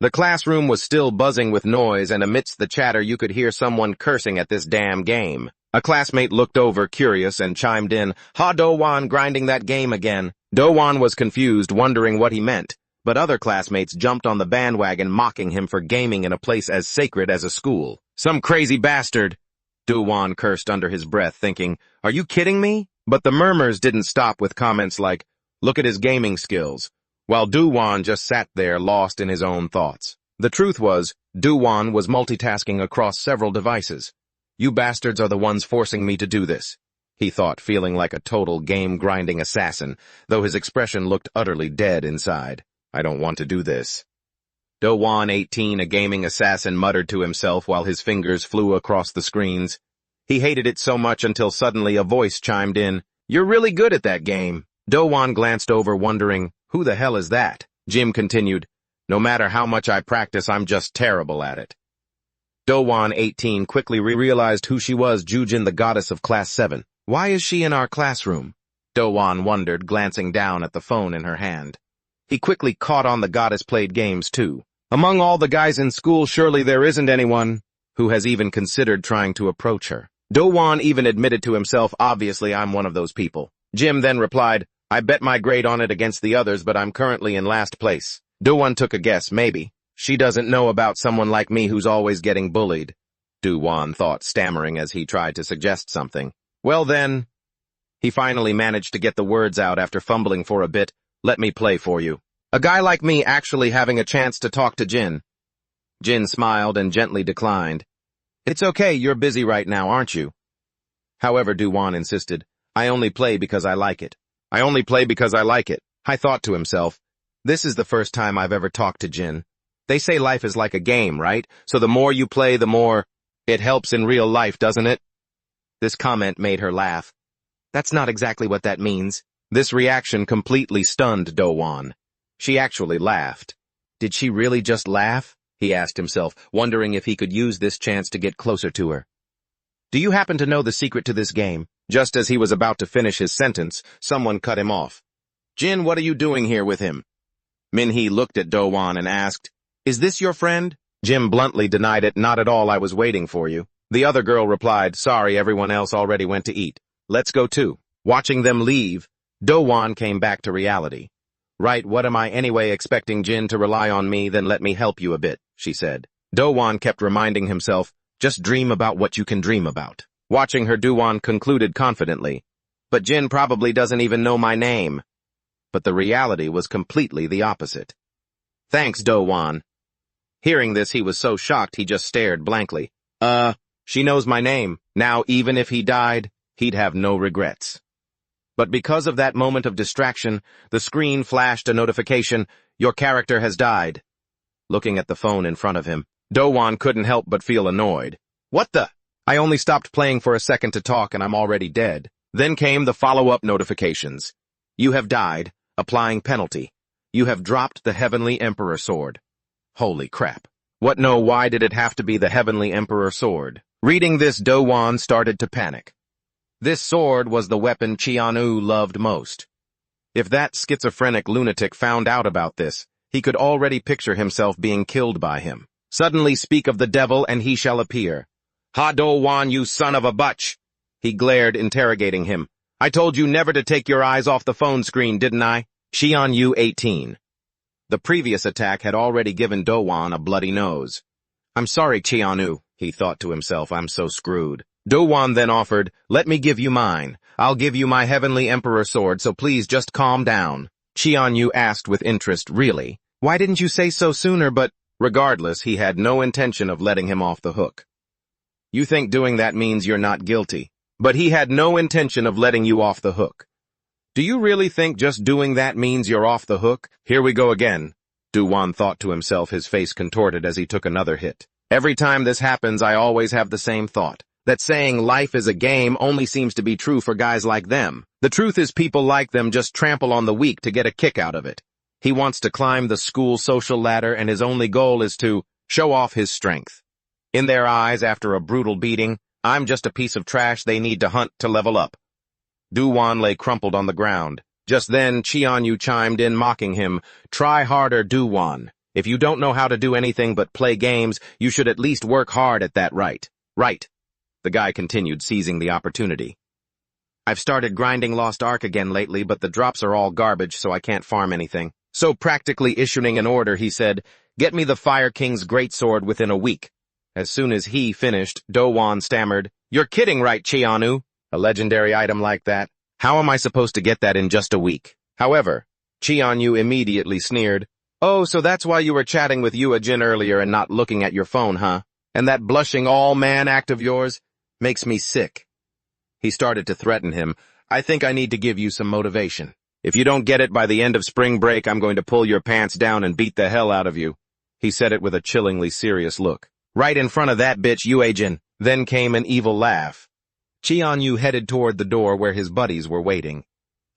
The classroom was still buzzing with noise, and amidst the chatter you could hear someone cursing at this damn game. A classmate looked over, curious, and chimed in, "Ha, Do-won grinding that game again." Do-won was confused, wondering what he meant, but other classmates jumped on the bandwagon, mocking him for gaming in a place as sacred as a school. "Some crazy bastard," Do-won cursed under his breath, thinking, "Are you kidding me?" But the murmurs didn't stop with comments like, "Look at his gaming skills," while Do-won just sat there lost in his own thoughts. The truth was, Do-won was multitasking across several devices. "You bastards are the ones forcing me to do this," he thought, feeling like a total game-grinding assassin, though his expression looked utterly dead inside. "I don't want to do this." Do-won 18, a gaming assassin, muttered to himself while his fingers flew across the screens. He hated it so much until suddenly a voice chimed in, "You're really good at that game." Do-won glanced over, wondering, "Who the hell is that?" Jim continued, "No matter how much I practice, I'm just terrible at it." Do-won 18 quickly realized who she was, Jujin, the goddess of Class 7. "Why is she in our classroom?" Do-won wondered, glancing down at the phone in her hand. He quickly caught on the goddess played games too. Among all the guys in school, surely there isn't anyone who has even considered trying to approach her. Do-won even admitted to himself, "Obviously I'm one of those people." Jim then replied, "I bet my grade on it against the others, but I'm currently in last place." Do-won took a guess, maybe. "She doesn't know about someone like me who's always getting bullied," Do-won thought, stammering as he tried to suggest something. "Well then," he finally managed to get the words out after fumbling for a bit, "let me play for you." A guy like me actually having a chance to talk to Jin. Jin smiled and gently declined. "It's okay, you're busy right now, aren't you?" However, Do-won insisted, "I only play because I like it. I only play because I like it." I thought to himself, this is the first time I've ever talked to Jin. They say life is like a game, right? So the more you play, the more it helps in real life, doesn't it? This comment made her laugh. "That's not exactly what that means." This reaction completely stunned Do-won. She actually laughed. Did she really just laugh? He asked himself, wondering if he could use this chance to get closer to her. "Do you happen to know the secret to this game?" Just as he was about to finish his sentence, someone cut him off. "Jin, what are you doing here with him?" Min-hee looked at Do-won and asked, "Is this your friend?" Jim bluntly denied it. "Not at all, I was waiting for you." The other girl replied, "Sorry, everyone else already went to eat. Let's go too." Watching them leave, Do-won came back to reality. "Right, what am I anyway, expecting Jin to rely on me? Then let me help you a bit," she said. Do-won kept reminding himself, "Just dream about what you can dream about." Watching her, Do-won concluded confidently, "But Jin probably doesn't even know my name." But the reality was completely the opposite. "Thanks, Do-won." Hearing this, he was so shocked he just stared blankly. She knows my name. Now, even if he died, he'd have no regrets." But because of that moment of distraction, the screen flashed a notification, "Your character has died." Looking at the phone in front of him, Do-won couldn't help but feel annoyed. "What the? I only stopped playing for a second to talk and I'm already dead." Then came the follow-up notifications. "You have died. Applying penalty. You have dropped the Heavenly Emperor Sword." Holy crap. What? No, why did it have to be the Heavenly Emperor Sword? Reading this, Do-won started to panic. This sword was the weapon Cheon-woo loved most. If that schizophrenic lunatic found out about this, he could already picture himself being killed by him. "Suddenly speak of the devil and he shall appear." "Ha, Do-won, you son of a butch!" He glared, interrogating him. "I told you never to take your eyes off the phone screen, didn't I?" Cheon-woo 18. The previous attack had already given Do-won a bloody nose. "I'm sorry, Cheon-woo," he thought to himself, "I'm so screwed." Do-won then offered, "Let me give you mine. I'll give you my Heavenly Emperor Sword, so please just calm down." Cheon-woo asked with interest, "Really? Why didn't you say so sooner?" But regardless, he had no intention of letting him off the hook. "You think doing that means you're not guilty?" But he had no intention of letting you off the hook. "Do you really think just doing that means you're off the hook? Here we go again," Do-won thought to himself, his face contorted as he took another hit. "Every time this happens, I always have the same thought. That saying life is a game only seems to be true for guys like them. The truth is people like them just trample on the weak to get a kick out of it." He wants to climb the school social ladder, and his only goal is to show off his strength. In their eyes, after a brutal beating, I'm just a piece of trash they need to hunt to level up. Do-won lay crumpled on the ground. Just then, Cheon-woo chimed in, mocking him. "Try harder, Do-won. If you don't know how to do anything but play games, you should at least work hard at that, right? Right. The guy continued, seizing the opportunity. I've started grinding Lost Ark again lately, but the drops are all garbage, so I can't farm anything. So practically issuing an order, he said, "Get me the Fire King's greatsword within a week." As soon as he finished, Do-won stammered, "You're kidding, right, Chianu? A legendary item like that? How am I supposed to get that in just a week?" However, Chianu immediately sneered, "Oh, so that's why you were chatting with Yua Jin earlier and not looking at your phone, huh? And that blushing all-man act of yours makes me sick." He started to threaten him. "I think I need to give you some motivation. If you don't get it by the end of spring break, I'm going to pull your pants down and beat the hell out of you." He said it with a chillingly serious look. Right in front of that bitch, Yuejin. Then came an evil laugh. Chianu headed toward the door where his buddies were waiting.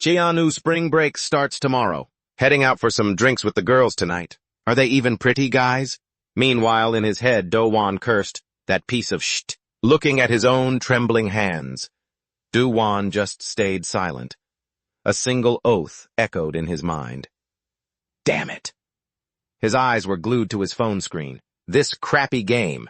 "Chianu, spring break starts tomorrow. Heading out for some drinks with the girls tonight. Are they even pretty, guys?" Meanwhile, in his head, Do-won cursed, "That piece of shit," looking at his own trembling hands. Do-won just stayed silent. A single oath echoed in his mind. Damn it! His eyes were glued to his phone screen. This crappy game.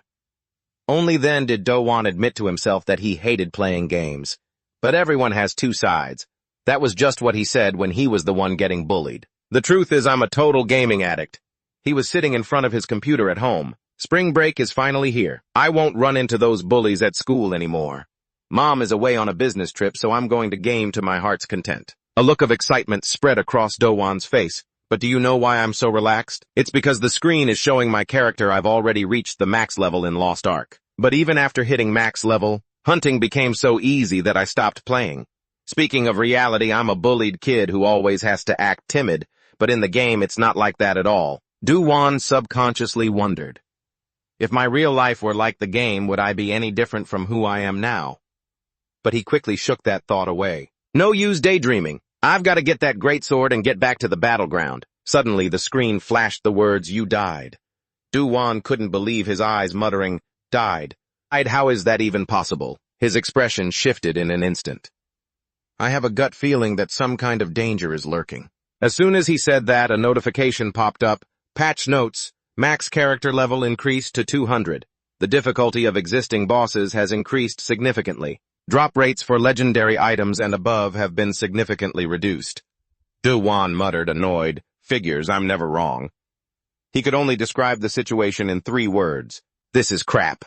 Only then did Do-won admit to himself that he hated playing games. But everyone has two sides. That was just what he said when he was the one getting bullied. The truth is, I'm a total gaming addict. He was sitting in front of his computer at home. Spring break is finally here. I won't run into those bullies at school anymore. Mom is away on a business trip, so I'm going to game to my heart's content. A look of excitement spread across Do-won's face. But do you know why I'm so relaxed? It's because the screen is showing my character I've already reached the max level in Lost Ark. But even after hitting max level, hunting became so easy that I stopped playing. Speaking of reality, I'm a bullied kid who always has to act timid, but in the game it's not like that at all. Do-won subconsciously wondered. If my real life were like the game, would I be any different from who I am now? But he quickly shook that thought away. No use daydreaming. I've got to get that greatsword and get back to the battleground. Suddenly, the screen flashed the words, "You died." Do-won couldn't believe his eyes, muttering, "Died? How is that even possible?" His expression shifted in an instant. "I have a gut feeling that some kind of danger is lurking." As soon as he said that, a notification popped up. Patch notes. Max character level increased to 200. The difficulty of existing bosses has increased significantly. Drop rates for legendary items and above have been significantly reduced. Do-won muttered, annoyed, "Figures, I'm never wrong." He could only describe the situation in 3 words. This is crap.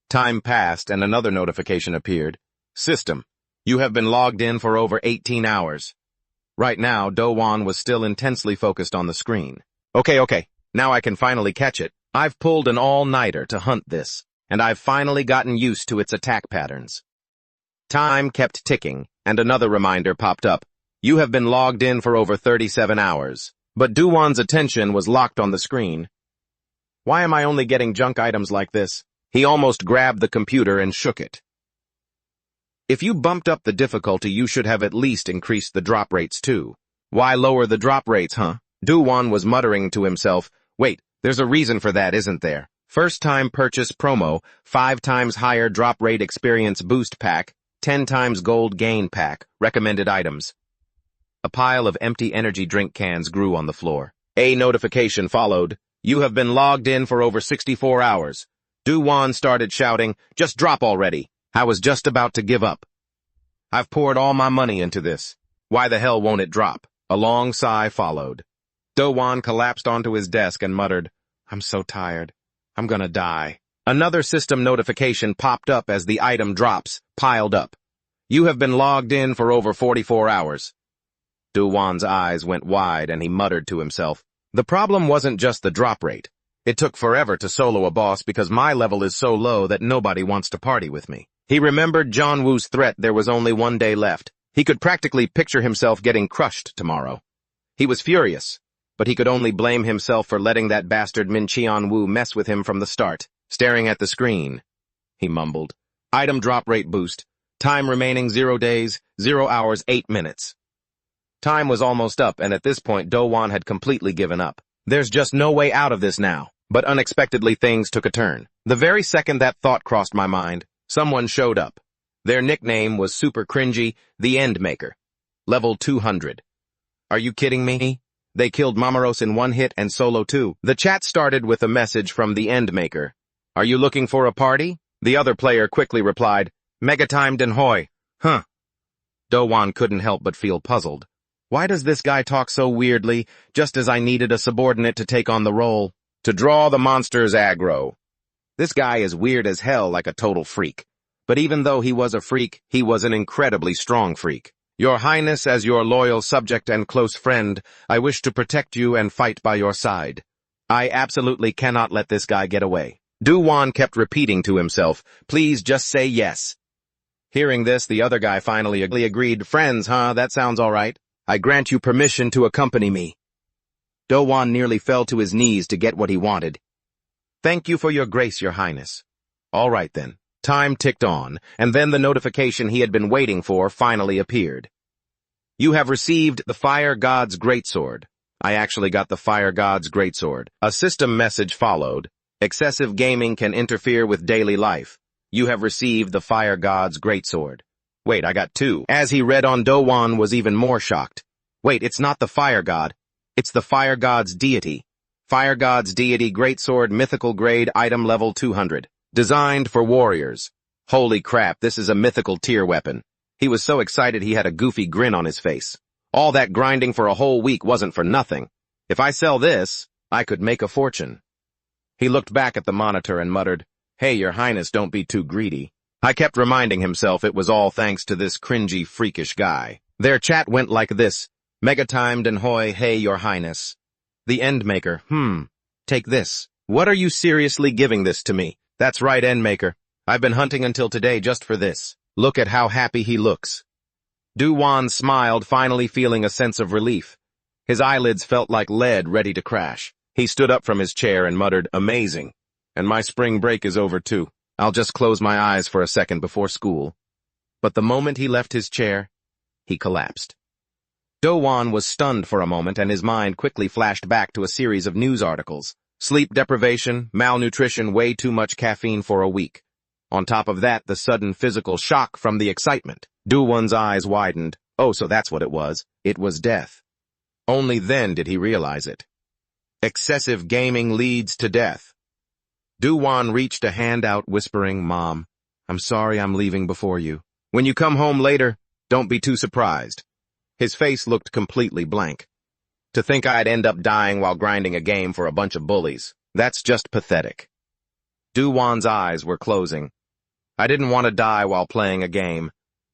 Time passed and another notification appeared. System. You have been logged in for over 18 hours. Right now, Do-won was still intensely focused on the screen. Okay. Now I can finally catch it. I've pulled an all-nighter to hunt this, and I've finally gotten used to its attack patterns. Time kept ticking, and another reminder popped up. You have been logged in for over 37 hours. But Do-won's attention was locked on the screen. Why am I only getting junk items like this? He almost grabbed the computer and shook it. If you bumped up the difficulty, you should have at least increased the drop rates too. Why lower the drop rates, huh? Do-won was muttering to himself, "Wait, there's a reason for that, isn't there? First-time purchase promo, 5 times higher drop rate experience boost pack, 10 times gold gain pack, recommended items." A pile of empty energy drink cans grew on the floor. A notification followed. You have been logged in for over 64 hours. Do-won started shouting, "Just drop already." I was just about to give up. I've poured all my money into this. Why the hell won't it drop? A long sigh followed. Do-won collapsed onto his desk and muttered, "I'm so tired. I'm gonna die." Another system notification popped up as the item drops piled up. You have been logged in for over 44 hours. Do-won's eyes went wide and he muttered to himself, "The problem wasn't just the drop rate. It took forever to solo a boss because my level is so low that nobody wants to party with me." He remembered John Woo's threat there was only 1 day left. He could practically picture himself getting crushed tomorrow. He was furious, but he could only blame himself for letting that bastard Min Cheon-woo mess with him from the start. Staring at the screen, he mumbled, "Item drop rate boost. Time remaining 0 days, 0 hours, 8 minutes. Time was almost up, and at this point, Do-won had completely given up. There's just no way out of this now. But unexpectedly, things took a turn. The very second that thought crossed my mind, someone showed up. Their nickname was super cringy, the Endmaker. Level 200. Are you kidding me? They killed Mamoros in one hit and solo too. The chat started with a message from the Endmaker. Are you looking for a party? The other player quickly replied, Megatime Den Hoi. Huh. Dowan couldn't help but feel puzzled. Why does this guy talk so weirdly, just as I needed a subordinate to take on the role? To draw the monster's aggro. This guy is weird as hell, like a total freak. But even though he was a freak, he was an incredibly strong freak. Your Highness, as your loyal subject and close friend, I wish to protect you and fight by your side. I absolutely cannot let this guy get away. Dowan kept repeating to himself, please just say yes. Hearing this, the other guy finally agreed, friends, huh? That sounds all right. I grant you permission to accompany me. Dowan nearly fell to his knees to get what he wanted. Thank you for your grace, your highness. All right then. Time ticked on, and then the notification he had been waiting for finally appeared. You have received the Fire God's Greatsword. I actually got the Fire God's Greatsword. A system message followed. Excessive gaming can interfere with daily life. You have received the Fire God's Greatsword. Wait, I got two. As he read on, Dowan was even more shocked. Wait, it's not the Fire God. It's the Fire God's deity. Fire God's deity Greatsword mythical grade item level 200. Designed for warriors. Holy crap, this is a mythical tier weapon. He was so excited he had a goofy grin on his face. All that grinding for a whole week wasn't for nothing. If I sell this, I could make a fortune. He looked back at the monitor and muttered, Hey, your highness, don't be too greedy. I kept reminding himself it was all thanks to this cringy, freakish guy. Their chat went like this. Megatime Den Hoi, hey, your highness. The Endmaker, take this. What are you seriously giving this to me? That's right, Endmaker. I've been hunting until today just for this. Look at how happy he looks. Dowan smiled, finally feeling a sense of relief. His eyelids felt like lead ready to crash. He stood up from his chair and muttered, amazing. And my spring break is over too. I'll just close my eyes for a second before school. But the moment he left his chair, he collapsed. Dowan was stunned for a moment, and his mind quickly flashed back to a series of news articles. Sleep deprivation, malnutrition, way too much caffeine for a week. On top of that, the sudden physical shock from the excitement. Dowan's eyes widened. Oh, so that's what it was. It was death. Only then did he realize it. Excessive gaming leads to death. Dowan reached a hand out, whispering, Mom, I'm sorry I'm leaving before you. When you come home later, don't be too surprised. His face looked completely blank. To think I'd end up dying while grinding a game for a bunch of bullies. That's just pathetic. Dowan's eyes were closing. I didn't want to die while playing a game.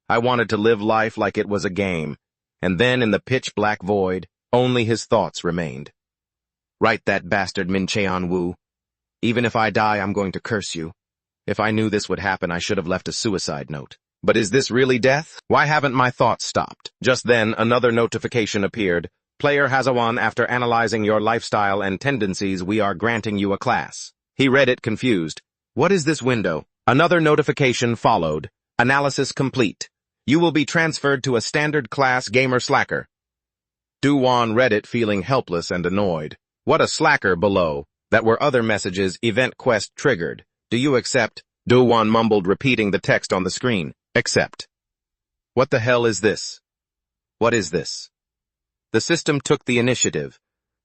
I wanted to live life like it was a game. And then in the pitch-black void, only his thoughts remained. Write that bastard Min Cheon-woo. Even if I die, I'm going to curse you. If I knew this would happen, I should have left a suicide note. But is this really death? Why haven't my thoughts stopped? Just then, another notification appeared. Player Hazawan, after analyzing your lifestyle and tendencies, we are granting you a class. He read it confused. What is this window? Another notification followed. Analysis complete. You will be transferred to a standard class gamer slacker. Dowan read it feeling helpless and annoyed. What a slacker below. That were other messages. Event quest triggered. Do you accept? Dowan mumbled, repeating the text on the screen. Accept. What the hell is this? What is this? The system took the initiative.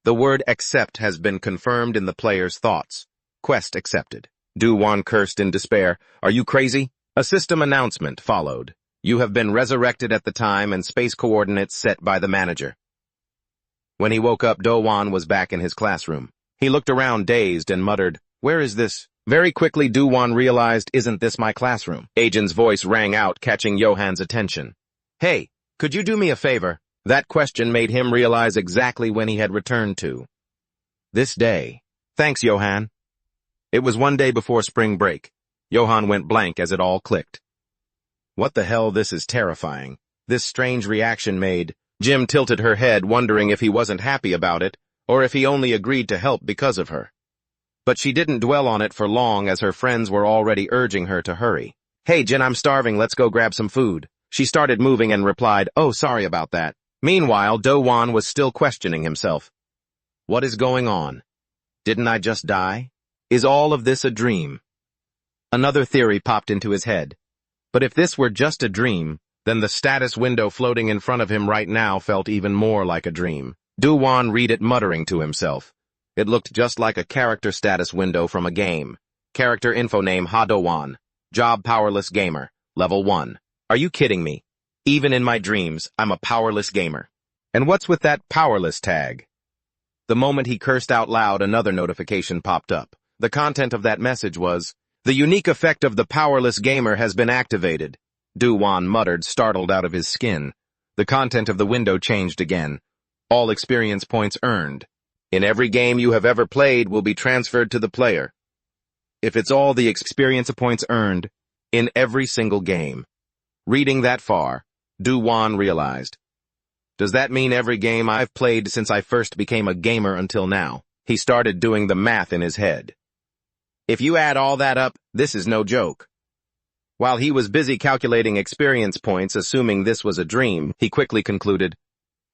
The word accept has been confirmed in the player's thoughts. Quest accepted. Dowan cursed in despair. Are you crazy? A system announcement followed. You have been resurrected at the time and space coordinates set by the manager. When he woke up, Dowan was back in his classroom. He looked around dazed and muttered, Where is this? Very quickly, Dowan realized, Isn't this my classroom? Agent's voice rang out, catching Johan's attention. Hey, could you do me a favor? That question made him realize exactly when he had returned to. This day. Thanks, Johan. It was one day before spring break. Johan went blank as it all clicked. What the hell, this is terrifying. This strange reaction made. Jim tilted her head, wondering if he wasn't happy about it, or if he only agreed to help because of her. But she didn't dwell on it for long, as her friends were already urging her to hurry. Hey, Jin, I'm starving, let's go grab some food. She started moving and replied, Oh, sorry about that. Meanwhile, Dowan was still questioning himself. What is going on? Didn't I just die? Is all of this a dream? Another theory popped into his head. But if this were just a dream, then the status window floating in front of him right now felt even more like a dream. Do-won read it muttering to himself. It looked just like a character status window from a game. Character info name Ha-Do-won. Job powerless gamer. Level 1. Are you kidding me? Even in my dreams, I'm a powerless gamer. And what's with that powerless tag? The moment he cursed out loud, another notification popped up. The content of that message was, "The unique effect of the powerless gamer has been activated." Do-won muttered, startled out of his skin. The content of the window changed again. All experience points earned. In every game you have ever played will be transferred to the player. If it's all the experience points earned, in every single game. Reading that far, Do-won realized. Does that mean every game I've played since I first became a gamer until now? He started doing the math in his head. If you add all that up, this is no joke. While he was busy calculating experience points, assuming this was a dream, he quickly concluded,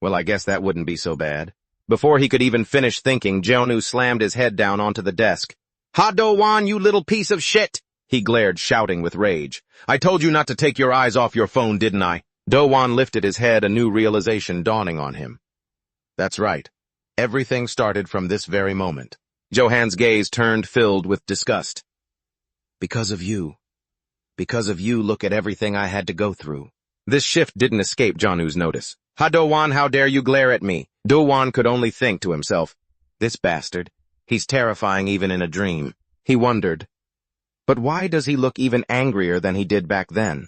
well, I guess that wouldn't be so bad. Before he could even finish thinking, Jeonu slammed his head down onto the desk. Ha-Do-won, you little piece of shit! He glared, shouting with rage. I told you not to take your eyes off your phone, didn't I? Do-won lifted his head, a new realization dawning on him. That's right. Everything started from this very moment. Johan's gaze turned, filled with disgust. Because of you. Because of you, look at everything I had to go through. This shift didn't escape Jeonu's notice. Ha-Do-won, how dare you glare at me? Do-won could only think to himself, this bastard. He's terrifying even in a dream. He wondered. But why does he look even angrier than he did back then?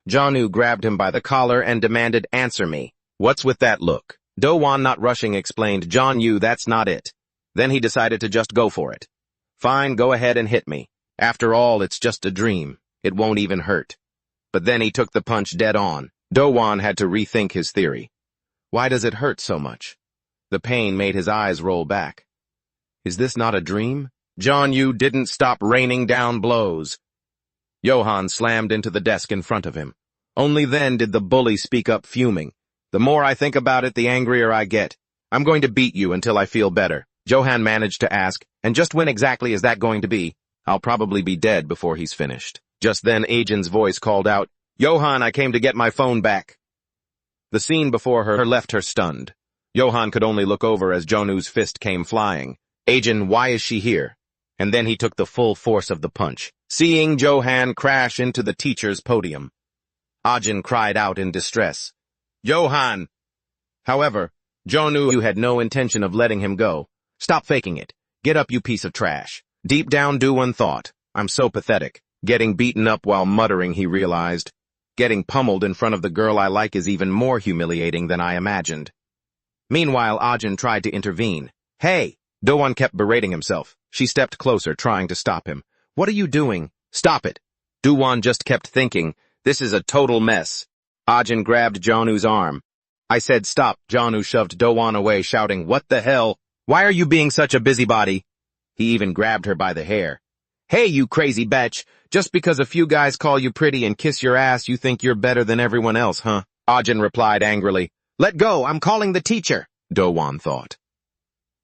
Jeonu grabbed him by the collar and demanded, answer me. What's with that look? Do-won, not rushing, explained, Jeonu, that's not it. Then he decided to just go for it. Fine, go ahead and hit me. After all, it's just a dream. It won't even hurt. But then he took the punch dead on. Do-won had to rethink his theory. Why does it hurt so much? The pain made his eyes roll back. Is this not a dream? Jeonu didn't stop raining down blows. Johan slammed into the desk in front of him. Only then did the bully speak up, fuming. The more I think about it, the angrier I get. I'm going to beat you until I feel better. Johan managed to ask, and just when exactly is that going to be? I'll probably be dead before he's finished. Just then, Ajin's voice called out, Johan, I came to get my phone back. The scene before her left her stunned. Johan could only look over as Jeonu's fist came flying. Ajin, why is she here? And then he took the full force of the punch, seeing Johan crash into the teacher's podium. Ajin cried out in distress. Johan! However, Jeonu had no intention of letting him go. Stop faking it. Get up, you piece of trash. Deep down, Do-won thought, I'm so pathetic. Getting beaten up while muttering, he realized. Getting pummeled in front of the girl I like is even more humiliating than I imagined. Meanwhile, Ajin tried to intervene. Hey! Do-won kept berating himself. She stepped closer, trying to stop him. What are you doing? Stop it. Do-won just kept thinking, this is a total mess. Ajin grabbed Jeonu's arm. I said stop. Jeonu shoved Do-won away, shouting, what the hell? Why are you being such a busybody? He even grabbed her by the hair. Hey, you crazy bitch. Just because a few guys call you pretty and kiss your ass, you think you're better than everyone else, huh? Ajin replied angrily. Let go, I'm calling the teacher, Do-won thought.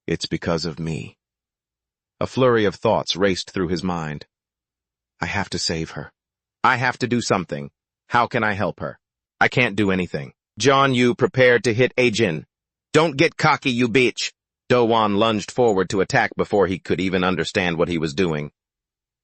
It's because of me. A flurry of thoughts raced through his mind. I have to save her. I have to do something. How can I help her? I can't do anything. Jeonu prepared to hit Ajin. Don't get cocky, you bitch. Do-won lunged forward to attack before he could even understand what he was doing.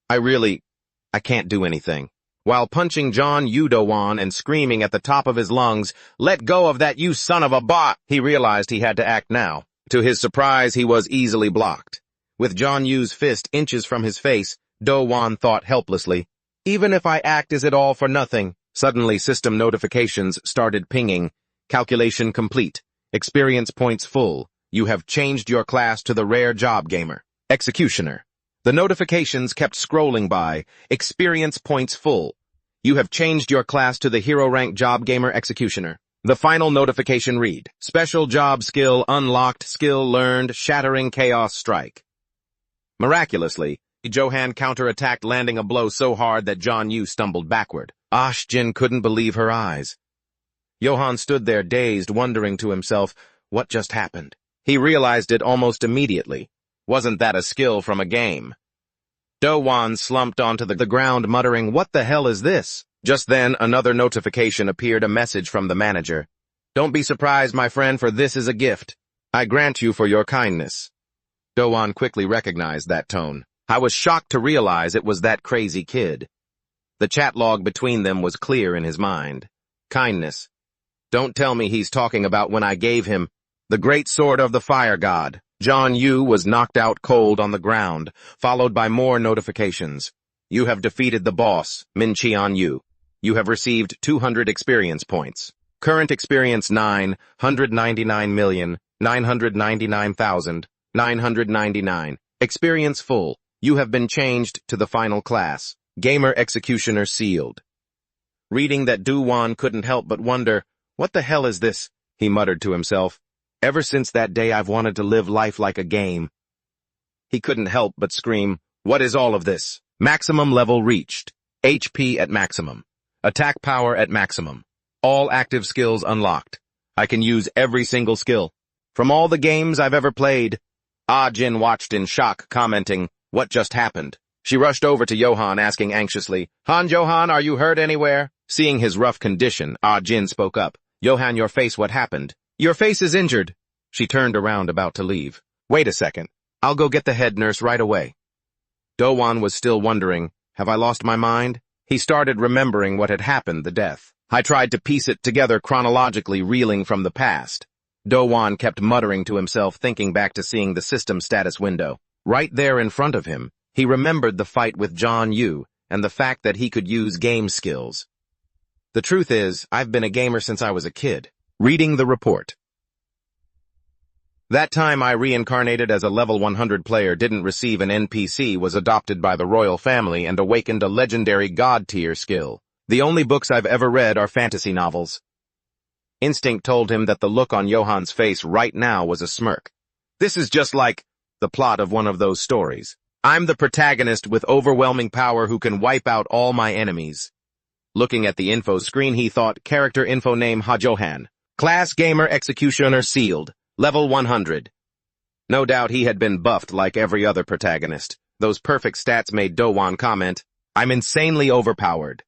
I can't do anything. While punching Do-won and screaming at the top of his lungs, let go of that, you son of a bot! He realized he had to act now. To his surprise, he was easily blocked. With Jeonu's fist inches from his face, Do-won thought helplessly, even if I act, is it all for nothing? Suddenly, system notifications started pinging. Calculation complete. Experience points full. You have changed your class to the rare job gamer. Executioner. The notifications kept scrolling by. Experience points full. You have changed your class to the hero rank job gamer executioner. The final notification read, special job skill unlocked, skill learned, shattering chaos strike. Miraculously, Johan counterattacked, landing a blow so hard that Jeonu stumbled backward. Ajin couldn't believe her eyes. Johan stood there dazed, wondering to himself, what just happened? He realized it almost immediately. Wasn't that a skill from a game? Do-won slumped onto the ground, muttering, what the hell is this? Just then, another notification appeared, a message from the manager. Don't be surprised, my friend, for this is a gift. I grant you for your kindness. Dowon quickly recognized that tone. I was shocked to realize it was that crazy kid. The chat log between them was clear in his mind. Kindness. Don't tell me he's talking about when I gave him the great sword of the fire god. John Yu was knocked out cold on the ground, followed by more notifications. You have defeated the boss, Min Qian Yu. You have received 200 experience points. Current experience 999,999,999. Experience full. You have been changed to the final class. Gamer Executioner sealed. Reading that, Dowon couldn't help but wonder, what the hell is this? He muttered to himself. Ever since that day I've wanted to live life like a game. He couldn't help but scream, what is all of this? Maximum level reached. HP at maximum. Attack power at maximum. All active skills unlocked. I can use every single skill. From all the games I've ever played. Ah Jin watched in shock, commenting, what just happened? She rushed over to Johan, asking anxiously, Han Johan, are you hurt anywhere? Seeing his rough condition, Ah Jin spoke up. Johan, your face, what happened? Your face is injured. She turned around about to leave. Wait a second. I'll go get the head nurse right away. Dowon was still wondering, have I lost my mind? He started remembering what had happened, the death. I tried to piece it together chronologically, reeling from the past. Dowon kept muttering to himself, thinking back to seeing the system status window. Right there in front of him, he remembered the fight with John Yu and the fact that he could use game skills. The truth is, I've been a gamer since I was a kid. Reading the report. That time I reincarnated as a level 100 player, didn't receive an NPC, was adopted by the royal family, and awakened a legendary god-tier skill. The only books I've ever read are fantasy novels. Instinct told him that the look on Johan's face right now was a smirk. This is just like the plot of one of those stories. I'm the protagonist with overwhelming power who can wipe out all my enemies. Looking at the info screen, he thought, character info name Ha Johan. Class Gamer Executioner sealed. Level 100. No doubt he had been buffed like every other protagonist. Those perfect stats made Dowon comment, I'm insanely overpowered.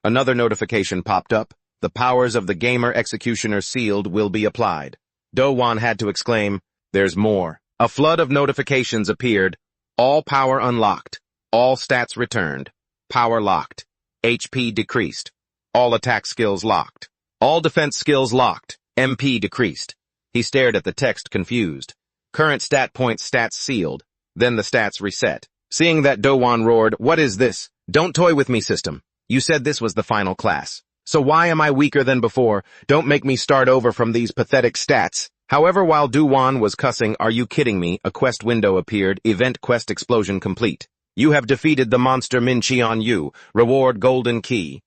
Another notification popped up. The powers of the Gamer Executioner sealed will be applied. Dowon had to exclaim, there's more. A flood of notifications appeared. All power unlocked. All stats returned. Power locked. HP decreased. All attack skills locked. All defense skills locked. MP decreased. He stared at the text, confused. Current stat points stats sealed. Then the stats reset. Seeing that, Dowon roared, what is this? Don't toy with me, system. You said this was the final class. So why am I weaker than before? Don't make me start over from these pathetic stats. However, while Dowon was cussing, are you kidding me? A quest window appeared. Event quest explosion complete. You have defeated the monster Min Qian Yu. Reward golden key.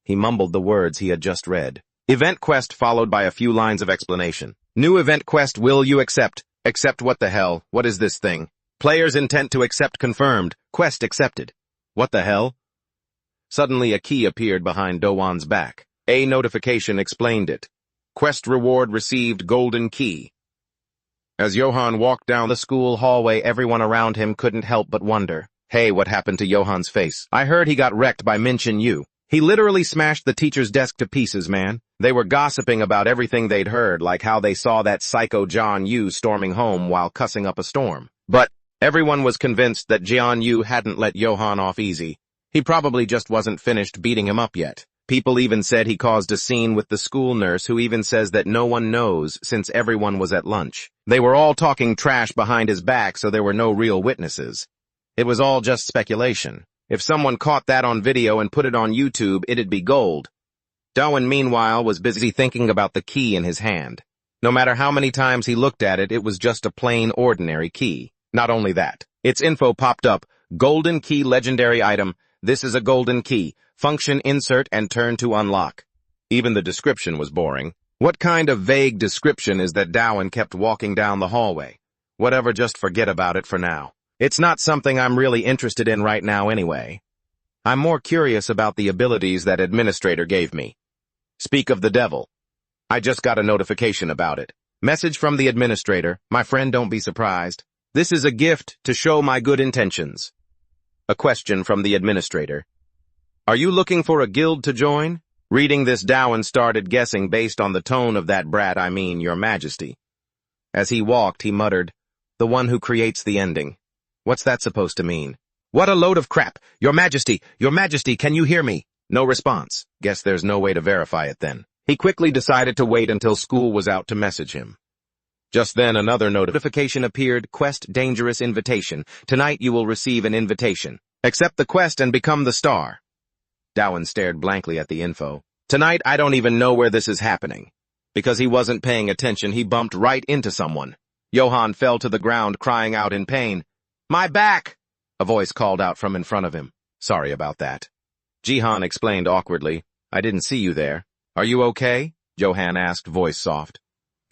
He mumbled the words he had just read. Event quest followed by a few lines of explanation. New event quest, will you accept? Accept what the hell? What is this thing? Player's intent to accept confirmed. Quest accepted. What the hell? Suddenly a key appeared behind Dowon's back. A notification explained it. Quest reward received, golden key. As Johan walked down the school hallway, everyone around him couldn't help but wonder. Hey, what happened to Johan's face? I heard he got wrecked by Min Qian Yu. He literally smashed the teacher's desk to pieces, man. They were gossiping about everything they'd heard, like how they saw that psycho John Yu storming home while cussing up a storm. But everyone was convinced that Jian Yu hadn't let Johan off easy. He probably just wasn't finished beating him up yet. People even said he caused a scene with the school nurse, who even says that no one knows since everyone was at lunch. They were all talking trash behind his back, so there were no real witnesses. It was all just speculation. If someone caught that on video and put it on YouTube, it'd be gold. Dowon, meanwhile, was busy thinking about the key in his hand. No matter how many times he looked at it, it was just a plain, ordinary key. Not only that, its info popped up. Golden key legendary item. This is a golden key. Function insert and turn to unlock. Even the description was boring. What kind of vague description is that? Dowon kept walking down the hallway. Whatever, just forget about it for now. It's not something I'm really interested in right now anyway. I'm more curious about the abilities that administrator gave me. Speak of the devil. I just got a notification about it. Message from the administrator. My friend, don't be surprised. This is a gift to show my good intentions. A question from the administrator. Are you looking for a guild to join? Reading this, Dowon started guessing based on the tone of that brat, I mean, your majesty. As he walked, he muttered, "The one who creates the ending. What's that supposed to mean? What a load of crap! Your Majesty, can you hear me?" No response. Guess there's no way to verify it then. He quickly decided to wait until school was out to message him. Just then another notification appeared, "Quest Dangerous Invitation. Tonight you will receive an invitation. Accept the quest and become the star." Dowan stared blankly at the info. Tonight I don't even know where this is happening. Because he wasn't paying attention, he bumped right into someone. Johan fell to the ground, crying out in pain. "My back!" a voice called out from in front of him. "Sorry about that." Jihan explained awkwardly, "I didn't see you there. Are you okay?" Johan asked, voice soft.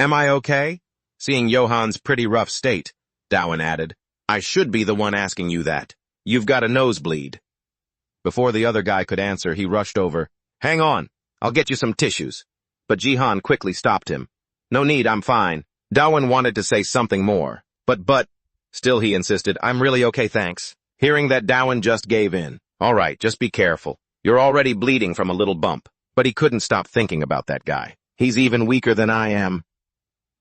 "Am I okay?" Seeing Johan's pretty rough state, Dowan added, "I should be the one asking you that. You've got a nosebleed." Before the other guy could answer, he rushed over. "Hang on, I'll get you some tissues." But Jihan quickly stopped him. "No need, I'm fine." Dowan wanted to say something more, but, still he insisted, "I'm really okay, thanks." Hearing that, Dowan just gave in. "All right, just be careful. You're already bleeding from a little bump." But he couldn't stop thinking about that guy. "He's even weaker than I am."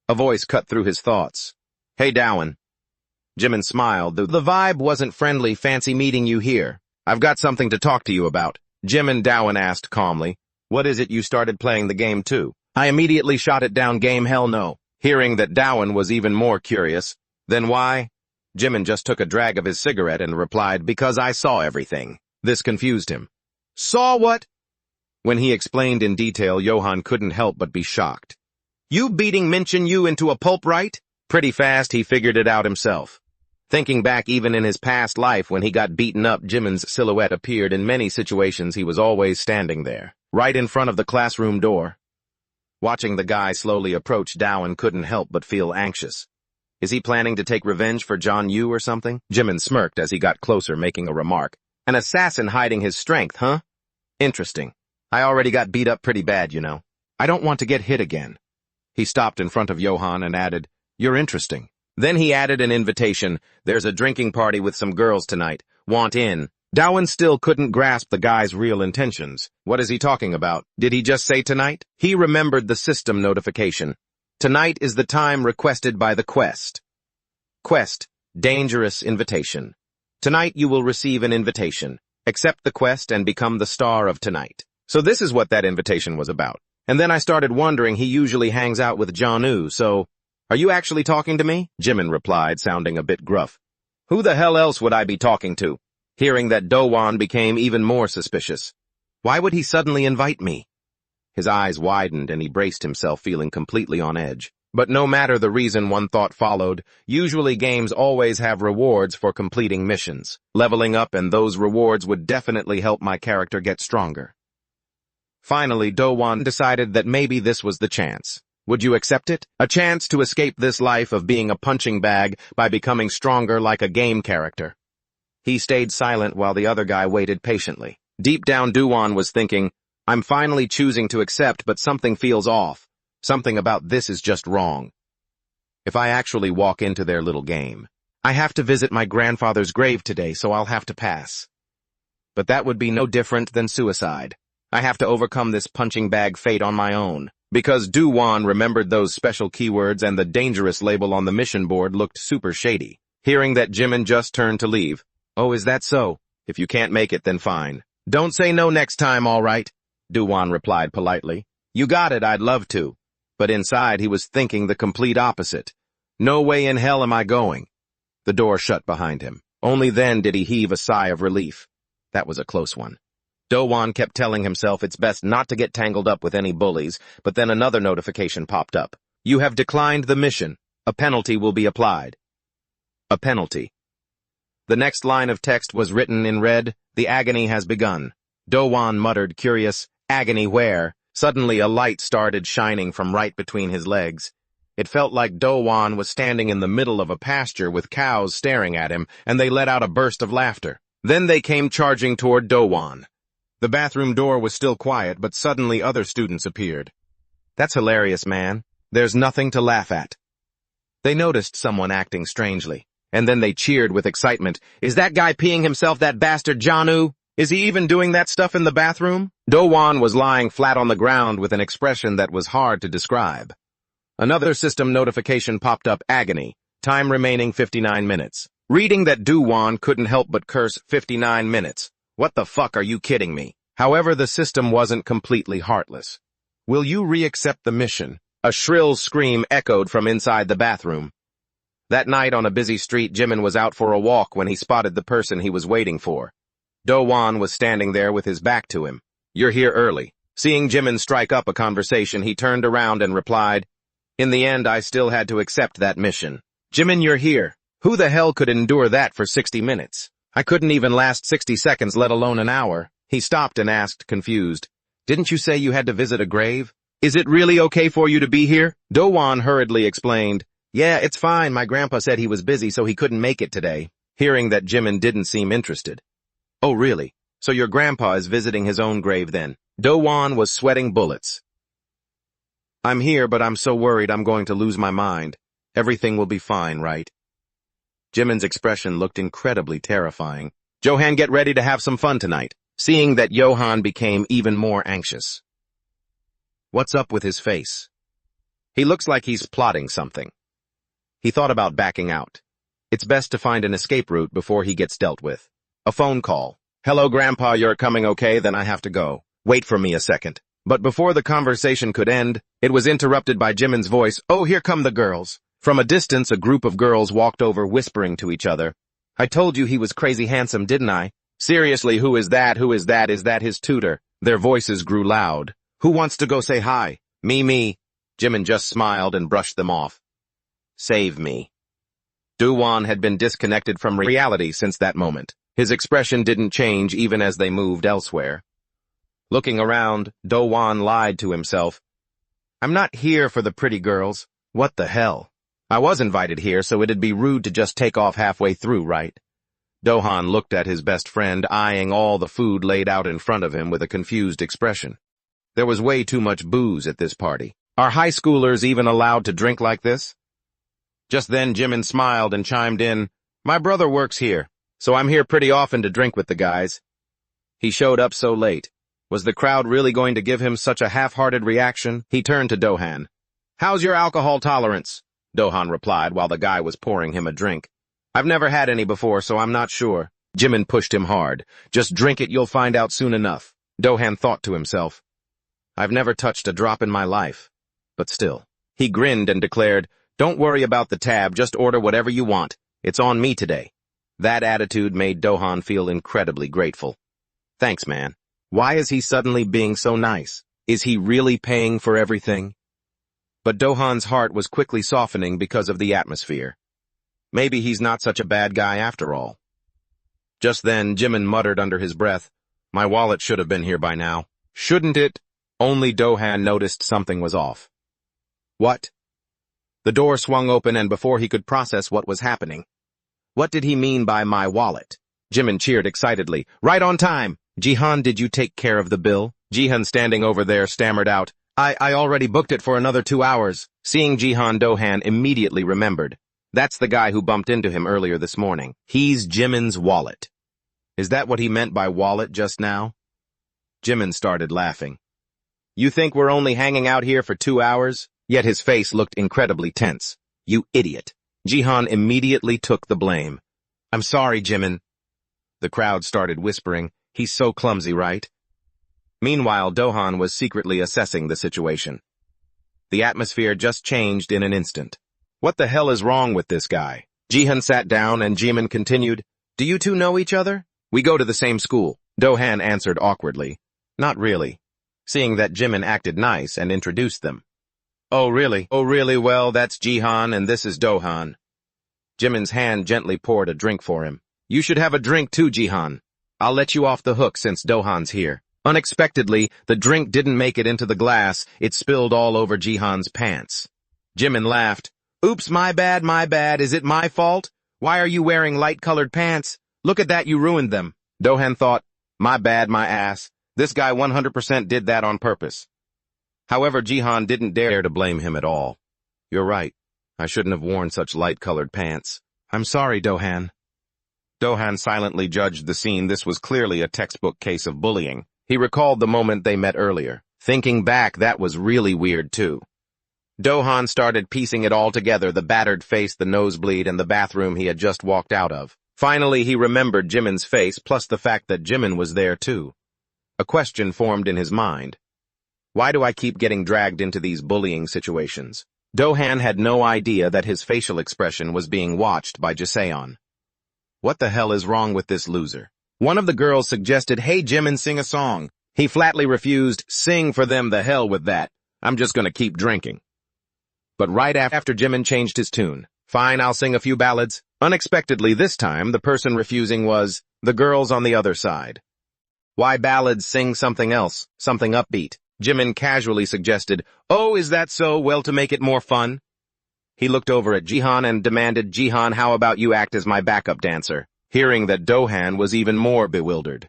A voice cut through his thoughts. "Hey, Dowan." Jimin smiled. The vibe wasn't friendly. "Fancy meeting you here. I've got something to talk to you about." Jimin, Dowan asked calmly, "What is it you started playing the game too?" I immediately shot it down. Game, hell no. Hearing that, Dowan was even more curious. "Then why?" Jimin just took a drag of his cigarette and replied, "Because I saw everything." This confused him. "Saw what?" When he explained in detail, Johan couldn't help but be shocked. "You beating Minchin Yu into a pulp, right?" Pretty fast, he figured it out himself. Thinking back even in his past life when he got beaten up, Jimin's silhouette appeared in many situations. He was always standing there, right in front of the classroom door. Watching the guy slowly approach, Dowan couldn't help but feel anxious. Is he planning to take revenge for John Yu or something? Jimin smirked as he got closer, making a remark. "An assassin hiding his strength, huh? Interesting. I already got beat up pretty bad, you know. I don't want to get hit again." He stopped in front of Johan and added, "You're interesting." Then he added an invitation. "There's a drinking party with some girls tonight. Want in?" Dowan still couldn't grasp the guy's real intentions. What is he talking about? Did he just say tonight? He remembered the system notification. Tonight is the time requested by the quest. Quest, Dangerous Invitation. Tonight you will receive an invitation. Accept the quest and become the star of tonight. So this is what that invitation was about. And then I started wondering, he usually hangs out with Janu, so... "Are you actually talking to me?" Jimin replied, sounding a bit gruff. "Who the hell else would I be talking to?" Hearing that, Dowan became even more suspicious. Why would he suddenly invite me? His eyes widened and he braced himself, feeling completely on edge. But no matter the reason, one thought followed. Usually games always have rewards for completing missions, leveling up, and those rewards would definitely help my character get stronger. Finally, Dowan decided that maybe this was the chance. Would you accept it? A chance to escape this life of being a punching bag by becoming stronger like a game character. He stayed silent while the other guy waited patiently. Deep down, Dowan was thinking, "I'm finally choosing to accept, but something feels off. Something about this is just wrong. If I actually walk into their little game, I have to visit my grandfather's grave today, so I'll have to pass. But that would be no different than suicide. I have to overcome this punching bag fate on my own." Because Dowan remembered those special keywords and the dangerous label on the mission board looked super shady. Hearing that, Jimin just turned to leave. "Oh, is that so? If you can't make it, then fine. Don't say no next time, all right?" Dowan replied politely. "You got it, I'd love to." But inside, he was thinking the complete opposite. No way in hell am I going. The door shut behind him. Only then did he heave a sigh of relief. That was a close one. Dowan kept telling himself it's best not to get tangled up with any bullies, but then another notification popped up. "You have declined the mission. A penalty will be applied." A penalty. The next line of text was written in red, "The agony has begun." Dowan muttered, curious, "Agony where?" Suddenly a light started shining from right between his legs. It felt like Dowan was standing in the middle of a pasture with cows staring at him, and they let out a burst of laughter. Then they came charging toward Dowan. The bathroom door was still quiet, but suddenly other students appeared. "That's hilarious, man. There's nothing to laugh at." They noticed someone acting strangely, and then they cheered with excitement. "Is that guy peeing himself, that bastard Janu? Is he even doing that stuff in the bathroom?" Dowan was lying flat on the ground with an expression that was hard to describe. Another system notification popped up, agony. Time remaining 59 minutes. Reading that Do-won couldn't help but curse 59 minutes. What the fuck are you kidding me? However, the system wasn't completely heartless. Will you re-accept the mission? A shrill scream echoed from inside the bathroom. That night on a busy street, Jimin was out for a walk when he spotted the person he was waiting for. Do-won was standing there with his back to him. You're here early. Seeing Jimin strike up a conversation, he turned around and replied, in the end, I still had to accept that mission. Jimin, you're here. Who the hell could endure that for 60 minutes? I couldn't even last 60 seconds, let alone an hour. He stopped and asked, confused. Didn't you say you had to visit a grave? Is it really okay for you to be here? Do-won hurriedly explained. Yeah, it's fine. My grandpa said he was busy, so he couldn't make it today. Hearing that, Jimin didn't seem interested. Oh, really? So your grandpa is visiting his own grave then? Do-won was sweating bullets. I'm here, but I'm so worried I'm going to lose my mind. Everything will be fine, right? Jimin's expression looked incredibly terrifying. Johan, get ready to have some fun tonight. Seeing that, Johan became even more anxious. What's up with his face? He looks like he's plotting something. He thought about backing out. It's best to find an escape route before he gets dealt with. A phone call. Hello, Grandpa, you're coming okay? Then I have to go. Wait for me a second. But before the conversation could end, it was interrupted by Jimin's voice. Oh, here come the girls. From a distance, a group of girls walked over, whispering to each other. I told you he was crazy handsome, didn't I? Seriously, who is that? Who is that? Is that his tutor? Their voices grew loud. Who wants to go say hi? Me. Jimin just smiled and brushed them off. Save me. Do-won had been disconnected from reality since that moment. His expression didn't change even as they moved elsewhere. Looking around, Do-won lied to himself. I'm not here for the pretty girls. What the hell? I was invited here, so it'd be rude to just take off halfway through, right? Do-won looked at his best friend, eyeing all the food laid out in front of him with a confused expression. There was way too much booze at this party. Are high schoolers even allowed to drink like this? Just then, Jimin smiled and chimed in, my brother works here, so I'm here pretty often to drink with the guys. He showed up so late. Was the crowd really going to give him such a half-hearted reaction? He turned to Do-han. How's your alcohol tolerance? Do-han replied while the guy was pouring him a drink. I've never had any before, so I'm not sure. Jimin pushed him hard. Just drink it, you'll find out soon enough. Do-han thought to himself. I've never touched a drop in my life. But still. He grinned and declared, don't worry about the tab, just order whatever you want. It's on me today. That attitude made Do-han feel incredibly grateful. Thanks, man. Why is he suddenly being so nice? Is he really paying for everything? But Do-han's heart was quickly softening because of the atmosphere. Maybe he's not such a bad guy after all. Just then, Jimin muttered under his breath, my wallet should have been here by now. Shouldn't it? Only Do-han noticed something was off. What? The door swung open, and before he could process what was happening. What did he mean by my wallet? Jimin cheered excitedly. Right on time! Jihan, did you take care of the bill? Jihan, standing over there, stammered out. I already booked it for another 2 hours. Seeing Jihan, Do-han immediately remembered. That's the guy who bumped into him earlier this morning. He's Jimin's wallet. Is that what he meant by wallet just now? Jimin started laughing. You think we're only hanging out here for 2 hours? Yet his face looked incredibly tense. You idiot. Jihan immediately took the blame. I'm sorry, Jimin. The crowd started whispering. He's so clumsy, right? Meanwhile, Do-han was secretly assessing the situation. The atmosphere just changed in an instant. What the hell is wrong with this guy? Jihan sat down and Jimin continued, do you two know each other? We go to the same school. Do-han answered awkwardly. Not really. Seeing that Jimin acted nice and introduced them. Oh really? Well, that's Jihan and this is Do-han. Jimin's hand gently poured a drink for him. You should have a drink too, Jihan. I'll let you off the hook since Do-han's here. Unexpectedly, the drink didn't make it into the glass. It spilled all over Jihan's pants. Jimin laughed. Oops, my bad. Is it my fault? Why are you wearing light-colored pants? Look at that, you ruined them. Do-han thought, my bad, my ass. This guy 100% did that on purpose. However, Jihan didn't dare to blame him at all. You're right. I shouldn't have worn such light-colored pants. I'm sorry, Do-han. Do-han silently judged the scene. This was clearly a textbook case of bullying. He recalled the moment they met earlier. Thinking back, that was really weird too. Do-han started piecing it all together, the battered face, the nosebleed, and the bathroom he had just walked out of. Finally, he remembered Jimin's face, plus the fact that Jimin was there too. A question formed in his mind. Why do I keep getting dragged into these bullying situations? Do-han had no idea that his facial expression was being watched by Jaseon. What the hell is wrong with this loser? One of the girls suggested, "Hey Jimin, sing a song." He flatly refused. "Sing for them, the hell with that. I'm just gonna keep drinking." But right after Jimin changed his tune, "Fine, I'll sing a few ballads." Unexpectedly this time, the person refusing was the girls on the other side. "Why ballads? Sing something else, something upbeat." Jimin casually suggested. "Oh, is that so? Well, to make it more fun." He looked over at Jihan and demanded, "Jihan, how about you act as my backup dancer?" Hearing that, Do-han was even more bewildered.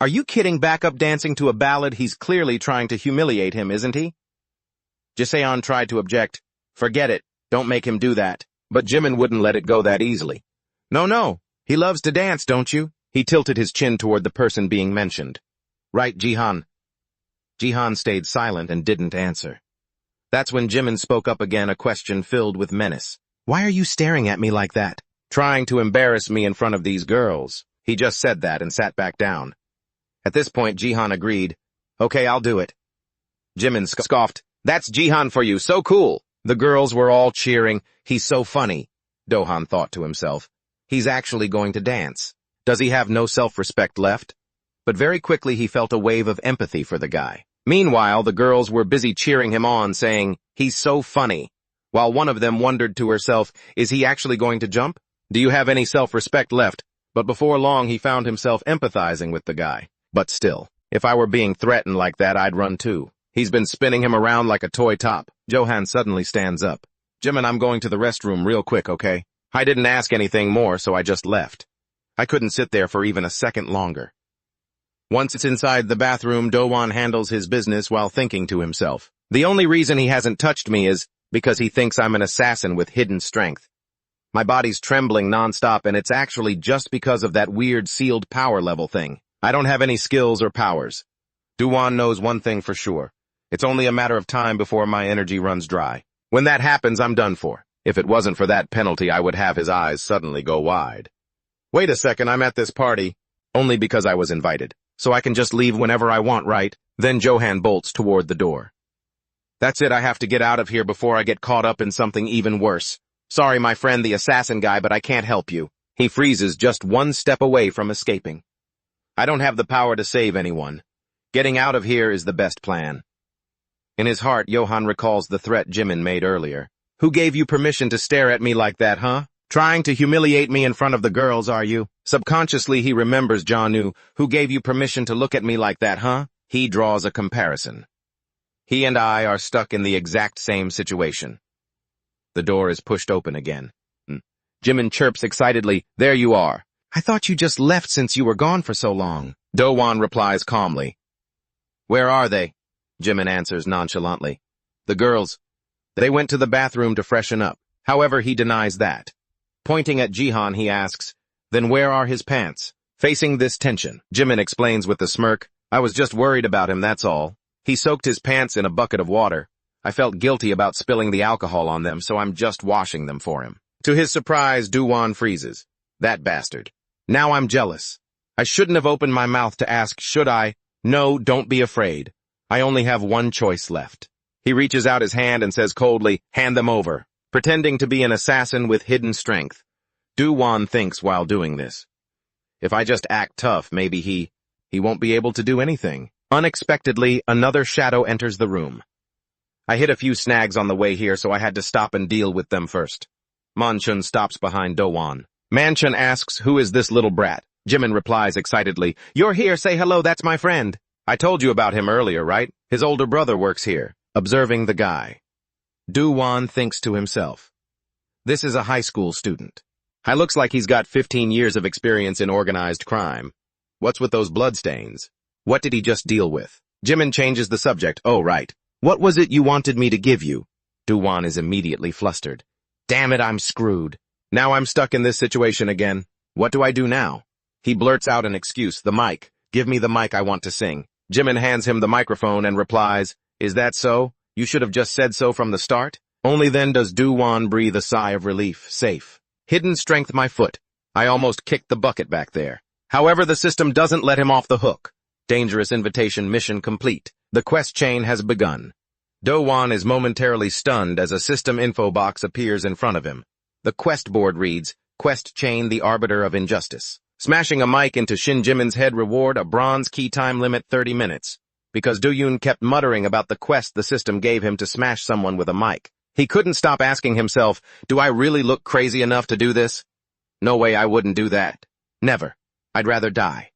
"Are you kidding? Backup dancing to a ballad? He's clearly trying to humiliate him, isn't he?" Jaseon tried to object. "Forget it. Don't make him do that." But Jimin wouldn't let it go that easily. No, he loves to dance, don't you?" He tilted his chin toward the person being mentioned. "Right, Jihan." Jihan stayed silent and didn't answer. That's when Jimin spoke up again, a question filled with menace. "Why are you staring at me like that? Trying to embarrass me in front of these girls?" He just said that and sat back down. At this point, Jihan agreed. "Okay, I'll do it." Jimin scoffed. "That's Jihan for you, so cool." The girls were all cheering. "He's so funny," Do-han thought to himself. "He's actually going to dance. Does he have no self-respect left?" But very quickly he felt a wave of empathy for the guy. Meanwhile, the girls were busy cheering him on, saying, "He's so funny," while one of them wondered to herself, "Is he actually going to jump? Do you have any self-respect left?" But before long he found himself empathizing with the guy. But still, if I were being threatened like that, I'd run too. He's been spinning him around like a toy top. Johan suddenly stands up. "Jimin, I'm going to the restroom real quick, okay?" I didn't ask anything more, so I just left. I couldn't sit there for even a second longer. Once it's inside the bathroom, Do-won handles his business while thinking to himself. The only reason he hasn't touched me is because he thinks I'm an assassin with hidden strength. My body's trembling nonstop, and it's actually just because of that weird sealed power level thing. I don't have any skills or powers. Do-won knows one thing for sure. It's only a matter of time before my energy runs dry. When that happens, I'm done for. If it wasn't for that penalty, I would have his eyes suddenly go wide. Wait a second, I'm at this party. Only because I was invited. So I can just leave whenever I want, right? Then Johan bolts toward the door. That's it, I have to get out of here before I get caught up in something even worse. Sorry, my friend, the assassin guy, but I can't help you. He freezes just one step away from escaping. I don't have the power to save anyone. Getting out of here is the best plan. In his heart, Johan recalls the threat Jimin made earlier. Who gave you permission to stare at me like that, huh? Trying to humiliate me in front of the girls, are you? Subconsciously, he remembers Janu. Who gave you permission to look at me like that, huh? He draws a comparison. He and I are stuck in the exact same situation. The door is pushed open again. Jimin chirps excitedly, "There you are. I thought you just left since you were gone for so long." Do-won replies calmly. "Where are they?" Jimin answers nonchalantly. "The girls. They went to the bathroom to freshen up." However, he denies that. Pointing at Jihan, he asks, "Then where are his pants?" Facing this tension, Jimin explains with a smirk, "I was just worried about him, that's all. He soaked his pants in a bucket of water. I felt guilty about spilling the alcohol on them, so I'm just washing them for him." To his surprise, Do-won freezes. "That bastard. Now I'm jealous. I shouldn't have opened my mouth to ask, should I? No, don't be afraid. I only have one choice left." He reaches out his hand and says coldly, "Hand them over." Pretending to be an assassin with hidden strength. Do-won thinks while doing this. If I just act tough, maybe he won't be able to do anything. Unexpectedly, another shadow enters the room. I hit a few snags on the way here, so I had to stop and deal with them first. Manchun stops behind Do-won. Manchun asks, "Who is this little brat?" Jimin replies excitedly, "You're here, say hello, that's my friend. I told you about him earlier, right? His older brother works here." Observing the guy, Do-won thinks to himself, "This is a high school student. He looks like he's got 15 years of experience in organized crime. What's with those bloodstains? What did he just deal with?" Jimin changes the subject. "Oh, right. What was it you wanted me to give you?" Do-won is immediately flustered. "Damn it, I'm screwed. Now I'm stuck in this situation again. What do I do now?" He blurts out an excuse, "The mic. Give me the mic, I want to sing." Jimin hands him the microphone and replies, "Is that so? You should have just said so from the start. Only then does Do-won breathe a sigh of relief. Safe. Hidden strength my foot. I almost kicked the bucket back there. However, the system doesn't let him off the hook. Dangerous invitation mission complete. The quest chain has begun. Do-won is momentarily stunned as a system info box appears in front of him. The quest board reads, Quest chain, the arbiter of injustice. Smashing a mic into Shin Jimin's head, reward a bronze key, time limit 30 minutes. Because Do-yoon kept muttering about the quest the system gave him to smash someone with a mic, he couldn't stop asking himself, do I really look crazy enough to do this? No way, I wouldn't do that. Never. I'd rather die.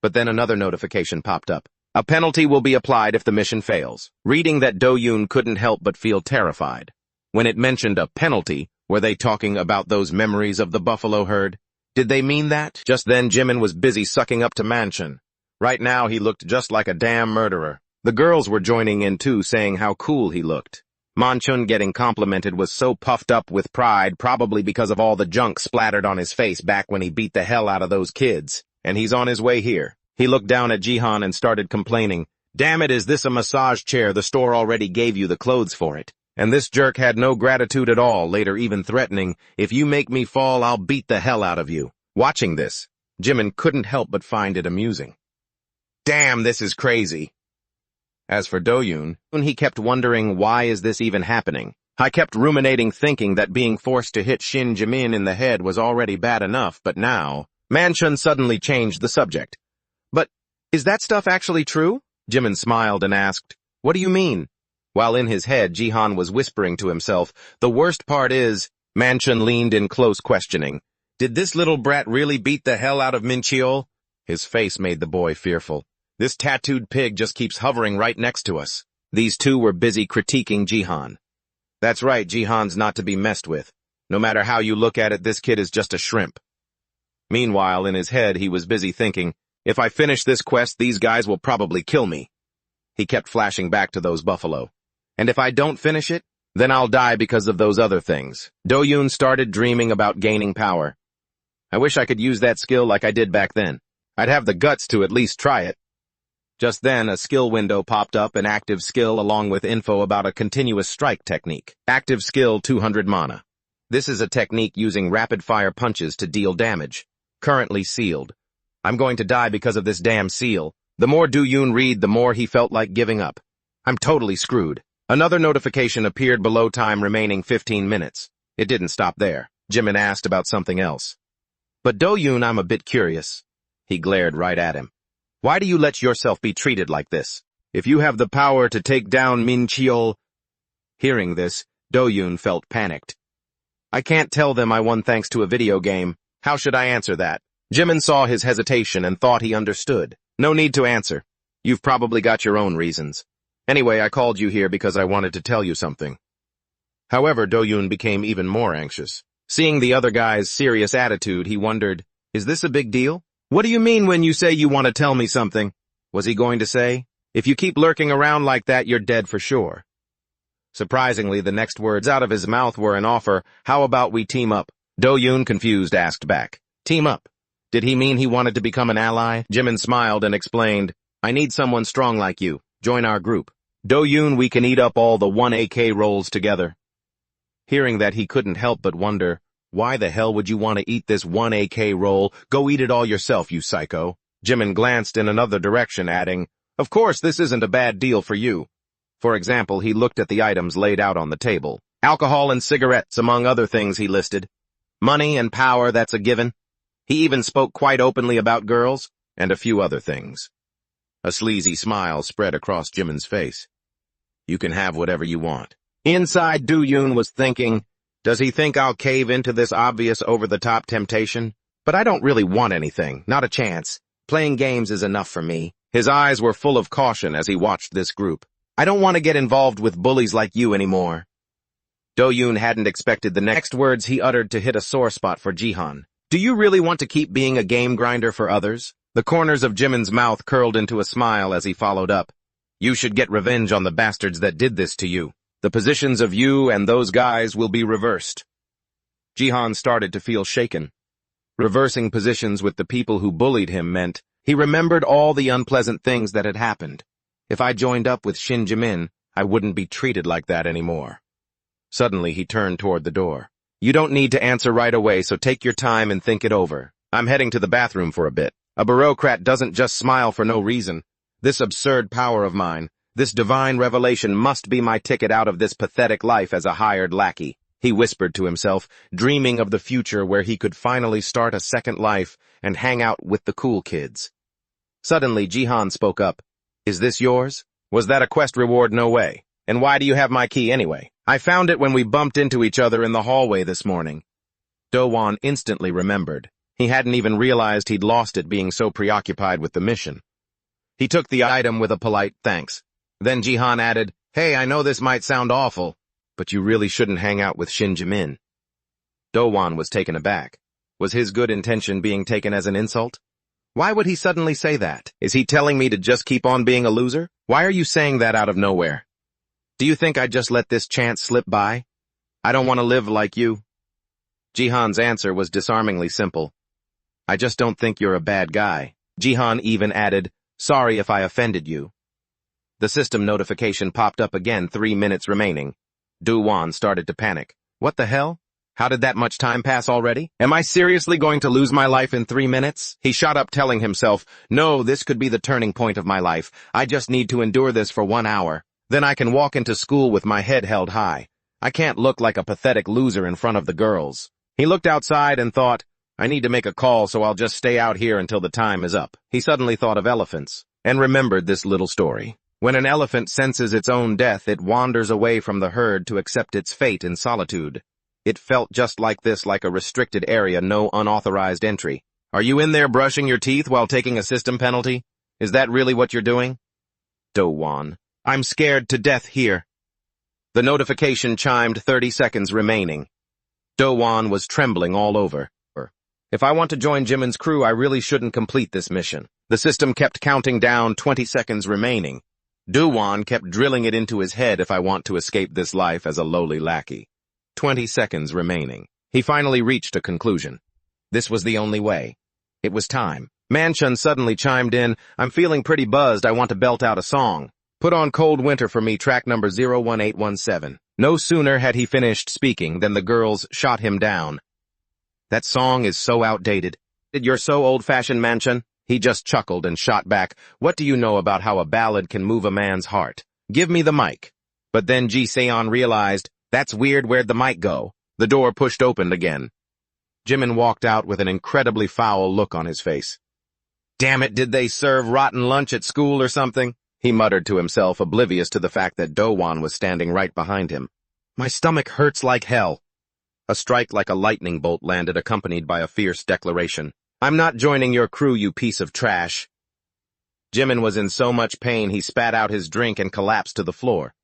But then another notification popped up. A penalty will be applied if the mission fails. Reading that, Do-yoon couldn't help but feel terrified. When it mentioned a penalty, were they talking about those memories of the buffalo herd? Did they mean that? Just then Jimin was busy sucking up to Manchun. Right now he looked just like a damn murderer. The girls were joining in too, saying how cool he looked. Manchun getting complimented was so puffed up with pride, probably because of all the junk splattered on his face back when he beat the hell out of those kids. And he's on his way here. He looked down at Jihan and started complaining. Damn it, is this a massage chair? The store already gave you the clothes for it. And this jerk had no gratitude at all, later even threatening, if you make me fall, I'll beat the hell out of you. Watching this, Jimin couldn't help but find it amusing. Damn, this is crazy. As for Do-yoon, he kept wondering, why is this even happening? I kept ruminating, thinking that being forced to hit Shin Jimin in the head was already bad enough, but now, Manchun suddenly changed the subject. But, is that stuff actually true? Jimin smiled and asked, what do you mean? While in his head, Jihan was whispering to himself, the worst part is, Manchun leaned in close, questioning, did this little brat really beat the hell out of Mincheol? His face made the boy fearful. This tattooed pig just keeps hovering right next to us. These two were busy critiquing Jihan. That's right, Jihan's not to be messed with. No matter how you look at it, this kid is just a shrimp. Meanwhile, in his head, he was busy thinking, if I finish this quest, these guys will probably kill me. He kept flashing back to those buffalo. And if I don't finish it, then I'll die because of those other things. Do-yoon started dreaming about gaining power. I wish I could use that skill like I did back then. I'd have the guts to at least try it. Just then, a skill window popped up, an active skill along with info about a continuous strike technique. Active skill 200 mana. This is a technique using rapid-fire punches to deal damage. Currently sealed. I'm going to die because of this damn seal. The more Do-yoon read, the more he felt like giving up. I'm totally screwed. Another notification appeared below, time remaining 15 minutes. It didn't stop there. Jimin asked about something else. But Do-yoon, I'm a bit curious. He glared right at him. Why do you let yourself be treated like this? If you have the power to take down Mincheol... Hearing this, Do-yoon felt panicked. I can't tell them I won thanks to a video game. How should I answer that? Jimin saw his hesitation and thought he understood. No need to answer. You've probably got your own reasons. Anyway, I called you here because I wanted to tell you something. However, Do-yoon became even more anxious. Seeing the other guy's serious attitude, he wondered, is this a big deal? What do you mean when you say you want to tell me something? Was he going to say, if you keep lurking around like that, you're dead for sure? Surprisingly, the next words out of his mouth were an offer. How about we team up? Do-yoon, confused, asked back. Team up? Did he mean he wanted to become an ally? Jimin smiled and explained, I need someone strong like you. Join our group. Do-yoon, we can eat up all the 1 AK rolls together. Hearing that, he couldn't help but wonder, why the hell would you want to eat this 1 AK roll? Go eat it all yourself, you psycho. Jimin glanced in another direction, adding, of course, this isn't a bad deal for you. For example, he looked at the items laid out on the table. Alcohol and cigarettes, among other things he listed. Money and power, that's a given. He even spoke quite openly about girls, and a few other things. A sleazy smile spread across Jimin's face. You can have whatever you want. Inside, Do-yoon was thinking, does he think I'll cave into this obvious over-the-top temptation? But I don't really want anything, not a chance. Playing games is enough for me. His eyes were full of caution as he watched this group. I don't want to get involved with bullies like you anymore. Do-yoon hadn't expected the next words he uttered to hit a sore spot for Jihan. Do you really want to keep being a game grinder for others? The corners of Jimin's mouth curled into a smile as he followed up. You should get revenge on the bastards that did this to you. The positions of you and those guys will be reversed. Jihan started to feel shaken. Reversing positions with the people who bullied him meant he remembered all the unpleasant things that had happened. If I joined up with Shin Jimin, I wouldn't be treated like that anymore. Suddenly, he turned toward the door. You don't need to answer right away, so take your time and think it over. I'm heading to the bathroom for a bit. A bureaucrat doesn't just smile for no reason. This absurd power of mine, this divine revelation must be my ticket out of this pathetic life as a hired lackey, he whispered to himself, dreaming of the future where he could finally start a second life and hang out with the cool kids. Suddenly, Jihan spoke up. Is this yours? Was that a quest reward? No way. And why do you have my key anyway? I found it when we bumped into each other in the hallway this morning. Do-won instantly remembered. He hadn't even realized he'd lost it being so preoccupied with the mission. He took the item with a polite thanks. Then Jihan added, Hey, I know this might sound awful, but you really shouldn't hang out with Shin Jimin. Do-won was taken aback. Was his good intention being taken as an insult? Why would he suddenly say that? Is he telling me to just keep on being a loser? Why are you saying that out of nowhere? Do you think I'd just let this chance slip by? I don't want to live like you. Jihan's answer was disarmingly simple. I just don't think you're a bad guy. Jihan even added, Sorry if I offended you. The system notification popped up again, 3 minutes remaining. Do-won started to panic. What the hell? How did that much time pass already? Am I seriously going to lose my life in 3 minutes? He shot up telling himself, No, this could be the turning point of my life. I just need to endure this for 1 hour. Then I can walk into school with my head held high. I can't look like a pathetic loser in front of the girls. He looked outside and thought, I need to make a call, so I'll just stay out here until the time is up. He suddenly thought of elephants and remembered this little story. When an elephant senses its own death, it wanders away from the herd to accept its fate in solitude. It felt just like this, like a restricted area, no unauthorized entry. Are you in there brushing your teeth while taking a system penalty? Is that really what you're doing? Do-won. I'm scared to death here. The notification chimed, 30 seconds remaining. Do-won was trembling all over. If I want to join Jimin's crew, I really shouldn't complete this mission. The system kept counting down, 20 seconds remaining. Do-won kept drilling it into his head, if I want to escape this life as a lowly lackey. 20 seconds remaining. He finally reached a conclusion. This was the only way. It was time. Manchun suddenly chimed in, I'm feeling pretty buzzed, I want to belt out a song. Put on Cold Winter for me, track number 01817. No sooner had he finished speaking than the girls shot him down. That song is so outdated. You're so old-fashioned, Manchun. He just chuckled and shot back, What do you know about how a ballad can move a man's heart? Give me the mic. But then Ji-seon realized, That's weird, where'd the mic go? The door pushed open again. Jimin walked out with an incredibly foul look on his face. Damn it, did they serve rotten lunch at school or something? He muttered to himself, oblivious to the fact that Do-won was standing right behind him. My stomach hurts like hell. A strike like a lightning bolt landed, accompanied by a fierce declaration. I'm not joining your crew, you piece of trash. Jimin was in so much pain he spat out his drink and collapsed to the floor.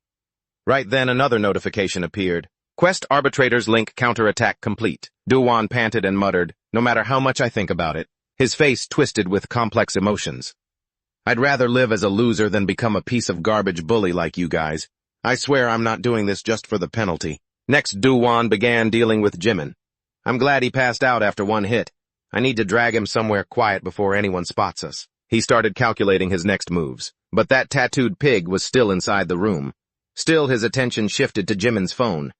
Right then another notification appeared. Quest Arbitrator's Link counterattack complete. Do-won panted and muttered, No matter how much I think about it. His face twisted with complex emotions. I'd rather live as a loser than become a piece of garbage bully like you guys. I swear I'm not doing this just for the penalty. Next, Do-won began dealing with Jimin. I'm glad he passed out after one hit. I need to drag him somewhere quiet before anyone spots us. He started calculating his next moves, but that tattooed pig was still inside the room. Still, his attention shifted to Jimin's phone.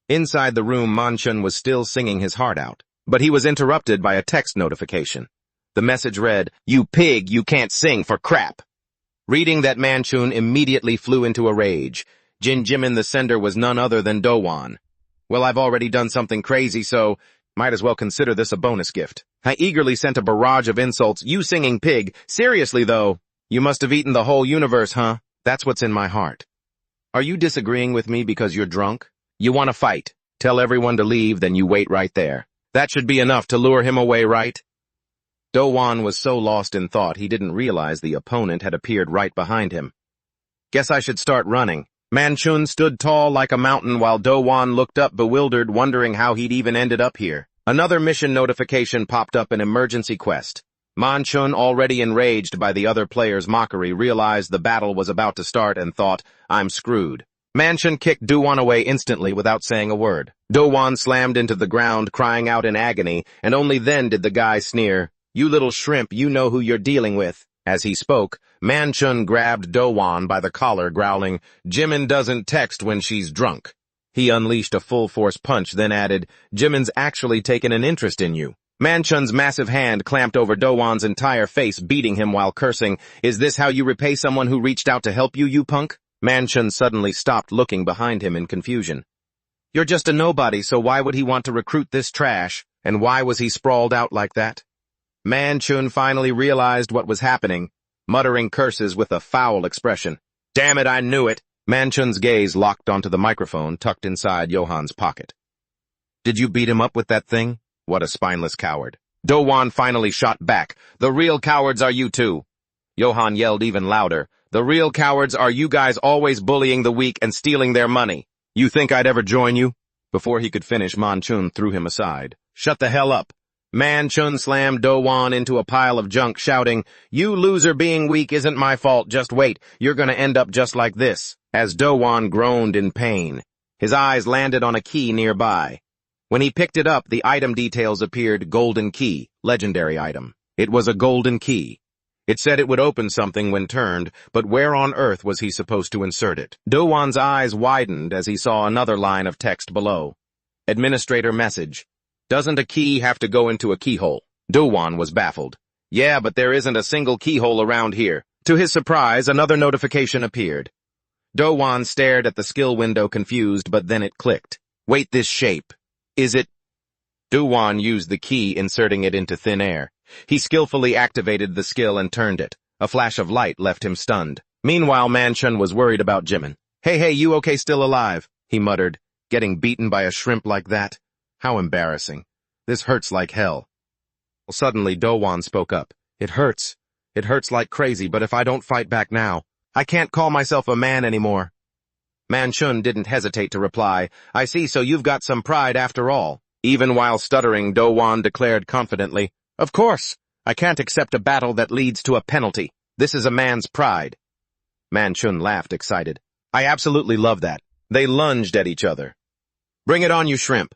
Inside the room, Manchun was still singing his heart out, but he was interrupted by a text notification. The message read, You pig, you can't sing for crap. Reading that, Manchun immediately flew into a rage. Jimin, the sender, was none other than Do-won. Well, I've already done something crazy, so might as well consider this a bonus gift. I eagerly sent a barrage of insults. You singing pig. Seriously, though. You must have eaten the whole universe, huh? That's what's in my heart. Are you disagreeing with me because you're drunk? You want to fight. Tell everyone to leave, then you wait right there. That should be enough to lure him away, right? Do-won was so lost in thought he didn't realize the opponent had appeared right behind him. Guess I should start running. Manchun stood tall like a mountain while Do-won looked up bewildered, wondering how he'd even ended up here. Another mission notification popped up, an emergency quest. Manchun, already enraged by the other player's mockery, realized the battle was about to start and thought, I'm screwed. Manchun kicked Do-won away instantly without saying a word. Do-won slammed into the ground, crying out in agony, and only then did the guy sneer, You little shrimp, you know who you're dealing with. As he spoke, Manchun grabbed Do-won by the collar, growling, "Jimin doesn't text when she's drunk." He unleashed a full-force punch, then added, "Jimin's actually taken an interest in you." Manchun's massive hand clamped over Do-won's entire face, beating him while cursing, "Is this how you repay someone who reached out to help you, you punk?" Manchun suddenly stopped, looking behind him in confusion. "You're just a nobody, so why would he want to recruit this trash? And why was he sprawled out like that?" Manchun finally realized what was happening, muttering curses with a foul expression. "Damn it, I knew it!" Manchun's gaze locked onto the microphone tucked inside Johan's pocket. "Did you beat him up with that thing? What a spineless coward." Do-won finally shot back. "The real cowards are you two." Johan yelled even louder. "The real cowards are you guys, always bullying the weak and stealing their money. You think I'd ever join you?" Before he could finish, Manchun threw him aside. "Shut the hell up." Manchun slammed Do-won into a pile of junk, shouting, "You loser, being weak isn't my fault, just wait, you're gonna end up just like this." As Do-won groaned in pain, his eyes landed on a key nearby. When he picked it up, the item details appeared: golden key, legendary item. It was a golden key. It said it would open something when turned, but where on earth was he supposed to insert it? Do-won's eyes widened as he saw another line of text below. Administrator message. "Doesn't a key have to go into a keyhole?" Do-won was baffled. "Yeah, but there isn't a single keyhole around here." To his surprise, another notification appeared. Do-won stared at the skill window confused, but then it clicked. "Wait, this shape. Is it?" Do-won used the key, inserting it into thin air. He skillfully activated the skill and turned it. A flash of light left him stunned. Meanwhile, Manchun was worried about Jimin. Hey, you okay, still alive?" he muttered. "Getting beaten by a shrimp like that? How embarrassing. This hurts like hell." Suddenly, Do-won spoke up. "It hurts. It hurts like crazy, but if I don't fight back now, I can't call myself a man anymore." Manchun didn't hesitate to reply, "I see, so you've got some pride after all." Even while stuttering, Do-won declared confidently, "Of course, I can't accept a battle that leads to a penalty. This is a man's pride." Manchun laughed, excited. "I absolutely love that." They lunged at each other. "Bring it on, you shrimp."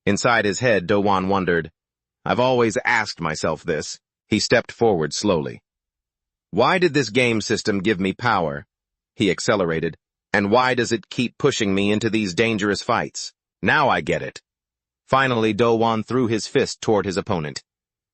Inside his head, Do-won wondered, "I've always asked myself this." He stepped forward slowly. "Why did this game system give me power?" He accelerated. "And why does it keep pushing me into these dangerous fights? Now I get it." Finally, Do-won threw his fist toward his opponent.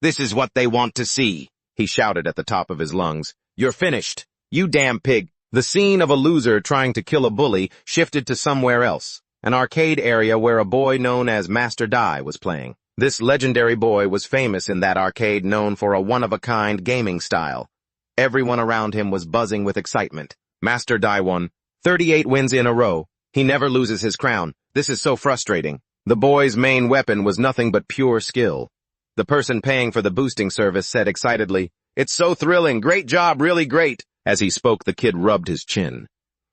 "This is what they want to see," he shouted at the top of his lungs. "You're finished, you damn pig." The scene of a loser trying to kill a bully shifted to somewhere else, an arcade area where a boy known as Master Dai was playing. This legendary boy was famous in that arcade, known for a one-of-a-kind gaming style. Everyone around him was buzzing with excitement. Master Dai won 38 wins in a row. He never loses his crown. This is so frustrating. The boy's main weapon was nothing but pure skill. The person paying for the boosting service said excitedly, "It's so thrilling, great job, really great." As he spoke, the kid rubbed his chin.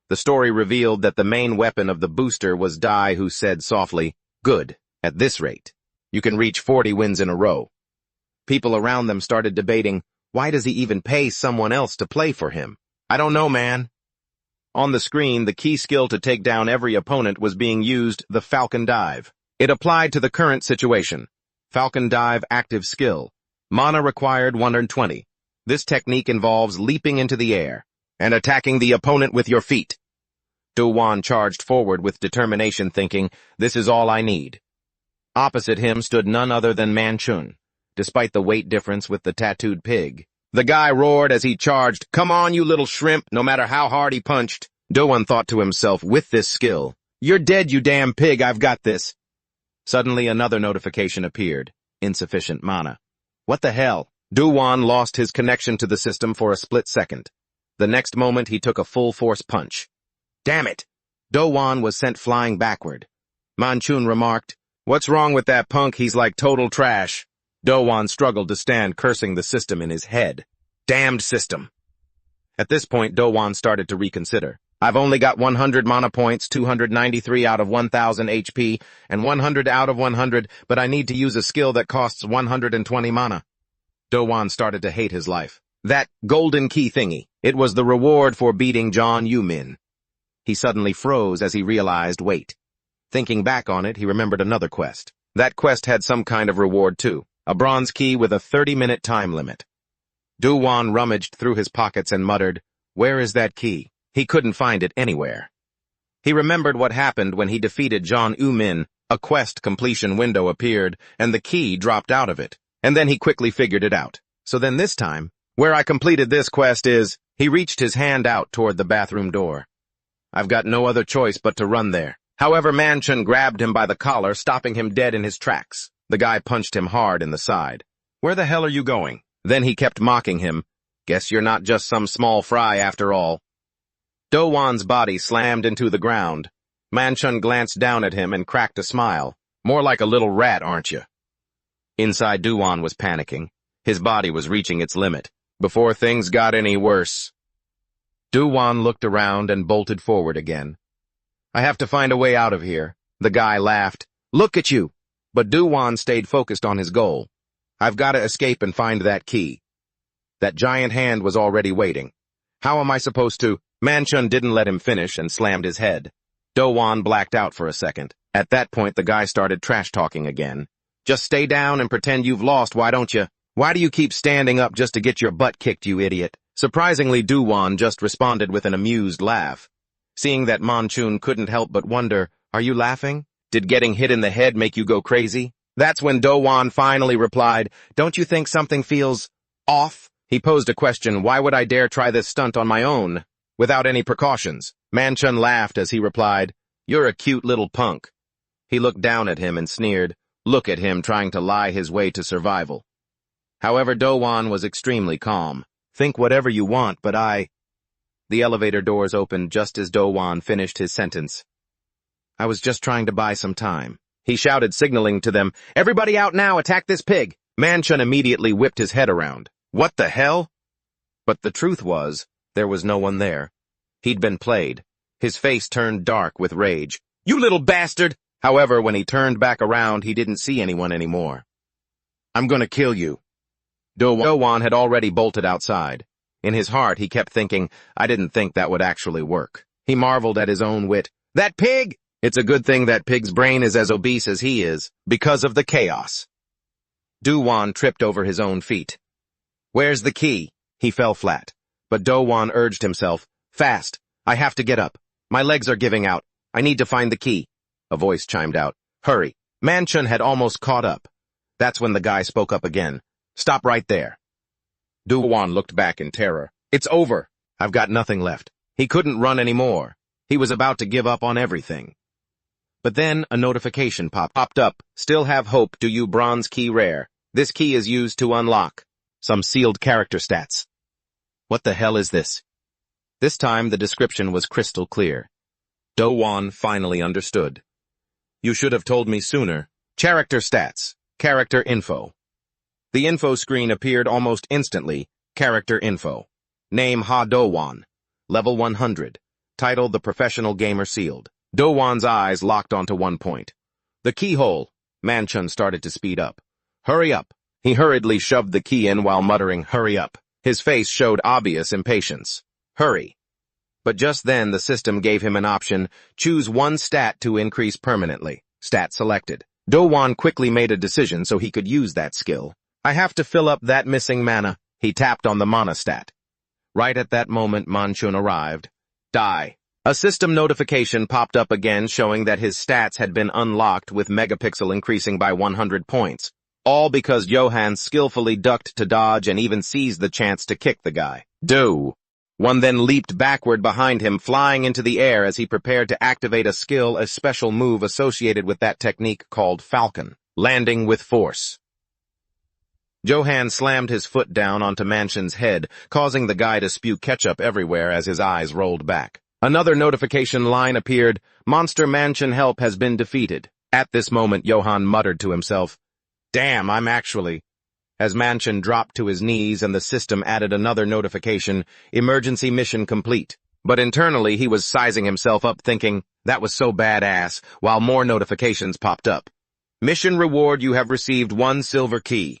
The story revealed that the main weapon of the booster was Dai, who said softly, "Good, at this rate, you can reach 40 wins in a row." People around them started debating, why does he even pay someone else to play for him? "I don't know, man." On the screen, the key skill to take down every opponent was being used, the Falcon Dive. It applied to the current situation. Falcon Dive active skill. Mana required 120. This technique involves leaping into the air and attacking the opponent with your feet. Do-won charged forward with determination, thinking, "This is all I need." Opposite him stood none other than Manchun, despite the weight difference with the tattooed pig. The guy roared as he charged, "Come on, you little shrimp," no matter how hard he punched. Do-won thought to himself, "With this skill, you're dead, you damn pig, I've got this." Suddenly another notification appeared. Insufficient mana. What the hell? Do-won lost his connection to the system for a split second. The next moment he took a full-force punch. Damn it! Do-won was sent flying backward. Manchun remarked, "What's wrong with that punk? He's like total trash." Do-won struggled to stand, cursing the system in his head. Damned system. At this point, Do-won started to reconsider. "I've only got 100 mana points, 293 out of 1000 HP, and 100 out of 100, but I need to use a skill that costs 120 mana. Do-won started to hate his life. That golden key thingy. It was the reward for beating John Yu-min. He suddenly froze as he realized, wait. Thinking back on it, he remembered another quest. That quest had some kind of reward too. A bronze key with a 30-minute time limit. Do-won rummaged through his pockets and muttered, "Where is that key?" He couldn't find it anywhere. He remembered what happened when he defeated John Min. A quest completion window appeared, and the key dropped out of it. And then he quickly figured it out. So then this time, where I completed this quest is, he reached his hand out toward the bathroom door. I've got no other choice but to run there. However, Manchun grabbed him by the collar, stopping him dead in his tracks. The guy punched him hard in the side. "Where the hell are you going?" Then he kept mocking him. "Guess you're not just some small fry after all." Do-won's body slammed into the ground. Manchun glanced down at him and cracked a smile. "More like a little rat, aren't you?" Inside, Do-won was panicking. His body was reaching its limit. Before things got any worse. Do-won looked around and bolted forward again. "I have to find a way out of here." The guy laughed. "Look at you!" But Do-won stayed focused on his goal. "I've got to escape and find that key." That giant hand was already waiting. "How am I supposed to?" Manchun didn't let him finish and slammed his head. Do-won blacked out for a second. At that point, the guy started trash-talking again. "Just stay down and pretend you've lost, why don't you? Why do you keep standing up just to get your butt kicked, you idiot?" Surprisingly, Do-won just responded with an amused laugh. Seeing that Manchun couldn't help but wonder, "Are you laughing? Did getting hit in the head make you go crazy?" That's when Do-won finally replied, "Don't you think something feels off?" He posed a question, "Why would I dare try this stunt on my own, without any precautions?" Manchun laughed as he replied, "You're a cute little punk." He looked down at him and sneered, "Look at him trying to lie his way to survival." However, Do-won was extremely calm. "Think whatever you want, but I—" The elevator doors opened just as Do-won finished his sentence. "I was just trying to buy some time." He shouted, signaling to them, "Everybody out now, attack this pig!" Manchun immediately whipped his head around. "What the hell?" But the truth was, there was no one there. He'd been played. His face turned dark with rage. "You little bastard!" However, when he turned back around, he didn't see anyone anymore. "I'm gonna kill you." Do-won had already bolted outside. In his heart, he kept thinking, I didn't think that would actually work. He marveled at his own wit. "That pig!" It's a good thing that pig's brain is as obese as he is, because of the chaos. Do-won tripped over his own feet. "Where's the key?" He fell flat. But Do-won urged himself, "Fast! I have to get up. My legs are giving out. I need to find the key." A voice chimed out, "Hurry." Manchun had almost caught up. That's when the guy spoke up again. "Stop right there." Do-won looked back in terror. "It's over. I've got nothing left." He couldn't run anymore. He was about to give up on everything. But then a notification popped up. "Still have hope, do you? Bronze key rare. This key is used to unlock some sealed character stats." What the hell is this? This time the description was crystal clear. Do-won finally understood. "You should have told me sooner." Character stats. Character info. The info screen appeared almost instantly. Character info. Name Do-won. Level 100. Title The Professional Gamer sealed. Do-won's eyes locked onto one point. The keyhole. Manchun started to speed up. "Hurry up." He hurriedly shoved the key in while muttering, "Hurry up." His face showed obvious impatience. "Hurry." But just then the system gave him an option. Choose one stat to increase permanently. Stat selected. Do-won quickly made a decision so he could use that skill. "I have to fill up that missing mana." He tapped on the mana stat. Right at that moment, Manchun arrived. "Die." A system notification popped up again showing that his stats had been unlocked with megapixel increasing by 100 points. All because Johan skillfully ducked to dodge and even seized the chance to kick the guy. One then leaped backward behind him, flying into the air as he prepared to activate a skill, a special move associated with that technique called Falcon, landing with force. Johan slammed his foot down onto Manchun's head, causing the guy to spew ketchup everywhere as his eyes rolled back. Another notification line appeared. Monster Mansion help has been defeated. At this moment, Johan muttered to himself, "Damn, I'm actually..." As Manchun dropped to his knees and the system added another notification, emergency mission complete. But internally, he was sizing himself up thinking, that was so badass, while more notifications popped up. Mission reward, you have received 1 silver key.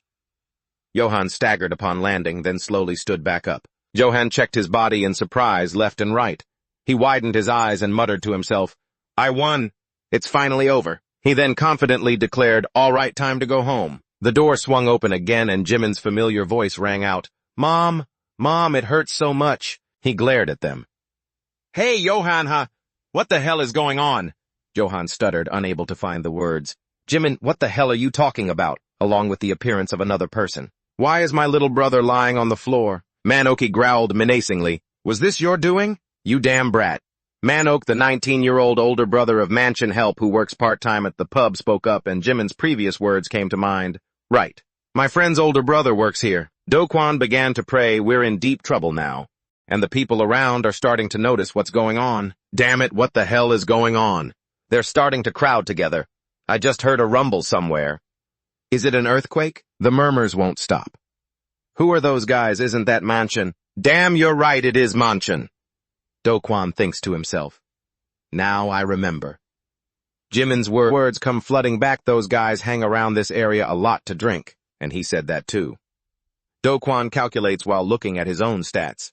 Johan staggered upon landing, then slowly stood back up. Johan checked his body in surprise left and right. He widened his eyes and muttered to himself, "I won. It's finally over." He then confidently declared, "All right, time to go home." The door swung open again and Jimin's familiar voice rang out, Mom, Mom, it hurts so much. He glared at them. Hey, Johan, what the hell is going on? Johan stuttered, unable to find the words. Jimin, what the hell are you talking about? Along with the appearance of another person. Why is my little brother lying on the floor? Manoki growled menacingly. Was this your doing? You damn brat. Manok, the 19-year-old older brother of Mansion Help who works part-time at the pub, spoke up, and Jimin's previous words came to mind. Right. My friend's older brother works here. Do-kwon began to pray. We're in deep trouble now. And the people around are starting to notice what's going on. Damn it, what the hell is going on? They're starting to crowd together. I just heard a rumble somewhere. Is it an earthquake? The murmurs won't stop. Who are those guys? Isn't that Mansion? Damn, you're right, it is Mansion. Do-kwon thinks to himself. Now I remember. Jimin's words come flooding back. Those guys hang around this area a lot to drink, and he said that too. Do-kwon calculates while looking at his own stats.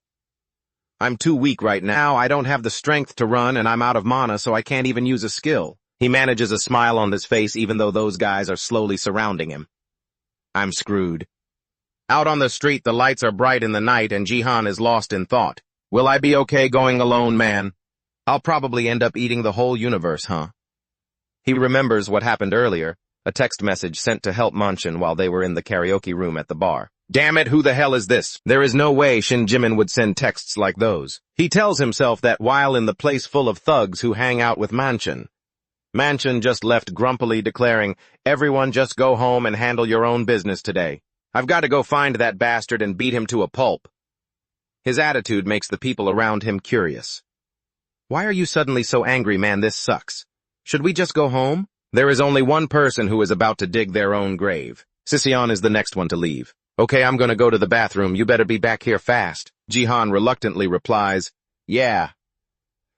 I'm too weak right now. I don't have the strength to run, and I'm out of mana, so I can't even use a skill. He manages a smile on his face even though those guys are slowly surrounding him. I'm screwed. Out on the street, the lights are bright in the night, and Jihan is lost in thought. Will I be okay going alone, man? I'll probably end up eating the whole universe, huh? He remembers what happened earlier, a text message sent to help Mansion while they were in the karaoke room at the bar. Damn it, who the hell is this? There is no way Shin Jimin would send texts like those. He tells himself that while in the place full of thugs who hang out with Mansion just left grumpily declaring, everyone just go home and handle your own business today. I've got to go find that bastard and beat him to a pulp. His attitude makes the people around him curious. Why are you suddenly so angry, man? This sucks. Should we just go home? There is only one person who is about to dig their own grave. Sisyeon is the next one to leave. Okay, I'm gonna go to the bathroom. You better be back here fast. Jihan reluctantly replies, yeah.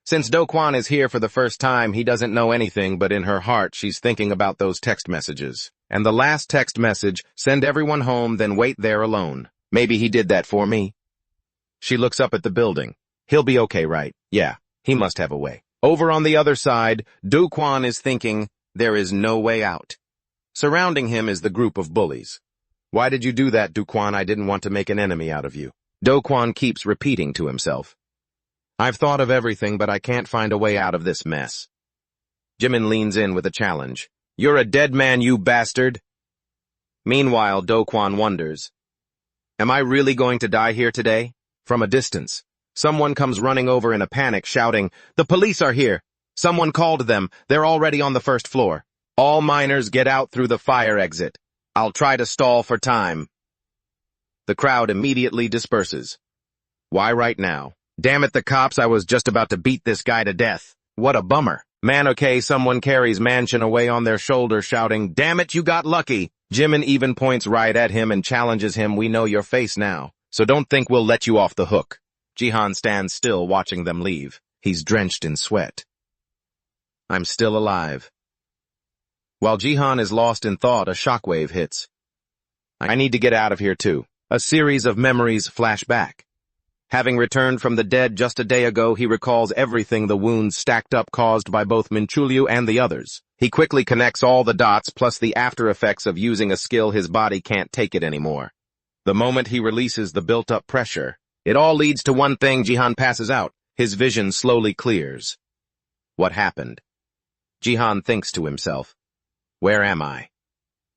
Since Do-kwon is here for the first time, he doesn't know anything, but in her heart, she's thinking about those text messages. And the last text message, send everyone home, then wait there alone. Maybe he did that for me. She looks up at the building. He'll be okay, right? Yeah, he must have a way. Over on the other side, Do-kwon is thinking, there is no way out. Surrounding him is the group of bullies. Why did you do that, Do-kwon? I didn't want to make an enemy out of you. Do-kwon keeps repeating to himself. I've thought of everything, but I can't find a way out of this mess. Jimin leans in with a challenge. You're a dead man, you bastard. Meanwhile, Do-kwon wonders. Am I really going to die here today? From a distance, someone comes running over in a panic, shouting, the police are here. Someone called them. They're already on the first floor. All miners get out through the fire exit. I'll try to stall for time. The crowd immediately disperses. Why right now? Damn it, the cops, I was just about to beat this guy to death. What a bummer. Man, okay, someone carries Mansion away on their shoulder, shouting, damn it, you got lucky. Jimin even points right at him and challenges him, we know your face now, so don't think we'll let you off the hook. Jihan stands still watching them leave. He's drenched in sweat. I'm still alive. While Jihan is lost in thought, a shockwave hits. I need to get out of here too. A series of memories flash back. Having returned from the dead just a day ago, he recalls everything the wounds stacked up caused by both Minchulyu and the others. He quickly connects all the dots plus the after effects of using a skill his body can't take it anymore. The moment he releases the built-up pressure, it all leads to one thing. Jihan passes out. His vision slowly clears. What happened? Jihan thinks to himself. Where am I?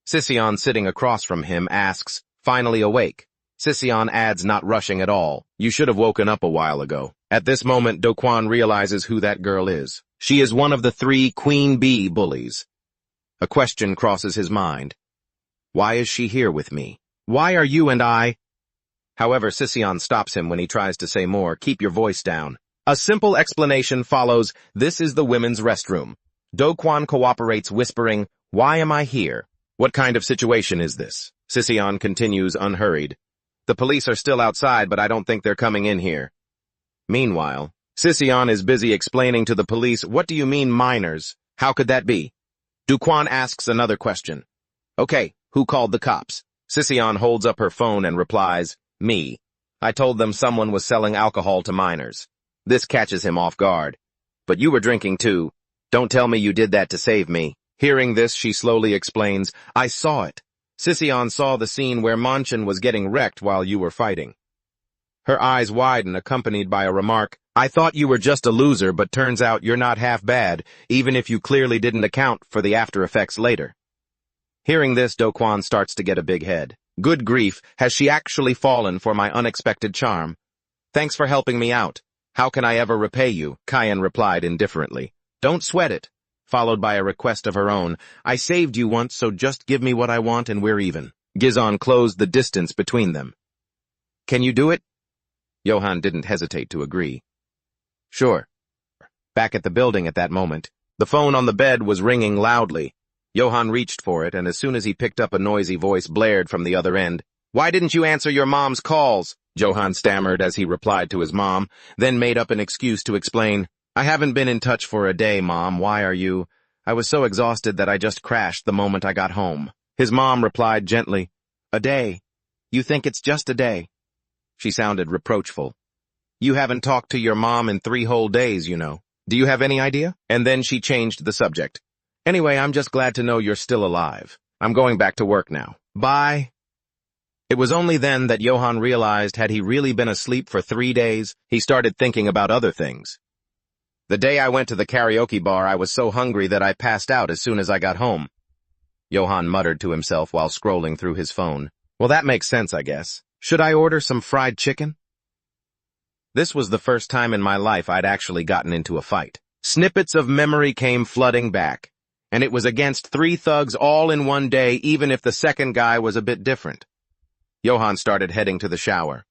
Sisyeon, sitting across from him, asks, finally awake. Sisyeon adds, not rushing at all. You should have woken up a while ago. At this moment, Do-kwon realizes who that girl is. She is one of the 3 Queen Bee bullies. A question crosses his mind. Why is she here with me? Why are you and I? However, Sisyeon stops him when he tries to say more. Keep your voice down. A simple explanation follows. This is the women's restroom. Do-kwon cooperates, whispering, why am I here? What kind of situation is this? Sisyeon continues unhurried. The police are still outside, but I don't think they're coming in here. Meanwhile, Sisyeon is busy explaining to the police, what do you mean minors? How could that be? Do-kwon asks another question. Okay, who called the cops? Sisyeon holds up her phone and replies, me. I told them someone was selling alcohol to minors. This catches him off guard. But you were drinking too. Don't tell me you did that to save me. Hearing this, she slowly explains, I saw it. Sission saw the scene where Manchin was getting wrecked while you were fighting. Her eyes widen, accompanied by a remark, I thought you were just a loser, but turns out you're not half bad, even if you clearly didn't account for the after effects later. Hearing this, Do Kwon starts to get a big head. Good grief, has she actually fallen for my unexpected charm? Thanks for helping me out. How can I ever repay you? Kyan replied indifferently. Don't sweat it. Followed by a request of her own. I saved you once, so just give me what I want and we're even. Gizon closed the distance between them. Can you do it? Johan didn't hesitate to agree. Sure. Back at the building at that moment, the phone on the bed was ringing loudly. Johan reached for it, and as soon as he picked up, a noisy voice blared from the other end. Why didn't you answer your mom's calls? Johan stammered as he replied to his mom, then made up an excuse to explain. I haven't been in touch for a day, Mom. Why are you? I was so exhausted that I just crashed the moment I got home. His mom replied gently, A day? You think it's just a day? She sounded reproachful. You haven't talked to your mom in 3 whole days, you know. Do you have any idea? And then she changed the subject. Anyway, I'm just glad to know you're still alive. I'm going back to work now. Bye. It was only then that Johan realized had he really been asleep for 3 days, he started thinking about other things. The day I went to the karaoke bar, I was so hungry that I passed out as soon as I got home. Johan muttered to himself while scrolling through his phone. Well, that makes sense, I guess. Should I order some fried chicken? This was the first time in my life I'd actually gotten into a fight. Snippets of memory came flooding back, and it was against 3 thugs all in one day, even if the second guy was a bit different. Johan started heading to the shower.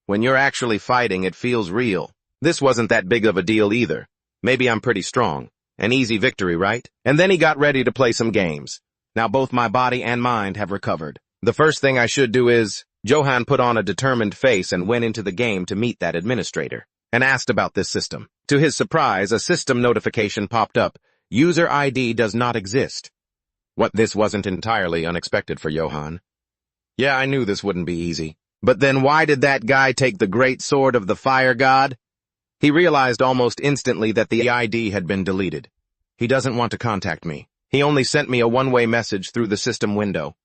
When you're actually fighting, it feels real. This wasn't that big of a deal either. Maybe I'm pretty strong. An easy victory, right? And then he got ready to play some games. Now both my body and mind have recovered. The first thing I should do is... Johan put on a determined face and went into the game to meet that administrator, and asked about this system. To his surprise, a system notification popped up. User ID does not exist. This wasn't entirely unexpected for Johan. Yeah, I knew this wouldn't be easy. But then why did that guy take the great sword of the fire god? He realized almost instantly that the ID had been deleted. He doesn't want to contact me. He only sent me a one-way message through the system window.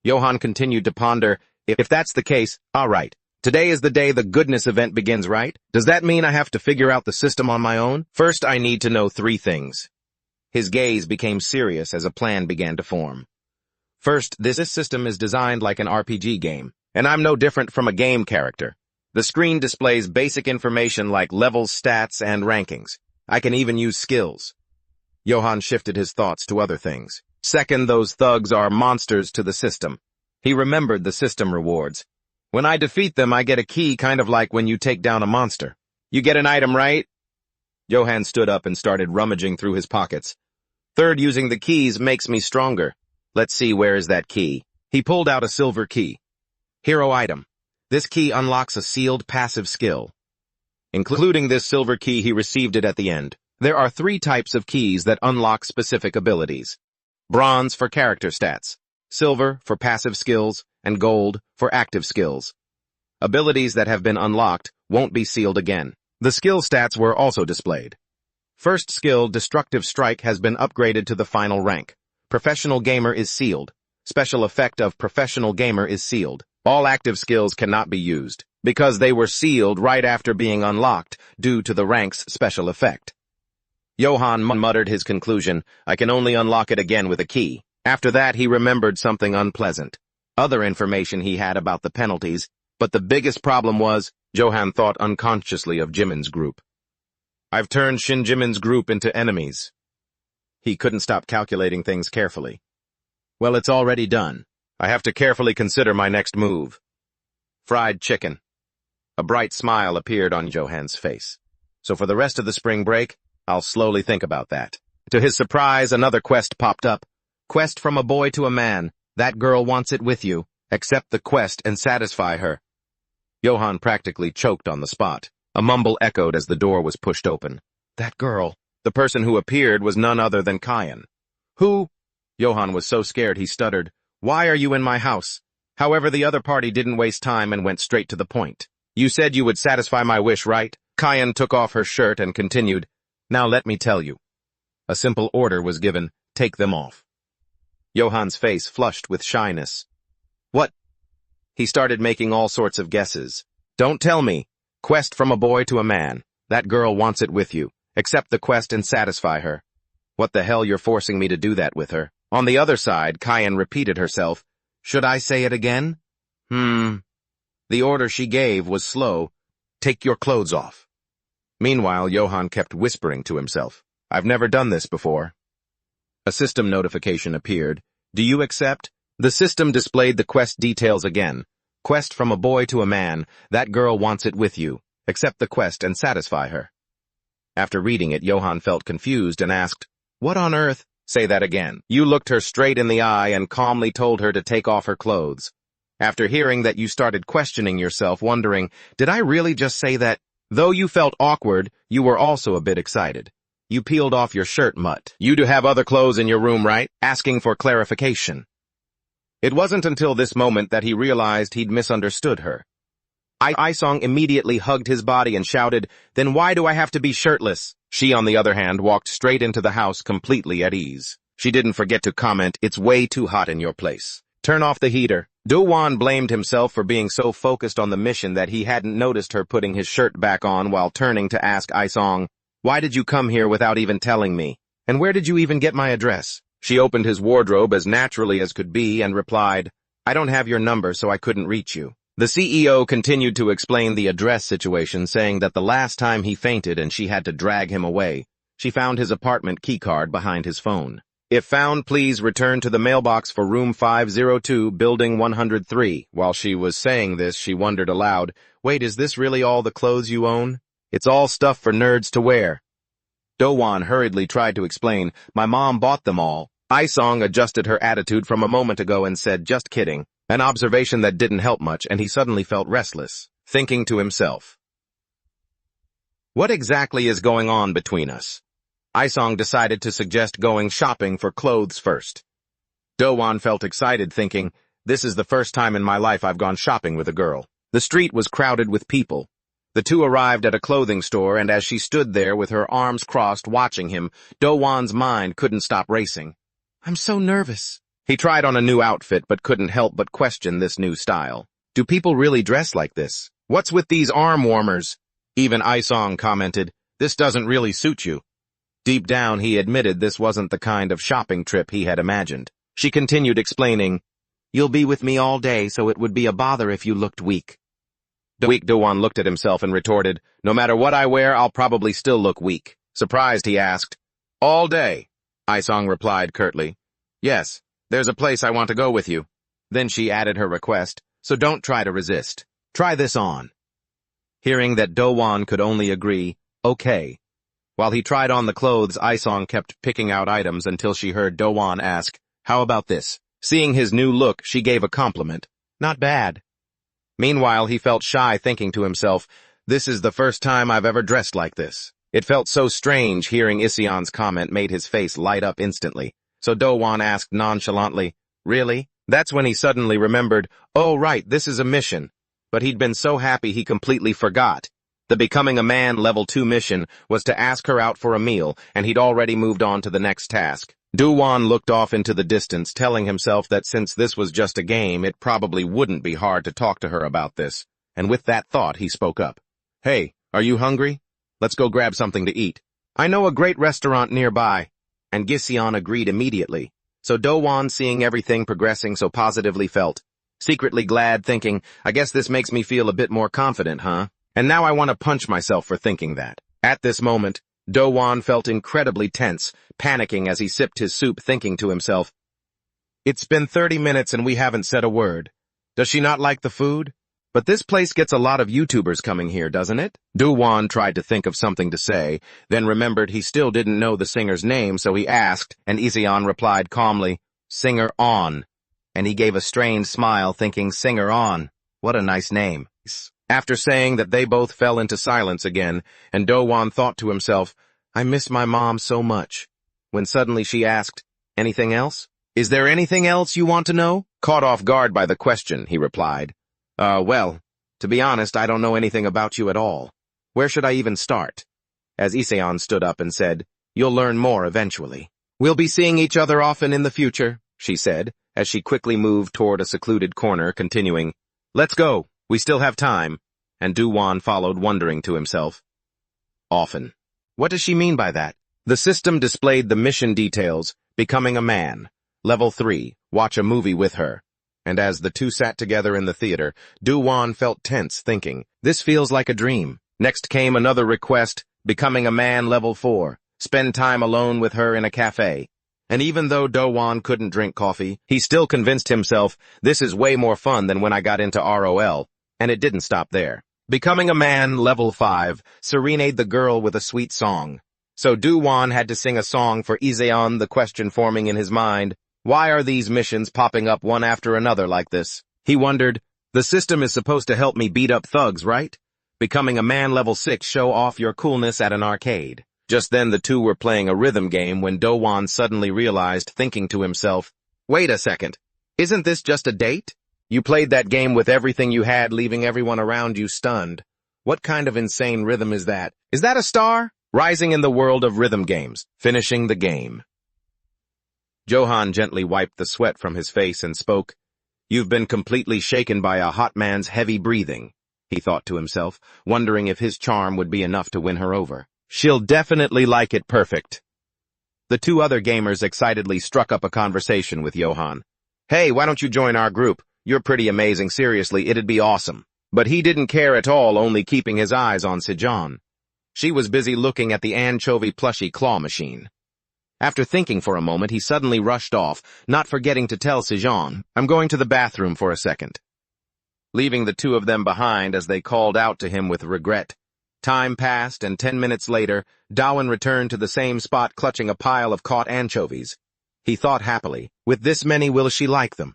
Johan continued to ponder, if that's the case, all right. Today is the day the goodness event begins, right? Does that mean I have to figure out the system on my own? First, I need to know 3 things. His gaze became serious as a plan began to form. First, this system is designed like an RPG game, and I'm no different from a game character. The screen displays basic information like levels, stats, and rankings. I can even use skills. Johan shifted his thoughts to other things. Second, those thugs are monsters to the system. He remembered the system rewards. When I defeat them, I get a key, kind of like when you take down a monster. You get an item, right? Johan stood up and started rummaging through his pockets. Third, using the keys makes me stronger. Let's see, where is that key? He pulled out a silver key. Hero item. This key unlocks a sealed passive skill. Including this silver key, he received it at the end. There are 3 types of keys that unlock specific abilities. Bronze for character stats, silver for passive skills, and gold for active skills. Abilities that have been unlocked won't be sealed again. The skill stats were also displayed. First skill, Destructive Strike, has been upgraded to the final rank. Professional Gamer is sealed. Special effect of Professional Gamer is sealed. All active skills cannot be used, because they were sealed right after being unlocked due to the rank's special effect. Johan muttered his conclusion, I can only unlock it again with a key. After that, he remembered something unpleasant. Other information he had about the penalties, but the biggest problem was, Johan thought unconsciously of Jimin's group. I've turned Shin Jimin's group into enemies. He couldn't stop calculating things carefully. Well, it's already done. I have to carefully consider my next move. Fried chicken. A bright smile appeared on Johan's face. So for the rest of the spring break, I'll slowly think about that. To his surprise, another quest popped up. Quest from a boy to a man. That girl wants it with you. Accept the quest and satisfy her. Johan practically choked on the spot. A mumble echoed as the door was pushed open. That girl. The person who appeared was none other than Kyan. Who? Johan was so scared he stuttered. Why are you in my house? However, the other party didn't waste time and went straight to the point. You said you would satisfy my wish, right? Kyan took off her shirt and continued. Now let me tell you. A simple order was given. Take them off. Johan's face flushed with shyness. What? He started making all sorts of guesses. Don't tell me. Quest from a boy to a man. That girl wants it with you. Accept the quest and satisfy her. What the hell, you're forcing me to do that with her. On the other side, Kyan repeated herself. Should I say it again? The order she gave was slow. Take your clothes off. Meanwhile, Johan kept whispering to himself. I've never done this before. A system notification appeared. Do you accept? The system displayed the quest details again. Quest from a boy to a man. That girl wants it with you. Accept the quest and satisfy her. After reading it, Johan felt confused and asked, What on earth? Say that again. You looked her straight in the eye and calmly told her to take off her clothes. After hearing that, you started questioning yourself, wondering, did I really just say that? Though you felt awkward, you were also a bit excited. You peeled off your shirt, mutt. You do have other clothes in your room, right? Asking for clarification. It wasn't until this moment that he realized he'd misunderstood her. Isong immediately hugged his body and shouted, Then why do I have to be shirtless? She, on the other hand, walked straight into the house completely at ease. She didn't forget to comment, It's way too hot in your place. Turn off the heater. Do-won blamed himself for being so focused on the mission that he hadn't noticed her putting his shirt back on while turning to ask Isong, Why did you come here without even telling me? And where did you even get my address? She opened his wardrobe as naturally as could be and replied, I don't have your number, so I couldn't reach you. The CEO continued to explain the address situation, saying that the last time he fainted and she had to drag him away, she found his apartment keycard behind his phone. If found, please return to the mailbox for room 502, building 103. While she was saying this, she wondered aloud, Wait, is this really all the clothes you own? It's all stuff for nerds to wear. Do-won hurriedly tried to explain, My mom bought them all. Isong adjusted her attitude from a moment ago and said, Just kidding. An observation that didn't help much, and he suddenly felt restless, thinking to himself, What exactly is going on between us? Isong decided to suggest going shopping for clothes first. Do-won felt excited, thinking, This is the first time in my life I've gone shopping with a girl. The street was crowded with people. The two arrived at a clothing store, and as she stood there with her arms crossed watching him, Do-won's mind couldn't stop racing. I'm so nervous. He tried on a new outfit but couldn't help but question this new style. Do people really dress like this? What's with these arm warmers? Even Isong commented, This doesn't really suit you. Deep down, he admitted this wasn't the kind of shopping trip he had imagined. She continued explaining, You'll be with me all day, so it would be a bother if you looked weak. Do-won looked at himself and retorted, No matter what I wear, I'll probably still look weak. Surprised, he asked, All day? Isong replied curtly, Yes. There's a place I want to go with you. Then she added her request, so don't try to resist. Try this on. Hearing that Do-won could only agree, okay. While he tried on the clothes, Isong kept picking out items until she heard Do-won ask, How about this? Seeing his new look, she gave a compliment. Not bad. Meanwhile, he felt shy, thinking to himself, This is the first time I've ever dressed like this. It felt so strange hearing Ision's comment made his face light up instantly. So Do-won asked nonchalantly, Really? That's when he suddenly remembered, Oh right, this is a mission. But he'd been so happy he completely forgot. The Becoming a Man Level 2 mission was to ask her out for a meal, and he'd already moved on to the next task. Do-won looked off into the distance, telling himself that since this was just a game, it probably wouldn't be hard to talk to her about this. And with that thought, he spoke up. Hey, are you hungry? Let's go grab something to eat. I know a great restaurant nearby. And Giseon agreed immediately. So Do-won, seeing everything progressing so positively, felt secretly glad, thinking, I guess this makes me feel a bit more confident, huh? And now I want to punch myself for thinking that. At this moment, Do-won felt incredibly tense, panicking as he sipped his soup, thinking to himself, It's been 30 minutes and we haven't said a word. Does she not like the food? But this place gets a lot of YouTubers coming here, doesn't it? Do-won tried to think of something to say, then remembered he still didn't know the singer's name, so he asked, and Iseon replied calmly, Singer On. And he gave a strained smile, thinking, Singer On. What a nice name. After saying that, they both fell into silence again, and Do-won thought to himself, I miss my mom so much. When suddenly she asked, Anything else? Is there anything else you want to know? Caught off guard by the question, he replied, Well, to be honest, I don't know anything about you at all. Where should I even start? As Iseon stood up and said, You'll learn more eventually. We'll be seeing each other often in the future. she said, as she quickly moved toward a secluded corner, continuing, "Let's go, we still have time," and Do-won followed, wondering to himself. Often. What does she mean by that? The system displayed the mission details, becoming a man. Level 3, watch a movie with her. And as the two sat together in the theater, Do-won felt tense, thinking, this feels like a dream. Next came another request, becoming a man. Level 4, spend time alone with her in a cafe. And even though Do-won couldn't drink coffee, he still convinced himself, this is way more fun than when I got into ROL. And it didn't stop there. Becoming a man. Level 5, serenade the girl with a sweet song. So Do-won had to sing a song for Iseon, the question forming in his mind. Why are these missions popping up one after another like this? He wondered. The system is supposed to help me beat up thugs, right? Becoming a man. Level 6, show off your coolness at an arcade. Just then the two were playing a rhythm game when Do-won suddenly realized, thinking to himself, wait a second, isn't this just a date? You played that game with everything you had, leaving everyone around you stunned. What kind of insane rhythm is that? Is that a star? Rising in the world of rhythm games, finishing the game. Johan gently wiped the sweat from his face and spoke. You've been completely shaken by a hot man's heavy breathing, he thought to himself, wondering if his charm would be enough to win her over. She'll definitely like it perfect. The two other gamers excitedly struck up a conversation with Johan. Hey, why don't you join our group? You're pretty amazing, seriously, it'd be awesome. But he didn't care at all, only keeping his eyes on Sejong. She was busy looking at the anchovy plushie claw machine. After thinking for a moment, he suddenly rushed off, not forgetting to tell Sejong, I'm going to the bathroom for a second. Leaving the two of them behind as they called out to him with regret. Time passed, and 10 minutes later, Do-won returned to the same spot clutching a pile of caught anchovies. He thought happily, with this many, will she like them?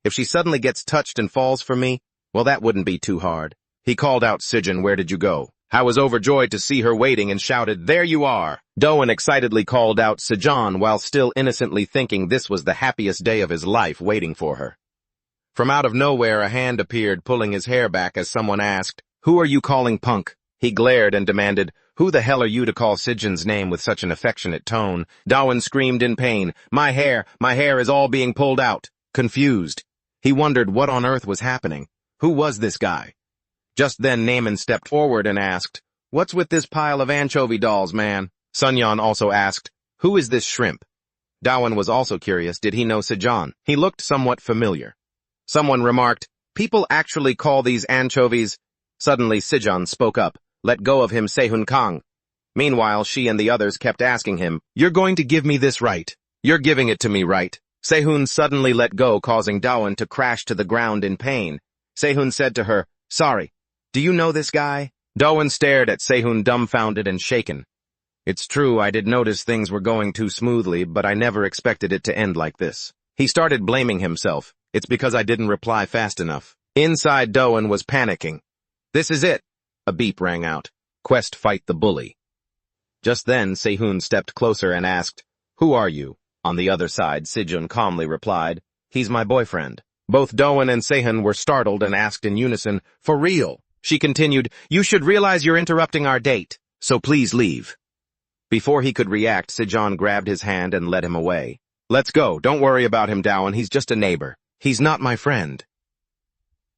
If she suddenly gets touched and falls for me, well, that wouldn't be too hard. He called out, Sejong, where did you go? I was overjoyed to see her waiting and shouted, there you are! Do-won excitedly called out Sejong while still innocently thinking this was the happiest day of his life waiting for her. From out of nowhere, a hand appeared pulling his hair back as someone asked, who are you calling punk? He glared and demanded, who the hell are you to call Sejong's name with such an affectionate tone? Do-won screamed in pain, my hair is all being pulled out. Confused. He wondered what on earth was happening. Who was this guy? Just then Naaman stepped forward and asked, what's with this pile of anchovy dolls, man? Sunyeon also asked, who is this shrimp? Do-won was also curious, did he know Sejong? He looked somewhat familiar. Someone remarked, people actually call these anchovies. Suddenly Sejong spoke up, let go of him, Sehun Kang. Meanwhile, she and the others kept asking him, you're going to give me this, right? You're giving it to me, right? Sehun suddenly let go, causing Do-won to crash to the ground in pain. Sehun said to her, sorry. Do you know this guy? Do-won stared at Sehun dumbfounded and shaken. It's true, I did notice things were going too smoothly, but I never expected it to end like this. He started blaming himself. It's because I didn't reply fast enough. Inside, Do-won was panicking. This is it. A beep rang out. Quest fight the bully. Just then, Sehun stepped closer and asked, who are you? On the other side, Sejong calmly replied, he's my boyfriend. Both Do-won and Sehun were startled and asked in unison, for real? She continued, you should realize you're interrupting our date, so please leave. Before he could react, Sejong grabbed his hand and led him away. Let's go, don't worry about him, Do-won, he's just a neighbor. He's not my friend.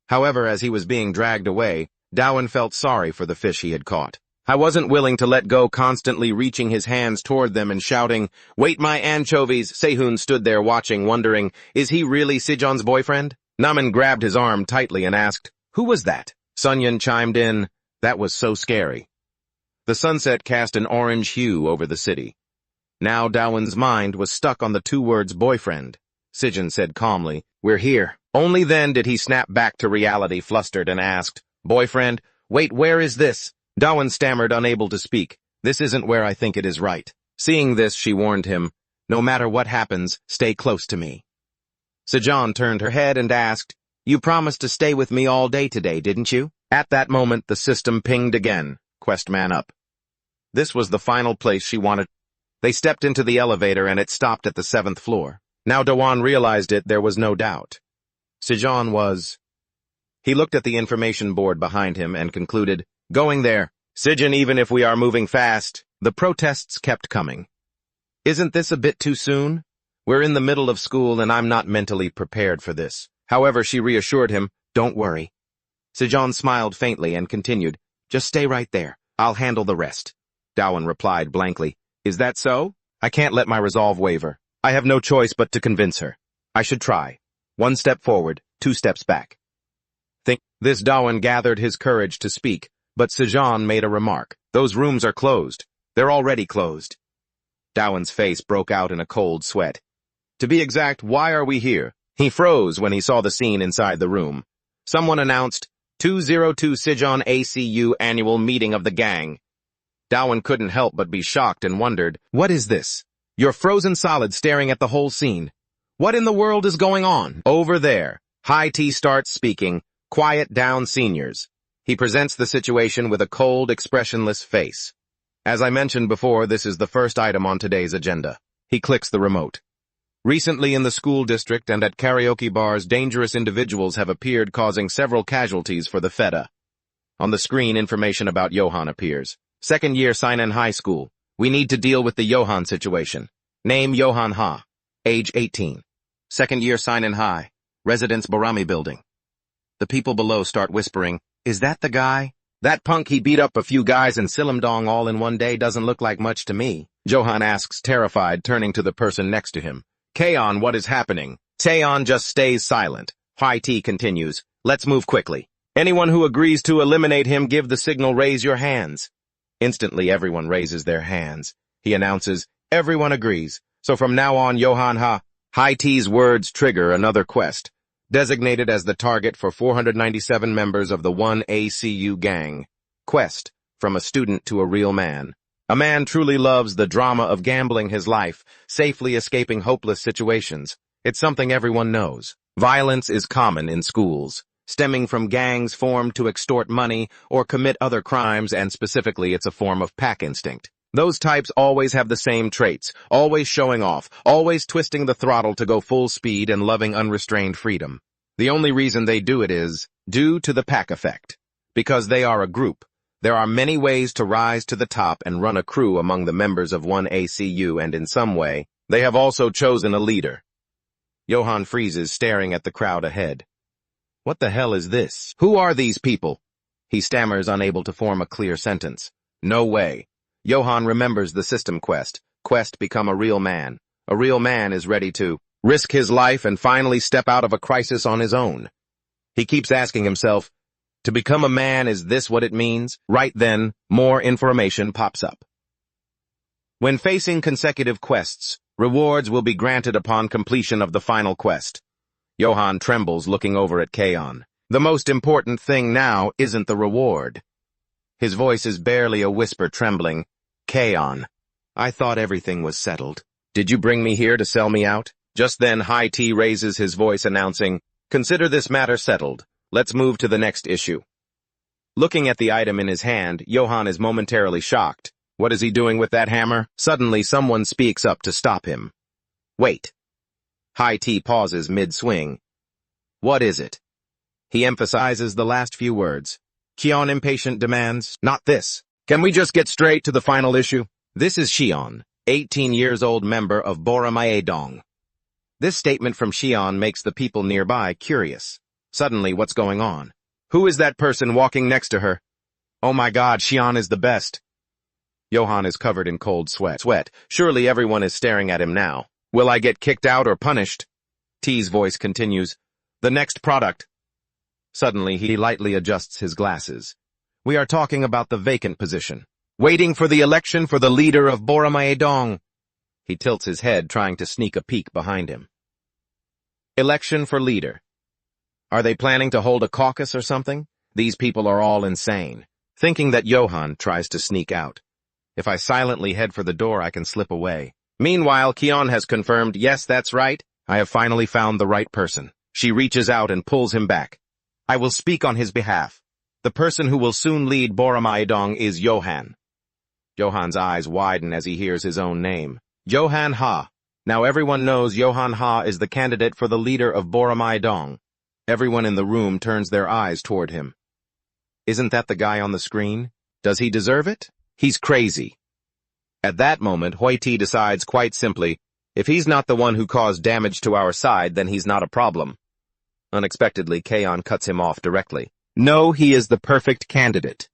However, as he was being dragged away, Do-won felt sorry for the fish he had caught. I wasn't willing to let go, constantly reaching his hands toward them and shouting, wait my anchovies. Sehun stood there watching, wondering, is he really Sejong's boyfriend? Naaman grabbed his arm tightly and asked, who was that? Sunyeon chimed in, that was so scary. The sunset cast an orange hue over the city. Now Do-won's mind was stuck on the two words boyfriend. Sejong said calmly, we're here. Only then did he snap back to reality, flustered, and asked, boyfriend, wait, where is this? Do-won stammered, unable to speak. This isn't where I think it is, right? Seeing this, she warned him, no matter what happens, stay close to me. Sejong turned her head and asked, you promised to stay with me all day today, didn't you? At that moment, the system pinged again. Quest man up. This was the final place she wanted. They stepped into the elevator and it stopped at the 7th floor. Now Do-won realized it, there was no doubt. Sejong was... He looked at the information board behind him and concluded, going there. Sejong, even if we are moving fast, the protests kept coming. Isn't this a bit too soon? We're in the middle of school and I'm not mentally prepared for this. However, she reassured him, don't worry. Sejong smiled faintly and continued, just stay right there. I'll handle the rest. Dawan replied blankly, is that so? I can't let my resolve waver. I have no choice but to convince her. I should try. 1 step forward, 2 steps back. This Dawan gathered his courage to speak, but Sejong made a remark. Those rooms are closed. They're already closed. Dawan's face broke out in a cold sweat. To be exact, why are we here? He froze when he saw the scene inside the room. Someone announced, 202 Sejong ACU annual meeting of the gang. Dawan couldn't help but be shocked and wondered, what is this? You're frozen solid staring at the whole scene. What in the world is going on? Over there. High T starts speaking, quiet down seniors. He presents the situation with a cold, expressionless face. As I mentioned before, this is the first item on today's agenda. He clicks the remote. Recently in the school district and at karaoke bars, dangerous individuals have appeared causing several casualties for the FEDA. On the screen, information about Johan appears. 2nd year Seinen High School. We need to deal with the Johan situation. Name Johan Ha. Age 18. 2nd year Seinen High. Residence Barami Building. The people below start whispering, is that the guy? That punk he beat up a few guys in Silumdong all in one day doesn't look like much to me. Johan asks, terrified, turning to the person next to him. Kaon, what is happening? Taeon just stays silent. High T continues, let's move quickly. Anyone who agrees to eliminate him, give the signal, raise your hands. Instantly, everyone raises their hands. He announces, everyone agrees. So from now on, Johan Ha. High T's words trigger another quest, designated as the target for 497 members of the 1ACU gang. Quest, from a student to a real man. A man truly loves the drama of gambling his life, safely escaping hopeless situations. It's something everyone knows. Violence is common in schools, stemming from gangs formed to extort money or commit other crimes, and specifically it's a form of pack instinct. Those types always have the same traits, always showing off, always twisting the throttle to go full speed and loving unrestrained freedom. The only reason they do it is due to the pack effect. Because they are a group. There are many ways to rise to the top and run a crew among the members of 1ACU, and in some way, they have also chosen a leader. Johan freezes, staring at the crowd ahead. What the hell is this? Who are these people? He stammers, unable to form a clear sentence. No way. Johan remembers the system quest. Quest, become a real man. A real man is ready to risk his life and finally step out of a crisis on his own. He keeps asking himself, to become a man, is this what it means? Right then, more information pops up. When facing consecutive quests, rewards will be granted upon completion of the final quest. Johan trembles, looking over at Kaon. The most important thing now isn't the reward. His voice is barely a whisper, trembling. Kaon, I thought everything was settled. Did you bring me here to sell me out? Just then, High T raises his voice, announcing, consider this matter settled. Let's move to the next issue. Looking at the item in his hand, Johan is momentarily shocked. What is he doing with that hammer? Suddenly, someone speaks up to stop him. Wait. High T pauses mid-swing. What is it? He emphasizes the last few words. Xion impatient demands, not this. Can we just get straight to the final issue? This is Xion, 18 years old member of Boramaedong. This statement from Xion makes the people nearby curious. Suddenly, what's going on? Who is that person walking next to her? Oh my God, Xion is the best. Johan is covered in cold sweat. Surely everyone is staring at him now. Will I get kicked out or punished? T's voice continues. The next product. Suddenly, he lightly adjusts his glasses. We are talking about the vacant position. Waiting for the election for the leader of Boramaedong. He tilts his head, trying to sneak a peek behind him. Election for leader. Are they planning to hold a caucus or something? These people are all insane. Thinking that Johan tries to sneak out. If I silently head for the door, I can slip away. Meanwhile, Kion has confirmed, yes, that's right. I have finally found the right person. She reaches out and pulls him back. I will speak on his behalf. The person who will soon lead Boramaedong is Johan. Johan's eyes widen as he hears his own name. Johan Ha. Now everyone knows Johan Ha is the candidate for the leader of Boramaedong. Everyone in the room turns their eyes toward him. Isn't that the guy on the screen? Does he deserve it? He's crazy. At that moment, Hui Ti decides quite simply, If he's not the one who caused damage to our side, then he's not a problem. Unexpectedly, Kaon cuts him off directly. No, he is the perfect candidate.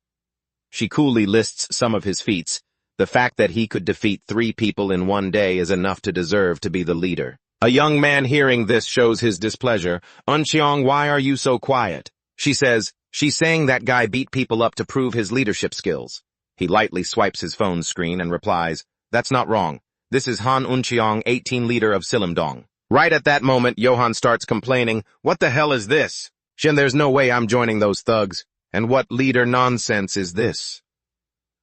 She coolly lists some of his feats. The fact that he could defeat 3 people in one day is enough to deserve to be the leader. A young man hearing this shows his displeasure. Uncheong, why are you so quiet? She says, she's saying that guy beat people up to prove his leadership skills. He lightly swipes his phone screen and replies, that's not wrong. This is Han Uncheong, 18 leader of Silimdong. Right at that moment, Johan starts complaining, what the hell is this? Shin, there's no way I'm joining those thugs. And what leader nonsense is this?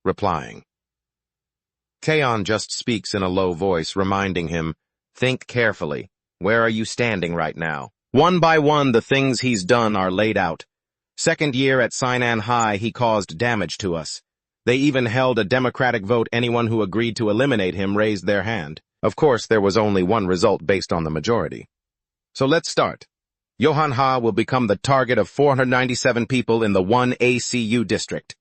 Replying. Kaon just speaks in a low voice, reminding him, think carefully. Where are you standing right now? One by one, the things he's done are laid out. Second year at Sinan High, he caused damage to us. They even held a democratic vote. Anyone who agreed to eliminate him raised their hand. Of course, there was only one result based on the majority. So let's start. Johan Ha will become the target of 497 people in the 1 ACU district.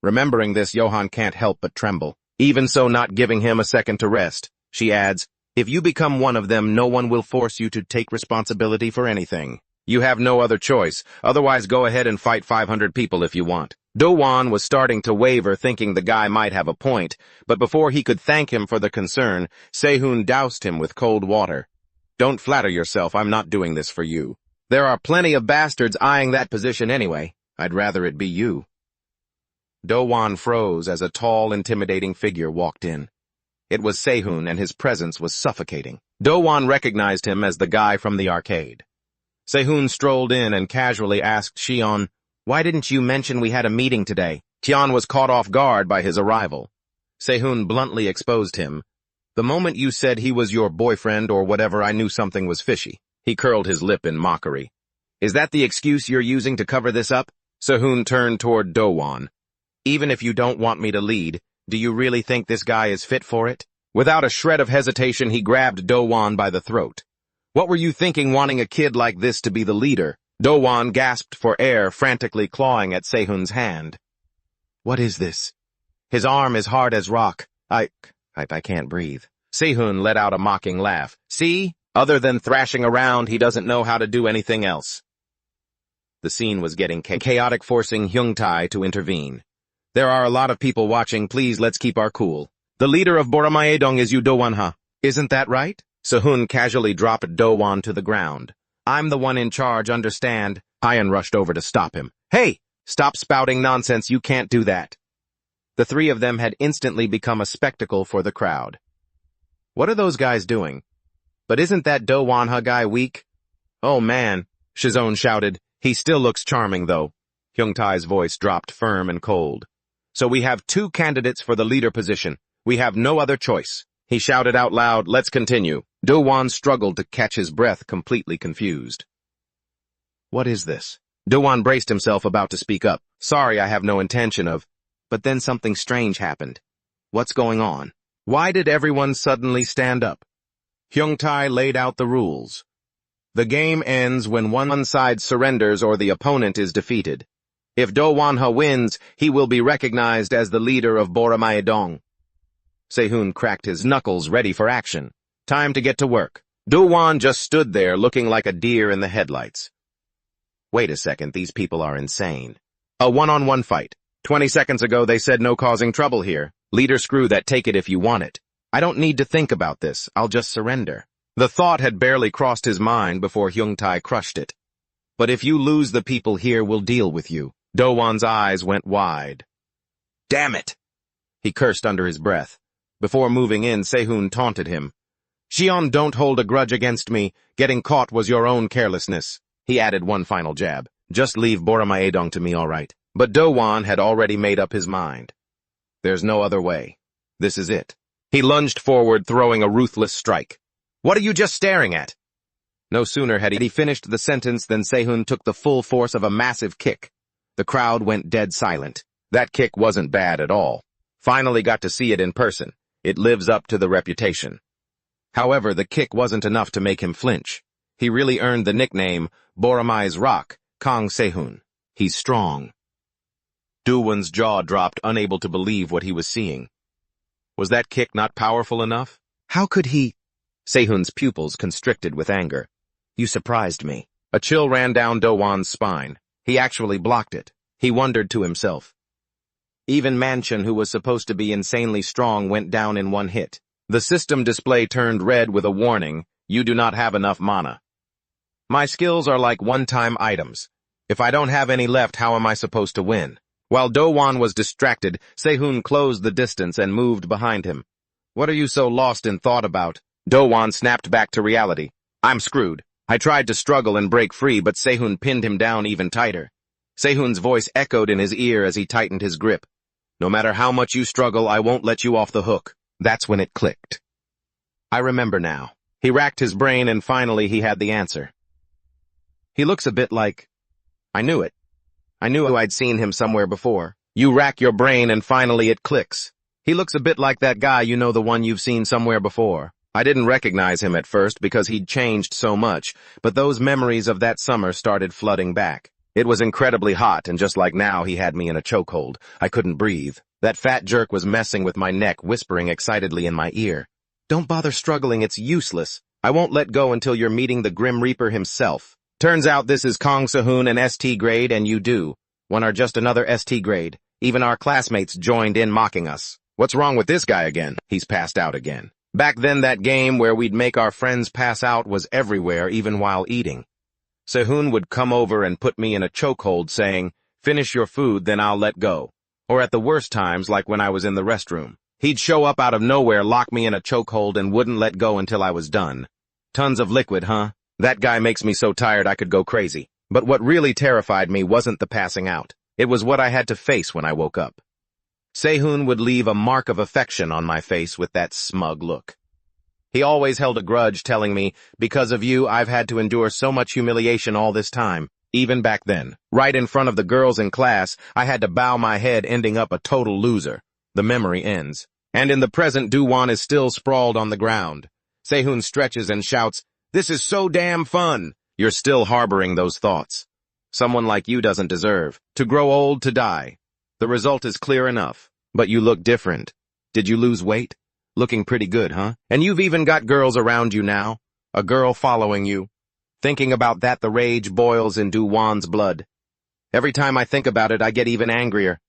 Remembering this, Johan can't help but tremble. Even so, not giving him a second to rest, she adds, if you become one of them, no one will force you to take responsibility for anything. You have no other choice, otherwise go ahead and fight 500 people if you want. Do-won was starting to waver, thinking the guy might have a point, but before he could thank him for the concern, Se-hoon doused him with cold water. Don't flatter yourself, I'm not doing this for you. There are plenty of bastards eyeing that position anyway. I'd rather it be you. Do-won froze as a tall, intimidating figure walked in. It was Se-hoon, and his presence was suffocating. Do-won recognized him as the guy from the arcade. Se-hoon strolled in and casually asked Xion, why didn't you mention we had a meeting today? Xion was caught off guard by his arrival. Se-hoon bluntly exposed him. The moment you said he was your boyfriend or whatever, I knew something was fishy. He curled his lip in mockery. Is that the excuse you're using to cover this up? Se-hoon turned toward Do-won. Even if you don't want me to lead, do you really think this guy is fit for it? Without a shred of hesitation, he grabbed Do-won by the throat. What were you thinking, wanting a kid like this to be the leader? Do-won gasped for air, frantically clawing at Se-hoon's hand. What is this? His arm is hard as rock. I can't breathe. Se-hoon let out a mocking laugh. See? Other than thrashing around, he doesn't know how to do anything else. The scene was getting chaotic, forcing Hyung-tae to intervene. There are a lot of people watching. Please, let's keep our cool. The leader of Boramaedong is you, Do-won, huh? Isn't that right? Se-hoon casually dropped Do-won to the ground. I'm the one in charge, understand? Ian rushed over to stop him. Hey! Stop spouting nonsense, you can't do that. The 3 of them had instantly become a spectacle for the crowd. What are those guys doing? But isn't that Do-won guy weak? Oh man, Shizone shouted. He still looks charming though. Hyung-tae's voice dropped firm and cold. So we have 2 candidates for the leader position. We have no other choice. He shouted out loud, let's continue. Do-won struggled to catch his breath, completely confused. What is this? Do-won braced himself, about to speak up. Sorry, I have no intention of... But then something strange happened. What's going on? Why did everyone suddenly stand up? Hyung-tae laid out the rules. The game ends when one side surrenders or the opponent is defeated. If Do-won wins, he will be recognized as the leader of Boramaedong. Se-hoon cracked his knuckles, ready for action. Time to get to work. Do-won just stood there, looking like a deer in the headlights. Wait a second, these people are insane. A one-on-one fight. 20 seconds ago they said no causing trouble here. Leader, screw that, take it if you want it. I don't need to think about this, I'll just surrender. The thought had barely crossed his mind before Hyung-tae crushed it. But if you lose, the people here will deal with you. Do-won's eyes went wide. Damn it! He cursed under his breath. Before moving in, Se-hoon taunted him. Xion, don't hold a grudge against me. Getting caught was your own carelessness. He added one final jab. Just leave Boramaedong to me, all right. But Do-won had already made up his mind. There's no other way. This is it. He lunged forward, throwing a ruthless strike. What are you just staring at? No sooner had he finished the sentence than Se-hoon took the full force of a massive kick. The crowd went dead silent. That kick wasn't bad at all. Finally got to see it in person. It lives up to the reputation. However, the kick wasn't enough to make him flinch. He really earned the nickname Boramai's Rock, Kang Se-hoon. He's strong. Do-won's jaw dropped, unable to believe what he was seeing. Was that kick not powerful enough? How could he? Sehun's pupils constricted with anger. You surprised me. A chill ran down Do-won's spine. He actually blocked it. He wondered to himself. Even Manchun, who was supposed to be insanely strong, went down in one hit. The system display turned red with a warning, you do not have enough mana. My skills are like one-time items. If I don't have any left, how am I supposed to win? While Do-won was distracted, Sehun closed the distance and moved behind him. What are you so lost in thought about? Do-won snapped back to reality. I'm screwed. I tried to struggle and break free, but Sehun pinned him down even tighter. Sehun's voice echoed in his ear as he tightened his grip. No matter how much you struggle, I won't let you off the hook. That's when it clicked. I remember now. He racked his brain and finally he had the answer. He looks a bit like... I knew it. I knew I'd seen him somewhere before. You rack your brain and finally it clicks. He looks a bit like that guy, you know, the one you've seen somewhere before. I didn't recognize him at first because he'd changed so much, but those memories of that summer started flooding back. It was incredibly hot, and just like now, he had me in a chokehold. I couldn't breathe. That fat jerk was messing with my neck, whispering excitedly in my ear. Don't bother struggling, it's useless. I won't let go until you're meeting the Grim Reaper himself. Turns out this is Kong Sehun, an ST grade, and you do. One are just another ST grade. Even our classmates joined in mocking us. What's wrong with this guy again? He's passed out again. Back then, that game where we'd make our friends pass out was everywhere, even while eating. Sehun would come over and put me in a chokehold saying, finish your food, then I'll let go. Or at the worst times, like when I was in the restroom. He'd show up out of nowhere, lock me in a chokehold, and wouldn't let go until I was done. Tons of liquid, huh? That guy makes me so tired I could go crazy. But what really terrified me wasn't the passing out. It was what I had to face when I woke up. Sehun would leave a mark of affection on my face with that smug look. He always held a grudge, telling me, because of you, I've had to endure so much humiliation all this time. Even back then, right in front of the girls in class, I had to bow my head, ending up a total loser. The memory ends. And in the present, Do-won is still sprawled on the ground. Sehun stretches and shouts, this is so damn fun. You're still harboring those thoughts. Someone like you doesn't deserve to grow old to die. The result is clear enough, but you look different. Did you lose weight? Looking pretty good, huh? And you've even got girls around you now. A girl following you. Thinking about that, the rage boils in Do-won's blood. Every time I think about it, I get even angrier.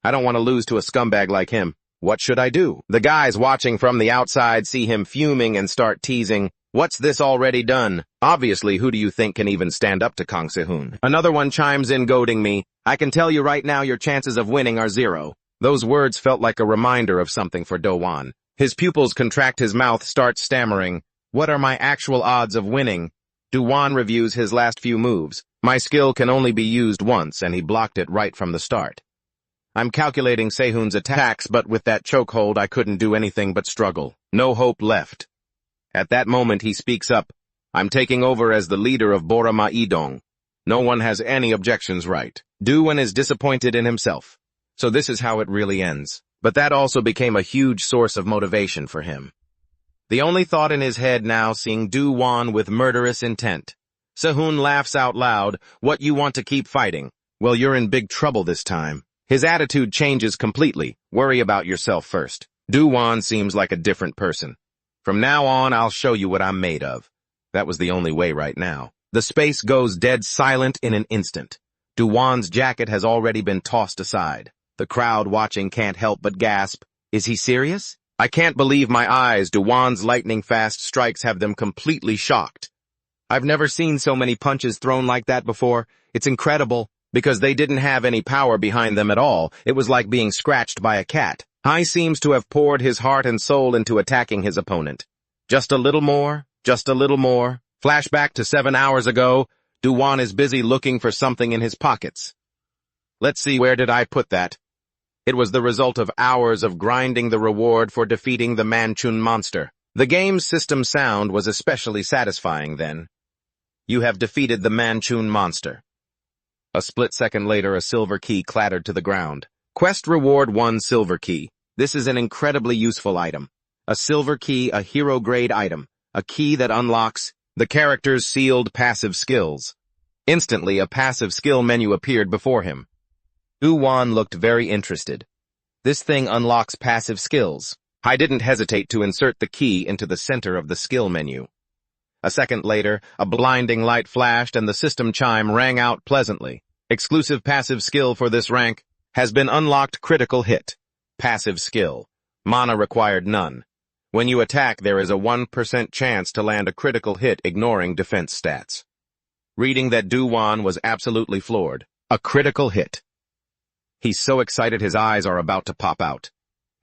I don't want to lose to a scumbag like him. What should I do? The guys watching from the outside see him fuming and start teasing. What's this already done? Obviously, who do you think can even stand up to Kong Sehun? Another one chimes in, goading me. I can tell you right now your chances of winning are 0. Those words felt like a reminder of something for Do-won. His pupils contract, his mouth starts stammering. What are my actual odds of winning? Do-won reviews his last few moves. My skill can only be used once, and he blocked it right from the start. I'm calculating Sehun's attacks, but with that chokehold I couldn't do anything but struggle. No hope left. At that moment he speaks up. I'm taking over as the leader of Borama Idong. No one has any objections, right? Do-won is disappointed in himself. So this is how it really ends. But that also became a huge source of motivation for him. The only thought in his head now, seeing Do-won with murderous intent. Sehun laughs out loud. What, you want to keep fighting? Well, you're in big trouble this time. His attitude changes completely. Worry about yourself first. Do-won seems like a different person. From now on, I'll show you what I'm made of. That was the only way right now. The space goes dead silent in an instant. Do-won's jacket has already been tossed aside. The crowd watching can't help but gasp. Is he serious? I can't believe my eyes. Do-won's lightning-fast strikes have them completely shocked. I've never seen so many punches thrown like that before. It's incredible, because they didn't have any power behind them at all. It was like being scratched by a cat. He seems to have poured his heart and soul into attacking his opponent. Just a little more, just a little more. Flashback to 7 hours ago. Do-won is busy looking for something in his pockets. Let's see, where did I put that? It was the result of hours of grinding, the reward for defeating the Manchun monster. The game's system sound was especially satisfying then. You have defeated the Manchun monster. A split second later, a silver key clattered to the ground. Quest reward 1 silver key. This is an incredibly useful item. A silver key, a hero-grade item. A key that unlocks the character's sealed passive skills. Instantly, a passive skill menu appeared before him. Do-won looked very interested. This thing unlocks passive skills. I didn't hesitate to insert the key into the center of the skill menu. A second later, a blinding light flashed and the system chime rang out pleasantly. Exclusive passive skill for this rank has been unlocked. Critical hit. Passive skill. Mana required none. When you attack, there is a 1% chance to land a critical hit ignoring defense stats. Reading that, Do-won was absolutely floored. A critical hit. He's so excited his eyes are about to pop out.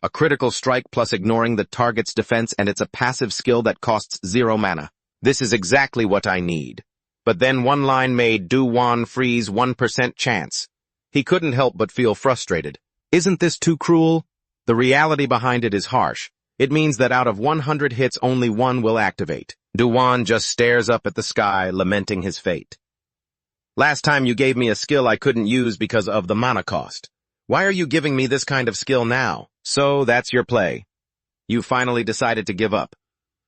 A critical strike plus ignoring the target's defense, and it's a passive skill that costs 0 mana. This is exactly what I need. But then one line made Do-won freeze 1% chance. He couldn't help but feel frustrated. Isn't this too cruel? The reality behind it is harsh. It means that out of 100 hits, only 1 will activate. Do-won just stares up at the sky, lamenting his fate. Last time you gave me a skill I couldn't use because of the mana cost. Why are you giving me this kind of skill now? So that's your play. You finally decided to give up.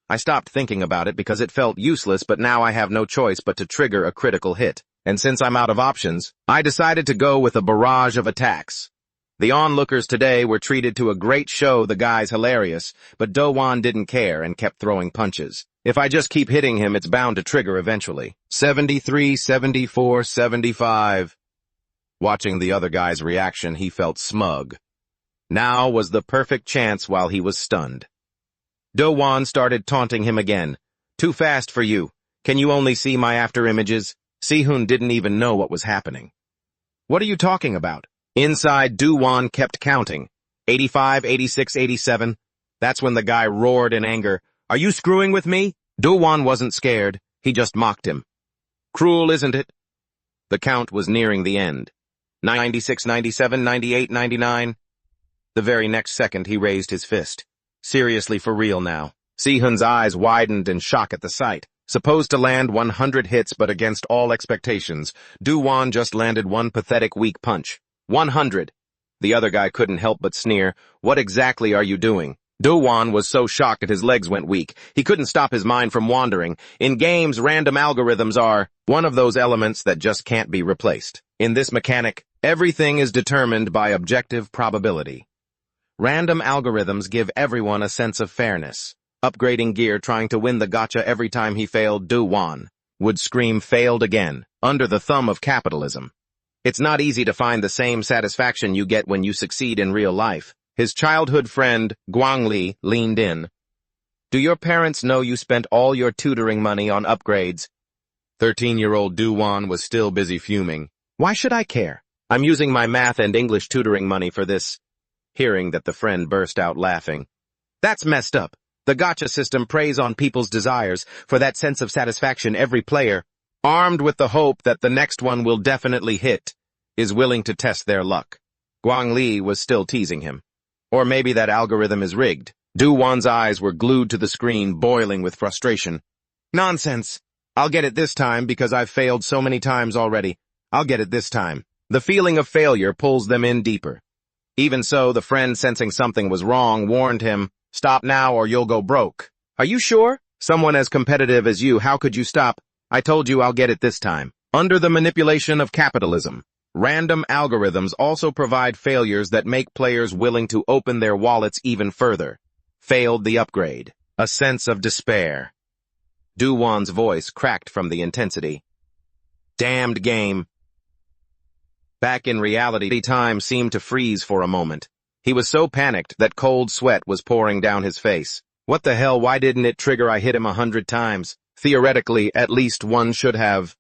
I stopped thinking about it because it felt useless, but now I have no choice but to trigger a critical hit. And since I'm out of options, I decided to go with a barrage of attacks. The onlookers today were treated to a great show. The guy's hilarious, but Do-won didn't care and kept throwing punches. If I just keep hitting him, it's bound to trigger eventually. 73, 74, 75. Watching the other guy's reaction, he felt smug. Now was the perfect chance while he was stunned. Do-won started taunting him again. Too fast for you. Can you only see my after images? Si-hoon didn't even know what was happening. What are you talking about? Inside, Do-won kept counting. 85, 86, 87. That's when the guy roared in anger. Are you screwing with me? Do-won wasn't scared. He just mocked him. Cruel, isn't it? The count was nearing the end. 96, 97, 98, 99. The very next second, he raised his fist. Seriously, for real now. Si-hoon's eyes widened in shock at the sight. Supposed to land 100 hits, but against all expectations, Do-won just landed one pathetic weak punch. 100. The other guy couldn't help but sneer. What exactly are you doing? Do-won was so shocked that his legs went weak. He couldn't stop his mind from wandering. In games, random algorithms are one of those elements that just can't be replaced. In this mechanic, everything is determined by objective probability. Random algorithms give everyone a sense of fairness. Upgrading gear, trying to win the gacha every time he failed, Do-won would scream failed again, under the thumb of capitalism. It's not easy to find the same satisfaction you get when you succeed in real life. His childhood friend, Guangli, leaned in. Do your parents know you spent all your tutoring money on upgrades? 13-year-old Do-won was still busy fuming. Why should I care? I'm using my math and English tutoring money for this. Hearing that, the friend burst out laughing. That's messed up. The gacha system preys on people's desires. For that sense of satisfaction, every player, armed with the hope that the next one will definitely hit, is willing to test their luck. Guangli was still teasing him. Or maybe that algorithm is rigged. Do-won's eyes were glued to the screen, boiling with frustration. Nonsense. I'll get it this time because I've failed so many times already. I'll get it this time. The feeling of failure pulls them in deeper. Even so, the friend, sensing something was wrong, warned him, stop now or you'll go broke. Are you sure? Someone as competitive as you, how could you stop? I told you I'll get it this time. Under the manipulation of capitalism, random algorithms also provide failures that make players willing to open their wallets even further. Failed the upgrade. A sense of despair. Do-won's voice cracked from the intensity. Damned game. Back in reality, time seemed to freeze for a moment. He was so panicked that cold sweat was pouring down his face. What the hell, why didn't it trigger? I hit him 100 times. Theoretically, at least one should have.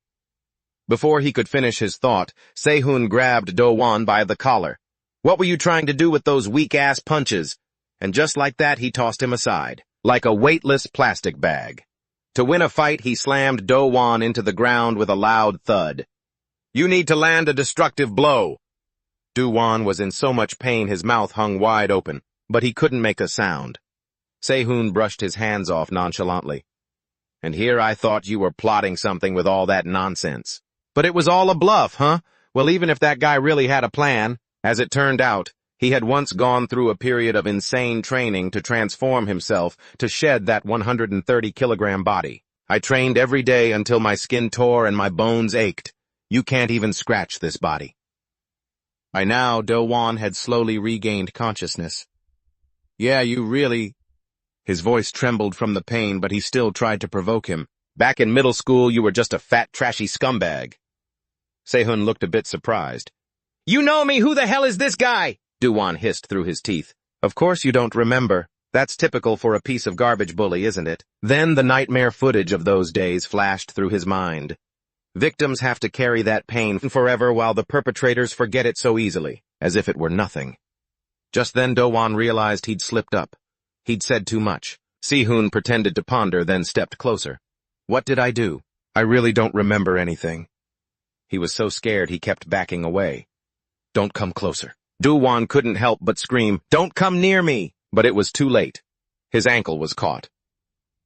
Before he could finish his thought, Se-hoon grabbed Do-won by the collar. What were you trying to do with those weak-ass punches? And just like that, he tossed him aside, like a weightless plastic bag. To win a fight, he slammed Do-won into the ground with a loud thud. You need to land a destructive blow. Do-won was in so much pain his mouth hung wide open, but he couldn't make a sound. Se-hoon brushed his hands off nonchalantly. And here I thought you were plotting something with all that nonsense. But it was all a bluff, huh? Well, even if that guy really had a plan, as it turned out, he had once gone through a period of insane training to transform himself to shed that 130-kilogram body. I trained every day until my skin tore and my bones ached. You can't even scratch this body. By now, Do-won had slowly regained consciousness. Yeah, you really... His voice trembled from the pain, but he still tried to provoke him. Back in middle school, you were just a fat, trashy scumbag. Sehun looked a bit surprised. You know me, who the hell is this guy? Dowon hissed through his teeth. Of course you don't remember. That's typical for a piece of garbage bully, isn't it? Then the nightmare footage of those days flashed through his mind. Victims have to carry that pain forever while the perpetrators forget it so easily, as if it were nothing. Just then Dowon realized he'd slipped up. He'd said too much. Sehun pretended to ponder, then stepped closer. What did I do? I really don't remember anything. He was so scared he kept backing away. Don't come closer. Dowon couldn't help but scream, Don't come near me! But it was too late. His ankle was caught.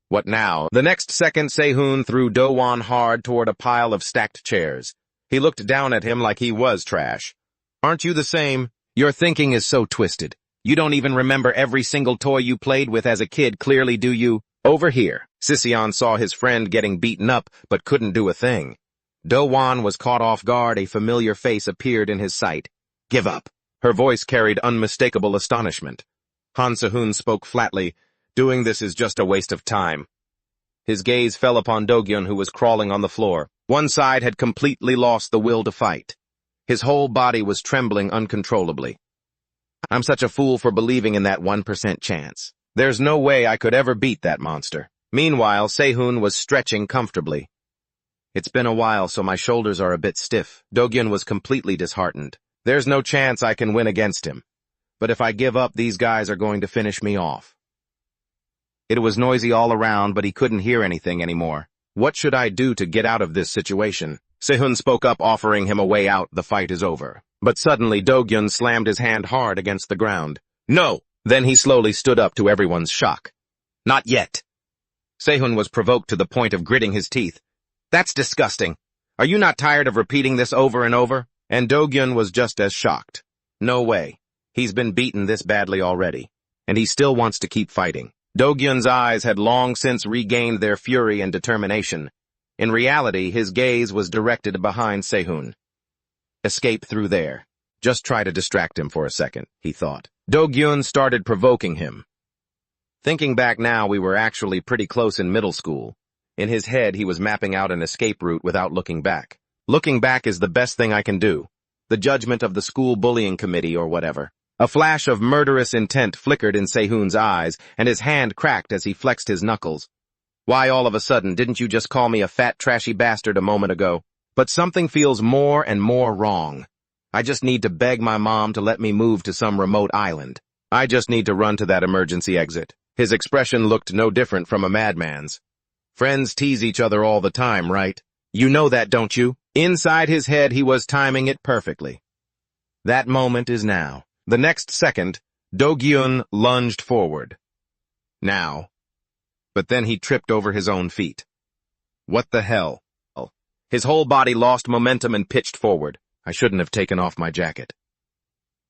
What now? The next second, Sehun threw Dowon hard toward a pile of stacked chairs. He looked down at him like he was trash. Aren't you the same? Your thinking is so twisted. You don't even remember every single toy you played with as a kid, clearly, do you? Over here. Sisseon saw his friend getting beaten up, but couldn't do a thing. Dowon was caught off guard. A familiar face appeared in his sight. Give up. Her voice carried unmistakable astonishment. Han Sehun spoke flatly. Doing this is just a waste of time. His gaze fell upon Do-gyun, who was crawling on the floor. One side had completely lost the will to fight. His whole body was trembling uncontrollably. I'm such a fool for believing in that 1% chance. There's no way I could ever beat that monster. Meanwhile, Sehun was stretching comfortably. It's been a while, so my shoulders are a bit stiff. Do-gyun was completely disheartened. There's no chance I can win against him. But if I give up, these guys are going to finish me off. It was noisy all around, but he couldn't hear anything anymore. What should I do to get out of this situation? Sehun spoke up, offering him a way out. The fight is over. But suddenly, Do-gyun slammed his hand hard against the ground. No! Then he slowly stood up to everyone's shock. Not yet. Sehun was provoked to the point of gritting his teeth. That's disgusting. Are you not tired of repeating this over and over? And Do-gyun was just as shocked. No way. He's been beaten this badly already. And he still wants to keep fighting. Do-gyun's eyes had long since regained their fury and determination. In reality, his gaze was directed behind Sehun. Escape through there. Just try to distract him for a second, he thought. Do-gyun started provoking him. Thinking back now, we were actually pretty close in middle school. In his head, he was mapping out an escape route without looking back. Looking back is the best thing I can do. The judgment of the school bullying committee or whatever. A flash of murderous intent flickered in Sehun's eyes, and his hand cracked as he flexed his knuckles. Why all of a sudden didn't you just call me a fat, trashy bastard a moment ago? But something feels more and more wrong. I just need to beg my mom to let me move to some remote island. I just need to run to that emergency exit. His expression looked no different from a madman's. Friends tease each other all the time, right? You know that, don't you? Inside his head, he was timing it perfectly. That moment is now. The next second, Do-gyun lunged forward. Now. But then he tripped over his own feet. What the hell? His whole body lost momentum and pitched forward. I shouldn't have taken off my jacket.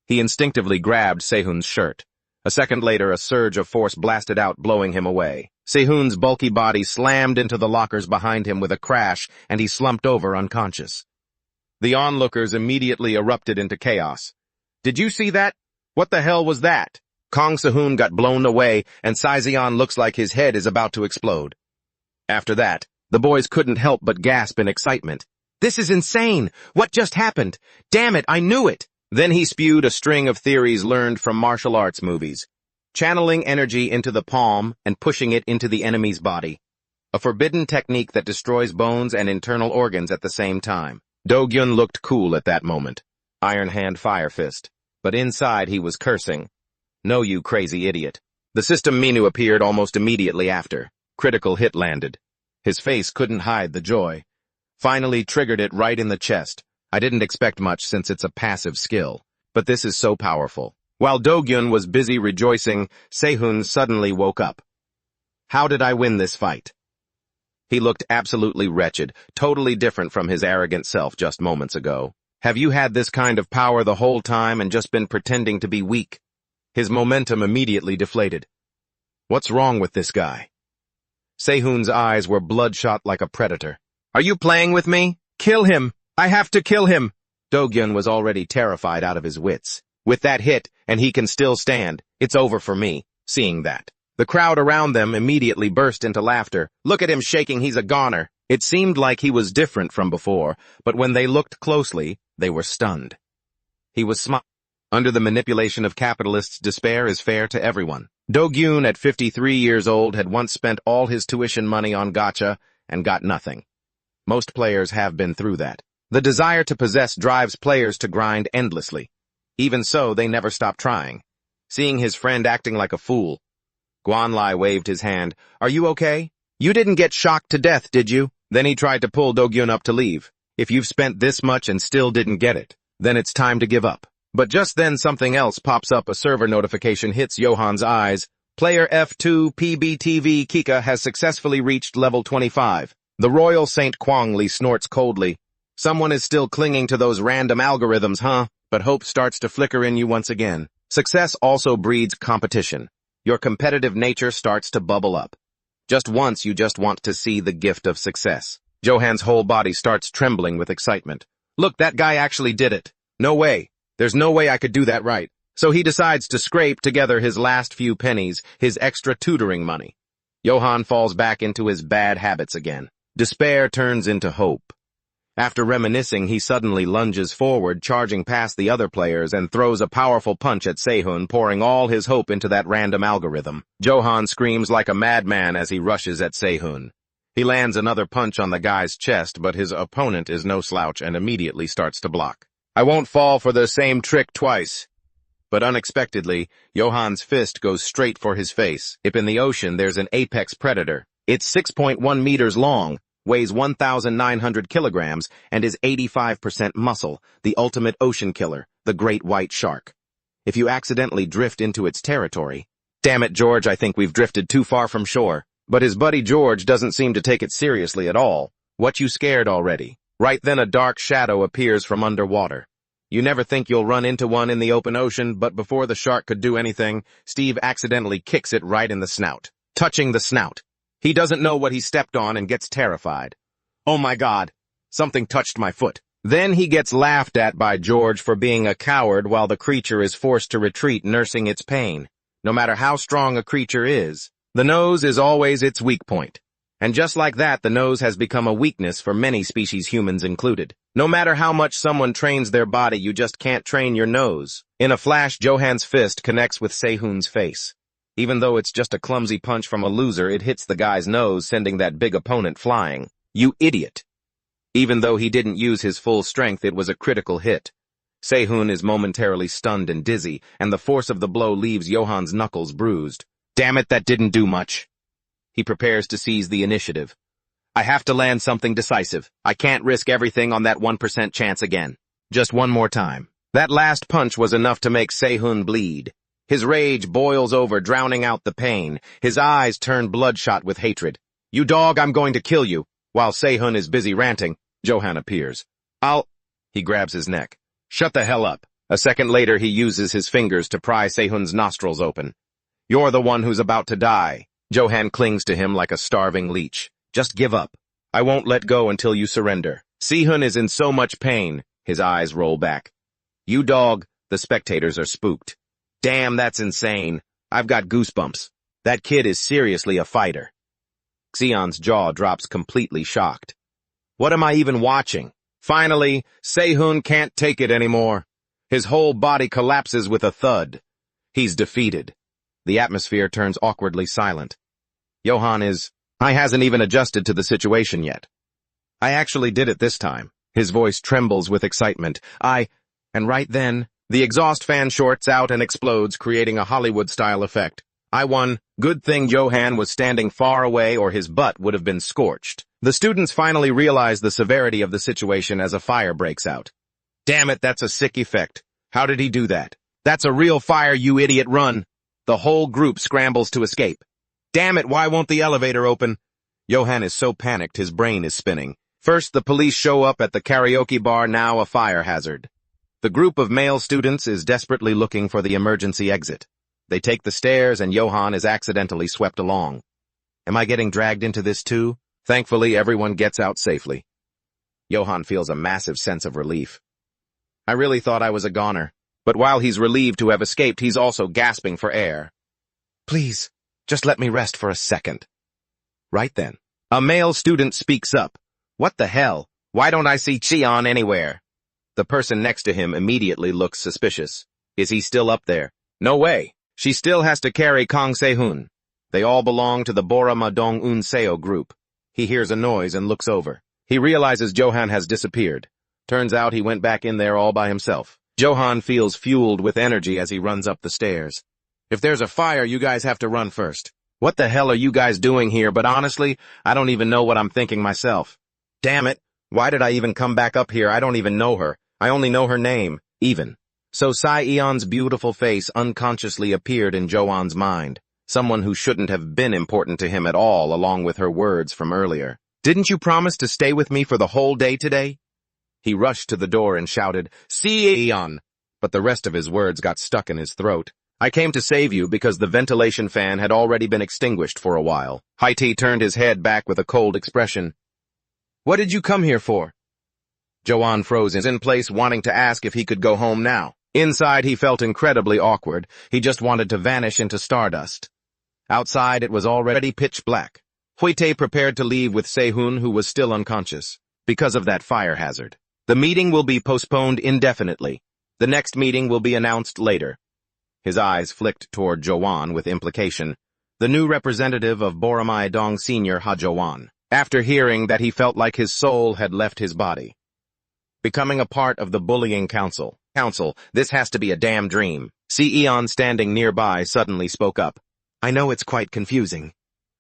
He instinctively grabbed Sehun's shirt. A second later, a surge of force blasted out, blowing him away. Sehun's bulky body slammed into the lockers behind him with a crash, and he slumped over unconscious. The onlookers immediately erupted into chaos. Did you see that? What the hell was that? Kang Sehun got blown away, and Saizeon looks like his head is about to explode. After that, the boys couldn't help but gasp in excitement. This is insane! What just happened? Damn it, I knew it! Then he spewed a string of theories learned from martial arts movies. Channeling energy into the palm and pushing it into the enemy's body. A forbidden technique that destroys bones and internal organs at the same time. Do-gyun looked cool at that moment. Iron Hand Fire Fist. But inside he was cursing. No, you crazy idiot. The system menu appeared almost immediately after. Critical hit landed. His face couldn't hide the joy. Finally triggered it right in the chest. I didn't expect much since it's a passive skill. But this is so powerful. While Do-gyun was busy rejoicing, Sehun suddenly woke up. How did I win this fight? He looked absolutely wretched, totally different from his arrogant self just moments ago. Have you had this kind of power the whole time and just been pretending to be weak? His momentum immediately deflated. What's wrong with this guy? Sehun's eyes were bloodshot like a predator. Are you playing with me? Kill him! I have to kill him! Do-gyun was already terrified out of his wits. With that hit, and he can still stand, it's over for me. Seeing that, the crowd around them immediately burst into laughter. Look at him shaking, he's a goner. It seemed like he was different from before, but when they looked closely, they were stunned. He was smiling. Under the manipulation of capitalists, despair is fair to everyone. Do-gyun, at 53 years old, had once spent all his tuition money on gacha and got nothing. Most players have been through that. The desire to possess drives players to grind endlessly. Even so, they never stop trying. Seeing his friend acting like a fool, Guanlai waved his hand. Are you okay? You didn't get shocked to death, did you? Then he tried to pull Do-gyun up to leave. If you've spent this much and still didn't get it, then it's time to give up. But just then something else pops up. A server notification hits Johan's eyes. Player F2 PBTV Kika has successfully reached level 25. The Royal Saint Kwangli snorts coldly. Someone is still clinging to those random algorithms, huh? But hope starts to flicker in you once again. Success also breeds competition. Your competitive nature starts to bubble up. Just once you just want to see the gift of success. Johan's whole body starts trembling with excitement. Look, that guy actually did it. No way. There's no way I could do that right. So he decides to scrape together his last few pennies, his extra tutoring money. Johan falls back into his bad habits again. Despair turns into hope. After reminiscing, he suddenly lunges forward, charging past the other players, and throws a powerful punch at Sehun, pouring all his hope into that random algorithm. Johan screams like a madman as he rushes at Sehun. He lands another punch on the guy's chest, but his opponent is no slouch and immediately starts to block. I won't fall for the same trick twice. But unexpectedly, Johan's fist goes straight for his face. If in the ocean there's an apex predator, it's 6.1 meters long, weighs 1,900 kilograms, and is 85% muscle, the ultimate ocean killer, the great white shark. If you accidentally drift into its territory... Damn it, George, I think we've drifted too far from shore. But his buddy George doesn't seem to take it seriously at all. What, you scared already? Right then a dark shadow appears from underwater. You never think you'll run into one in the open ocean, but before the shark could do anything, Steve accidentally kicks it right in the snout, touching the snout. He doesn't know what he stepped on and gets terrified. Oh my God, something touched my foot. Then he gets laughed at by George for being a coward while the creature is forced to retreat, nursing its pain. No matter how strong a creature is, the nose is always its weak point. And just like that, the nose has become a weakness for many species, humans included. No matter how much someone trains their body, you just can't train your nose. In a flash, Johan's fist connects with Sehun's face. Even though it's just a clumsy punch from a loser, it hits the guy's nose, sending that big opponent flying. You idiot! Even though he didn't use his full strength, it was a critical hit. Sehun is momentarily stunned and dizzy, and the force of the blow leaves Johan's knuckles bruised. Damn it, that didn't do much. He prepares to seize the initiative. I have to land something decisive. I can't risk everything on that 1% chance again. Just one more time. That last punch was enough to make Sehun bleed. His rage boils over, drowning out the pain. His eyes turn bloodshot with hatred. You dog, I'm going to kill you. While Sehun is busy ranting, Johan appears. He grabs his neck. Shut the hell up. A second later, he uses his fingers to pry Sehun's nostrils open. You're the one who's about to die. Johan clings to him like a starving leech. Just give up. I won't let go until you surrender. Sehun is in so much pain. His eyes roll back. You dog. The spectators are spooked. Damn, that's insane. I've got goosebumps. That kid is seriously a fighter. Xion's jaw drops, completely shocked. What am I even watching? Finally, Sehun can't take it anymore. His whole body collapses with a thud. He's defeated. The atmosphere turns awkwardly silent. Johan hasn't even adjusted to the situation yet. I actually did it this time. His voice trembles with excitement. And right then, the exhaust fan shorts out and explodes, creating a Hollywood-style effect. I won. Good thing Johan was standing far away or his butt would have been scorched. The students finally realize the severity of the situation as a fire breaks out. Damn it, that's a sick effect. How did he do that? That's a real fire, you idiot, run. The whole group scrambles to escape. Damn it, why won't the elevator open? Johan is so panicked his brain is spinning. First, the police show up at the karaoke bar, now a fire hazard. The group of male students is desperately looking for the emergency exit. They take the stairs and Johan is accidentally swept along. Am I getting dragged into this too? Thankfully, everyone gets out safely. Johan feels a massive sense of relief. I really thought I was a goner. But while he's relieved to have escaped, he's also gasping for air. Please, just let me rest for a second. Right then, a male student speaks up. What the hell? Why don't I see Cheon anywhere? The person next to him immediately looks suspicious. Is he still up there? No way. She still has to carry Kang Se-hun. They all belong to the Bora Ma Dong Un Seo group. He hears a noise and looks over. He realizes Johan has disappeared. Turns out he went back in there all by himself. Johan feels fueled with energy as he runs up the stairs. If there's a fire, you guys have to run first. What the hell are you guys doing here? But honestly, I don't even know what I'm thinking myself. Damn it. Why did I even come back up here? I don't even know her. I only know her name, even. So Sai-eon's beautiful face unconsciously appeared in Johan's mind. Someone who shouldn't have been important to him at all, along with her words from earlier. Didn't you promise to stay with me for the whole day today? He rushed to the door and shouted, Sai-eon! But the rest of his words got stuck in his throat. I came to save you because the ventilation fan had already been extinguished for a while. Haiti turned his head back with a cold expression. What did you come here for? Johan froze in place, wanting to ask if he could go home now. Inside, he felt incredibly awkward. He just wanted to vanish into stardust. Outside, it was already pitch black. Huite prepared to leave with Se-hun, who was still unconscious, because of that fire hazard. The meeting will be postponed indefinitely. The next meeting will be announced later. His eyes flicked toward Johan with implication. The new representative of Boramai Dong Senior Ha-Johan. After hearing that, he felt like his soul had left his body. Becoming a part of the bullying council. This has to be a damn dream. Se-eon, standing nearby, suddenly spoke up. I know it's quite confusing.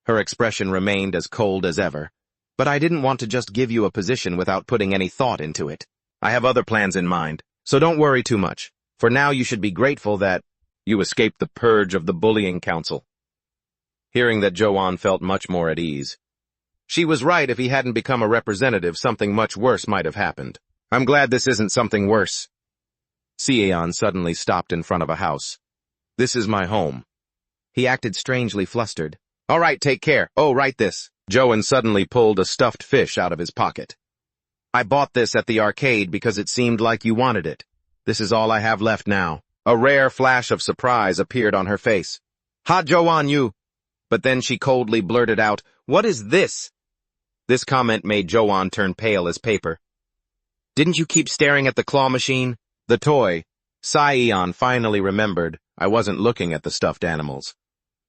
Her expression remained as cold as ever. But I didn't want to just give you a position without putting any thought into it. I have other plans in mind, so don't worry too much. For now, you should be grateful that you escaped the purge of the bullying council. Hearing that, Johan felt much more at ease. She was right. If he hadn't become a representative, something much worse might have happened. I'm glad this isn't something worse. Se-eon suddenly stopped in front of a house. This is my home. He acted strangely flustered. All right, take care. Oh, right this. Johan suddenly pulled a stuffed fish out of his pocket. I bought this at the arcade because it seemed like you wanted it. This is all I have left now. A rare flash of surprise appeared on her face. Ha, Johan, you. But then she coldly blurted out, what is this? This comment made Johan turn pale as paper. Didn't you keep staring at the claw machine? The toy. Se-eon finally remembered. I wasn't looking at the stuffed animals.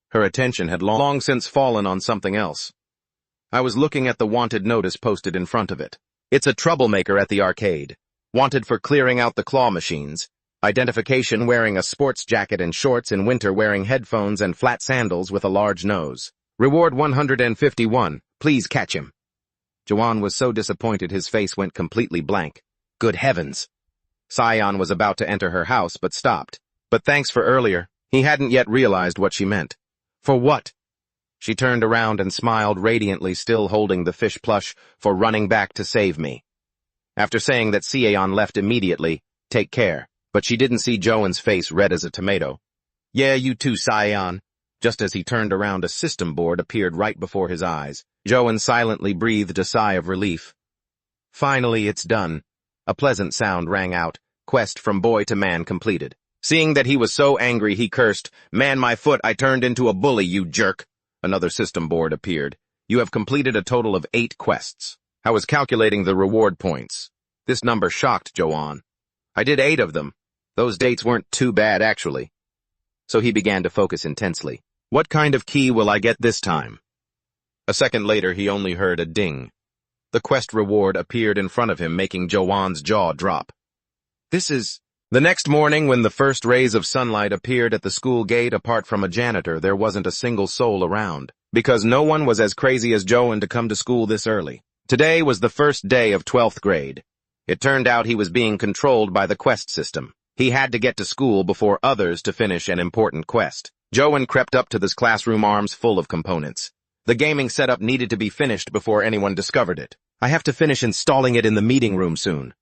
Her attention had long since fallen on something else. I was looking at the wanted notice posted in front of it. It's a troublemaker at the arcade. Wanted for clearing out the claw machines. Identification: wearing a sports jacket and shorts, in winter wearing headphones and flat sandals with a large nose. Reward 151. Please catch him. Johan was so disappointed his face went completely blank. Good heavens. Se-eon was about to enter her house but stopped. But thanks for earlier. He hadn't yet realized what she meant. For what? She turned around and smiled radiantly, still holding the fish plush. For running back to save me. After saying that, Se-eon left immediately. Take care. But she didn't see Johan's face red as a tomato. Yeah, you too, Se-eon. Just as he turned around, a system board appeared right before his eyes. Johan silently breathed a sigh of relief. Finally, it's done. A pleasant sound rang out. Quest from boy to man completed. Seeing that he was so angry, he cursed, Man, my foot, I turned into a bully, you jerk. Another system board appeared. You have completed a total of 8 quests. I was calculating the reward points. This number shocked Johan. I did 8 of them. Those dates weren't too bad, actually. So he began to focus intensely. What kind of key will I get this time? A second later, he only heard a ding. The quest reward appeared in front of him, making Johan's jaw drop. This is... The next morning, when the first rays of sunlight appeared at the school gate, apart from a janitor, there wasn't a single soul around, because no one was as crazy as Johan to come to school this early. Today was the first day of 12th grade. It turned out he was being controlled by the quest system. He had to get to school before others to finish an important quest. Johan crept up to this classroom, arms full of components. The gaming setup needed to be finished before anyone discovered it. I have to finish installing it in the meeting room soon.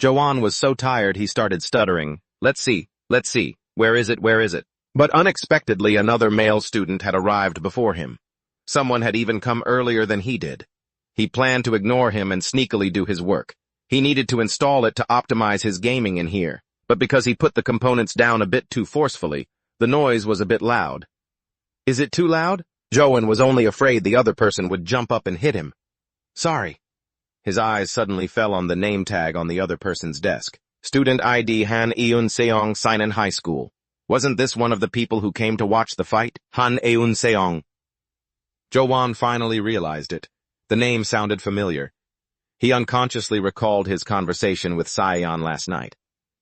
Johan was so tired he started stuttering. Let's see, where is it? But unexpectedly, another male student had arrived before him. Someone had even come earlier than he did. He planned to ignore him and sneakily do his work. He needed to install it to optimize his gaming in here, but because he put the components down a bit too forcefully, the noise was a bit loud. Is it too loud? Joan was only afraid the other person would jump up and hit him. Sorry. His eyes suddenly fell on the name tag on the other person's desk. Student ID Han Eun Seong Sinan High School. Wasn't this one of the people who came to watch the fight? Han Eun Seong. Joan finally realized it. The name sounded familiar. He unconsciously recalled his conversation with Saeon last night.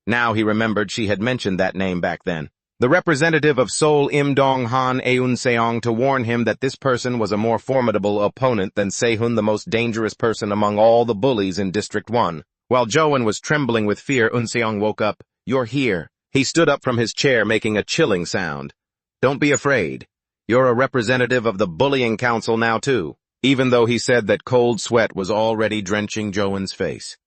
Now he remembered she had mentioned that name back then. The representative of Seoul Im-dong Han Eun Seong to warn him that this person was a more formidable opponent than Sehun, the most dangerous person among all the bullies in District 1. While Joan was trembling with fear, Eun Seong woke up. You're here. He stood up from his chair, making a chilling sound. Don't be afraid. You're a representative of the bullying council now too, even though he said that cold sweat was already drenching Joan's face.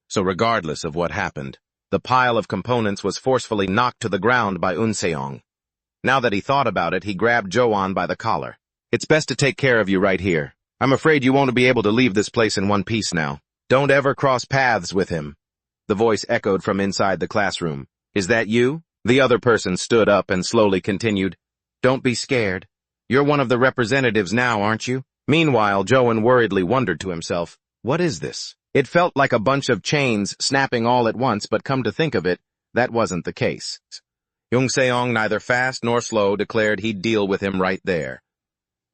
So regardless of what happened, the pile of components was forcefully knocked to the ground by Eun Seong. Now that he thought about it, he grabbed Joan by the collar. It's best to take care of you right here. I'm afraid you won't be able to leave this place in one piece now. Don't ever cross paths with him. The voice echoed from inside the classroom. Is that you? The other person stood up and slowly continued. Don't be scared. You're one of the representatives now, aren't you? Meanwhile, Joan worriedly wondered to himself, what is this? It felt like a bunch of chains snapping all at once, but come to think of it, that wasn't the case. Eun Seong, neither fast nor slow, declared he'd deal with him right there.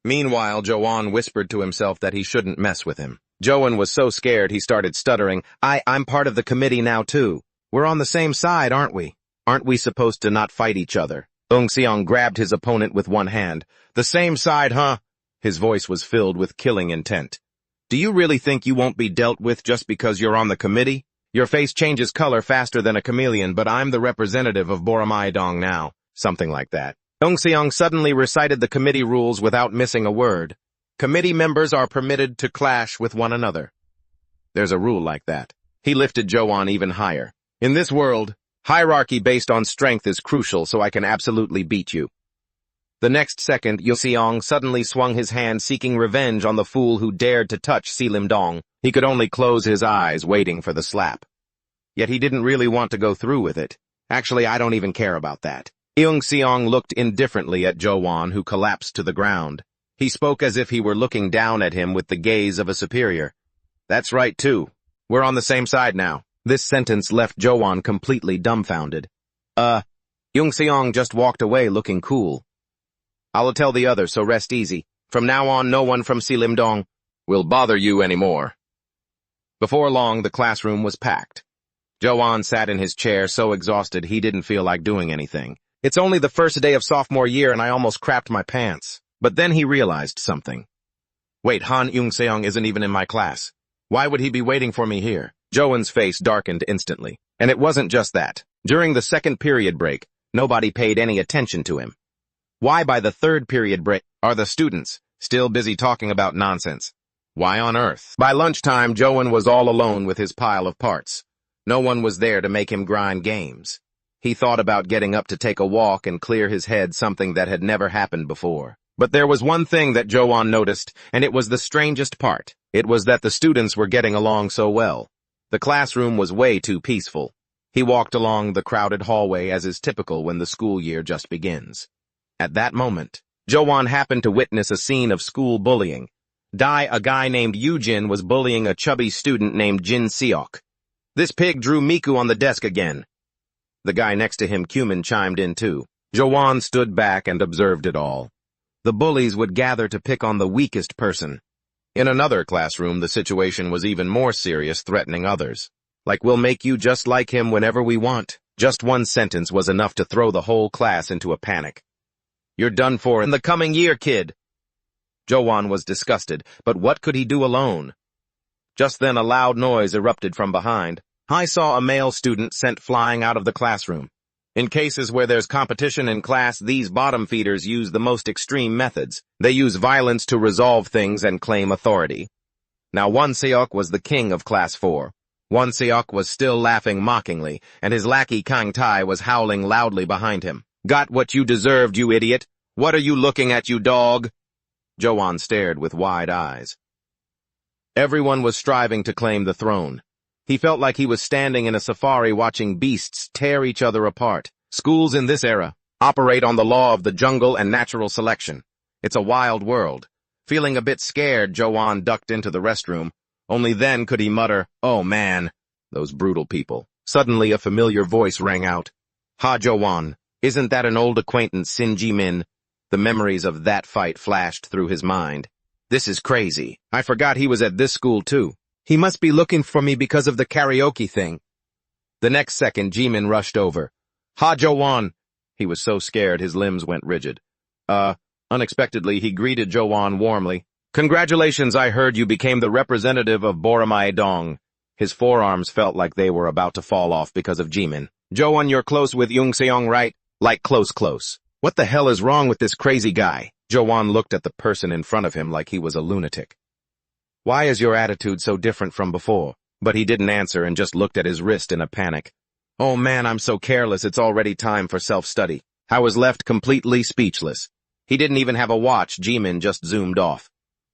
Meanwhile, Joan whispered to himself that he shouldn't mess with him. Joan was so scared he started stuttering. I'm part of the committee now too. We're on the same side, aren't we? Aren't we supposed to not fight each other? Eun Seong grabbed his opponent with one hand. The same side, huh? His voice was filled with killing intent. Do you really think you won't be dealt with just because you're on the committee? Your face changes color faster than a chameleon, but I'm the representative of Boramaidong now. Something like that. Eun Seong suddenly recited the committee rules without missing a word. Committee members are permitted to clash with one another. There's a rule like that. He lifted Joan even higher. In this world, hierarchy based on strength is crucial, so I can absolutely beat you. The next second, Eun Seong suddenly swung his hand, seeking revenge on the fool who dared to touch Selim-dong. He could only close his eyes, waiting for the slap. Yet he didn't really want to go through with it. Actually, I don't even care about that. Eun Seong looked indifferently at Joan, who collapsed to the ground. He spoke as if he were looking down at him with the gaze of a superior. That's right, too. We're on the same side now. This sentence left Joan completely dumbfounded. Eun Seong just walked away looking cool. I'll tell the others, so rest easy. From now on, no one from Selim-dong will bother you anymore. Before long, the classroom was packed. Joan sat in his chair so exhausted he didn't feel like doing anything. It's only the first day of sophomore year and I almost crapped my pants. But then he realized something. Wait, Han Eun Seong isn't even in my class. Why would he be waiting for me here? Joan's face darkened instantly. And it wasn't just that. During the second period break, nobody paid any attention to him. Why by the third period break are the students still busy talking about nonsense? Why on earth? By lunchtime, Joan was all alone with his pile of parts. No one was there to make him grind games. He thought about getting up to take a walk and clear his head, something that had never happened before. But there was one thing that Joan noticed, and it was the strangest part. It was that the students were getting along so well. The classroom was way too peaceful. He walked along the crowded hallway as is typical when the school year just begins. At that moment, Joan happened to witness a scene of school bullying. A guy named Eugene was bullying a chubby student named Jin Seok. This pig drew Miku on the desk again. The guy next to him, Cumin, chimed in too. Joan stood back and observed it all. The bullies would gather to pick on the weakest person. In another classroom, the situation was even more serious, threatening others. Like, we'll make you just like him whenever we want. Just one sentence was enough to throw the whole class into a panic. You're done for in the coming year, kid. Joan was disgusted, but what could he do alone? Just then a loud noise erupted from behind. I saw a male student sent flying out of the classroom. In cases where there's competition in class, these bottom feeders use the most extreme methods. They use violence to resolve things and claim authority. Now Won Seok was the king of class 4. Won Seok was still laughing mockingly, and his lackey Kang Tai was howling loudly behind him. Got what you deserved, you idiot. What are you looking at, you dog? Joan stared with wide eyes. Everyone was striving to claim the throne. He felt like he was standing in a safari watching beasts tear each other apart. Schools in this era operate on the law of the jungle and natural selection. It's a wild world. Feeling a bit scared, Jo-won ducked into the restroom. Only then could he mutter, "Oh man, those brutal people." Suddenly a familiar voice rang out. "Ha Jo-won, isn't that an old acquaintance Sin Ji-min?" The memories of that fight flashed through his mind. This is crazy. I forgot he was at this school too. He must be looking for me because of the karaoke thing. The next second, Ji-min rushed over. "Ha Jo-won." He was so scared his limbs went rigid. Unexpectedly, he greeted Jo-won warmly. "Congratulations, I heard you became the representative of Boramae-dong." His forearms felt like they were about to fall off because of Ji-min. "Jo-won, you're close with Young Seong, right? Like close. What the hell is wrong with this crazy guy?" Jo-won looked at the person in front of him like he was a lunatic. "Why is your attitude so different from before?" But he didn't answer and just looked at his wrist in a panic. "Oh man, I'm so careless, it's already time for self-study." I was left completely speechless. He didn't even have a watch. Ji-min just zoomed off.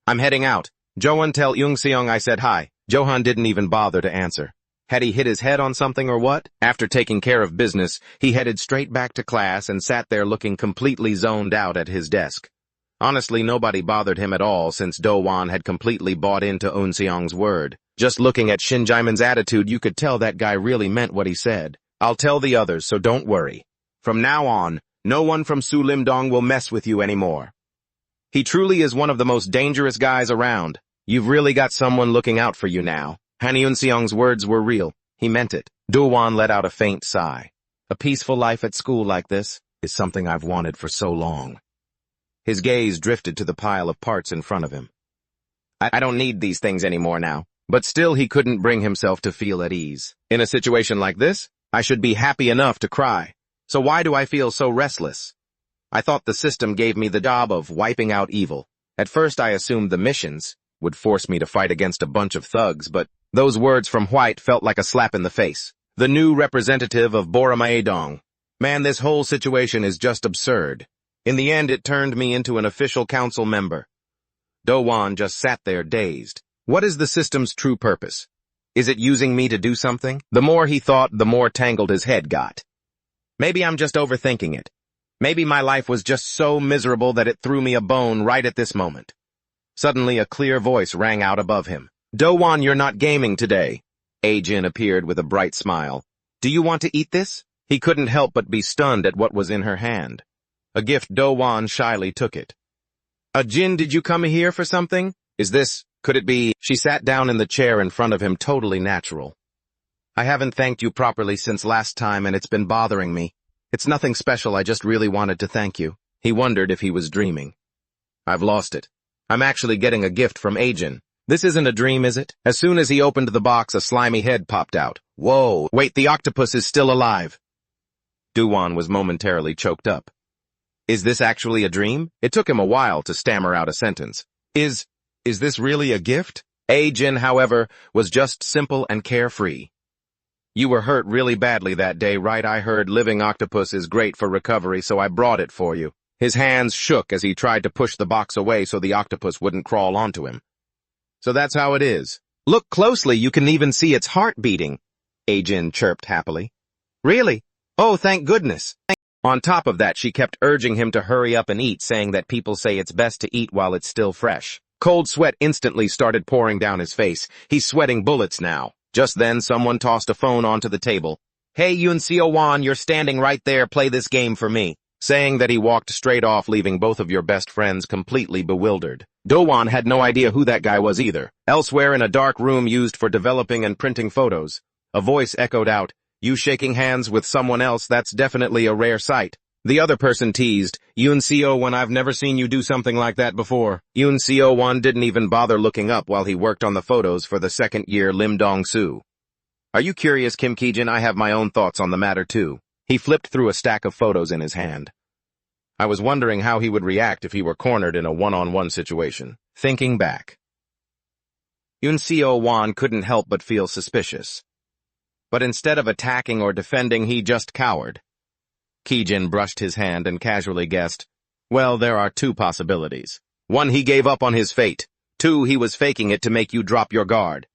"I'm heading out. Jo-won, tell Young Seong I said hi." Johan didn't even bother to answer. Had he hit his head on something or what? After taking care of business, he headed straight back to class and sat there looking completely zoned out at his desk. Honestly, nobody bothered him at all since Do-won had completely bought into Eun-seong's word. Just looking at Shin Jae-min's attitude, you could tell that guy really meant what he said. "I'll tell the others, so don't worry. From now on, no one from Su-lim-dong will mess with you anymore. He truly is one of the most dangerous guys around. You've really got someone looking out for you now." Han Eun-seong's words were real. He meant it. Do-won let out a faint sigh. A peaceful life at school like this is something I've wanted for so long. His gaze drifted to the pile of parts in front of him. I don't need these things anymore now. But still he couldn't bring himself to feel at ease. In a situation like this, I should be happy enough to cry. So why do I feel so restless? I thought the system gave me the job of wiping out evil. At first I assumed the missions would force me to fight against a bunch of thugs, but those words from White felt like a slap in the face. The new representative of Boramae-dong. Man, this whole situation is just absurd. In the end, it turned me into an official council member. Do-won just sat there dazed. What is the system's true purpose? Is it using me to do something? The more he thought, the more tangled his head got. Maybe I'm just overthinking it. Maybe my life was just so miserable that it threw me a bone right at this moment. Suddenly, a clear voice rang out above him. "Do-won, you're not gaming today." A-jin appeared with a bright smile. "Do you want to eat this?" He couldn't help but be stunned at what was in her hand. A gift. Do-won shyly took it. "Jin, did you come here for something? Could it be?" She sat down in the chair in front of him, totally natural. "I haven't thanked you properly since last time and it's been bothering me. It's nothing special, I just really wanted to thank you." He wondered if he was dreaming. "I've lost it. I'm actually getting a gift from A-jin. This isn't a dream, is it?" As soon as he opened the box, a slimy head popped out. "Whoa, wait, the octopus is still alive." Do-won was momentarily choked up. "Is this actually a dream?" It took him a while to stammer out a sentence. Is this really a gift?" A-jin, however, was just simple and carefree. "You were hurt really badly that day, right? I heard living octopus is great for recovery, so I brought it for you." His hands shook as he tried to push the box away so the octopus wouldn't crawl onto him. "So that's how it is. Look closely, you can even see its heart beating," A-jin chirped happily. "Really? Oh, thank goodness." On top of that, she kept urging him to hurry up and eat, saying that people say it's best to eat while it's still fresh. Cold sweat instantly started pouring down his face. He's sweating bullets now. Just then, someone tossed a phone onto the table. "Hey, Yoon-seo-won, you're standing right there. Play this game for me." Saying that, he walked straight off, leaving both of your best friends completely bewildered. Do-won had no idea who that guy was either. Elsewhere in a dark room used for developing and printing photos, a voice echoed out, "You shaking hands with someone else, that's definitely a rare sight." The other person teased, "Yoon-seo-won, I've never seen you do something like that before." Yoon-seo-won didn't even bother looking up while he worked on the photos for the second year Lim Dong-soo. "Are you curious, Kim Ki-jin? I have my own thoughts on the matter too." He flipped through a stack of photos in his hand. I was wondering how he would react if he were cornered in a one-on-one situation. Thinking back, Yoon-seo-won couldn't help but feel suspicious. But instead of attacking or defending, he just cowered. Ki-jin brushed his hand and casually guessed, "Well, there are two possibilities. One, he gave up on his fate. Two, he was faking it to make you drop your guard."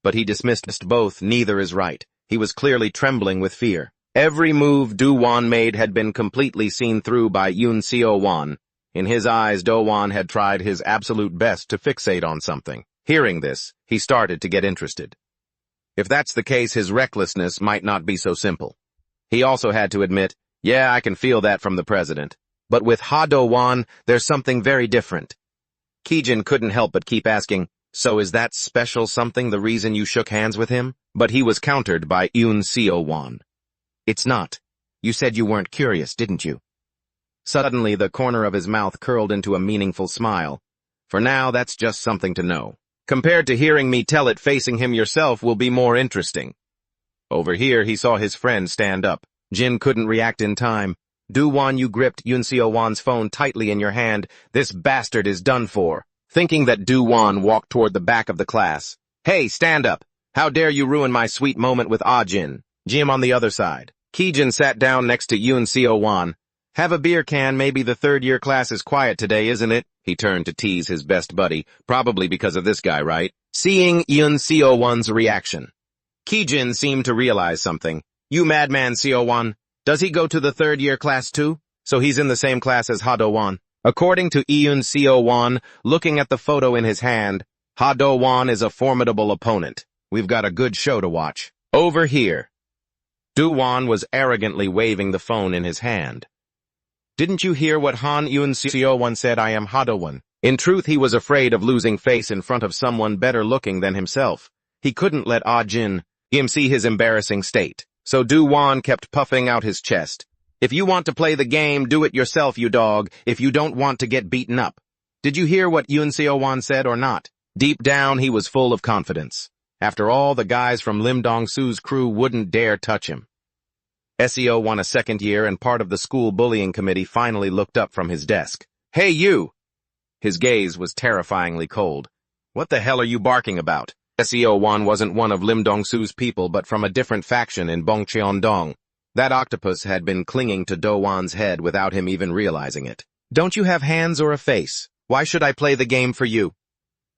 But he dismissed both. Neither is right. He was clearly trembling with fear. Every move Do-won made had been completely seen through by Yoon-seo-won. In his eyes, Do-won had tried his absolute best to fixate on something. Hearing this, he started to get interested. If that's the case, his recklessness might not be so simple. He also had to admit, yeah, I can feel that from the president. But with Ha Do-won, there's something very different. Kijin couldn't help but keep asking, so is that special something the reason you shook hands with him? But he was countered by Yoon Seo-won. It's not. You said you weren't curious, didn't you? Suddenly, the corner of his mouth curled into a meaningful smile. For now, that's just something to know. Compared to hearing me tell it, facing him yourself will be more interesting. Over here, he saw his friend stand up. Jin couldn't react in time. Do-won, you gripped Yoon Seo-won's phone tightly in your hand. This bastard is done for. Thinking that Do-won walked toward the back of the class. Hey, stand up. How dare you ruin my sweet moment with Ah-jin. Jim on the other side. Kijin sat down next to Yoon Seo-won. Have a beer can, maybe the third-year class is quiet today, isn't it? He turned to tease his best buddy, probably because of this guy, right? Seeing Yoon Seo-won's reaction, Kijin seemed to realize something. You madman, Seo-won. Does he go to the third-year class too? So he's in the same class as Ha Do-won. According to Yoon Seo-won, looking at the photo in his hand, Ha Do-won is a formidable opponent. We've got a good show to watch. Over here. Do-won was arrogantly waving the phone in his hand. Didn't you hear what Yoon Seo-won said? I am Ha Do-won. In truth, he was afraid of losing face in front of someone better looking than himself. He couldn't let Ah-jin see his embarrassing state. So Do-won kept puffing out his chest. If you want to play the game, do it yourself, you dog, if you don't want to get beaten up. Did you hear what Yoon Seo-won said or not? Deep down, he was full of confidence. After all, the guys from Lim Dong-soo's crew wouldn't dare touch him. Seo won a second year, and part of the school bullying committee finally looked up from his desk. Hey, you! His gaze was terrifyingly cold. What the hell are you barking about? Seo-won wasn't one of Lim Dong-soo's people, but from a different faction in Bongcheon-dong. That octopus had been clinging to Do-won's head without him even realizing it. Don't you have hands or a face? Why should I play the game for you?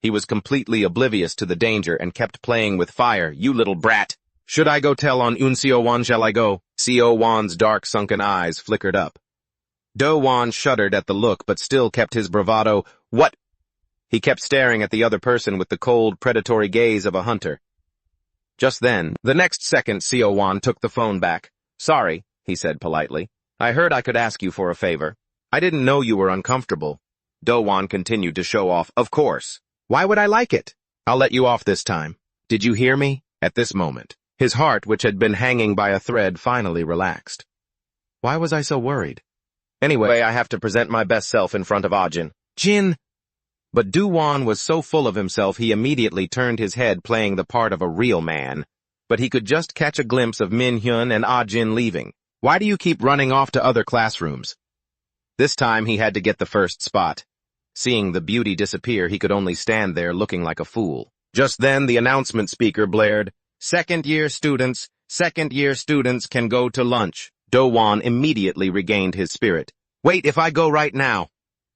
He was completely oblivious to the danger and kept playing with fire. You little brat! Should I go tell on Yoon Seo-won? Shall I go? Seo-won's dark sunken eyes flickered up. Do-won shuddered at the look but still kept his bravado. What? He kept staring at the other person with the cold, predatory gaze of a hunter. Just then, the next second, Seo-won took the phone back. Sorry, he said politely. I heard I could ask you for a favor. I didn't know you were uncomfortable. Do-won continued to show off. Of course. Why would I like it? I'll let you off this time. Did you hear me? At this moment, his heart, which had been hanging by a thread, finally relaxed. Why was I so worried? Anyway, I have to present my best self in front of Ah-jin. Jin! But Do-won was so full of himself he immediately turned his head, playing the part of a real man. But he could just catch a glimpse of Min-hyun and Ah-jin leaving. Why do you keep running off to other classrooms? This time he had to get the first spot. Seeing the beauty disappear, he could only stand there looking like a fool. Just then the announcement speaker blared, second-year students can go to lunch. Do-won immediately regained his spirit. Wait, if I go right now?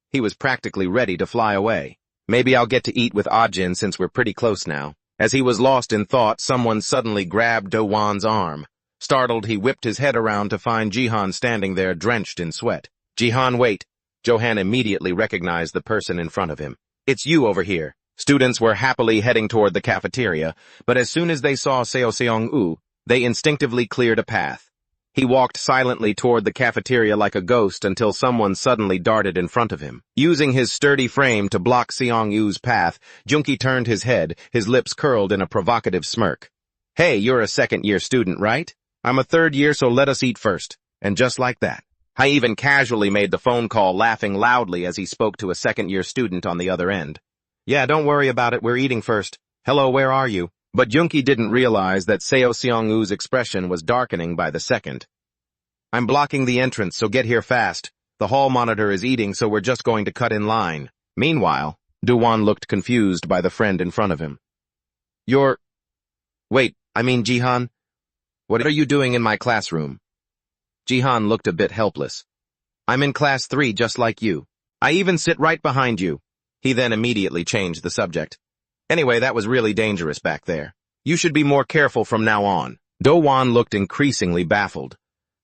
He was practically ready to fly away. Maybe I'll get to eat with Ah-jin since we're pretty close now. As he was lost in thought, someone suddenly grabbed Do-won's arm. Startled, he whipped his head around to find Jihan standing there drenched in sweat. Jihan, wait. Johan immediately recognized the person in front of him. It's you over here. Students were happily heading toward the cafeteria, but as soon as they saw Seo Seong-woo, they instinctively cleared a path. He walked silently toward the cafeteria like a ghost until someone suddenly darted in front of him. Using his sturdy frame to block Seong-woo's path, Junki turned his head, his lips curled in a provocative smirk. Hey, you're a second-year student, right? I'm a third year, so let us eat first. And just like that, I even casually made the phone call, laughing loudly as he spoke to a second-year student on the other end. Yeah, don't worry about it, we're eating first. Hello, where are you? But Junki didn't realize that Seo Seong-woo's expression was darkening by the second. I'm blocking the entrance, so get here fast. The hall monitor is eating, so we're just going to cut in line. Meanwhile, Do-won looked confused by the friend in front of him. Wait, I mean Jihan? What are you doing in my classroom? Jihan looked a bit helpless. I'm in class 3 just like you. I even sit right behind you. He then immediately changed the subject. Anyway, that was really dangerous back there. You should be more careful from now on. Do-won looked increasingly baffled.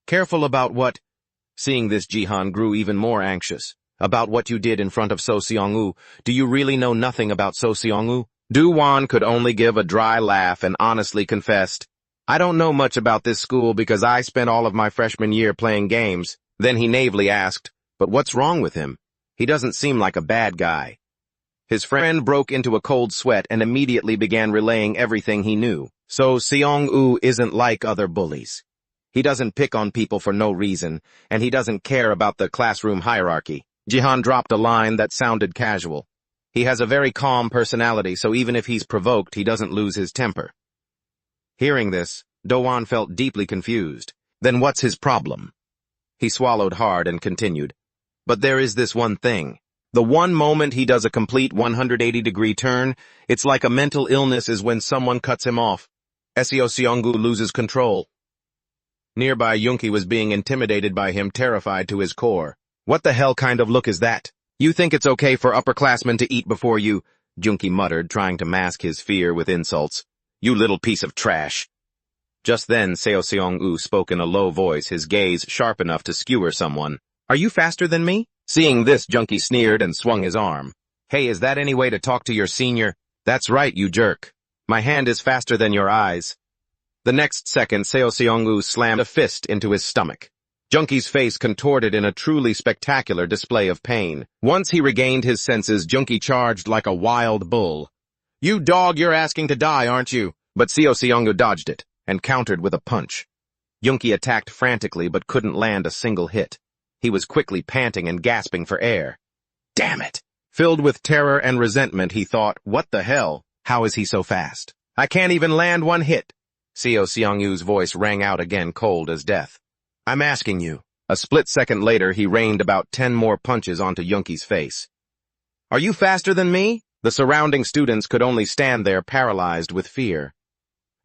Careful about what? Seeing this, Jihan grew even more anxious. About what you did in front of So Seong-woo. Do you really know nothing about So Seong-woo? Do-won could only give a dry laugh and honestly confessed, I don't know much about this school because I spent all of my freshman year playing games. Then he naively asked, but what's wrong with him? He doesn't seem like a bad guy. His friend broke into a cold sweat and immediately began relaying everything he knew. So Seong-woo isn't like other bullies. He doesn't pick on people for no reason, and he doesn't care about the classroom hierarchy. Jihan dropped a line that sounded casual. He has a very calm personality, so even if he's provoked, he doesn't lose his temper. Hearing this, Do-won felt deeply confused. Then what's his problem? He swallowed hard and continued. But there is this one thing. The one moment he does a complete 180-degree turn, it's like a mental illness is when someone cuts him off. Seo Seong-woo loses control. Nearby Yoongi was being intimidated by him, terrified to his core. What the hell kind of look is that? You think it's okay for upperclassmen to eat before you? Yoongi muttered, trying to mask his fear with insults. You little piece of trash. Just then, Seo Seong-woo spoke in a low voice, his gaze sharp enough to skewer someone. Are you faster than me? Seeing this, Yoongi sneered and swung his arm. Hey, is that any way to talk to your senior? That's right, you jerk. My hand is faster than your eyes. The next second, Seo Seong-woo slammed a fist into his stomach. Yoongi's face contorted in a truly spectacular display of pain. Once he regained his senses, Yoongi charged like a wild bull. You dog, you're asking to die, aren't you? But Seo Seong-woo dodged it and countered with a punch. Yoongi attacked frantically but couldn't land a single hit. He was quickly panting and gasping for air. Damn it! Filled with terror and resentment, he thought, what the hell? How is he so fast? I can't even land one hit. Seo Seong-woo's voice rang out again, cold as death. I'm asking you. A split second later, he rained about 10 more punches onto Yoongi's face. Are you faster than me? The surrounding students could only stand there paralyzed with fear.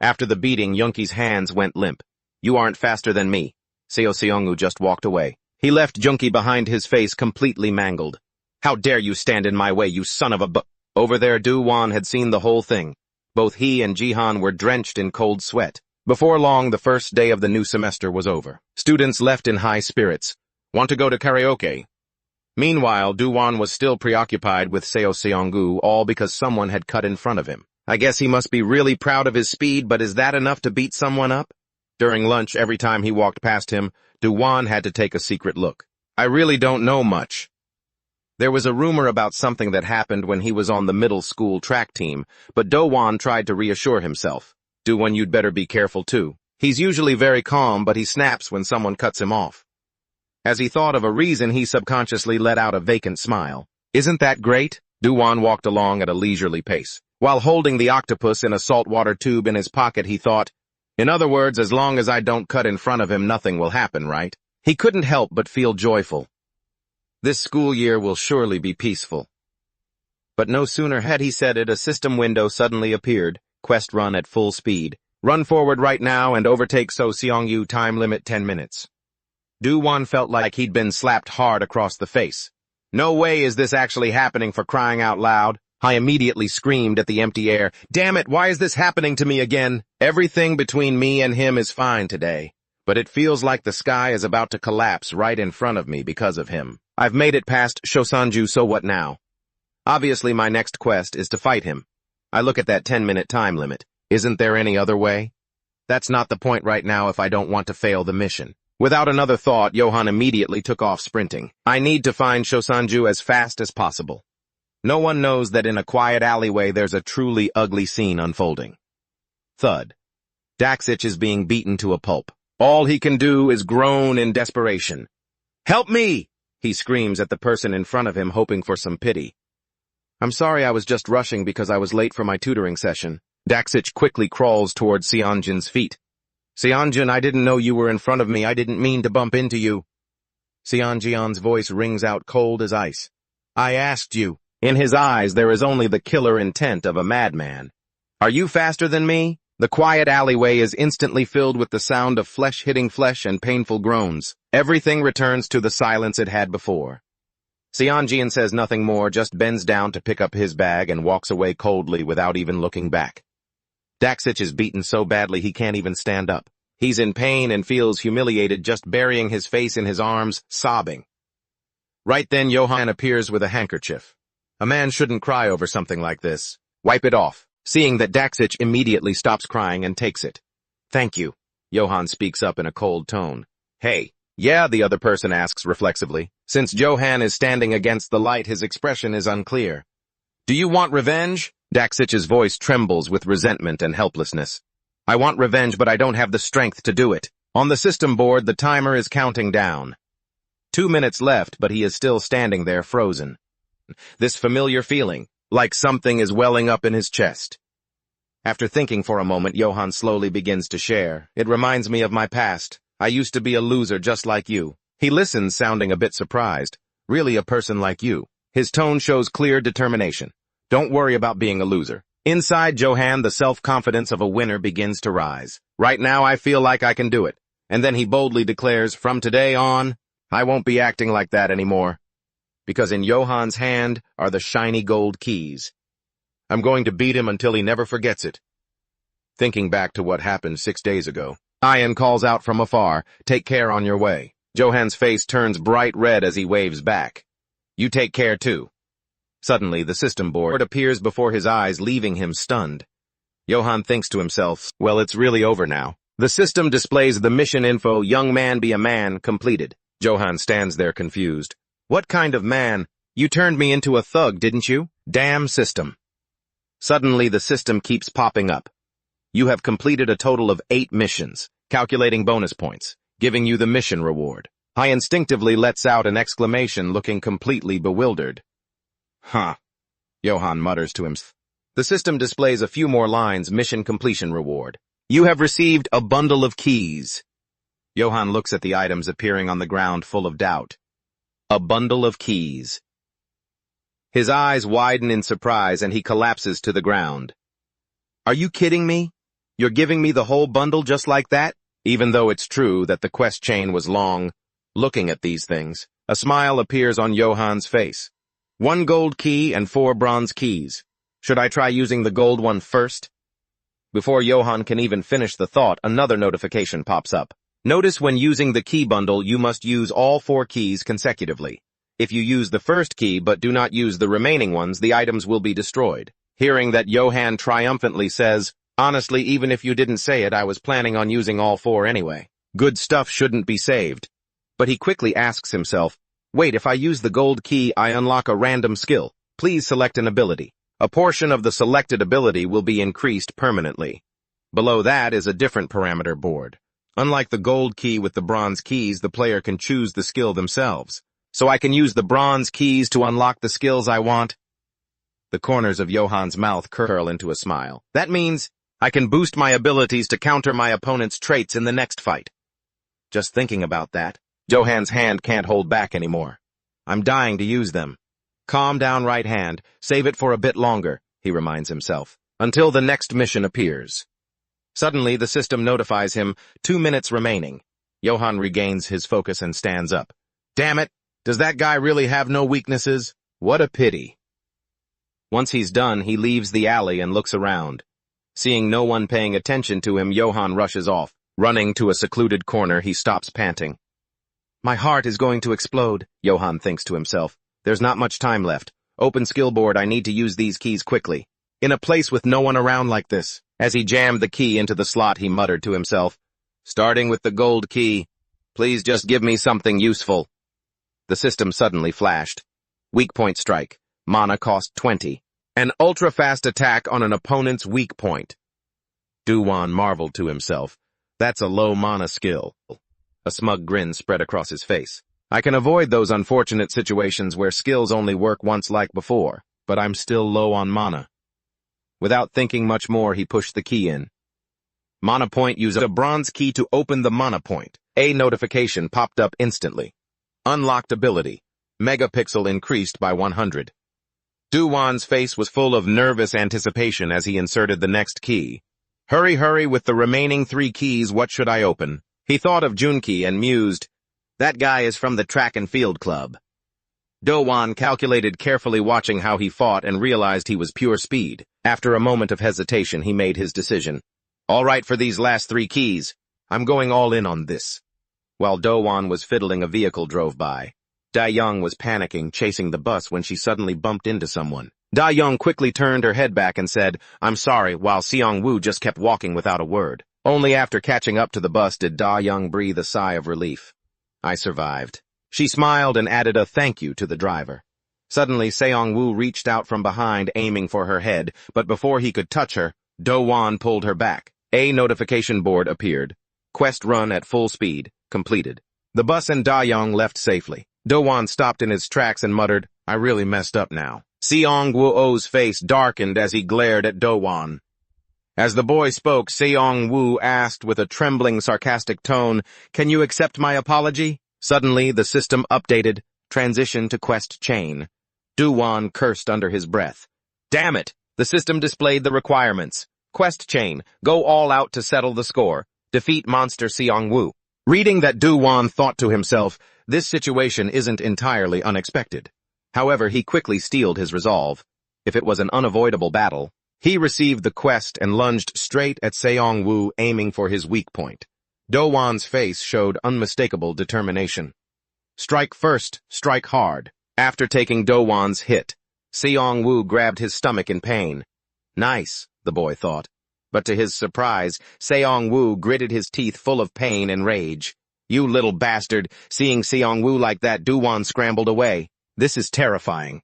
After the beating, Yoongi's hands went limp. You aren't faster than me. Seo Seong-woo just walked away. He left Yoongi behind, his face completely mangled. How dare you stand in my way, you son of a Over there, Do-won had seen the whole thing. Both he and Jihan were drenched in cold sweat. Before long, the first day of the new semester was over. Students left in high spirits. Want to go to karaoke? Meanwhile, Do-won was still preoccupied with Seo Seong-woo, all because someone had cut in front of him. I guess he must be really proud of his speed, but is that enough to beat someone up? During lunch, every time he walked past him, Do-won had to take a secret look. I really don't know much. There was a rumor about something that happened when he was on the middle school track team, but Do-won tried to reassure himself. Do-won, you'd better be careful too. He's usually very calm, but he snaps when someone cuts him off. As he thought of a reason, he subconsciously let out a vacant smile. Isn't that great? Do-won walked along at a leisurely pace. While holding the octopus in a saltwater tube in his pocket, he thought, in other words, as long as I don't cut in front of him, nothing will happen, right? He couldn't help but feel joyful. This school year will surely be peaceful. But no sooner had he said it, a system window suddenly appeared. Quest run at full speed. Run forward right now and overtake So Seong-woo, time limit 10 minutes. Do-won felt like he'd been slapped hard across the face. No way is this actually happening, for crying out loud. I immediately screamed at the empty air. Damn it, why is this happening to me again? Everything between me and him is fine today. But it feels like the sky is about to collapse right in front of me because of him. I've made it past Shosanju, so what now? Obviously my next quest is to fight him. I look at that 10-minute time limit. Isn't there any other way? That's not the point right now if I don't want to fail the mission. Without another thought, Johan immediately took off sprinting. I need to find Shosanju as fast as possible. No one knows that in a quiet alleyway there's a truly ugly scene unfolding. Thud. Daxich is being beaten to a pulp. All he can do is groan in desperation. Help me! He screams at the person in front of him, hoping for some pity. I'm sorry, I was just rushing because I was late for my tutoring session. Daxich quickly crawls towards Seonjin's feet. Seonjin, I didn't know you were in front of me. I didn't mean to bump into you. Seonjin's voice rings out cold as ice. I asked you. In his eyes, there is only the killer intent of a madman. Are you faster than me? The quiet alleyway is instantly filled with the sound of flesh hitting flesh and painful groans. Everything returns to the silence it had before. Seonjin says nothing more, just bends down to pick up his bag and walks away coldly without even looking back. Daxich is beaten so badly he can't even stand up. He's in pain and feels humiliated, just burying his face in his arms, sobbing. Right then, Johan appears with a handkerchief. A man shouldn't cry over something like this. Wipe it off. Seeing that Daxich immediately stops crying and takes it. Thank you. Johan speaks up in a cold tone. Hey. Yeah, the other person asks reflexively. Since Johan is standing against the light, his expression is unclear. Do you want revenge? Daxich's voice trembles with resentment and helplessness. I want revenge, but I don't have the strength to do it. On the system board, the timer is counting down. 2 minutes left, but he is still standing there frozen. This familiar feeling, like something is welling up in his chest. After thinking for a moment, Johan slowly begins to share. It reminds me of my past. I used to be a loser just like you. He listens, sounding a bit surprised. Really a person like you. His tone shows clear determination. Don't worry about being a loser. Inside Johan, the self-confidence of a winner begins to rise. Right now, I feel like I can do it. And then he boldly declares, from today on, I won't be acting like that anymore. Because in Johan's hand are the shiny gold keys. I'm going to beat him until he never forgets it. Thinking back to what happened 6 days ago, Ian calls out from afar, take care on your way. Johan's face turns bright red as he waves back. You take care too. Suddenly, the system board appears before his eyes, leaving him stunned. Johan thinks to himself, well, it's really over now. The system displays the mission info, young man be a man, completed. Johan stands there confused. What kind of man? You turned me into a thug, didn't you? Damn system. Suddenly, the system keeps popping up. You have completed a total of 8 missions, calculating bonus points, giving you the mission reward. I instinctively lets out an exclamation, looking completely bewildered. Huh. Johan mutters to himself. The system displays a few more lines, mission completion reward. You have received a bundle of keys. Johan looks at the items appearing on the ground full of doubt. A bundle of keys. His eyes widen in surprise and he collapses to the ground. Are you kidding me? You're giving me the whole bundle just like that? Even though it's true that the quest chain was long, looking at these things, a smile appears on Johan's face. 1 gold key and 4 bronze keys. Should I try using the gold one first? Before Johan can even finish the thought, another notification pops up. Notice when using the key bundle, you must use all 4 keys consecutively. If you use the first key but do not use the remaining ones, the items will be destroyed. Hearing that, Johan triumphantly says, honestly, even if you didn't say it, I was planning on using all 4 anyway. Good stuff shouldn't be saved. But he quickly asks himself, wait, if I use the gold key, I unlock a random skill. Please select an ability. A portion of the selected ability will be increased permanently. Below that is a different parameter board. Unlike the gold key with the bronze keys, the player can choose the skill themselves. So I can use the bronze keys to unlock the skills I want. The corners of Johan's mouth curl into a smile. That means I can boost my abilities to counter my opponent's traits in the next fight. Just thinking about that, Johan's hand can't hold back anymore. I'm dying to use them. Calm down, right hand. Save it for a bit longer, he reminds himself, until the next mission appears. Suddenly, the system notifies him, 2 minutes remaining. Johan regains his focus and stands up. Damn it! Does that guy really have no weaknesses? What a pity. Once he's done, he leaves the alley and looks around. Seeing no one paying attention to him, Johan rushes off. Running to a secluded corner, he stops panting. My heart is going to explode, Johan thinks to himself. There's not much time left. Open skill board, I need to use these keys quickly. In a place with no one around like this. As he jammed the key into the slot, he muttered to himself. Starting with the gold key. Please just give me something useful. The system suddenly flashed. Weak point strike. Mana cost 20. An ultra-fast attack on an opponent's weak point. Duwan marveled to himself. That's a low mana skill. A smug grin spread across his face. I can avoid those unfortunate situations where skills only work once like before, but I'm still low on mana. Without thinking much more, he pushed the key in. Mana point, use a bronze key to open the mana point. A notification popped up instantly. Unlocked ability. Megapixel increased by 100. Duwan's face was full of nervous anticipation as he inserted the next key. Hurry, hurry, with the remaining 3 keys, what should I open? He thought of Junki and mused, that guy is from the track and field club. Duwan calculated carefully, watching how he fought, and realized he was pure speed. After a moment of hesitation, he made his decision. All right, for these last 3 keys, I'm going all in on this. While Duwan was fiddling, a vehicle drove by. Da-young was panicking, chasing the bus when she suddenly bumped into someone. Da-young quickly turned her head back and said, "I'm sorry," while Seong-woo just kept walking without a word. Only after catching up to the bus did Da-young breathe a sigh of relief. "I survived." She smiled and added a thank you to the driver. Suddenly, Seong-woo reached out from behind, aiming for her head, but before he could touch her, Do-won pulled her back. A notification board appeared. Quest run at full speed, completed. The bus and Da-young left safely. Do-won stopped in his tracks and muttered, "I really messed up now." Seong-woo's face darkened as he glared at Do-won. As the boy spoke, Seong-woo asked with a trembling, sarcastic tone, "Can you accept my apology?" Suddenly, the system updated, transition to quest chain. Do-won cursed under his breath. "Damn it!" The system displayed the requirements. Quest chain, go all out to settle the score. Defeat monster Seong-woo. Reading that, Do-won thought to himself, this situation isn't entirely unexpected. However, he quickly steeled his resolve. If it was an unavoidable battle, he received the quest and lunged straight at Seong-woo, aiming for his weak point. Do-won's face showed unmistakable determination. Strike first, strike hard. After taking Do-won's hit, Seong-woo grabbed his stomach in pain. Nice, the boy thought. But to his surprise, Seong-woo gritted his teeth full of pain and rage. "You little bastard." Seeing Seong-woo like that, Do-won scrambled away. "This is terrifying."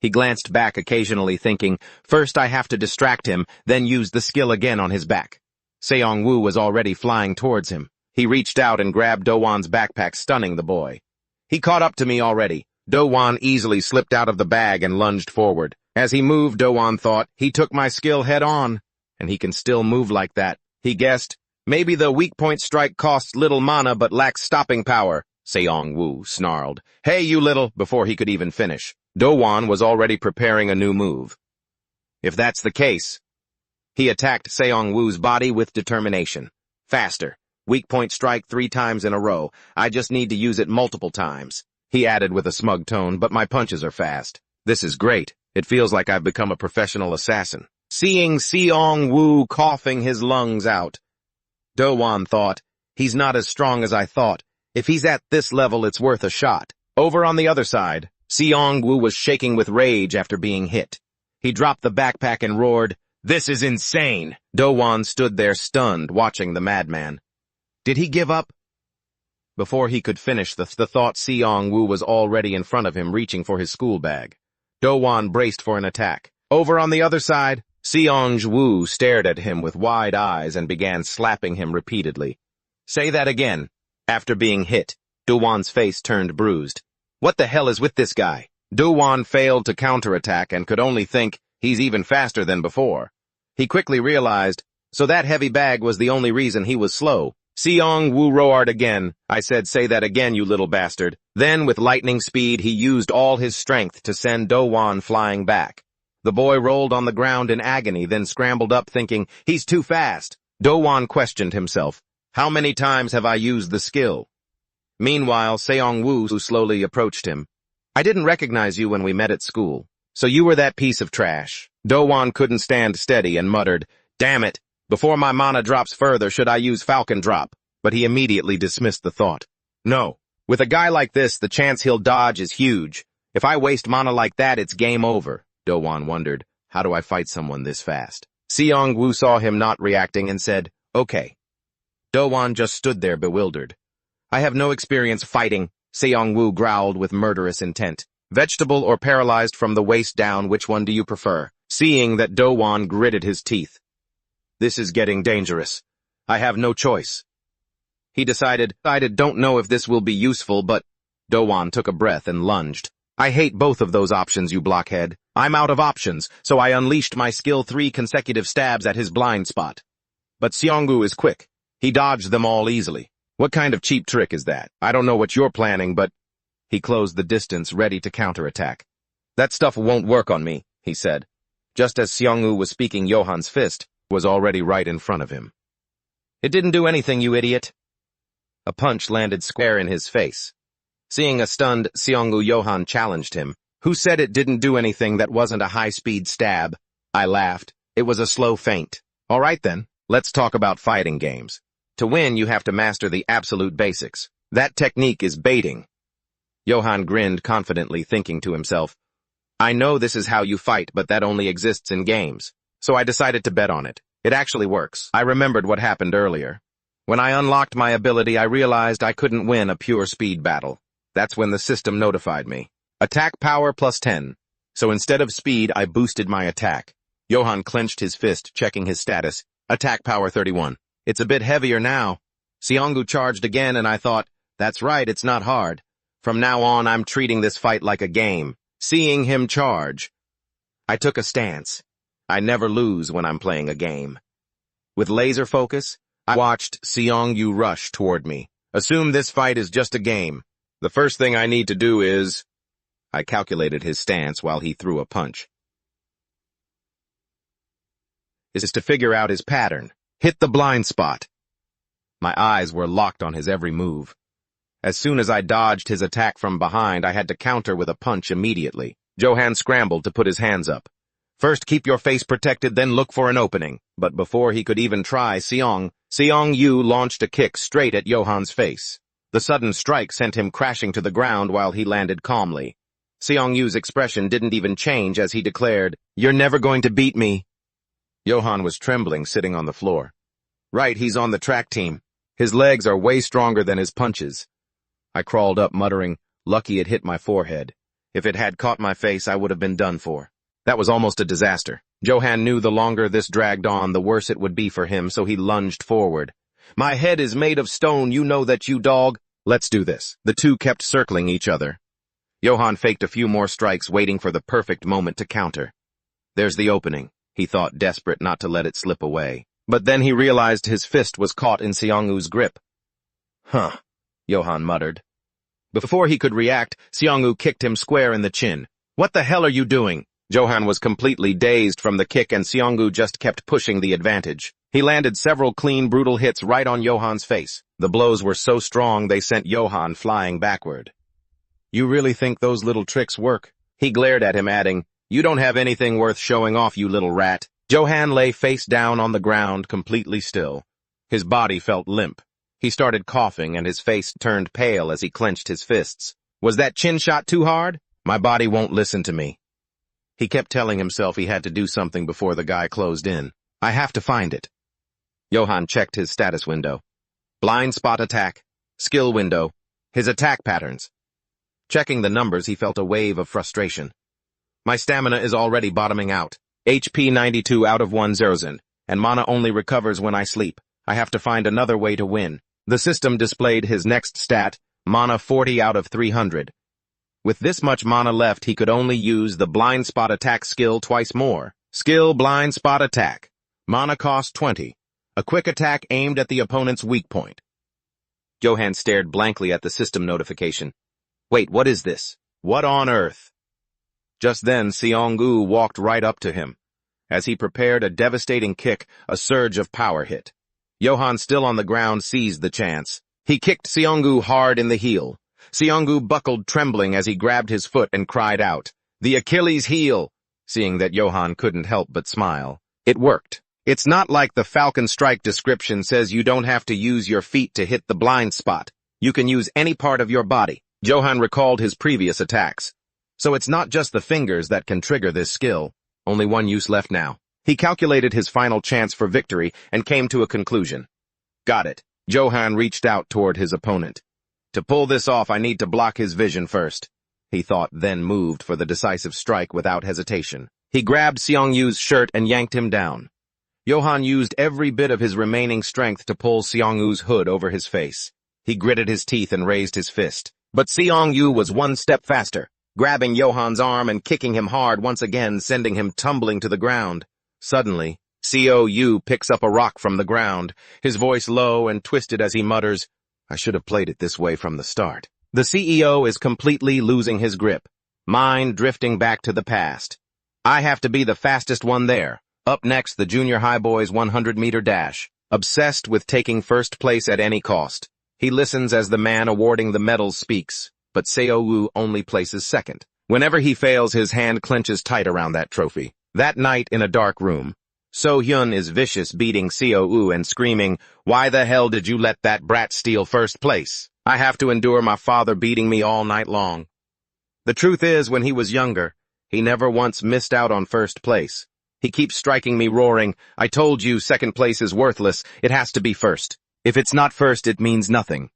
He glanced back occasionally, thinking, first I have to distract him, then use the skill again on his back. Seong-woo was already flying towards him. He reached out and grabbed Do-won's backpack, stunning the boy. "He caught up to me already." Do-won easily slipped out of the bag and lunged forward. As he moved, Do-won thought, he took my skill head on. And he can still move like that. He guessed, maybe the weak point strike costs little mana but lacks stopping power. Seong-woo snarled, "Hey, you little," before he could even finish. Do-won was already preparing a new move. If that's the case, he attacked Seong-woo's body with determination. "Faster. Weak point strike 3 times in a row. I just need to use it multiple times." He added with a smug tone, "But my punches are fast. This is great. It feels like I've become a professional assassin." Seeing Seong-woo coughing his lungs out, Do-won thought, he's not as strong as I thought. If he's at this level, it's worth a shot. Over on the other side, Seong-woo was shaking with rage after being hit. He dropped the backpack and roared, "This is insane!" Do-won stood there stunned, watching the madman. Did he give up? Before he could finish the thought, Seong-woo was already in front of him, reaching for his school bag. Do-won braced for an attack. Over on the other side, Seong-woo stared at him with wide eyes and began slapping him repeatedly. "Say that again." After being hit, Do-won's face turned bruised. What the hell is with this guy? Do-won failed to counterattack and could only think, he's even faster than before. He quickly realized, so that heavy bag was the only reason he was slow. Seong-woo roared again. "I said say that again, you little bastard." Then, with lightning speed, he used all his strength to send Do-won flying back. The boy rolled on the ground in agony, then scrambled up thinking, he's too fast. Do-won questioned himself, how many times have I used the skill? Meanwhile, Seong-woo slowly approached him. "I didn't recognize you when we met at school. So you were that piece of trash." Do-won couldn't stand steady and muttered, "Damn it, before my mana drops further, should I use Falcon Drop?" But he immediately dismissed the thought. No, with a guy like this, the chance he'll dodge is huge. If I waste mana like that, it's game over. Do-won wondered, how do I fight someone this fast? Seong-woo saw him not reacting and said, "Okay." Do-won just stood there bewildered. "I have no experience fighting," Seong-woo growled with murderous intent. "Vegetable or paralyzed from the waist down, which one do you prefer?" Seeing that, Do-won gritted his teeth. "This is getting dangerous. I have no choice." He decided, "I don't know if this will be useful, but..." Do-won took a breath and lunged. "I hate both of those options, you blockhead. I'm out of options, so I unleashed my skill 3 consecutive stabs at his blind spot. But Seong-woo is quick. He dodged them all easily. What kind of cheap trick is that? I don't know what you're planning, but..." He closed the distance, ready to counterattack. "That stuff won't work on me," he said. Just as Seong-woo was speaking, Johan's fist was already right in front of him. "It didn't do anything, you idiot." A punch landed square in his face. Seeing a stunned Seong-woo, Johan challenged him. "Who said it didn't do anything that wasn't a high-speed stab?" I laughed. "It was a slow feint." "All right then, let's talk about fighting games. To win, you have to master the absolute basics. That technique is baiting." Johan grinned confidently, thinking to himself, I know this is how you fight, but that only exists in games. So I decided to bet on it. It actually works. I remembered what happened earlier. When I unlocked my ability, I realized I couldn't win a pure speed battle. That's when the system notified me. Attack power plus 10. So instead of speed, I boosted my attack. Johan clenched his fist, checking his status. Attack power 31. It's a bit heavier now. Seongu charged again, and I thought, that's right, it's not hard. From now on, I'm treating this fight like a game. Seeing him charge. I took a stance. I never lose when I'm playing a game. With laser focus, I watched Seongu rush toward me. Assume this fight is just a game. The first thing I need to do is... I calculated his stance while he threw a punch. Is to figure out his pattern. Hit the blind spot. My eyes were locked on his every move. As soon as I dodged his attack from behind, I had to counter with a punch immediately. Johan scrambled to put his hands up. First, keep your face protected, then look for an opening. But before he could even try, Seongu launched a kick straight at Johan's face. The sudden strike sent him crashing to the ground while he landed calmly. Seongyu's expression didn't even change as he declared, You're never going to beat me. Johan was trembling, sitting on the floor. Right, he's on the track team. His legs are way stronger than his punches. I crawled up, muttering, lucky it hit my forehead. If it had caught my face, I would have been done for. That was almost a disaster. Johan knew the longer this dragged on, the worse it would be for him, so he lunged forward. My head is made of stone, you know that, you dog. Let's do this. The two kept circling each other. Johan faked a few more strikes, waiting for the perfect moment to counter. There's the opening, he thought, desperate not to let it slip away. But then he realized his fist was caught in Seongu's grip. Huh, Johan muttered. Before he could react, Seongu kicked him square in the chin. What the hell are you doing? Johan was completely dazed from the kick, and Seongu just kept pushing the advantage. He landed several clean, brutal hits right on Johan's face. The blows were so strong they sent Johan flying backward. You really think those little tricks work? He glared at him, adding, You don't have anything worth showing off, you little rat. Johan lay face down on the ground, completely still. His body felt limp. He started coughing, and his face turned pale as he clenched his fists. Was that chin shot too hard? My body won't listen to me. He kept telling himself he had to do something before the guy closed in. I have to find it. Johan checked his status window. Blind spot attack. Skill window. His attack patterns. Checking the numbers, he felt a wave of frustration. My stamina is already bottoming out. HP 92 out of 1,000, and mana only recovers when I sleep. I have to find another way to win. The system displayed his next stat, mana 40 out of 300. With this much mana left, he could only use the blind spot attack skill twice more. Skill blind spot attack. Mana cost 20. A quick attack aimed at the opponent's weak point. Johan stared blankly at the system notification. Wait, what is this? What on earth? Just then, Seongu walked right up to him. As he prepared a devastating kick, a surge of power hit. Johan, still on the ground, seized the chance. He kicked Seongu hard in the heel. Seongu buckled, trembling as he grabbed his foot and cried out, The Achilles heel! Seeing that Johan couldn't help but smile. It worked. It's not like the Falcon Strike description says you don't have to use your feet to hit the blind spot. You can use any part of your body. Johan recalled his previous attacks. So it's not just the fingers that can trigger this skill. Only one use left now. He calculated his final chance for victory and came to a conclusion. Got it. Johan reached out toward his opponent. To pull this off, I need to block his vision first. He thought, then moved for the decisive strike without hesitation. He grabbed Seongyu's shirt and yanked him down. Johan used every bit of his remaining strength to pull Seongyu's hood over his face. He gritted his teeth and raised his fist. But Seongyu was one step faster, grabbing Johan's arm and kicking him hard once again, sending him tumbling to the ground. Suddenly, Seonyu picks up a rock from the ground, his voice low and twisted as he mutters, I should have played it this way from the start. The CEO is completely losing his grip, mind drifting back to the past. I have to be the fastest one there. Up next, the junior high boys 100-meter dash, obsessed with taking first place at any cost. He listens as the man awarding the medals speaks, but Seongu only places second. Whenever he fails, his hand clenches tight around that trophy. That night in a dark room, So-hyun is vicious, beating Seongu and screaming, Why the hell did you let that brat steal first place? I have to endure my father beating me all night long. The truth is, when he was younger, he never once missed out on first place. He keeps striking me roaring, I told you second place is worthless, it has to be first. If it's not first, it means nothing.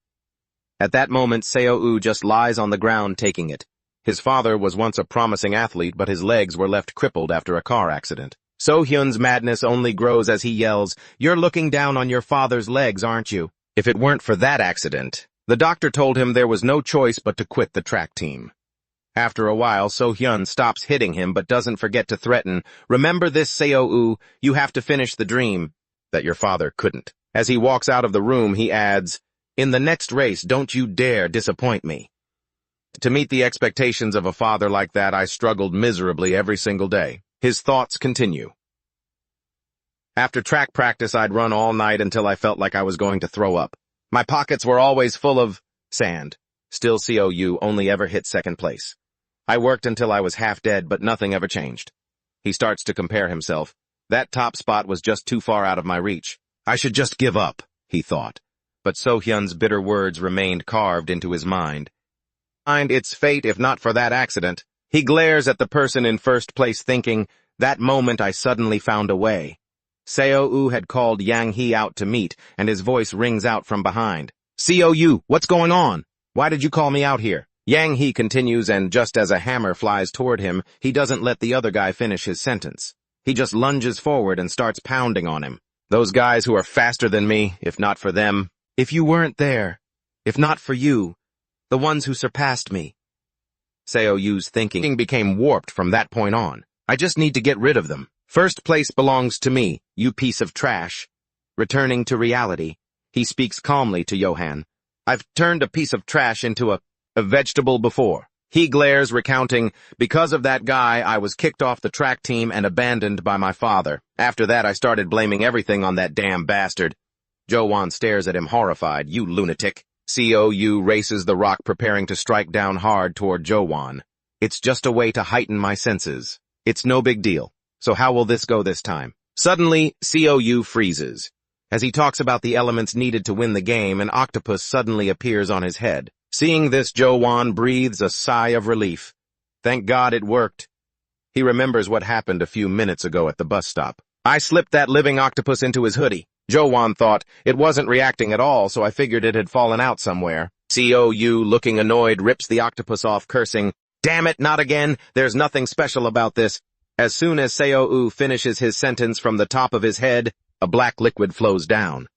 At that moment, Seo-woo just lies on the ground taking it. His father was once a promising athlete, but his legs were left crippled after a car accident. So-hyun's madness only grows as he yells, "You're looking down on your father's legs, aren't you?" If it weren't for that accident, the doctor told him there was no choice but to quit the track team. After a while, So-hyun stops hitting him but doesn't forget to threaten, "Remember this, Seo-woo, you have to finish the dream," that your father couldn't. As he walks out of the room, he adds, "In the next race, don't you dare disappoint me." To meet the expectations of a father like that, I struggled miserably every single day. His thoughts continue. After track practice, I'd run all night until I felt like I was going to throw up. My pockets were always full of sand. Still, Seo-woo only ever hit second place. I worked until I was half dead, but nothing ever changed. He starts to compare himself. That top spot was just too far out of my reach. I should just give up, he thought. But So-hyun's bitter words remained carved into his mind. It's fate if not for that accident. He glares at the person in first place thinking, that moment I suddenly found a way. Seo-woo had called Yang Hee out to meet, and his voice rings out from behind. Seo-woo, what's going on? Why did you call me out here? Yang Hee continues, and just as a hammer flies toward him, he doesn't let the other guy finish his sentence. He just lunges forward and starts pounding on him. Those guys who are faster than me, if not for them. If you weren't there, if not for you, the ones who surpassed me. Seo-woo's thinking became warped from that point on. I just need to get rid of them. First place belongs to me, you piece of trash. Returning to reality, he speaks calmly to Johan. I've turned a piece of trash into a vegetable before. He glares, recounting, because of that guy, I was kicked off the track team and abandoned by my father. After that, I started blaming everything on that damn bastard. Jo-won stares at him horrified. You lunatic. Seo-woo races the rock, preparing to strike down hard toward Jo-won. It's just a way to heighten my senses. It's no big deal. So how will this go this time? Suddenly, Seo-woo freezes. As he talks about the elements needed to win the game, an octopus suddenly appears on his head. Seeing this, Jo-won breathes a sigh of relief. Thank God it worked. He remembers what happened a few minutes ago at the bus stop. I slipped that living octopus into his hoodie. Jo-won thought, it wasn't reacting at all, so I figured it had fallen out somewhere. Seo-woo, looking annoyed, rips the octopus off, cursing, damn it, not again, there's nothing special about this. As soon as Seo-woo finishes his sentence, from the top of his head, a black liquid flows down.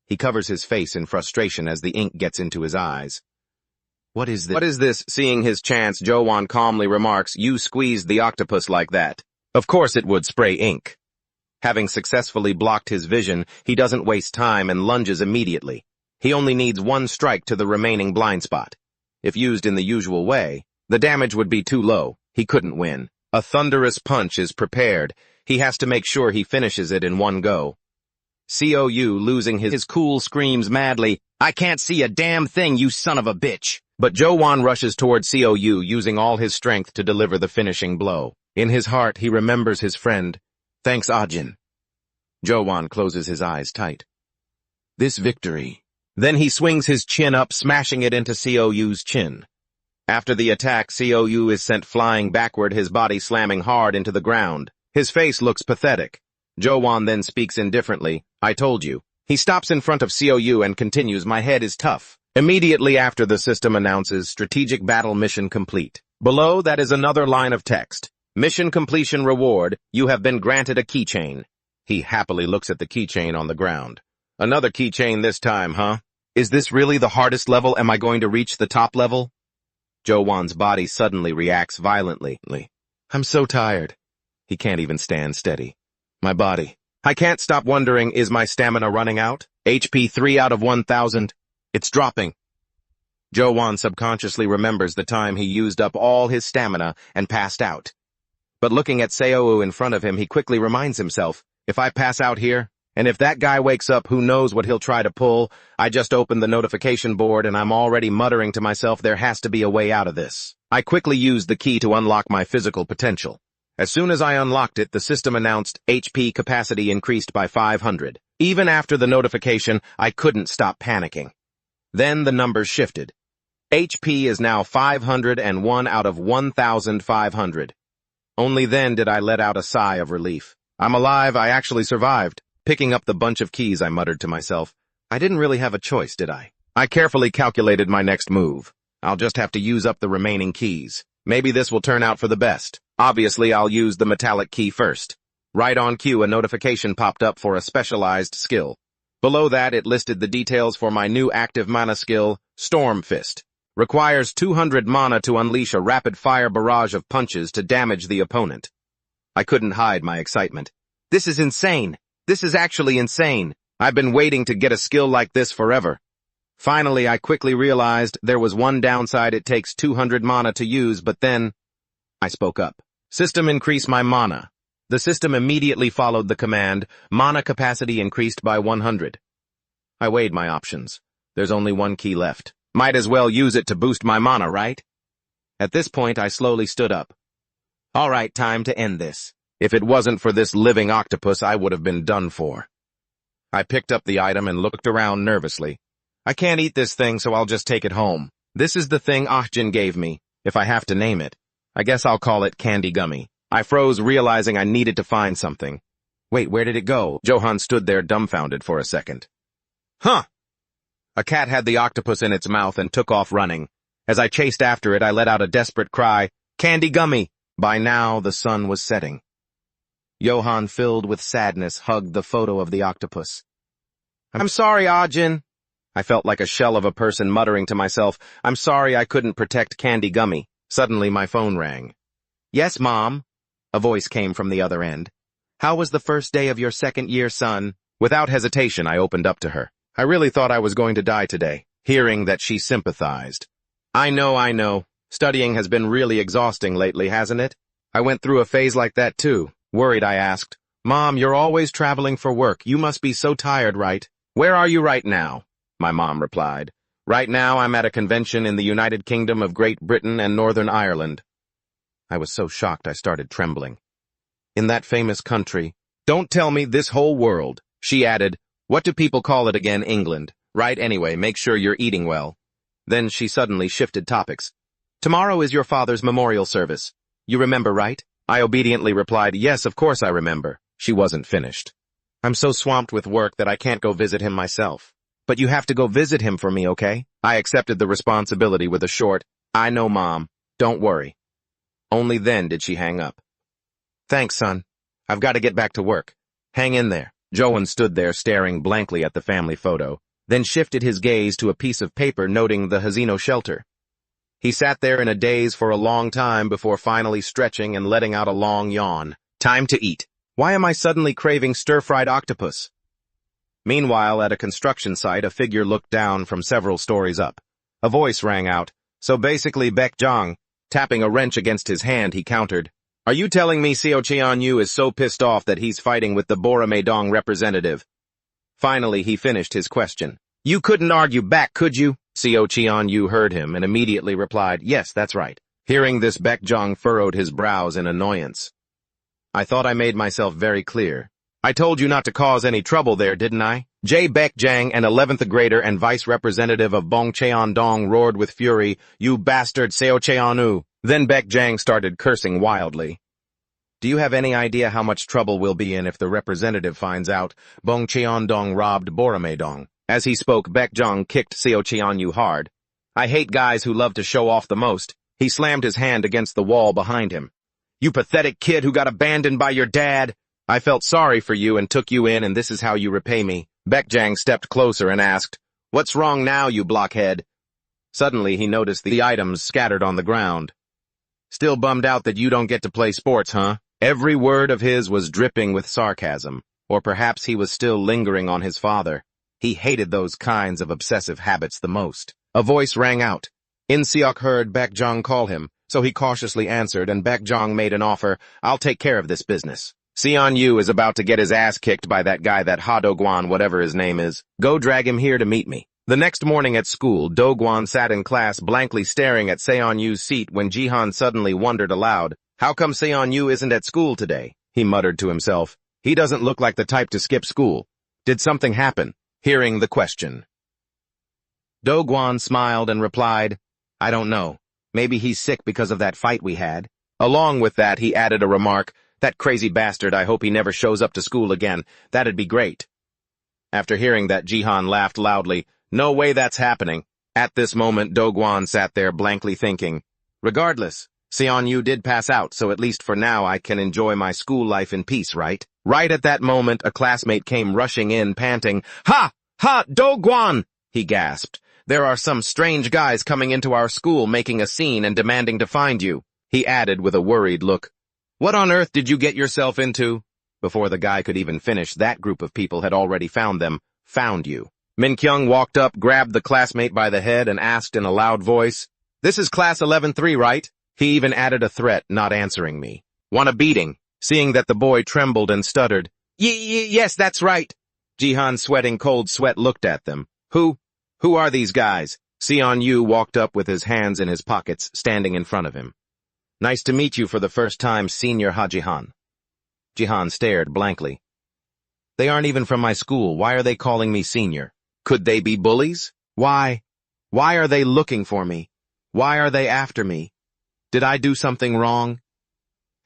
He covers his face in frustration as the ink gets into his eyes. What is this? What is this? Seeing his chance, Jo-won calmly remarks, you squeezed the octopus like that. Of course it would spray ink. Having successfully blocked his vision, he doesn't waste time and lunges immediately. He only needs one strike to the remaining blind spot. If used in the usual way, the damage would be too low. He couldn't win. A thunderous punch is prepared. He has to make sure he finishes it in one go. Seo-woo, losing his cool, screams madly, I can't see a damn thing, you son of a bitch. But Jo-won rushes toward Seo-woo, using all his strength to deliver the finishing blow. In his heart, he remembers his friend. Thanks, Ajin. Jo-won closes his eyes tight. This victory. Then he swings his chin up, smashing it into Seo-woo's chin. After the attack, Seo-woo is sent flying backward, his body slamming hard into the ground. His face looks pathetic. Jo-won then speaks indifferently, I told you. He stops in front of Seo-woo and continues, my head is tough. Immediately after, the system announces strategic battle mission complete. Below that is another line of text. Mission completion reward, you have been granted a keychain. He happily looks at the keychain on the ground. Another keychain this time, huh? Is this really the hardest level? Am I going to reach the top level? Jo-won's body suddenly reacts violently. I'm so tired. He can't even stand steady. My body. I can't stop wondering, is my stamina running out? HP 3 out of 1,000. It's dropping. Jo-won subconsciously remembers the time he used up all his stamina and passed out. But looking at Seo-woo in front of him, he quickly reminds himself, if I pass out here, and if that guy wakes up, who knows what he'll try to pull. I just opened the notification board and I'm already muttering to myself, there has to be a way out of this. I quickly used the key to unlock my physical potential. As soon as I unlocked it, the system announced HP capacity increased by 500. Even after the notification, I couldn't stop panicking. Then the numbers shifted. HP is now 501 out of 1,500. Only then did I let out a sigh of relief. I'm alive, I actually survived. Picking up the bunch of keys, I muttered to myself. I didn't really have a choice, did I? I carefully calculated my next move. I'll just have to use up the remaining keys. Maybe this will turn out for the best. Obviously, I'll use the metallic key first. Right on cue, a notification popped up for a specialized skill. Below that, it listed the details for my new active mana skill, Storm Fist. Requires 200 mana to unleash a rapid-fire barrage of punches to damage the opponent. I couldn't hide my excitement. This is insane. This is actually insane. I've been waiting to get a skill like this forever. Finally, I quickly realized there was one downside: it takes 200 mana to use, but then I spoke up. System, increase my mana. The system immediately followed the command. Mana capacity increased by 100. I weighed my options. There's only one key left. Might as well use it to boost my mana, right? At this point, I slowly stood up. All right, time to end this. If it wasn't for this living octopus, I would have been done for. I picked up the item and looked around nervously. I can't eat this thing, so I'll just take it home. This is the thing Ahjin gave me, if I have to name it. I guess I'll call it Candy Gummy. I froze, realizing I needed to find something. Wait, where did it go? Johan stood there dumbfounded for a second. Huh! A cat had the octopus in its mouth and took off running. As I chased after it, I let out a desperate cry, Candy Gummy! By now, the sun was setting. Johan, filled with sadness, hugged the photo of the octopus. I'm sorry, Ahjin. I felt like a shell of a person muttering to myself, I'm sorry I couldn't protect Candy Gummy. Suddenly, my phone rang. Yes, Mom. A voice came from the other end. How was the first day of your second year, son? Without hesitation, I opened up to her. I really thought I was going to die today, hearing that she sympathized. I know. Studying has been really exhausting lately, hasn't it? I went through a phase like that too. Worried, I asked, Mom, you're always traveling for work. You must be so tired, right? Where are you right now? My mom replied. Right now, I'm at a convention in the United Kingdom of Great Britain and Northern Ireland. I was so shocked I started trembling. In that famous country. Don't tell me this whole world. She added, what do people call it again? England. Right, anyway, make sure you're eating well. Then she suddenly shifted topics. Tomorrow is your father's memorial service. You remember, right? I obediently replied, yes, of course I remember. She wasn't finished. I'm so swamped with work that I can't go visit him myself. But you have to go visit him for me, okay? I accepted the responsibility with a short, I know, Mom. Don't worry. Only then did she hang up. Thanks, son. I've got to get back to work. Hang in there. Johan stood there staring blankly at the family photo, then shifted his gaze to a piece of paper noting the Hazino shelter. He sat there in a daze for a long time before finally stretching and letting out a long yawn. Time to eat. Why am I suddenly craving stir-fried octopus? Meanwhile, at a construction site, a figure looked down from several stories up. A voice rang out. So basically, Baek Jong, tapping a wrench against his hand, he countered. Are you telling me Seo Cheon-yu is so pissed off that he's fighting with the Boromedong representative? Finally, he finished his question. You couldn't argue back, could you? Seo Cheon-yu heard him and immediately replied, yes, that's right. Hearing this, Baek Jong furrowed his brows in annoyance. I thought I made myself very clear. I told you not to cause any trouble there, didn't I? Jae Baek Jang, an 11th grader and vice representative of Bong Cheon-dong, roared with fury, you bastard Seo Cheon-yu. Then Baek Jang started cursing wildly. Do you have any idea how much trouble we'll be in if the representative finds out Bong Cheon-dong robbed Boromedong? As he spoke, Baek Jong kicked Seo Cheon-yu hard. I hate guys who love to show off the most. He slammed his hand against the wall behind him. You pathetic kid who got abandoned by your dad. I felt sorry for you and took you in, and this is how you repay me. Baek Jang stepped closer and asked, what's wrong now, you blockhead? Suddenly, he noticed the items scattered on the ground. Still bummed out that you don't get to play sports, huh? Every word of his was dripping with sarcasm, or perhaps he was still lingering on his father. He hated those kinds of obsessive habits the most. A voice rang out. In Seok heard Baek Jong call him, so he cautiously answered, and Baek Jong made an offer. I'll take care of this business. Seon Yu is about to get his ass kicked by that guy, that Ha Do-gwan, whatever his name is. Go drag him here to meet me. The next morning at school, Do-gwan sat in class blankly staring at Seon Yu's seat when Jihan suddenly wondered aloud, how come Seon Yu isn't at school today? He muttered to himself. He doesn't look like the type to skip school. Did something happen? Hearing the question. Doguan smiled and replied, I don't know. Maybe he's sick because of that fight we had. Along with that, he added a remark, that crazy bastard, I hope he never shows up to school again. That'd be great. After hearing that, Jihan laughed loudly. No way that's happening. At this moment, Doguan sat there blankly thinking. Regardless, Seon-yu did pass out, so at least for now I can enjoy my school life in peace, right? Right at that moment, a classmate came rushing in, panting. Ha! Ha! Doguan! He gasped. There are some strange guys coming into our school making a scene and demanding to find you. He added with a worried look. What on earth did you get yourself into? Before the guy could even finish, that group of people had already found them. Found you. Min Kyung walked up, grabbed the classmate by the head, and asked in a loud voice, This is class 11-3, right? He even added a threat, not answering me. Want a beating? Seeing that the boy trembled and stuttered. Yes, that's right. Jihan, sweating cold sweat, looked at them. Who are these guys? Seon-yu walked up with his hands in his pockets, standing in front of him. Nice to meet you for the first time, Senior Ha-Jihan. Jihan stared blankly. They aren't even from my school. Why are they calling me senior? Could they be bullies? Why? Why are they looking for me? Why are they after me? Did I do something wrong?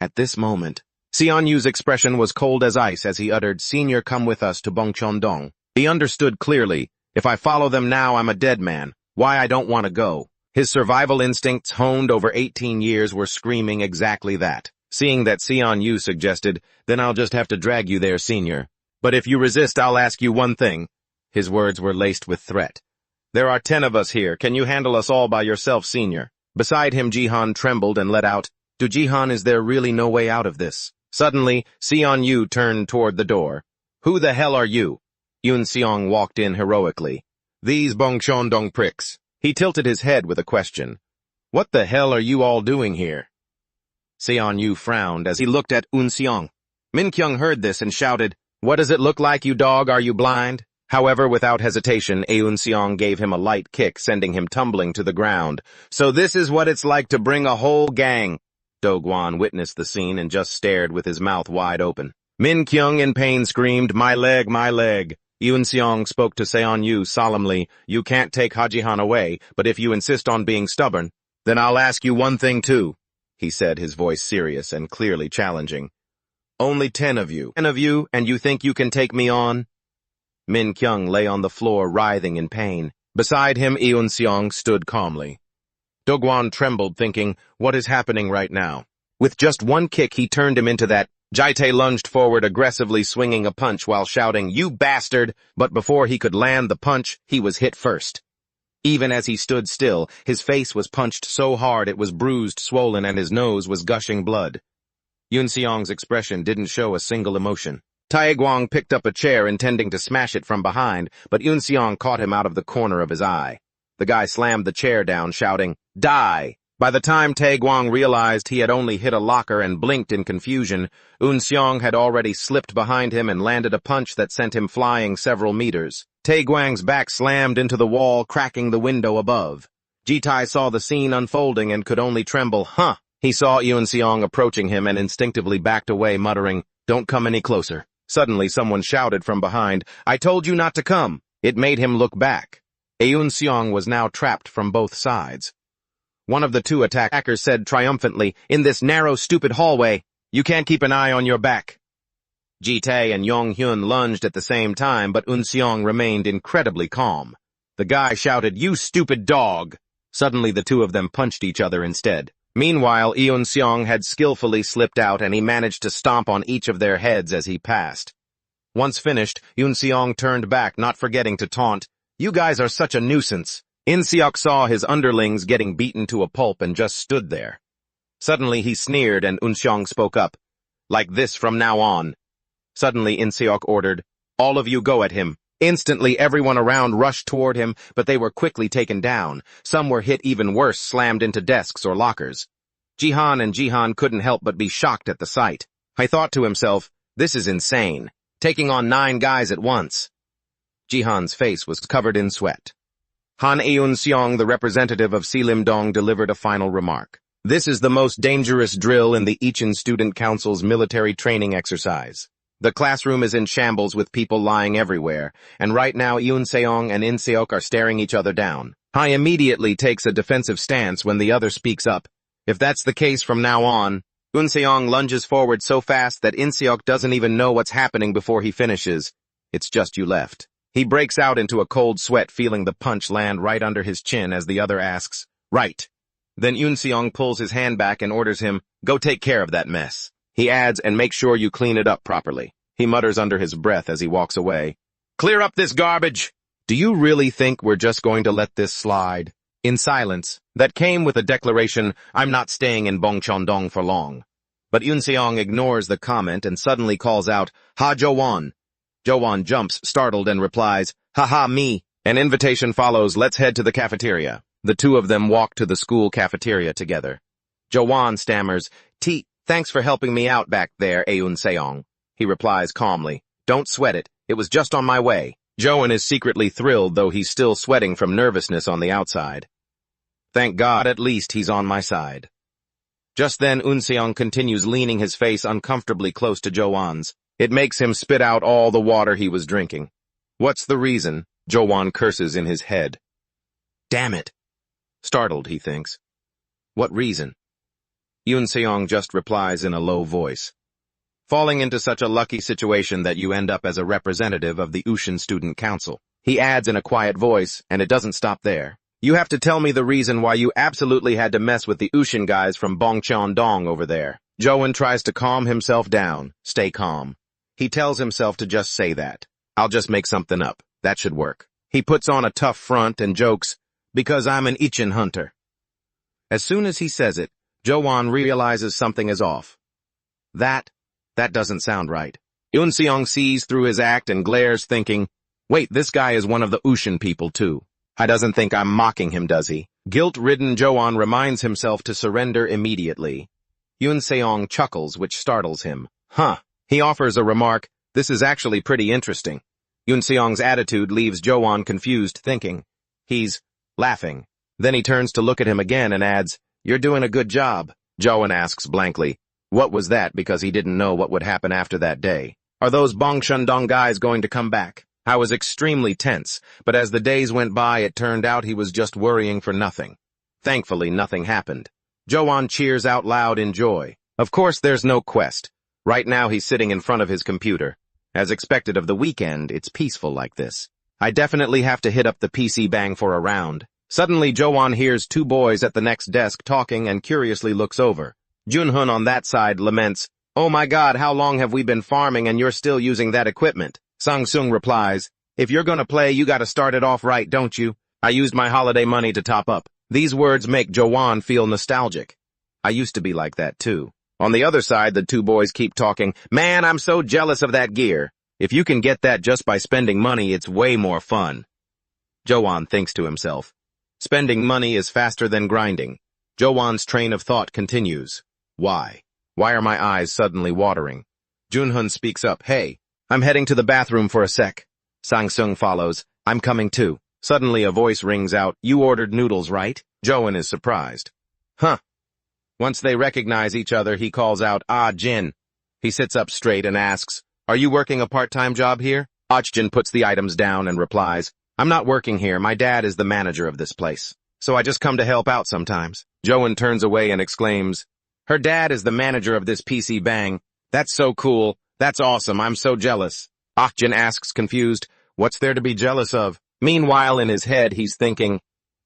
At this moment, Seon-yu's expression was cold as ice as he uttered, Senior, come with us to Bongcheon-dong. He understood clearly. If I follow them now, I'm a dead man. Why I don't want to go. His survival instincts, honed over 18 years, were screaming exactly that. Seeing that Seon-yu suggested, then I'll just have to drag you there, Senior. But if you resist, I'll ask you one thing. His words were laced with threat. There are 10 of us here. Can you handle us all by yourself, Senior? Beside him, Jihan trembled and let out, To Jihan, is there really no way out of this? Suddenly, Seon-yu turned toward the door. Who the hell are you? Yoon Seong walked in heroically. These Bongcheon-dong pricks. He tilted his head with a question. What the hell are you all doing here? Seon-yu frowned as he looked at Eun Seong. Min Kyung heard this and shouted, What does it look like, you dog? Are you blind? However, without hesitation, Eun Seong gave him a light kick, sending him tumbling to the ground. So this is what it's like to bring a whole gang. Doguan witnessed the scene and just stared with his mouth wide open. Min Kyung in pain screamed, My leg, my leg. Eun Seong spoke to Seon-yu solemnly, You can't take Ha-Jihan away, but if you insist on being stubborn, then I'll ask you one thing too, he said, his voice serious and clearly challenging. Only 10 of you. 10 of you, and you think you can take me on? Min Kyung lay on the floor, writhing in pain. Beside him, Eun Seong stood calmly. Doguan trembled, thinking, what is happening right now? With just one kick, he turned him into that. Jae-tae lunged forward, aggressively swinging a punch while shouting, You bastard! But before he could land the punch, he was hit first. Even as he stood still, his face was punched so hard it was bruised, swollen, and his nose was gushing blood. Yoon Seong's expression didn't show a single emotion. Tae-gwang picked up a chair intending to smash it from behind, but Yoon Seong caught him out of the corner of his eye. The guy slammed the chair down, shouting, Die! By the time Tae-gwang realized he had only hit a locker and blinked in confusion, Eun Seong had already slipped behind him and landed a punch that sent him flying several meters. Tae-gwang's back slammed into the wall, cracking the window above. Ji-tae saw the scene unfolding and could only tremble. He saw Eun Seong approaching him and instinctively backed away, muttering, Don't come any closer. Suddenly someone shouted from behind, I told you not to come. It made him look back. Eun Seong was now trapped from both sides. One of the two attackers said triumphantly, In this narrow, stupid hallway, you can't keep an eye on your back. Ji-tae and Yong-hyun lunged at the same time, but Eun Seong remained incredibly calm. The guy shouted, You stupid dog! Suddenly the two of them punched each other instead. Meanwhile, Eun Seong had skillfully slipped out and he managed to stomp on each of their heads as he passed. Once finished, Eun Seong turned back, not forgetting to taunt, You guys are such a nuisance. In Seok saw his underlings getting beaten to a pulp and just stood there. Suddenly he sneered and Eun Seong spoke up. Like this from now on. Suddenly In Seok ordered, All of you go at him. Instantly everyone around rushed toward him, but they were quickly taken down. Some were hit even worse, slammed into desks or lockers. Jihan and Jihan couldn't help but be shocked at the sight. He thought to himself, This is insane. Taking on 9 guys at once. Jihan's face was covered in sweat. Han Eun Seong, the representative of Silim-dong, delivered a final remark. This is the most dangerous drill in the Ichin Student Council's military training exercise. The classroom is in shambles with people lying everywhere, and right now Yoon-seong and In-seok are staring each other down. Hai immediately takes a defensive stance when the other speaks up. If that's the case from now on, Yoon-seong lunges forward so fast that In-seok doesn't even know what's happening before he finishes. It's just you left. He breaks out into a cold sweat, feeling the punch land right under his chin as the other asks, "Right." Then Yoon-seong pulls his hand back and orders him, "Go take care of that mess." He adds, "And make sure you clean it up properly." He mutters under his breath as he walks away, "Clear up this garbage!" Do you really think we're just going to let this slide? In silence, that came with a declaration, "I'm not staying in Bongcheon-dong for long." But Yoon-seong ignores the comment and suddenly calls out, "Ha Jo-won." Jo-won jumps, startled, and replies, "Ha me." An invitation follows, "Let's head to the cafeteria." The two of them walk to the school cafeteria together. Jo-won stammers, Thanks for helping me out back there, Yoon-seong." He replies calmly, "Don't sweat it. It was just on my way." Jo-won is secretly thrilled, though he's still sweating from nervousness on the outside. Thank God, at least he's on my side. Just then, Yoon-seong continues, leaning his face uncomfortably close to Jo-won's. It makes him spit out all the water he was drinking. What's the reason? Jo-won curses in his head. Damn it. Startled, he thinks. What reason? Yoon-seong just replies in a low voice. Falling into such a lucky situation that you end up as a representative of the Ushin Student Council. He adds in a quiet voice, and it doesn't stop there. You have to tell me the reason why you absolutely had to mess with the Ushin guys from Bongcheon-dong over there. Jo-won tries to calm himself down. Stay calm. He tells himself to just say that. I'll just make something up. That should work. He puts on a tough front and jokes, because I'm an Ichin hunter. As soon as he says it, Jo-won realizes something is off. That doesn't sound right. Yoon-seong sees through his act and glares, thinking, wait, this guy is one of the Ushin people too. I doesn't think I'm mocking him, does he? Guilt-ridden Jo-won reminds himself to surrender immediately. Yoon-seong chuckles, which startles him. He offers a remark, this is actually pretty interesting. Yoon-seong's attitude leaves Jo-won confused, thinking. He's laughing. Then he turns to look at him again and adds, you're doing a good job. Jo-won asks blankly, what was that, because he didn't know what would happen after that day. Are those Bongcheon-dong guys going to come back? I was extremely tense, but as the days went by, it turned out he was just worrying for nothing. Thankfully, nothing happened. Jo-won cheers out loud in joy. Of course, there's no quest. Right now, he's sitting in front of his computer. As expected of the weekend, it's peaceful like this. I definitely have to hit up the PC Bang for a round. Suddenly, Jo-won hears two boys at the next desk talking and curiously looks over. Junhun on that side laments, oh my God, how long have we been farming and you're still using that equipment? Sang-sung replies, if you're gonna play, you gotta start it off right, don't you? I used my holiday money to top up. These words make Jo-won feel nostalgic. I used to be like that too. On the other side, the two boys keep talking, man, I'm so jealous of that gear. If you can get that just by spending money, it's way more fun. Jo-won thinks to himself. Spending money is faster than grinding. Jo-won's train of thought continues. Why? Why are my eyes suddenly watering? Junhun speaks up, hey, I'm heading to the bathroom for a sec. Sang-sung follows, I'm coming too. Suddenly a voice rings out, you ordered noodles, right? Jo-won is surprised. Once they recognize each other, he calls out, Jin. He sits up straight and asks, are you working a part-time job here? Jin puts the items down and replies, I'm not working here, my dad is the manager of this place. So I just come to help out sometimes. Jo-won turns away and exclaims, her dad is the manager of this PC Bang. That's so cool. That's awesome. I'm so jealous. Jin asks, confused, what's there to be jealous of? Meanwhile, in his head, he's thinking,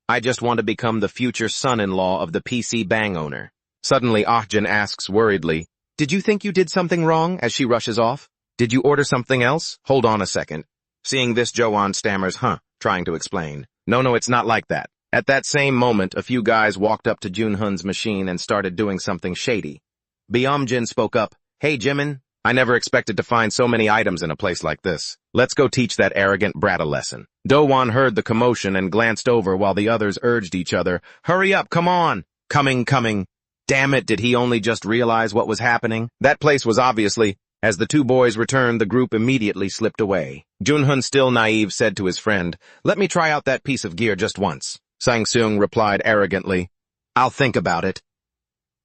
I just want to become the future son-in-law of the PC Bang owner. Suddenly, Jin asks worriedly, did you think you did something wrong, as she rushes off? Did you order something else? Hold on a second. Seeing this, Jo-won stammers, trying to explain. No, it's not like that. At that same moment, a few guys walked up to Junhun's machine and started doing something shady. Byung-jin spoke up, hey Jimin, I never expected to find so many items in a place like this. Let's go teach that arrogant brat a lesson. Do-won heard the commotion and glanced over while the others urged each other, hurry up, come on! Coming. Damn it, did he only just realize what was happening? That place was obviously... As the two boys returned, the group immediately slipped away. Junhun, still naive, said to his friend, let me try out that piece of gear just once. Sang-sung replied arrogantly, I'll think about it.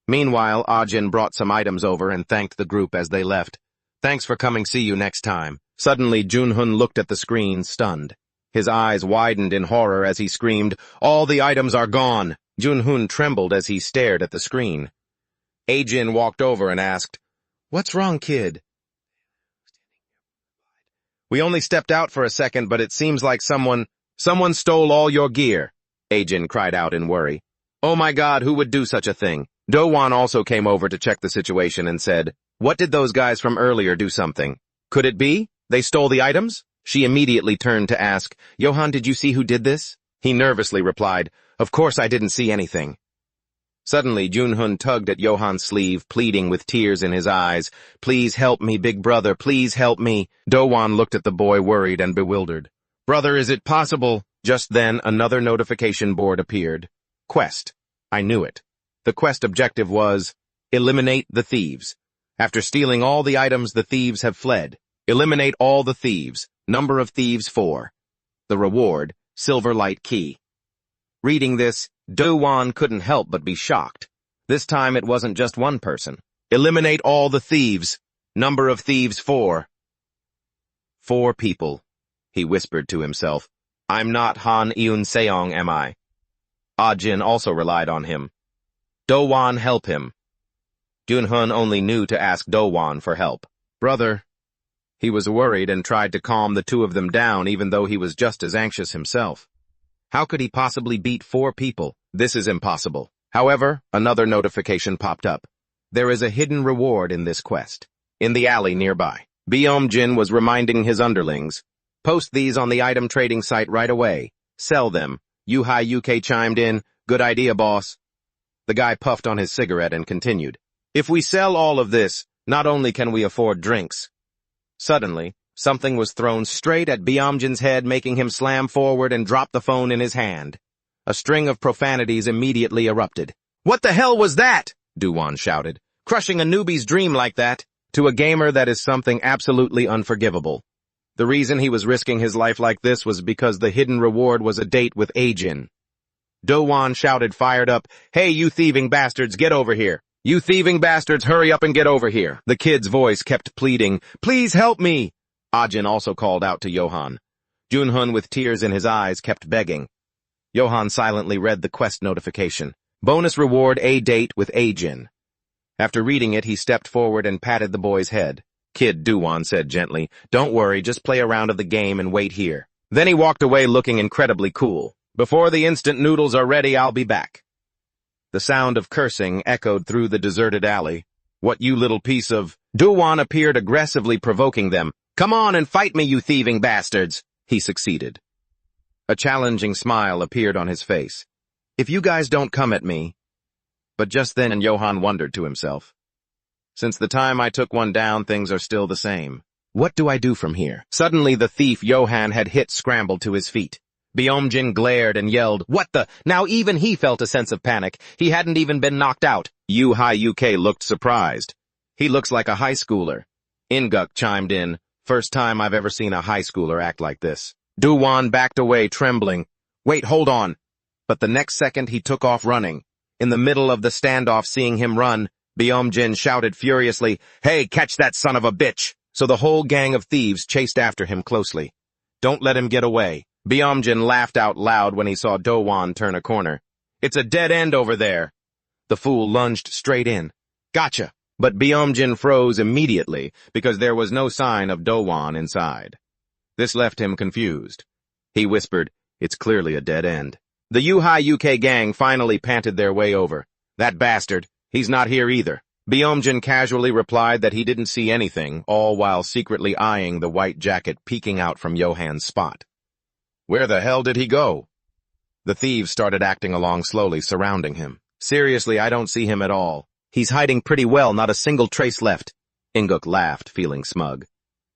Meanwhile, Jin brought some items over and thanked the group as they left. Thanks for coming. See you next time. Suddenly, Junhun looked at the screen, stunned. His eyes widened in horror as he screamed, "All the items are gone!" Junhun trembled as he stared at the screen. Ajin walked over and asked, "What's wrong, kid?" "We only stepped out for a second, but it seems like someone stole all your gear," Ajin cried out in worry. "Oh my God, who would do such a thing?" Do-won also came over to check the situation and said, "What did those guys from earlier do something? Could it be they stole the items?" She immediately turned to ask, "Johan, did you see who did this?" He nervously replied, "Of course I didn't see anything." Suddenly, Junhun tugged at Johan's sleeve, pleading with tears in his eyes, "Please help me, big brother, please help me." Do-won looked at the boy worried and bewildered. "Brother, is it possible?" Just then, another notification board appeared. Quest. I knew it. The quest objective was, eliminate the thieves. After stealing all the items, the thieves have fled. Eliminate all the thieves. Number of thieves 4. The reward, silver light key. Reading this, Do-won couldn't help but be shocked. This time it wasn't just one person. Eliminate all the thieves. Number of thieves 4. 4 people, he whispered to himself. I'm not Han Eun-seong, am I? Ah-jin also relied on him. Do-won, help him. Junhun only knew to ask Do-won for help. Brother. He was worried and tried to calm the two of them down even though he was just as anxious himself. How could he possibly beat 4 people? This is impossible. However, another notification popped up. There is a hidden reward in this quest. In the alley nearby. Byom-jin was reminding his underlings. Post these on the item trading site right away. Sell them. Yuhai UK chimed in. Good idea, boss. The guy puffed on his cigarette and continued. If we sell all of this, not only can we afford drinks. Suddenly, something was thrown straight at Byom-jin's head, making him slam forward and drop the phone in his hand. A string of profanities immediately erupted. What the hell was that? Do-won shouted. Crushing a newbie's dream like that? To a gamer, that is something absolutely unforgivable. The reason he was risking his life like this was because the hidden reward was a date with Ajin. Do-won shouted, fired up, Hey, you thieving bastards, get over here. You thieving bastards, hurry up and get over here. The kid's voice kept pleading, Please help me. Ajin also called out to Johan. Junhun, with tears in his eyes, kept begging. Johan silently read the quest notification. Bonus reward, a date with Ajin. After reading it, he stepped forward and patted the boy's head. Kid, Do-won said gently, Don't worry, just play a round of the game and wait here. Then he walked away looking incredibly cool. Before the instant noodles are ready, I'll be back. The sound of cursing echoed through the deserted alley. What, you little piece of... Do-won appeared aggressively provoking them. Come on and fight me, you thieving bastards. He succeeded. A challenging smile appeared on his face. If you guys don't come at me... But just then Johan wondered to himself. Since the time I took one down, things are still the same. What do I do from here? Suddenly the thief Johan had hit scrambled to his feet. Byom-jin glared and yelled, What the? Now even he felt a sense of panic. He hadn't even been knocked out. Yuhai UK looked surprised. He looks like a high schooler. Inguk chimed in, First time I've ever seen a high schooler act like this. Do-won backed away, trembling. Wait, hold on. But the next second he took off running. In the middle of the standoff, seeing him run, Byom-jin shouted furiously, Hey, catch that son of a bitch! So the whole gang of thieves chased after him closely. Don't let him get away. Byom-jin laughed out loud when he saw Do-won turn a corner. It's a dead end over there. The fool lunged straight in. Gotcha! But Byom-jin froze immediately because there was no sign of Do-won inside. This left him confused. He whispered, It's clearly a dead end. The Yuhai UK gang finally panted their way over. That bastard, he's not here either. Byom-jin casually replied that he didn't see anything, all while secretly eyeing the white jacket peeking out from Johan's spot. Where the hell did he go? The thieves started acting along slowly, surrounding him. Seriously, I don't see him at all. He's hiding pretty well, not a single trace left. Inguk laughed, feeling smug.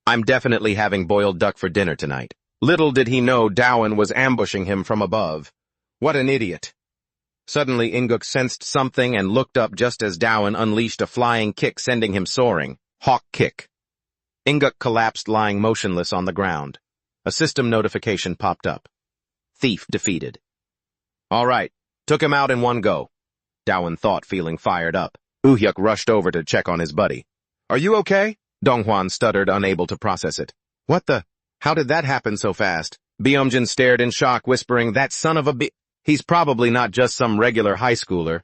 I'm definitely having boiled duck for dinner tonight. Little did he know Do-won was ambushing him from above. What an idiot. Suddenly, Inguk sensed something and looked up just as Do-won unleashed a flying kick, sending him soaring. Hawk kick. Inguk collapsed, lying motionless on the ground. A system notification popped up. Thief defeated. All right, took him out in one go. Do-won thought, feeling fired up. Uhyuk rushed over to check on his buddy. Are you okay? Donghwan stuttered, unable to process it. What the? How did that happen so fast? Byung-jin stared in shock, whispering, that son of a he's probably not just some regular high schooler.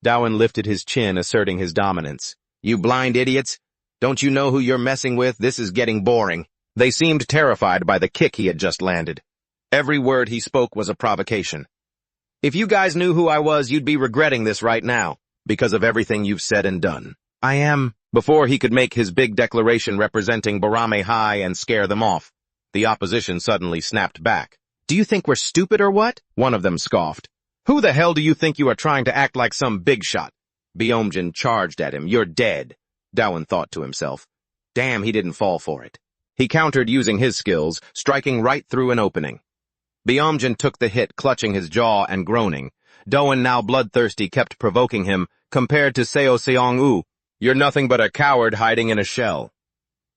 Dowan lifted his chin, asserting his dominance. You blind idiots! Don't you know who you're messing with? This is getting boring. They seemed terrified by the kick he had just landed. Every word he spoke was a provocation. If you guys knew who I was, you'd be regretting this right now, because of everything you've said and done. I am. Before he could make his big declaration representing Barame High and scare them off, the opposition suddenly snapped back. Do you think we're stupid or what? One of them scoffed. Who the hell do you think you are trying to act like some big shot? Byung-jin charged at him. You're dead, Dowan thought to himself. Damn, he didn't fall for it. He countered using his skills, striking right through an opening. Byung-jin took the hit, clutching his jaw and groaning. Dowan, now bloodthirsty, kept provoking him, compared to Seo Seong-woo. You're nothing but a coward hiding in a shell.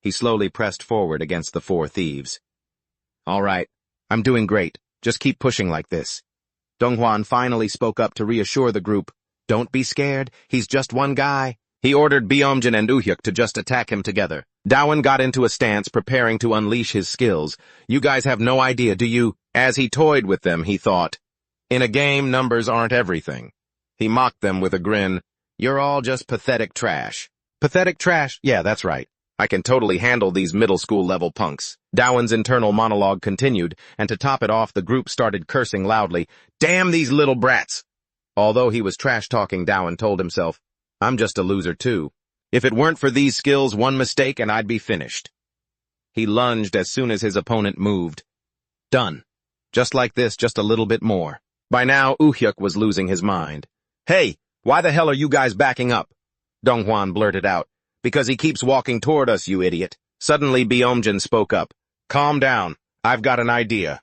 He slowly pressed forward against the four thieves. All right, I'm doing great. Just keep pushing like this. Donghwan finally spoke up to reassure the group. Don't be scared, he's just one guy. He ordered Byung-jin and Woo-hyuk to just attack him together. Dowan got into a stance, preparing to unleash his skills. You guys have no idea, do you? As he toyed with them, he thought. In a game, numbers aren't everything. He mocked them with a grin. You're all just pathetic trash. Pathetic trash? Yeah, that's right. I can totally handle these middle school level punks. Dowan's internal monologue continued, and to top it off, the group started cursing loudly. Damn these little brats! Although he was trash-talking, Dowan told himself, I'm just a loser too. If it weren't for these skills, one mistake and I'd be finished. He lunged as soon as his opponent moved. Done. Just like this, just a little bit more. By now, Woo-hyuk was losing his mind. Hey, why the hell are you guys backing up? Donghwan blurted out. Because he keeps walking toward us, you idiot. Suddenly, Byung-jin spoke up. Calm down. I've got an idea.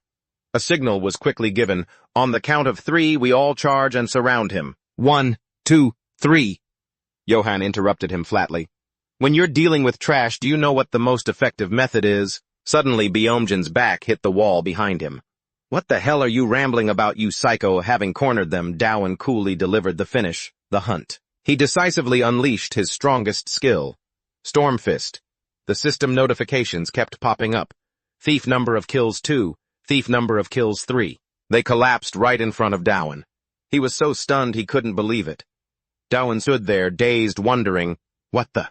A signal was quickly given. On the count of 3, we all charge and surround him. 1, 2, 3. Johan interrupted him flatly. When you're dealing with trash, do you know what the most effective method is? Suddenly, Byung-jin's back hit the wall behind him. What the hell are you rambling about, you psycho? Having cornered them, Dowan coolly delivered the finish, the hunt. He decisively unleashed his strongest skill. Storm Fist. The system notifications kept popping up. Thief number of kills 2, thief number of kills 3. They collapsed right in front of Dowan. He was so stunned he couldn't believe it. Dowan stood there, dazed, wondering, what the?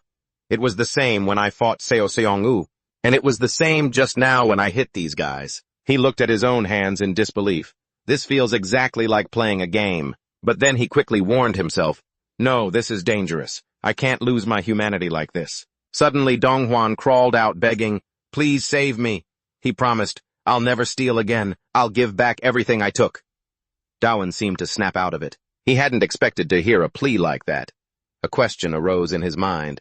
It was the same when I fought Seo Seong-woo, and it was the same just now when I hit these guys. He looked at his own hands in disbelief. This feels exactly like playing a game. But then he quickly warned himself, no, this is dangerous. I can't lose my humanity like this. Suddenly, Donghwan crawled out begging, please save me. He promised, I'll never steal again. I'll give back everything I took. Dowan seemed to snap out of it. He hadn't expected to hear a plea like that. A question arose in his mind.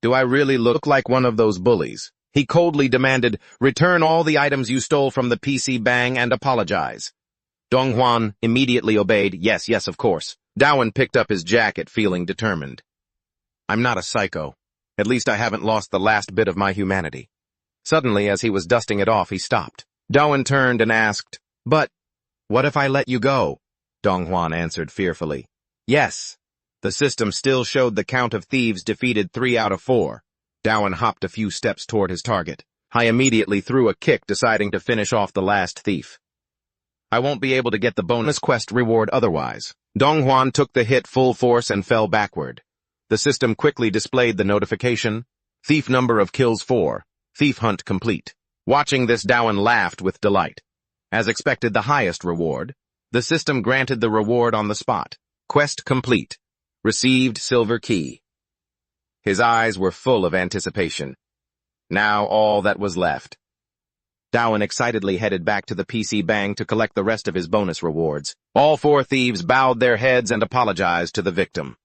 Do I really look like one of those bullies? He coldly demanded, return all the items you stole from the PC Bang and apologize. Donghwan immediately obeyed, yes, of course. Dowan picked up his jacket, feeling determined. I'm not a psycho. At least I haven't lost the last bit of my humanity. Suddenly, as he was dusting it off, he stopped. Dowan turned and asked, but what if I let you go? Donghwan answered fearfully. Yes. The system still showed the count of thieves defeated 3 out of 4. Dowan hopped a few steps toward his target. I immediately threw a kick, deciding to finish off the last thief. I won't be able to get the bonus quest reward otherwise. Donghwan took the hit full force and fell backward. The system quickly displayed the notification. Thief number of kills 4. Thief hunt complete. Watching this, Dowan laughed with delight. As expected, the highest reward. The system granted the reward on the spot. Quest complete. Received silver key. His eyes were full of anticipation. Now all that was left. Dowan excitedly headed back to the PC Bang to collect the rest of his bonus rewards. All 4 thieves bowed their heads and apologized to the victim.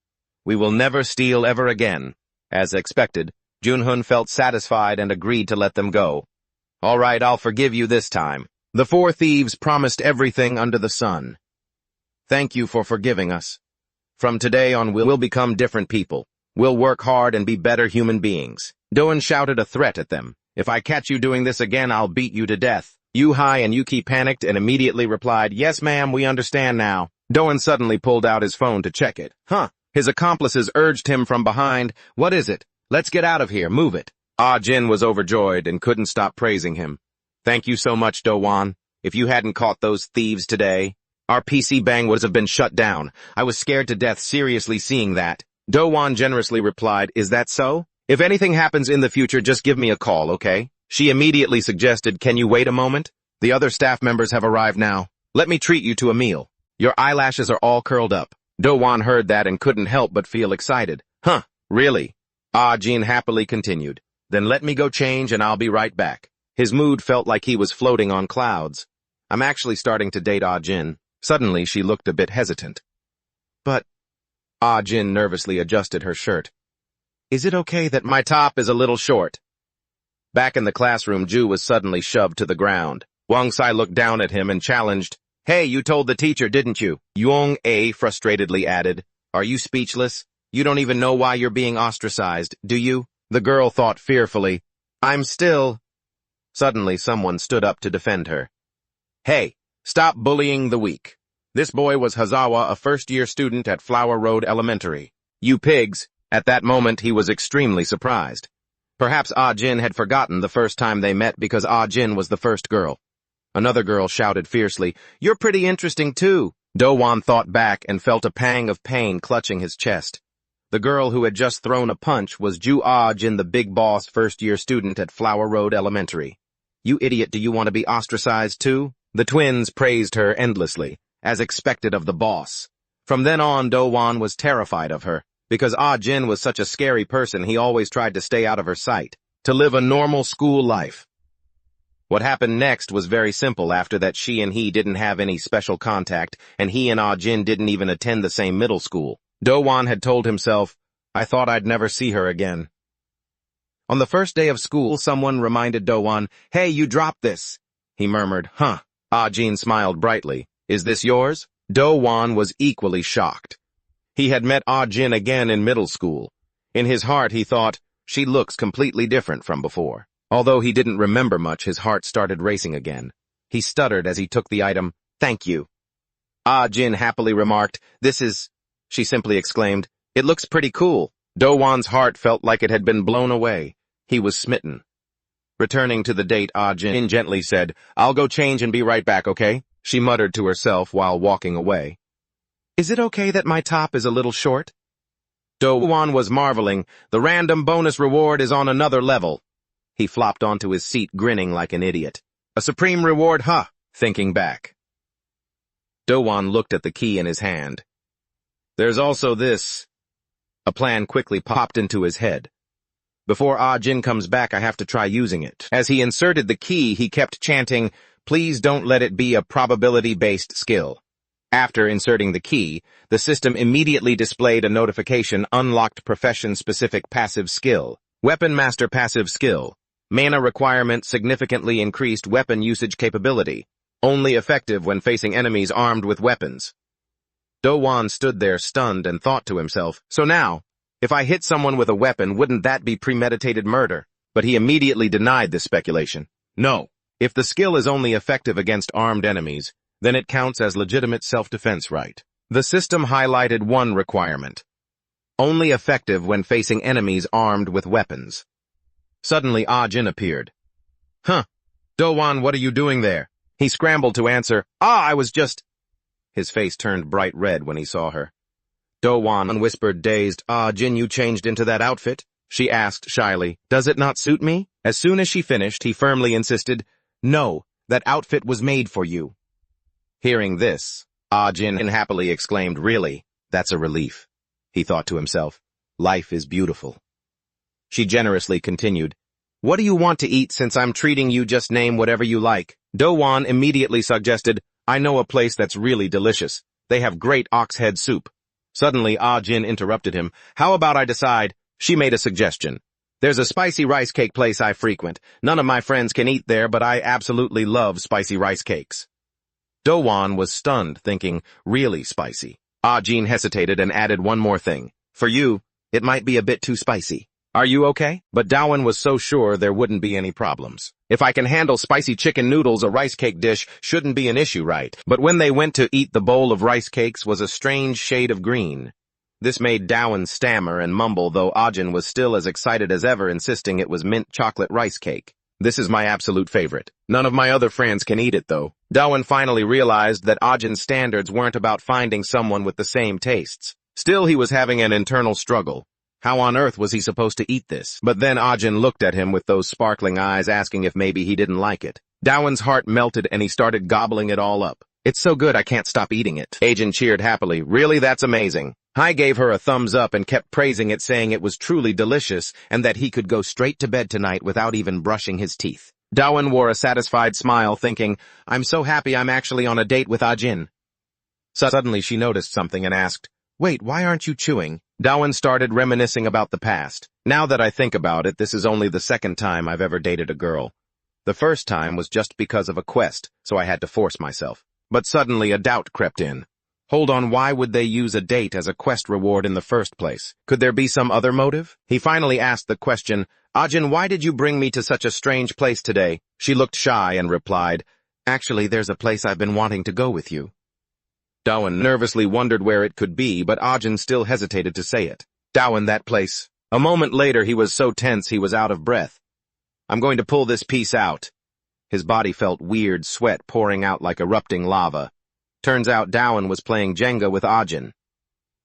We will never steal ever again. As expected, Junhun felt satisfied and agreed to let them go. All right, I'll forgive you this time. The 4 thieves promised everything under the sun. Thank you for forgiving us. From today on, we'll become different people. We'll work hard and be better human beings. Dowan shouted a threat at them. If I catch you doing this again, I'll beat you to death. Yu-hai and Yuki panicked and immediately replied, yes, ma'am, we understand now. Dowan suddenly pulled out his phone to check it. His accomplices urged him from behind. What is it? Let's get out of here, move it. Ah Jin was overjoyed and couldn't stop praising him. Thank you so much, Do-won. If you hadn't caught those thieves today, our PC bang would have been shut down. I was scared to death seriously seeing that. Do-won generously replied, is that so? If anything happens in the future, just give me a call, okay? She immediately suggested, can you wait a moment? The other staff members have arrived now. Let me treat you to a meal. Your eyelashes are all curled up. Do-won heard that and couldn't help but feel excited. Huh, really? Ah Jin happily continued. Then let me go change and I'll be right back. His mood felt like he was floating on clouds. I'm actually starting to date Ah Jin. Suddenly, she looked a bit hesitant. But Ah Jin nervously adjusted her shirt. Is it okay that my top is a little short? Back in the classroom, Ju was suddenly shoved to the ground. Wang Sai looked down at him and challenged, Hey, you told the teacher, didn't you? Yong A frustratedly added, Are you speechless? You don't even know why you're being ostracized, do you? The girl thought fearfully, I'm still... Suddenly, someone stood up to defend her. Hey, stop bullying the weak. This boy was Hazawa, a first-year student at Flower Road Elementary. You pigs. At that moment, he was extremely surprised. Perhaps Ah Jin had forgotten the first time they met because Ah Jin was the first girl. Another girl shouted fiercely, You're pretty interesting too. Do-won thought back and felt a pang of pain clutching his chest. The girl who had just thrown a punch was Ju Ah Jin, the big boss first-year student at Flower Road Elementary. You idiot, do you want to be ostracized too? The twins praised her endlessly, as expected of the boss. From then on, Do-won was terrified of her. Because Ah Jin was such a scary person, he always tried to stay out of her sight, to live a normal school life. What happened next was very simple. After that, she and he didn't have any special contact, and he and Ah Jin didn't even attend the same middle school. Do-won had told himself, I thought I'd never see her again. On the first day of school, someone reminded Do-won, Hey, you dropped this. He murmured, Huh. Ah Jin smiled brightly. Is this yours? Do-won was equally shocked. He had met Ah Jin again in middle school. In his heart, he thought, she looks completely different from before. Although he didn't remember much, his heart started racing again. He stuttered as he took the item. Thank you. Ah Jin happily remarked, This is... She simply exclaimed, It looks pretty cool. Do-won's heart felt like it had been blown away. He was smitten. Returning to the date, Ah Jin gently said, I'll go change and be right back, okay? She muttered to herself while walking away. Is it okay that my top is a little short? Do-won was marveling. The random bonus reward is on another level. He flopped onto his seat, grinning like an idiot. A supreme reward, huh? Thinking back. Do-won looked at the key in his hand. There's also this. A plan quickly popped into his head. Before Ah Jin comes back, I have to try using it. As he inserted the key, he kept chanting, Please don't let it be a probability-based skill. After inserting the key, the system immediately displayed a notification, Unlocked Profession-Specific Passive Skill. Weapon Master Passive Skill. Mana requirement significantly increased weapon usage capability. Only effective when facing enemies armed with weapons. Do-won stood there stunned and thought to himself, So now, if I hit someone with a weapon, wouldn't that be premeditated murder? But he immediately denied this speculation. No. If the skill is only effective against armed enemies, then it counts as legitimate self-defense right. The system highlighted one requirement. Only effective when facing enemies armed with weapons. Suddenly, Ah Jin appeared. Huh. Do-won, what are you doing there? He scrambled to answer, I was just... His face turned bright red when he saw her. Do-won whispered, dazed, Ah Jin, you changed into that outfit? She asked shyly, Does it not suit me? As soon as she finished, he firmly insisted, No, that outfit was made for you. Hearing this, Ah Jin happily exclaimed, Really? That's a relief. He thought to himself, Life is beautiful. She generously continued, What do you want to eat since I'm treating you? Just name whatever you like. Do-won immediately suggested, I know a place that's really delicious. They have great ox head soup. Suddenly, Ah Jin interrupted him. How about I decide? She made a suggestion. There's a spicy rice cake place I frequent. None of my friends can eat there, but I absolutely love spicy rice cakes. Do-won was stunned, thinking, really spicy. Ah Jin hesitated and added one more thing. For you, it might be a bit too spicy. Are you okay? But Do-won was so sure there wouldn't be any problems. If I can handle spicy chicken noodles, a rice cake dish shouldn't be an issue, right? But when they went to eat, the bowl of rice cakes was a strange shade of green. This made Dowan stammer and mumble, though Ajin was still as excited as ever, insisting it was mint chocolate rice cake. This is my absolute favorite. None of my other friends can eat it, though. Dowan finally realized that Ajin's standards weren't about finding someone with the same tastes. Still, he was having an internal struggle. How on earth was he supposed to eat this? But then Ajin looked at him with those sparkling eyes, asking if maybe he didn't like it. Dowan's heart melted and he started gobbling it all up. It's so good I can't stop eating it. Ajin cheered happily. Really, that's amazing. Hai gave her a thumbs up and kept praising it, saying it was truly delicious and that he could go straight to bed tonight without even brushing his teeth. Dowan wore a satisfied smile, thinking, I'm so happy I'm actually on a date with Ajin. Suddenly she noticed something and asked, Wait, why aren't you chewing? Dowan started reminiscing about the past. Now that I think about it, this is only the second time I've ever dated a girl. The first time was just because of a quest, so I had to force myself. But suddenly a doubt crept in. Hold on, why would they use a date as a quest reward in the first place? Could there be some other motive? He finally asked the question, Ajin, why did you bring me to such a strange place today? She looked shy and replied, Actually, there's a place I've been wanting to go with you. Dowan nervously wondered where it could be, but Ajin still hesitated to say it. Dowan, that place. A moment later, he was so tense he was out of breath. I'm going to pull this piece out. His body felt weird, sweat pouring out like erupting lava. Turns out Dowan was playing Jenga with Ajin.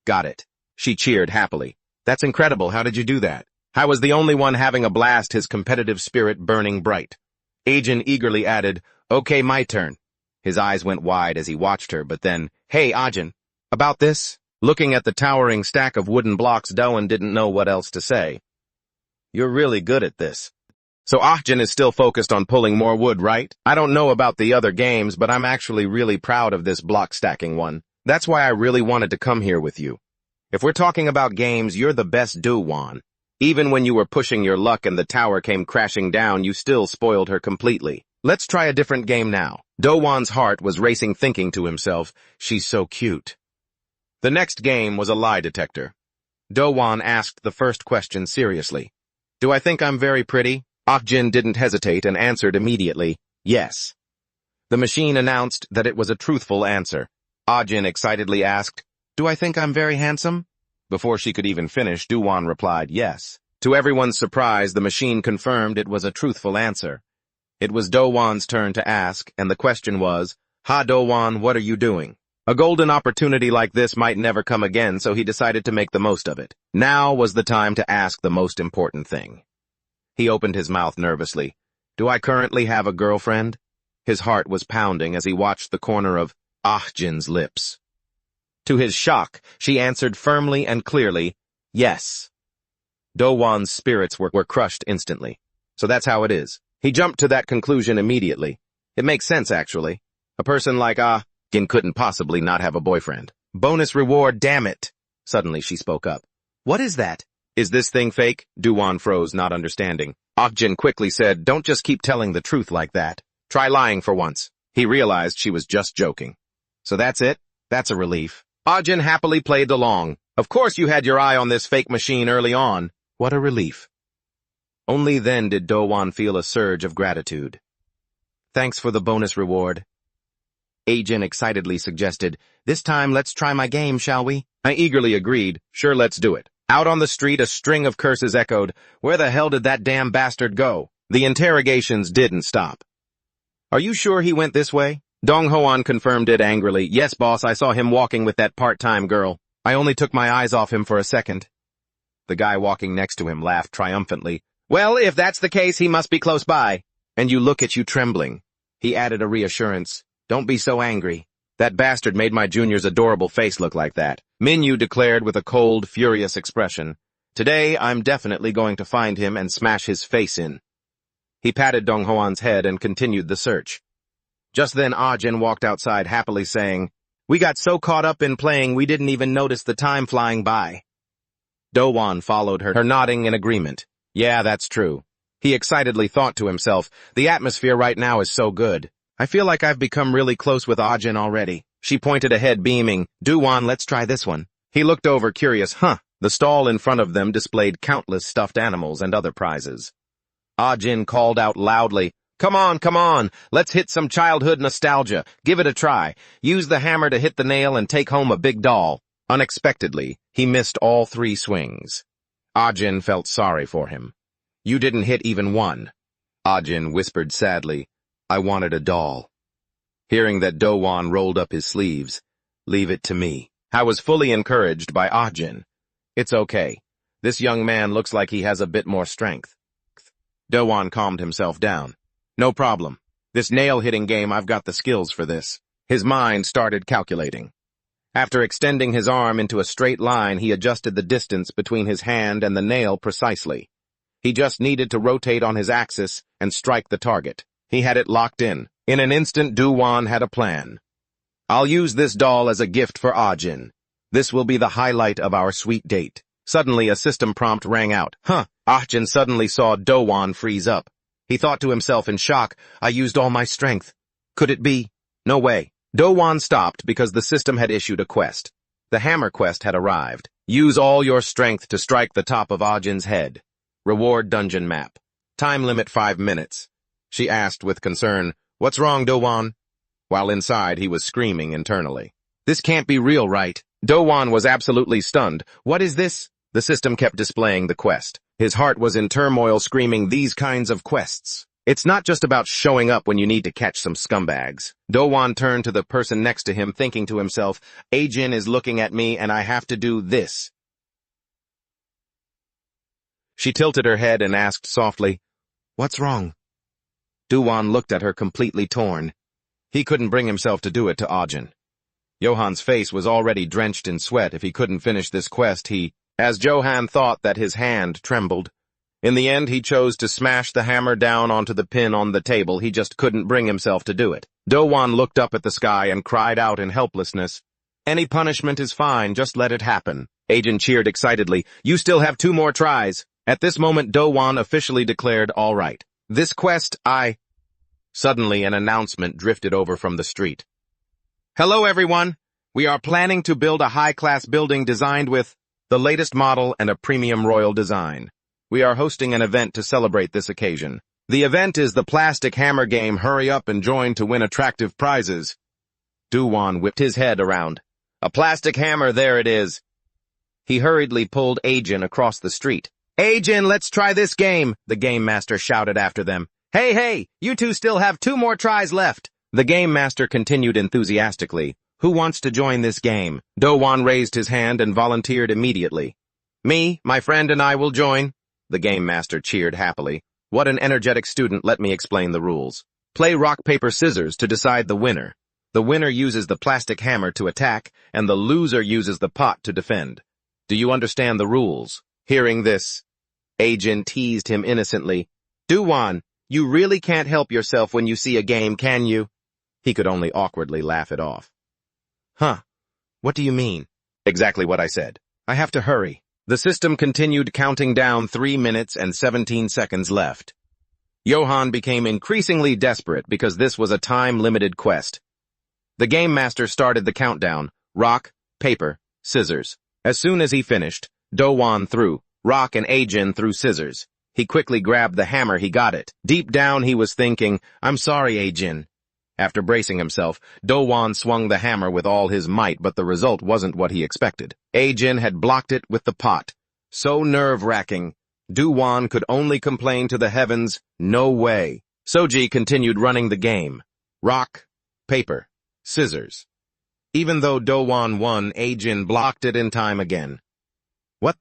Got it. She cheered happily. That's incredible. How did you do that? I was the only one having a blast, his competitive spirit burning bright. Ajin eagerly added, Okay, my turn. His eyes went wide as he watched her, but then, Hey, Ajin, about this? Looking at the towering stack of wooden blocks, Dowan didn't know what else to say. You're really good at this. So Ajin is still focused on pulling more wood, right? I don't know about the other games, but I'm actually really proud of this block stacking one. That's why I really wanted to come here with you. If we're talking about games, you're the best Dowan. Even when you were pushing your luck and the tower came crashing down, you still spoiled her completely. Let's try a different game now. Dowan's heart was racing, thinking to himself, she's so cute. The next game was a lie detector. Dowan asked the first question seriously. Do I think I'm very pretty? Ajin didn't hesitate and answered immediately, yes. The machine announced that it was a truthful answer. Ajin excitedly asked, Do I think I'm very handsome? Before she could even finish, Dowan replied, yes. To everyone's surprise, the machine confirmed it was a truthful answer. It was Dowan's turn to ask, and the question was, Ha Dowan, what are you doing? A golden opportunity like this might never come again, so he decided to make the most of it. Now was the time to ask the most important thing. He opened his mouth nervously. Do I currently have a girlfriend? His heart was pounding as he watched the corner of Ajin's lips. To his shock, she answered firmly and clearly, yes. Dowan's spirits were crushed instantly. So that's how it is. He jumped to that conclusion immediately. It makes sense, actually. A person like Ajin couldn't possibly not have a boyfriend. Bonus reward, damn it. Suddenly she spoke up. What is that? Is this thing fake? Dowan froze, not understanding. Ajin quickly said, Don't just keep telling the truth like that. Try lying for once. He realized she was just joking. So that's it? That's a relief. Ajin happily played along. Of course you had your eye on this fake machine early on. What a relief. Only then did Dowan feel a surge of gratitude. Thanks for the bonus reward. Ajin excitedly suggested, This time let's try my game, shall we? I eagerly agreed. Sure, let's do it. Out on the street, a string of curses echoed. Where the hell did that damn bastard go? The interrogations didn't stop. Are you sure he went this way? Dong Hoan confirmed it angrily. Yes, boss, I saw him walking with that part-time girl. I only took my eyes off him for a second. The guy walking next to him laughed triumphantly. Well, if that's the case, he must be close by. And you look at you trembling. He added a reassurance. Don't be so angry. That bastard made my junior's adorable face look like that. Minyu declared with a cold, furious expression. Today, I'm definitely going to find him and smash his face in. He patted Dong Hoan's head and continued the search. Just then, Ajin walked outside happily saying, We got so caught up in playing we didn't even notice the time flying by. Dowan followed her nodding in agreement. Yeah, that's true. He excitedly thought to himself, the atmosphere right now is so good. I feel like I've become really close with Ajin already. She pointed ahead, beaming, Dowan, let's try this one. He looked over, curious, The stall in front of them displayed countless stuffed animals and other prizes. Ajin called out loudly, Come on, let's hit some childhood nostalgia. Give it a try. Use the hammer to hit the nail and take home a big doll. Unexpectedly, he missed all 3 swings. Ajin felt sorry for him. You didn't hit even one. Ajin whispered sadly, I wanted a doll. Hearing that Do-won rolled up his sleeves, leave it to me. I was fully encouraged by Ajin. It's okay. This young man looks like he has a bit more strength. Do-won calmed himself down. No problem. This nail-hitting game, I've got the skills for this. His mind started calculating. After extending his arm into a straight line, he adjusted the distance between his hand and the nail precisely. He just needed to rotate on his axis and strike the target. He had it locked in. In an instant, Do-won had a plan. I'll use this doll as a gift for Ajin. This will be the highlight of our sweet date. Suddenly, a system prompt rang out. Ajin suddenly saw Do-won freeze up. He thought to himself in shock, I used all my strength. Could it be? No way. Do-won stopped because the system had issued a quest. The hammer quest had arrived. Use all your strength to strike the top of Ajin's head. Reward dungeon map. Time limit 5 minutes. She asked with concern, What's wrong, Do-won? While inside, he was screaming internally. This can't be real, right? Do-won was absolutely stunned. What is this? The system kept displaying the quest. His heart was in turmoil, screaming these kinds of quests. It's not just about showing up when you need to catch some scumbags. Do-won turned to the person next to him, thinking to himself, Ajin is looking at me and I have to do this. She tilted her head and asked softly, What's wrong? Do-won looked at her completely torn. He couldn't bring himself to do it to Ajin. Johan's face was already drenched in sweat. If he couldn't finish this quest, as Johan thought that his hand trembled. In the end, he chose to smash the hammer down onto the pin on the table. He just couldn't bring himself to do it. Do-won looked up at the sky and cried out in helplessness. Any punishment is fine, just let it happen. Ajin cheered excitedly. You still have 2 more tries. At this moment, Do-won officially declared, all right. This quest, Suddenly, an announcement drifted over from the street. Hello, everyone. We are planning to build a high-class building designed with the latest model and a premium royal design. We are hosting an event to celebrate this occasion. The event is the plastic hammer game. Hurry up and join to win attractive prizes. Do-won whipped his head around. A plastic hammer, there it is. He hurriedly pulled Ajin across the street. Ajin, let's try this game, the game master shouted after them. Hey, you 2 still have 2 more tries left. The game master continued enthusiastically. Who wants to join this game? Do-won raised his hand and volunteered immediately. Me, my friend, and I will join. The game master cheered happily. What an energetic student, let me explain the rules. Play rock, paper, scissors to decide the winner. The winner uses the plastic hammer to attack, and the loser uses the pot to defend. Do you understand the rules? Hearing this, Ajin teased him innocently. Do-won, you really can't help yourself when you see a game, can you? He could only awkwardly laugh it off. What do you mean? Exactly what I said. I have to hurry. The system continued counting down 3 minutes and 17 seconds left. Johan became increasingly desperate because this was a time-limited quest. The game master started the countdown. Rock, paper, scissors. As soon as he finished, Do-won threw. Rock and Ajin threw scissors. He quickly grabbed the hammer. He got it. Deep down, he was thinking, I'm sorry, Ajin. After bracing himself, Do-won swung the hammer with all his might, but the result wasn't what he expected. Ajin had blocked it with the pot. So nerve-wracking. Do-won could only complain to the heavens, no way. Soji continued running the game. Rock, paper, scissors. Even though Do-won won, Ajin blocked it in time again.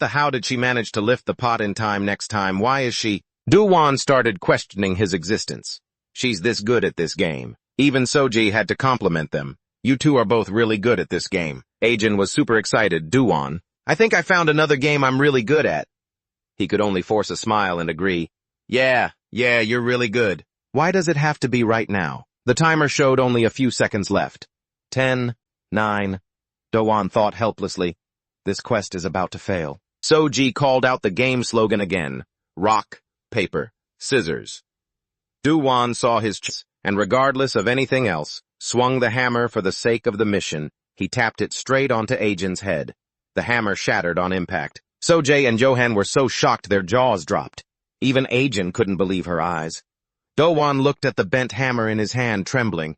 How did she manage to lift the pot in time next time? Why is she? Do-won started questioning his existence. She's this good at this game. Even Soji had to compliment them. You 2 are both really good at this game. Ajin was super excited. Do-won, I think I found another game I'm really good at. He could only force a smile and agree. Yeah, you're really good. Why does it have to be right now? The timer showed only a few seconds left. 10, 9. Do-won thought helplessly. This quest is about to fail. Soji called out the game slogan again. Rock, paper, scissors. Do-won saw his chance, and regardless of anything else, swung the hammer for the sake of the mission. He tapped it straight onto Ajin's head. The hammer shattered on impact. Soji and Johan were so shocked their jaws dropped. Even Ajin couldn't believe her eyes. Do-won looked at the bent hammer in his hand, trembling.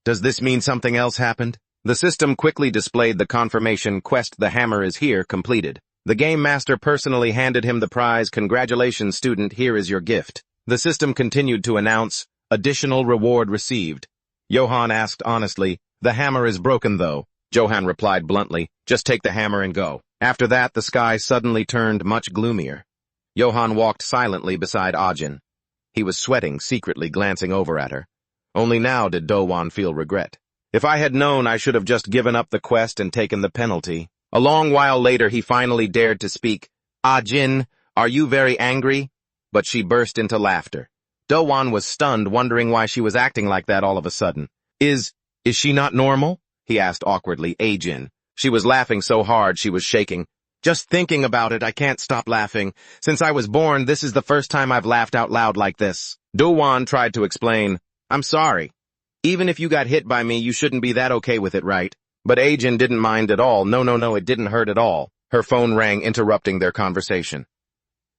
Does this mean something else happened? The system quickly displayed the confirmation quest "The hammer is here" completed. The game master personally handed him the prize. "Congratulations, student, here is your gift." The system continued to announce, "Additional reward received." Johan asked honestly, "The hammer is broken though." Johan replied bluntly, "Just take the hammer and go." After that, the sky suddenly turned much gloomier. Johan walked silently beside Ajin. He was sweating, secretly glancing over at her. Only now did Dowon feel regret. "If I had known, I should have just given up the quest and taken the penalty." A long while later, he finally dared to speak. "Ajin, are you very angry?" But she burst into laughter. Dowon was stunned, wondering why she was acting like that all of a sudden. Is she not normal?" he asked awkwardly. "Ajin." She was laughing so hard she was shaking. "Just thinking about it, I can't stop laughing. Since I was born, this is the first time I've laughed out loud like this." Dowon tried to explain, "I'm sorry. Even if you got hit by me, you shouldn't be that okay with it, right?" But Ajin didn't mind at all. No, it didn't hurt at all. Her phone rang, interrupting their conversation.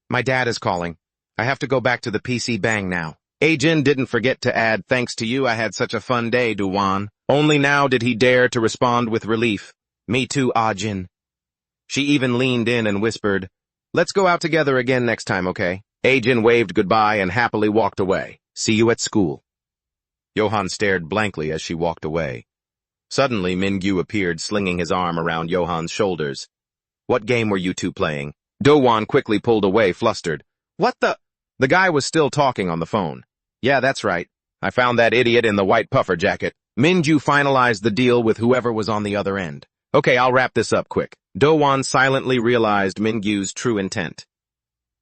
"My dad is calling. I have to go back to the PC Bang now." Ajin didn't forget to add, "Thanks to you, I had such a fun day, Dowon." Only now did he dare to respond with relief. "Me too, Ajin." She even leaned in and whispered, "Let's go out together again next time, okay?" Ajin waved goodbye and happily walked away. "See you at school." Johan stared blankly as she walked away. Suddenly, Mingyu appeared, slinging his arm around Johan's shoulders. "What game were you two playing?" Dowon quickly pulled away, flustered. "What the—" The guy was still talking on the phone. "Yeah, that's right. I found that idiot in the white puffer jacket." Mingyu finalized the deal with whoever was on the other end. "Okay, I'll wrap this up quick." Dowon silently realized Mingyu's true intent.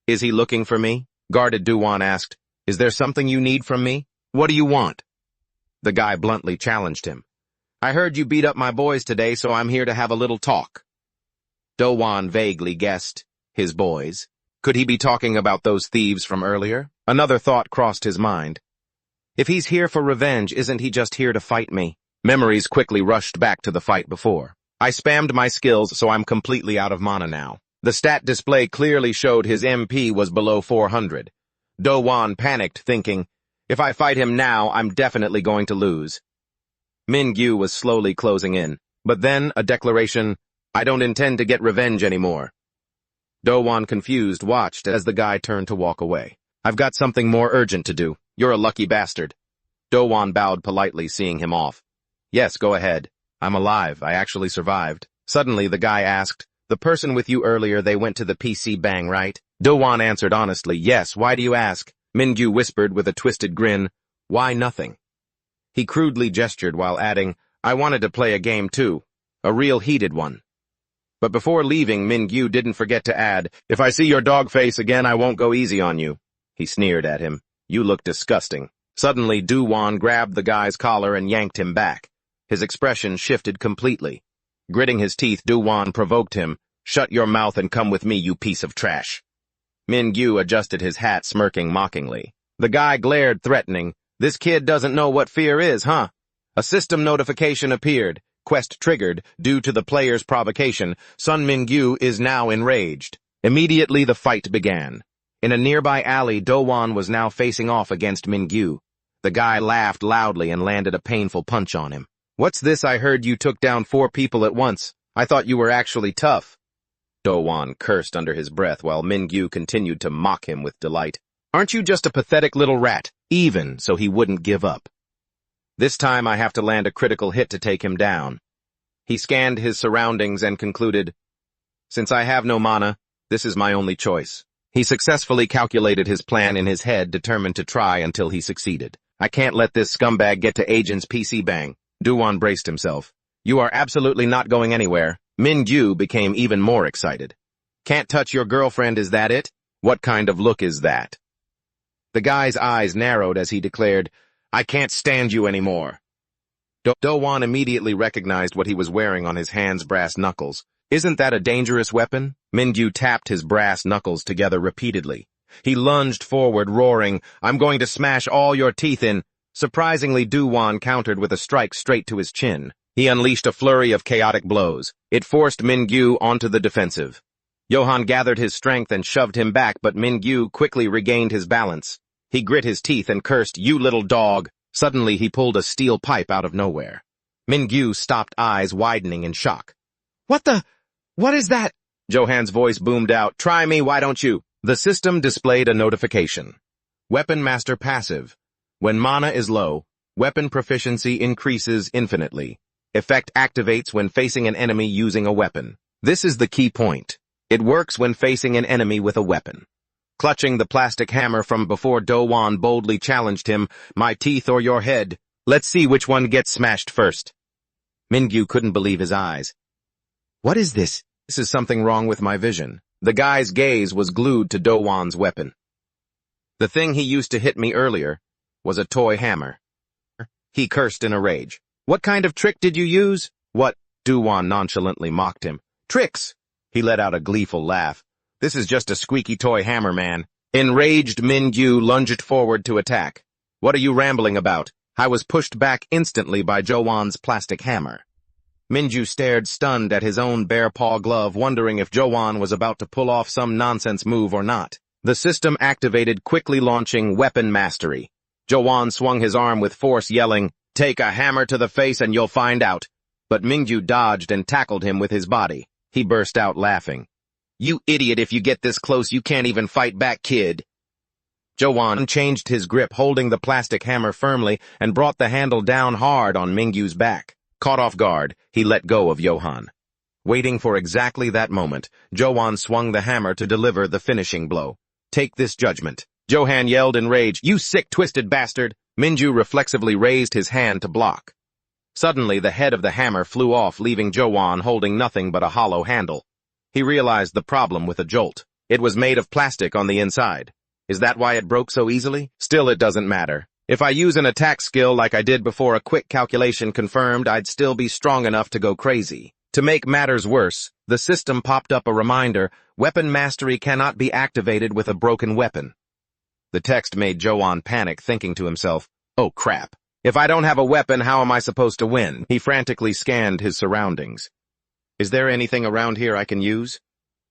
"Is he looking for me?" Guarded Dowon asked. "Is there something you need from me? What do you want?" The guy bluntly challenged him. "I heard you beat up my boys today, so I'm here to have a little talk." Dowon vaguely guessed, his boys. Could he be talking about those thieves from earlier? Another thought crossed his mind. If he's here for revenge, isn't he just here to fight me? Memories quickly rushed back to the fight before. "I spammed my skills, so I'm completely out of mana now." The stat display clearly showed his MP was below 400. Dowon panicked, thinking, "If I fight him now, I'm definitely going to lose." Mingyu was slowly closing in, but then a declaration, "I don't intend to get revenge anymore." Dowon, confused, watched as the guy turned to walk away. "I've got something more urgent to do. You're a lucky bastard." Dowon bowed politely, seeing him off. "Yes, go ahead. I'm alive. I actually survived." Suddenly, the guy asked, "The person with you earlier, they went to the PC Bang, right?" Dowon answered honestly, "Yes, why do you ask?" Mingyu whispered with a twisted grin, "Why nothing?" He crudely gestured while adding, "I wanted to play a game too. A real heated one." But before leaving, Mingyu didn't forget to add, "If I see your dog face again, I won't go easy on you." He sneered at him. "You look disgusting." Suddenly, Dowon grabbed the guy's collar and yanked him back. His expression shifted completely. Gritting his teeth, Dowon provoked him, "Shut your mouth and come with me, you piece of trash." Mingyu adjusted his hat, smirking mockingly. The guy glared, threatening. "This kid doesn't know what fear is, huh?" A system notification appeared. Quest triggered due to the player's provocation. Sun Mingyu is now enraged. Immediately, the fight began. In a nearby alley, Dowon was now facing off against Mingyu. The guy laughed loudly and landed a painful punch on him. "What's this? I heard you took down 4 people at once. I thought you were actually tough." Dowon cursed under his breath while Mingyu continued to mock him with delight. "Aren't you just a pathetic little rat?" Even so he wouldn't give up. "This time I have to land a critical hit to take him down." He scanned his surroundings and concluded, "Since I have no mana, this is my only choice." He successfully calculated his plan in his head, determined to try until he succeeded. "I can't let this scumbag get to Agent's PC Bang." Dowon braced himself. "You are absolutely not going anywhere." Mingyu became even more excited. "Can't touch your girlfriend, is that it? What kind of look is that?" The guy's eyes narrowed as he declared, "I can't stand you anymore." Dowon immediately recognized what he was wearing on his hands, brass knuckles. "Isn't that a dangerous weapon?" Mingyu tapped his brass knuckles together repeatedly. He lunged forward, roaring, "I'm going to smash all your teeth in." Surprisingly, Dowon countered with a strike straight to his chin. He unleashed a flurry of chaotic blows. It forced Mingyu onto the defensive. Johan gathered his strength and shoved him back, but Mingyu quickly regained his balance. He grit his teeth and cursed, "You little dog." Suddenly, he pulled a steel pipe out of nowhere. Mingyu stopped, eyes widening in shock. What is that? Johan's voice boomed out. Try me, why don't you? The system displayed a notification. Weapon Master Passive. When mana is low, weapon proficiency increases infinitely. Effect activates when facing an enemy using a weapon. This is the key point. It works when facing an enemy with a weapon. Clutching the plastic hammer from before, Do-won boldly challenged him, my teeth or your head. Let's see which one gets smashed first. Mingyu couldn't believe his eyes. What is this? This is something wrong with my vision. The guy's gaze was glued to Do-won's weapon. The thing he used to hit me earlier was a toy hammer. He cursed in a rage. What kind of trick did you use? What? Do-won nonchalantly mocked him. Tricks! He let out a gleeful laugh. This is just a squeaky toy hammer, man. Enraged, Mingyu lunged forward to attack. What are you rambling about? I was pushed back instantly by Do-won's plastic hammer. Mingyu stared stunned at his own bare paw glove, wondering if Do-won was about to pull off some nonsense move or not. The system activated, quickly launching Weapon Mastery. Do-won swung his arm with force, yelling, take a hammer to the face and you'll find out. But Mingyu dodged and tackled him with his body. He burst out laughing. You idiot, if you get this close you can't even fight back, kid. Do-won changed his grip, holding the plastic hammer firmly, and brought the handle down hard on Mingyu's back. Caught off guard, he let go of Johan. Waiting for exactly that moment, Do-won swung the hammer to deliver the finishing blow. Take this judgment. Johan yelled in rage, you sick, twisted bastard. Mingyu reflexively raised his hand to block. Suddenly, the head of the hammer flew off, leaving Do-won holding nothing but a hollow handle. He realized the problem with a jolt. It was made of plastic on the inside. Is that why it broke so easily? Still, it doesn't matter. If I use an attack skill like I did before, a quick calculation confirmed I'd still be strong enough to go crazy. To make matters worse, the system popped up a reminder, weapon mastery cannot be activated with a broken weapon. The text made Do-won panic, thinking to himself, oh crap. If I don't have a weapon, how am I supposed to win? He frantically scanned his surroundings. Is there anything around here I can use?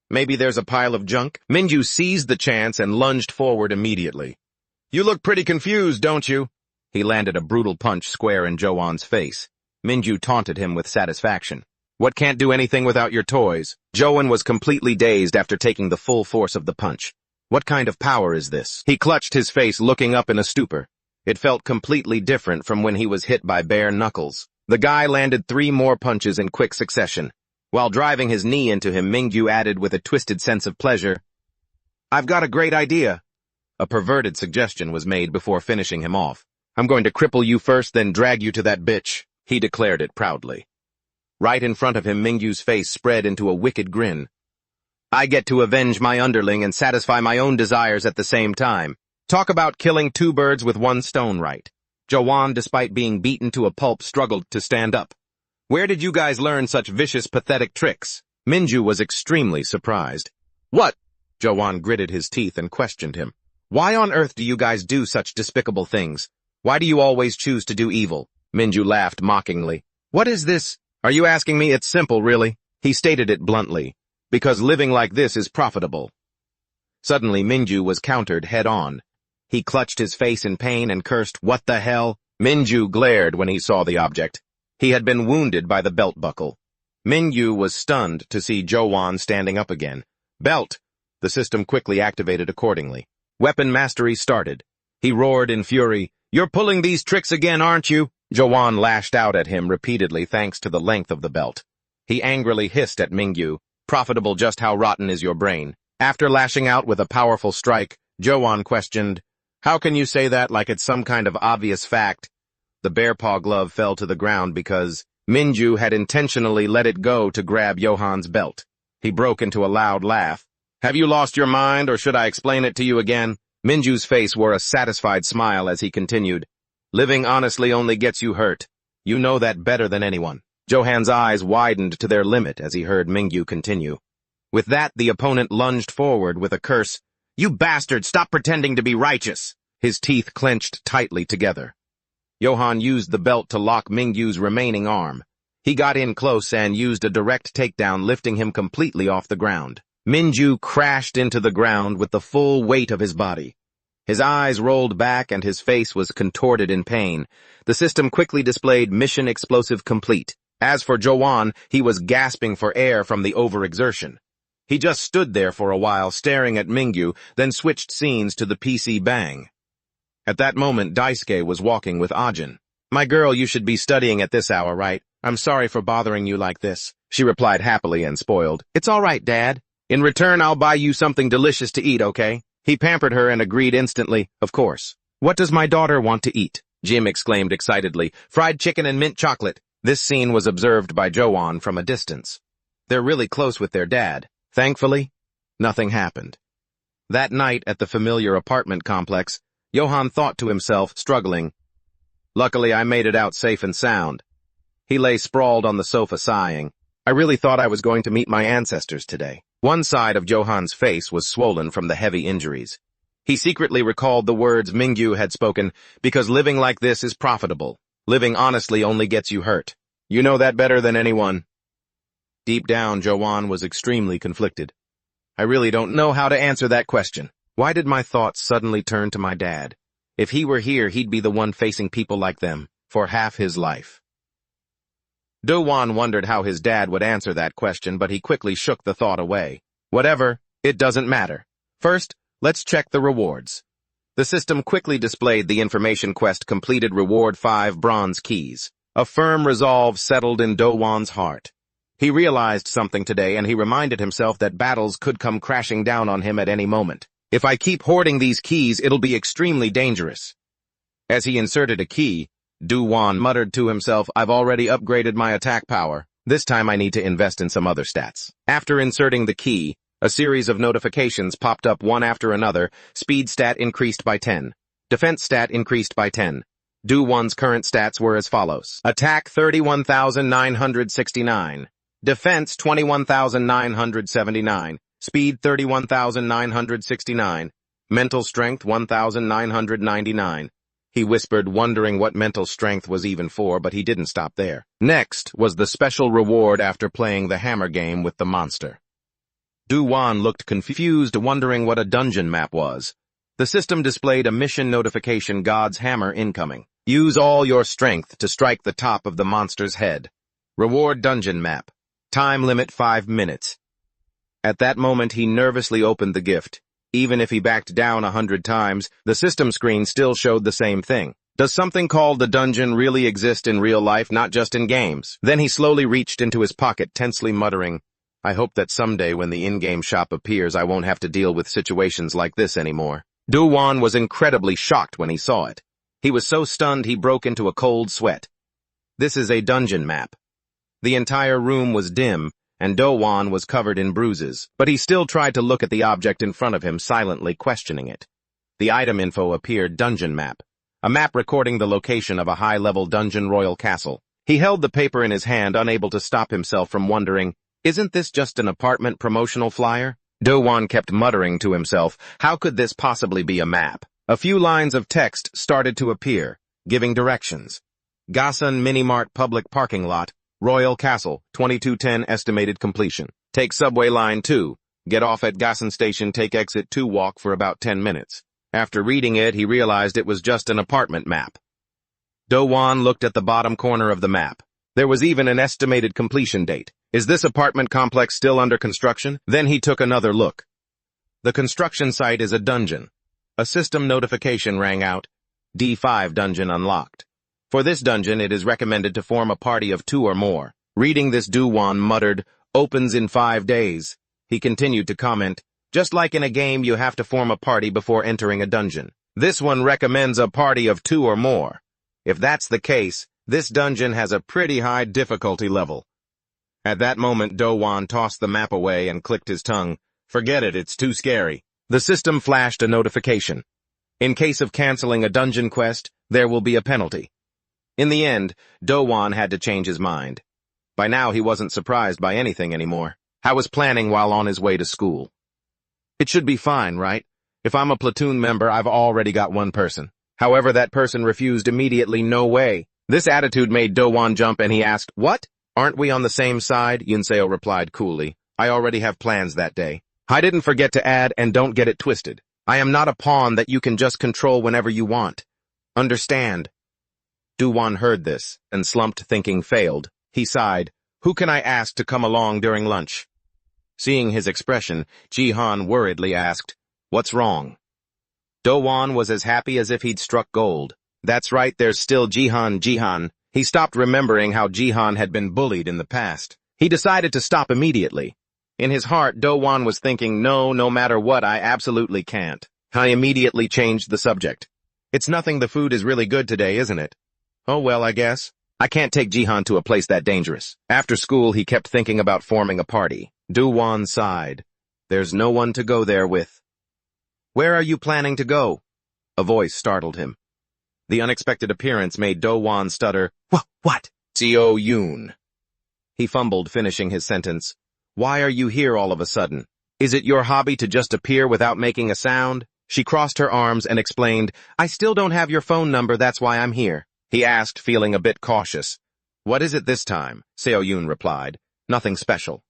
Maybe there's a pile of junk? Mingyu seized the chance and lunged forward immediately. You look pretty confused, don't you? He landed a brutal punch square in Do-won's face. Mingyu taunted him with satisfaction. What, can't do anything without your toys? Do-won was completely dazed after taking the full force of the punch. What kind of power is this? He clutched his face, looking up in a stupor. It felt completely different from when he was hit by bare knuckles. The guy landed 3 more punches in quick succession. While driving his knee into him, Mingyu added with a twisted sense of pleasure, I've got a great idea. A perverted suggestion was made before finishing him off. I'm going to cripple you first, then drag you to that bitch. He declared it proudly. Right in front of him, Mingyu's face spread into a wicked grin. I get to avenge my underling and satisfy my own desires at the same time. Talk about killing 2 birds with 1 stone, right? Do-won, despite being beaten to a pulp, struggled to stand up. Where did you guys learn such vicious, pathetic tricks? Mingyu was extremely surprised. What? Do-won gritted his teeth and questioned him. Why on earth do you guys do such despicable things? Why do you always choose to do evil? Mingyu laughed mockingly. What is this? Are you asking me? It's simple, really. He stated it bluntly. Because living like this is profitable. Suddenly, Mingyu was countered head-on. He clutched his face in pain and cursed, what the hell? Mingyu glared when he saw the object. He had been wounded by the belt buckle. Mingyu was stunned to see Do-won standing up again. Belt! The system quickly activated accordingly. Weapon mastery started. He roared in fury, you're pulling these tricks again, aren't you? Do-won lashed out at him repeatedly thanks to the length of the belt. He angrily hissed at Mingyu, profitable, just how rotten is your brain? After lashing out with a powerful strike, Do-won questioned, how can you say that like it's some kind of obvious fact? The bear paw glove fell to the ground because Mingyu had intentionally let it go to grab Johan's belt. He broke into a loud laugh. Have you lost your mind, or should I explain it to you again? Mingyu's face wore a satisfied smile as he continued. Living honestly only gets you hurt. You know that better than anyone. Johan's eyes widened to their limit as he heard Mingyu continue. With that, the opponent lunged forward with a curse. You bastard, stop pretending to be righteous! His teeth clenched tightly together. Johan used the belt to lock Mingyu's remaining arm. He got in close and used a direct takedown, lifting him completely off the ground. Mingyu crashed into the ground with the full weight of his body. His eyes rolled back and his face was contorted in pain. The system quickly displayed mission explosive complete. As for Jowan, he was gasping for air from the overexertion. He just stood there for a while staring at Mingyu, then switched scenes to the PC Bang. At that moment, Daisuke was walking with Ajin. "My girl, you should be studying at this hour, right? I'm sorry for bothering you like this," she replied happily and spoiled. "It's all right, Dad. In return, I'll buy you something delicious to eat, okay?" He pampered her and agreed instantly, "Of course." "What does my daughter want to eat?" Jim exclaimed excitedly. "Fried chicken and mint chocolate." This scene was observed by Jowan from a distance. They're really close with their dad. Thankfully, nothing happened. That night at the familiar apartment complex, Johan thought to himself, struggling, "Luckily, I made it out safe and sound." He lay sprawled on the sofa sighing. "I really thought I was going to meet my ancestors today." One side of Johan's face was swollen from the heavy injuries. He secretly recalled the words Mingyu had spoken, "Because living like this is profitable. Living honestly only gets you hurt. You know that better than anyone." Deep down, Jowan was extremely conflicted. "I really don't know how to answer that question. Why did my thoughts suddenly turn to my dad? If he were here, he'd be the one facing people like them for half his life." Jowan wondered how his dad would answer that question, but he quickly shook the thought away. "Whatever, it doesn't matter. First, let's check the rewards." The system quickly displayed the information quest completed reward 5 bronze keys. A firm resolve settled in Jowan's heart. He realized something today, and he reminded himself that battles could come crashing down on him at any moment. "If I keep hoarding these keys, it'll be extremely dangerous." As he inserted a key, Jowan muttered to himself, "I've already upgraded my attack power. This time I need to invest in some other stats." After inserting the key, a series of notifications popped up one after another. Speed stat increased by 10. Defense stat increased by 10. Jowan's current stats were as follows. Attack 31,969. Defense 21,979. Speed 31,969. Mental strength 1,999. He whispered, wondering what mental strength was even for, but he didn't stop there. Next was the special reward after playing the hammer game with the monster. Jowan looked confused, wondering what a dungeon map was. The system displayed a mission notification, God's hammer incoming. Use all your strength to strike the top of the monster's head. Reward dungeon map. Time limit 5 minutes. At that moment, he nervously opened the gift. Even if he backed down 100 times, the system screen still showed the same thing. Does something called the dungeon really exist in real life, not just in games? Then he slowly reached into his pocket, tensely muttering, "I hope that someday when the in-game shop appears, I won't have to deal with situations like this anymore." Jowan was incredibly shocked when he saw it. He was so stunned he broke into a cold sweat. This is a dungeon map. The entire room was dim, and Jowan was covered in bruises, but he still tried to look at the object in front of him, silently questioning it. The item info appeared, dungeon map. A map recording the location of a high-level dungeon royal castle. He held the paper in his hand, unable to stop himself from wondering, isn't this just an apartment promotional flyer? Jowan kept muttering to himself, how could this possibly be a map? A few lines of text started to appear, giving directions. Gasan Minimart Public Parking Lot, Royal Castle, 2210 estimated completion. Take subway line 2. Get off at Gasan Station, take exit 2, walk for about 10 minutes. After reading it, he realized it was just an apartment map. Jowan looked at the bottom corner of the map. There was even an estimated completion date. Is this apartment complex still under construction? Then he took another look. The construction site is a dungeon. A system notification rang out. D5 dungeon unlocked. For this dungeon, it is recommended to form a party of 2 or more. Reading this, Jowan muttered, opens in 5 days. He continued to comment, just like in a game, you have to form a party before entering a dungeon. This one recommends a party of 2 or more. If that's the case, this dungeon has a pretty high difficulty level. At that moment, Jowan tossed the map away and clicked his tongue. Forget it, it's too scary. The system flashed a notification. In case of canceling a dungeon quest, there will be a penalty. In the end, Jowan had to change his mind. By now, he wasn't surprised by anything anymore. How was planning while on his way to school? It should be fine, right? If I'm a platoon member, I've already got one person. However, that person refused immediately, no way. This attitude made Jowan jump and he asked, what? Aren't we on the same side? Yunseo replied coolly. I already have plans that day. I didn't forget to add, and don't get it twisted. I am not a pawn that you can just control whenever you want. Understand? Do-won heard this and slumped, thinking failed. He sighed. Who can I ask to come along during lunch? Seeing his expression, Ji-han worriedly asked, What's wrong? Do-won was as happy as if he'd struck gold. That's right, there's still Ji-han. He stopped remembering how Ji-han had been bullied in the past. He decided to stop immediately. In his heart, Do-won was thinking, no matter what, I absolutely can't. I immediately changed the subject. It's nothing, the food is really good today, isn't it? Oh well, I guess. I can't take Ji-han to a place that dangerous. After school, he kept thinking about forming a party. Do-won sighed. There's no one to go there with. Where are you planning to go? A voice startled him. The unexpected appearance made Do-won stutter. What? Seo-yoon. He fumbled, finishing his sentence. Why are you here all of a sudden? Is it your hobby to just appear without making a sound? She crossed her arms and explained, I still don't have your phone number, that's why I'm here. He asked, feeling a bit cautious. What is it this time? Seo-yoon replied. Nothing special.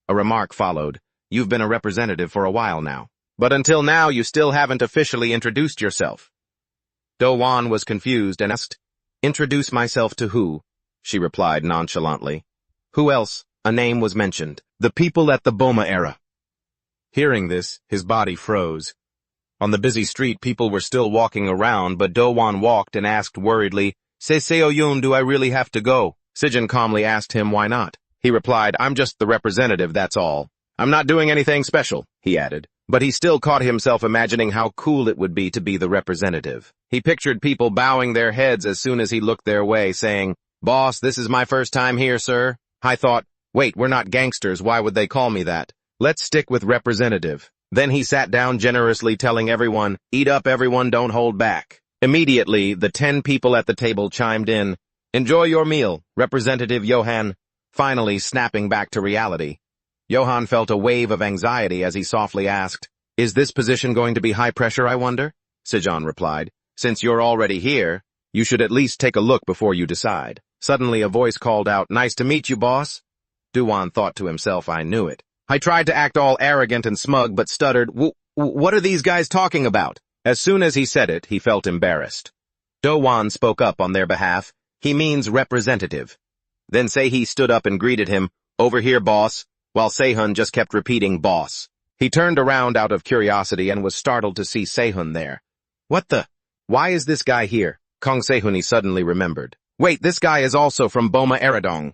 A remark followed. You've been a representative for a while now. But until now, you still haven't officially introduced yourself. Do-won was confused and asked, Introduce myself to who? She replied nonchalantly. Who else? A name was mentioned. The people at the Boma era. Hearing this, his body froze. On the busy street, people were still walking around, but Do-won walked and asked worriedly, Say Seo-yoon, do I really have to go? Sijin calmly asked him why not. He replied, I'm just the representative, that's all. I'm not doing anything special, he added. But he still caught himself imagining how cool it would be to be the representative. He pictured people bowing their heads as soon as he looked their way, saying, Boss, this is my first time here, sir. I thought, wait, we're not gangsters, why would they call me that? Let's stick with representative. Then he sat down generously, telling everyone, Eat up, everyone, don't hold back. Immediately, the 10 people at the table chimed in, Enjoy your meal, Representative Johan. Finally snapping back to reality. Johan felt a wave of anxiety as he softly asked, Is this position going to be high pressure, I wonder? Sejong replied, Since you're already here, you should at least take a look before you decide. Suddenly a voice called out, Nice to meet you, boss. Do-won thought to himself, I knew it. I tried to act all arrogant and smug, but stuttered, What are these guys talking about? As soon as he said it, he felt embarrassed. Do-won spoke up on their behalf. He means representative. Then Se-hee stood up and greeted him, Over here, boss, while Se-hun just kept repeating, boss. He turned around out of curiosity and was startled to see Se-hun there. What the? Why is this guy here? Kong Se-hun suddenly remembered. Wait, this guy is also from Boma Eradong.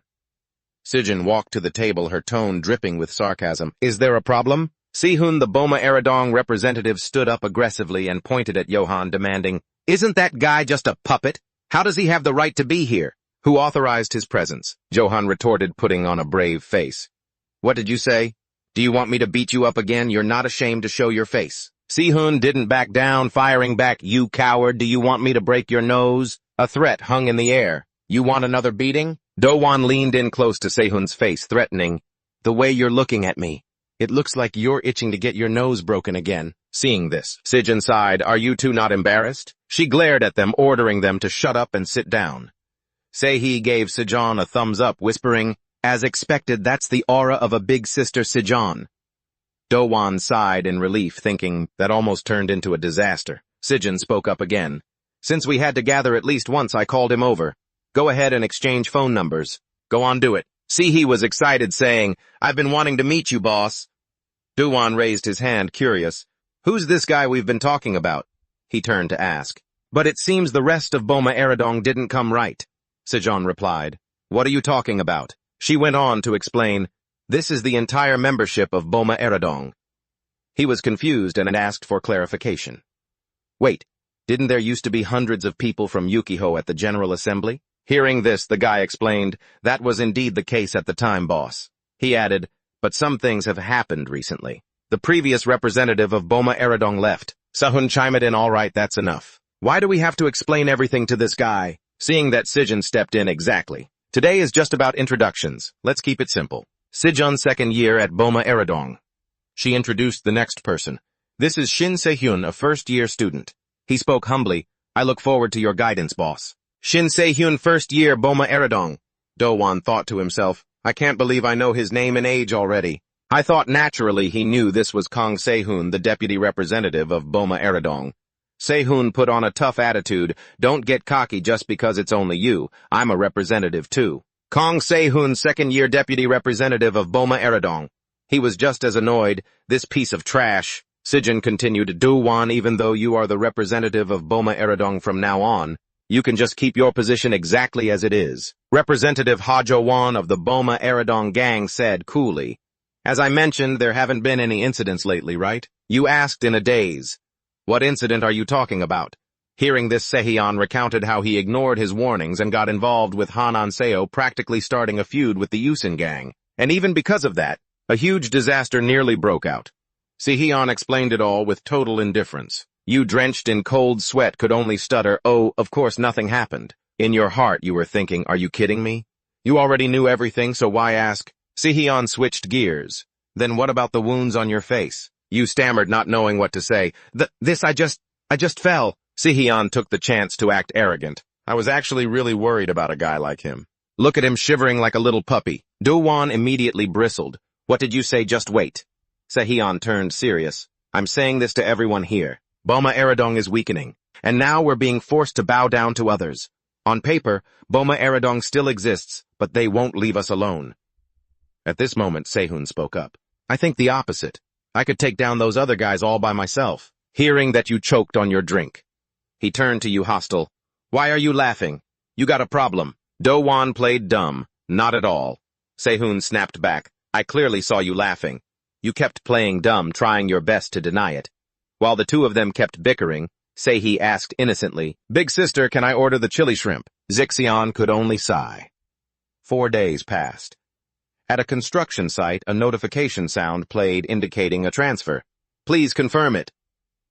Sijin walked to the table, her tone dripping with sarcasm. Is there a problem? Se-hun, the Boma Eradong representative, stood up aggressively and pointed at Johan, demanding, Isn't that guy just a puppet? How does he have the right to be here? Who authorized his presence? Johan retorted, putting on a brave face. What did you say? Do you want me to beat you up again? You're not ashamed to show your face. Se-hun didn't back down, firing back, You coward, do you want me to break your nose? A threat hung in the air. You want another beating? Do-won leaned in close to Se-hun's face, threatening, The way you're looking at me, it looks like you're itching to get your nose broken again. Seeing this, Sijin sighed, Are you two not embarrassed? She glared at them, ordering them to shut up and sit down. Se-hee gave Sejong a thumbs up, whispering, As expected, that's the aura of a big sister Sejong. Do-won sighed in relief, thinking that almost turned into a disaster. Sijin spoke up again. Since we had to gather at least once, I called him over. Go ahead and exchange phone numbers. Go on, do it. Se-hee was excited, saying, I've been wanting to meet you, boss. Do-won raised his hand, curious. Who's this guy we've been talking about? He turned to ask. But it seems the rest of Boma Eradong didn't come right. Sejong replied. What are you talking about? She went on to explain, This is the entire membership of Boma Eradong. He was confused and asked for clarification. Wait, didn't there used to be hundreds of people from Yukiho at the General Assembly? Hearing this, the guy explained, That was indeed the case at the time, boss. He added, But some things have happened recently. The previous representative of Boma Eradong left. Se-hun chimed in, All right, that's enough. Why do we have to explain everything to this guy? Seeing that Sijin stepped in exactly. Today is just about introductions. Let's keep it simple. Sijin's second year at Boma Eradong. She introduced the next person. This is Shin Se-hyun, a first-year student. He spoke humbly, I look forward to your guidance, boss. Shin Se-hyun, first year, Boma Eradong. Do-won thought to himself, I can't believe I know his name and age already. I thought naturally he knew this was Kong Sehun, the deputy representative of Boma Eradong. Sehun put on a tough attitude. Don't get cocky just because it's only you. I'm a representative too. Kong Sehun, second-year deputy representative of Boma Eradong. He was just as annoyed. This piece of trash. Sijin continued, Do-wan, even though you are the representative of Boma Eradong from now on, you can just keep your position exactly as it is. Representative Ha-jo-wan of the Boma Eradong gang said coolly. As I mentioned, there haven't been any incidents lately, right? You asked in a daze. What incident are you talking about? Hearing this, Sehion recounted how he ignored his warnings and got involved with Hanan Seo, practically starting a feud with the Yusin gang. And even because of that, a huge disaster nearly broke out. Sehion explained it all with total indifference. You, drenched in cold sweat, could only stutter, "Oh, of course nothing happened." In your heart you were thinking, are you kidding me? You already knew everything, so why ask? Sehion switched gears. Then what about the wounds on your face? You stammered, not knowing what to say. I just fell. Sehion took the chance to act arrogant. I was actually really worried about a guy like him. Look at him shivering like a little puppy. Do-wan immediately bristled. What did you say? Just wait. Sehion turned serious. I'm saying this to everyone here. Boma Eradong is weakening, and now we're being forced to bow down to others. On paper, Boma Eradong still exists, but they won't leave us alone. At this moment, Sehun spoke up. I think the opposite. I could take down those other guys all by myself. Hearing that you choked on your drink. He turned to you hostile. Why are you laughing? You got a problem. Do-wan played dumb. Not at all. Sehun snapped back. I clearly saw you laughing. You kept playing dumb, trying your best to deny it. While the two of them kept bickering, Sehi asked innocently, Big sister, can I order the chili shrimp? Zixion could only sigh. 4 days passed. At a construction site, a notification sound played indicating a transfer. Please confirm it.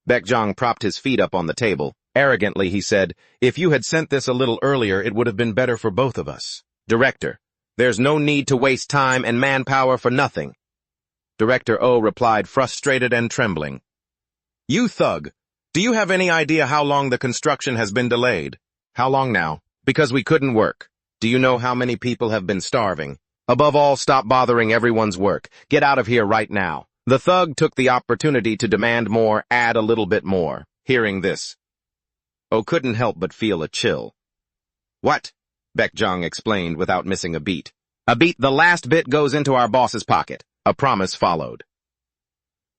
Baekjong propped his feet up on the table. Arrogantly, he said, if you had sent this a little earlier, it would have been better for both of us. Director, there's no need to waste time and manpower for nothing. Director O replied, frustrated and trembling. You thug, do you have any idea how long the construction has been delayed? How long now? Because we couldn't work. Do you know how many people have been starving? Above all, stop bothering everyone's work. Get out of here right now. The thug took the opportunity to demand more, add a little bit more. Hearing this, O couldn't help but feel a chill. What? Baekjong explained without missing a beat. A beat, the last bit goes into our boss's pocket. A promise followed.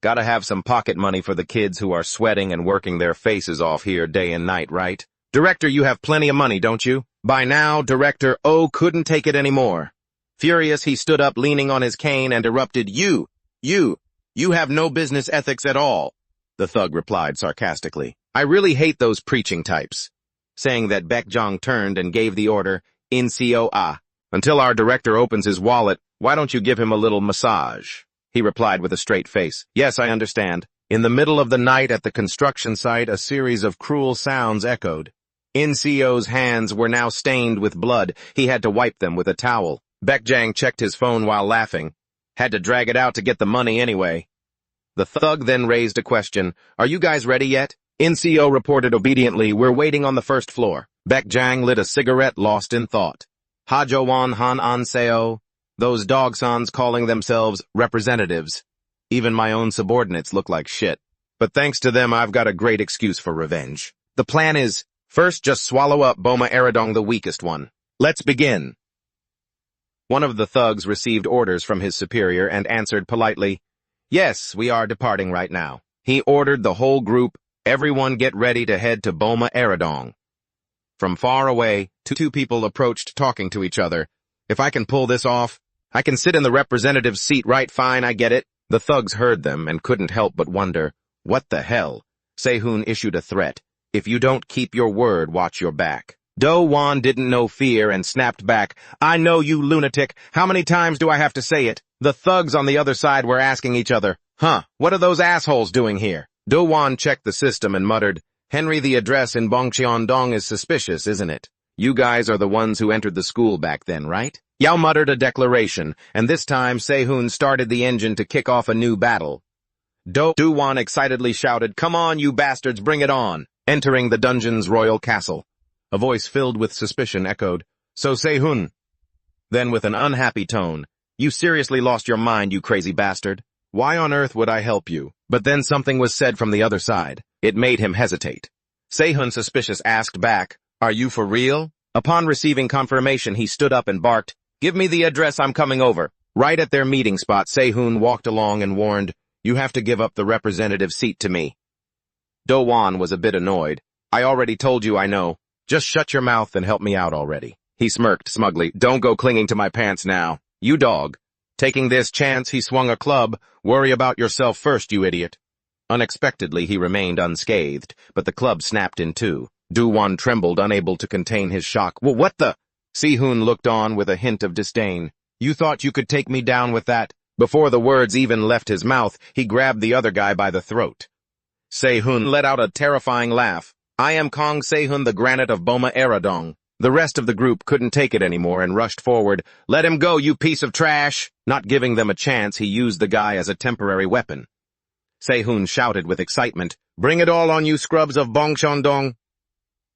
Gotta have some pocket money for the kids who are sweating and working their faces off here day and night, right? Director, you have plenty of money, don't you? By now, Director O couldn't take it anymore. Furious, he stood up, leaning on his cane, and erupted, You have no business ethics at all. The thug replied sarcastically. I really hate those preaching types. Saying that, Baekjong turned and gave the order, NCOA. Until our director opens his wallet, why don't you give him a little massage? He replied with a straight face. Yes, I understand. In the middle of the night at the construction site, a series of cruel sounds echoed. NCO's hands were now stained with blood. He had to wipe them with a towel. Baekjang checked his phone while laughing. Had to drag it out to get the money anyway. The thug then raised a question. Are you guys ready yet? NCO reported obediently. We're waiting on the first floor. Baekjang lit a cigarette, lost in thought. Ha-jo-wan Han-an seo. Those dog-sons calling themselves representatives. Even my own subordinates look like shit. But thanks to them, I've got a great excuse for revenge. The plan is, first just swallow up Boma Eradong, the weakest one. Let's begin. One of the thugs received orders from his superior and answered politely, Yes, we are departing right now. He ordered the whole group, everyone get ready to head to Boma Eradong. From far away, two people approached talking to each other. If I can pull this off, I can sit in the representative's seat, right? Fine, I get it. The thugs heard them and couldn't help but wonder, what the hell? Sehun issued a threat. If you don't keep your word, watch your back. Do-wan didn't know fear and snapped back. I know, you lunatic. How many times do I have to say it? The thugs on the other side were asking each other, what are those assholes doing here? Do-wan checked the system and muttered, Henry, the address in Bongcheon-dong is suspicious, isn't it? You guys are the ones who entered the school back then, right? Yao muttered a declaration, and this time Sehun started the engine to kick off a new battle. Do-wan excitedly shouted, Come on, you bastards, bring it on! Entering the dungeon's royal castle. A voice filled with suspicion echoed, So Sehun. Then with an unhappy tone, You seriously lost your mind, you crazy bastard. Why on earth would I help you? But then something was said from the other side. It made him hesitate. Sehun, suspicious, asked back, "Are you for real?" Upon receiving confirmation, he stood up and barked, "Give me the address, I'm coming over." Right at their meeting spot, Sehun walked along and warned, "You have to give up the representative seat to me." Do-won was a bit annoyed. "I already told you I know. Just shut your mouth and help me out already." He smirked smugly. "Don't go clinging to my pants now. You dog." Taking this chance, he swung a club. "Worry about yourself first, you idiot." Unexpectedly, he remained unscathed, but the club snapped in two. Do-won trembled, unable to contain his shock. "Well, what the?" Sehun looked on with a hint of disdain. "You thought you could take me down with that?" Before the words even left his mouth, he grabbed the other guy by the throat. Sehun let out a terrifying laugh. "I am Kong Sehun, the granite of Boma Eradong." The rest of the group couldn't take it anymore and rushed forward. "Let him go, you piece of trash!" Not giving them a chance, he used the guy as a temporary weapon. Sehun shouted with excitement, "Bring it all on you scrubs of Bongcheondong!"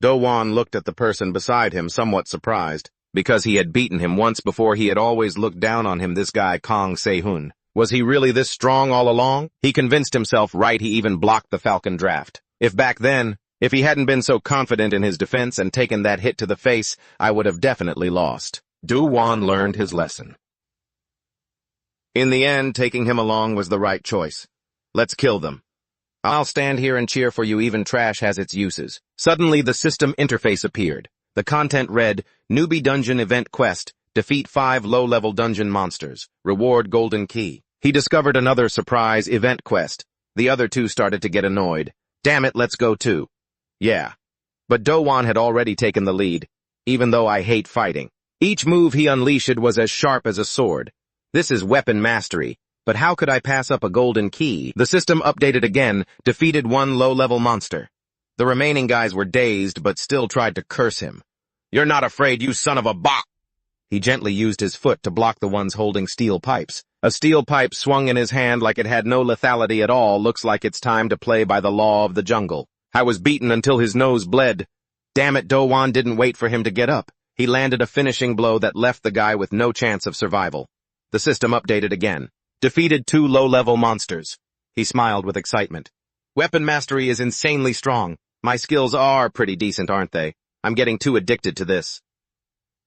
Do-won looked at the person beside him, somewhat surprised. Because he had beaten him once before, he had always looked down on him, this guy Kong Sehun. Was he really this strong all along? He convinced himself right, he even blocked the Falcon draft. If he hadn't been so confident in his defense and taken that hit to the face, I would have definitely lost. Do-won learned his lesson. In the end, taking him along was the right choice. Let's kill them. I'll stand here and cheer for you, even trash has its uses. Suddenly, the system interface appeared. The content read, Newbie Dungeon Event Quest, defeat 5 low-level dungeon monsters, reward golden key. He discovered another surprise event quest. The other two started to get annoyed. Damn it, let's go too. Yeah. But Do-won had already taken the lead, even though I hate fighting. Each move he unleashed was as sharp as a sword. This is weapon mastery. But how could I pass up a golden key? The system updated again, defeated 1 low-level monster. The remaining guys were dazed, but still tried to curse him. You're not afraid, you son of a bok! He gently used his foot to block the ones holding steel pipes. A steel pipe swung in his hand like it had no lethality at all. Looks like it's time to play by the law of the jungle. I was beaten until his nose bled. Damn it, Do-won didn't wait for him to get up. He landed a finishing blow that left the guy with no chance of survival. The system updated again. Defeated 2 low-level monsters. He smiled with excitement. Weapon mastery is insanely strong. My skills are pretty decent, aren't they? I'm getting too addicted to this.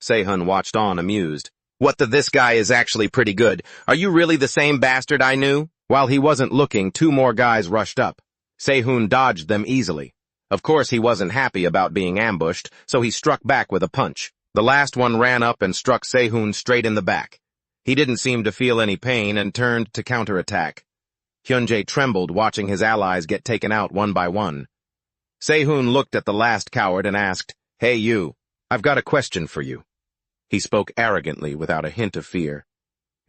Sehun watched on, amused. This guy is actually pretty good. Are you really the same bastard I knew? While he wasn't looking, 2 more guys rushed up. Sehun dodged them easily. Of course, he wasn't happy about being ambushed, so he struck back with a punch. The last one ran up and struck Sehun straight in the back. He didn't seem to feel any pain and turned to counterattack. Hyunjae trembled, watching his allies get taken out one by one. Sehun looked at the last coward and asked, Hey you, I've got a question for you. He spoke arrogantly, without a hint of fear.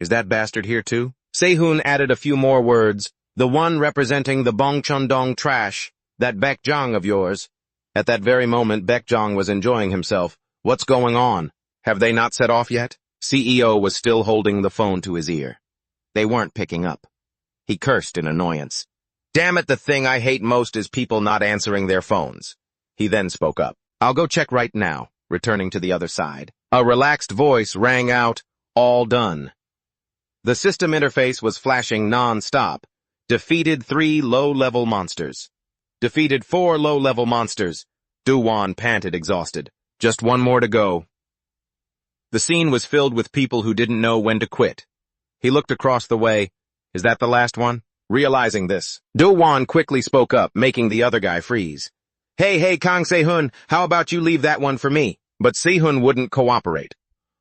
Is that bastard here too? Sehun added a few more words. The one representing the Bongcheondong trash, that Baekjang of yours. At that very moment, Baekjang was enjoying himself. What's going on? Have they not set off yet? CEO was still holding the phone to his ear. They weren't picking up. He cursed in annoyance. Damn it, the thing I hate most is people not answering their phones. He then spoke up. I'll go check right now, returning to the other side. A relaxed voice rang out, all done. The system interface was flashing non-stop. Defeated 3 low-level monsters. Defeated 4 low-level monsters. Do-won panted, exhausted. Just 1 more to go. The scene was filled with people who didn't know when to quit. He looked across the way. Is that the last one? Realizing this, Do-won quickly spoke up, making the other guy freeze. Hey, Kang Se-hun, how about you leave that one for me? But Se-hun wouldn't cooperate.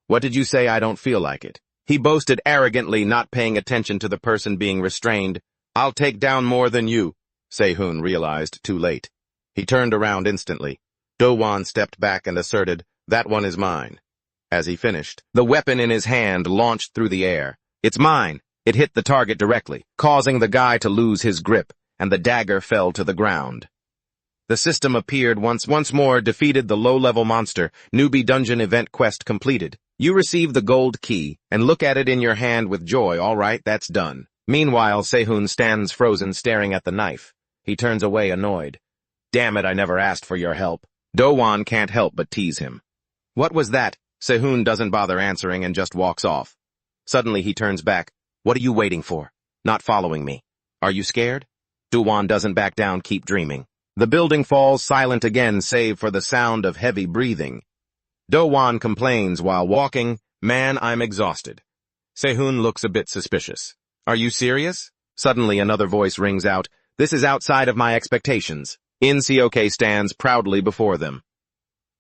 What did you say? I don't feel like it. He boasted arrogantly, not paying attention to the person being restrained. I'll take down more than you, Se-hun realized too late. He turned around instantly. Do-won stepped back and asserted, that one is mine. As he finished, the weapon in his hand launched through the air. It's mine. It hit the target directly, causing the guy to lose his grip, and the dagger fell to the ground. The system appeared once more, defeated the low-level monster, newbie dungeon event quest completed. You receive the gold key, and look at it in your hand with joy. All right, that's done. Meanwhile, Sehun stands frozen, staring at the knife. He turns away, annoyed. Damn it, I never asked for your help. Do-won can't help but tease him. What was that? Sehun doesn't bother answering and just walks off. Suddenly he turns back. What are you waiting for? Not following me. Are you scared? Do-won doesn't back down, keep dreaming. The building falls silent again save for the sound of heavy breathing. Do-won complains while walking, man, I'm exhausted. Se-hoon looks a bit suspicious. Are you serious? Suddenly another voice rings out. This is outside of my expectations. In-seok stands proudly before them.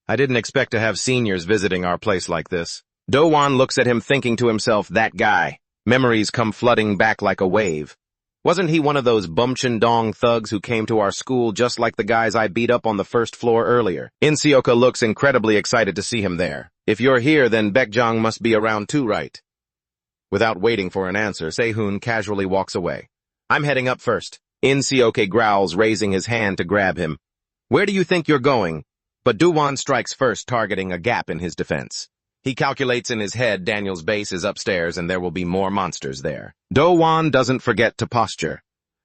I didn't expect to have seniors visiting our place like this. Do-won looks at him thinking to himself, that guy. Memories come flooding back like a wave. Wasn't he one of those bumchin-dong thugs who came to our school just like the guys I beat up on the first floor earlier? In-seok looks incredibly excited to see him there. If you're here, then Baekjang must be around too, right? Without waiting for an answer, Se-hoon casually walks away. I'm heading up first. In-seok growls, raising his hand to grab him. Where do you think you're going? But Do-won strikes first, targeting a gap in his defense. He calculates in his head Daniel's base is upstairs and there will be more monsters there. Do-won doesn't forget to posture.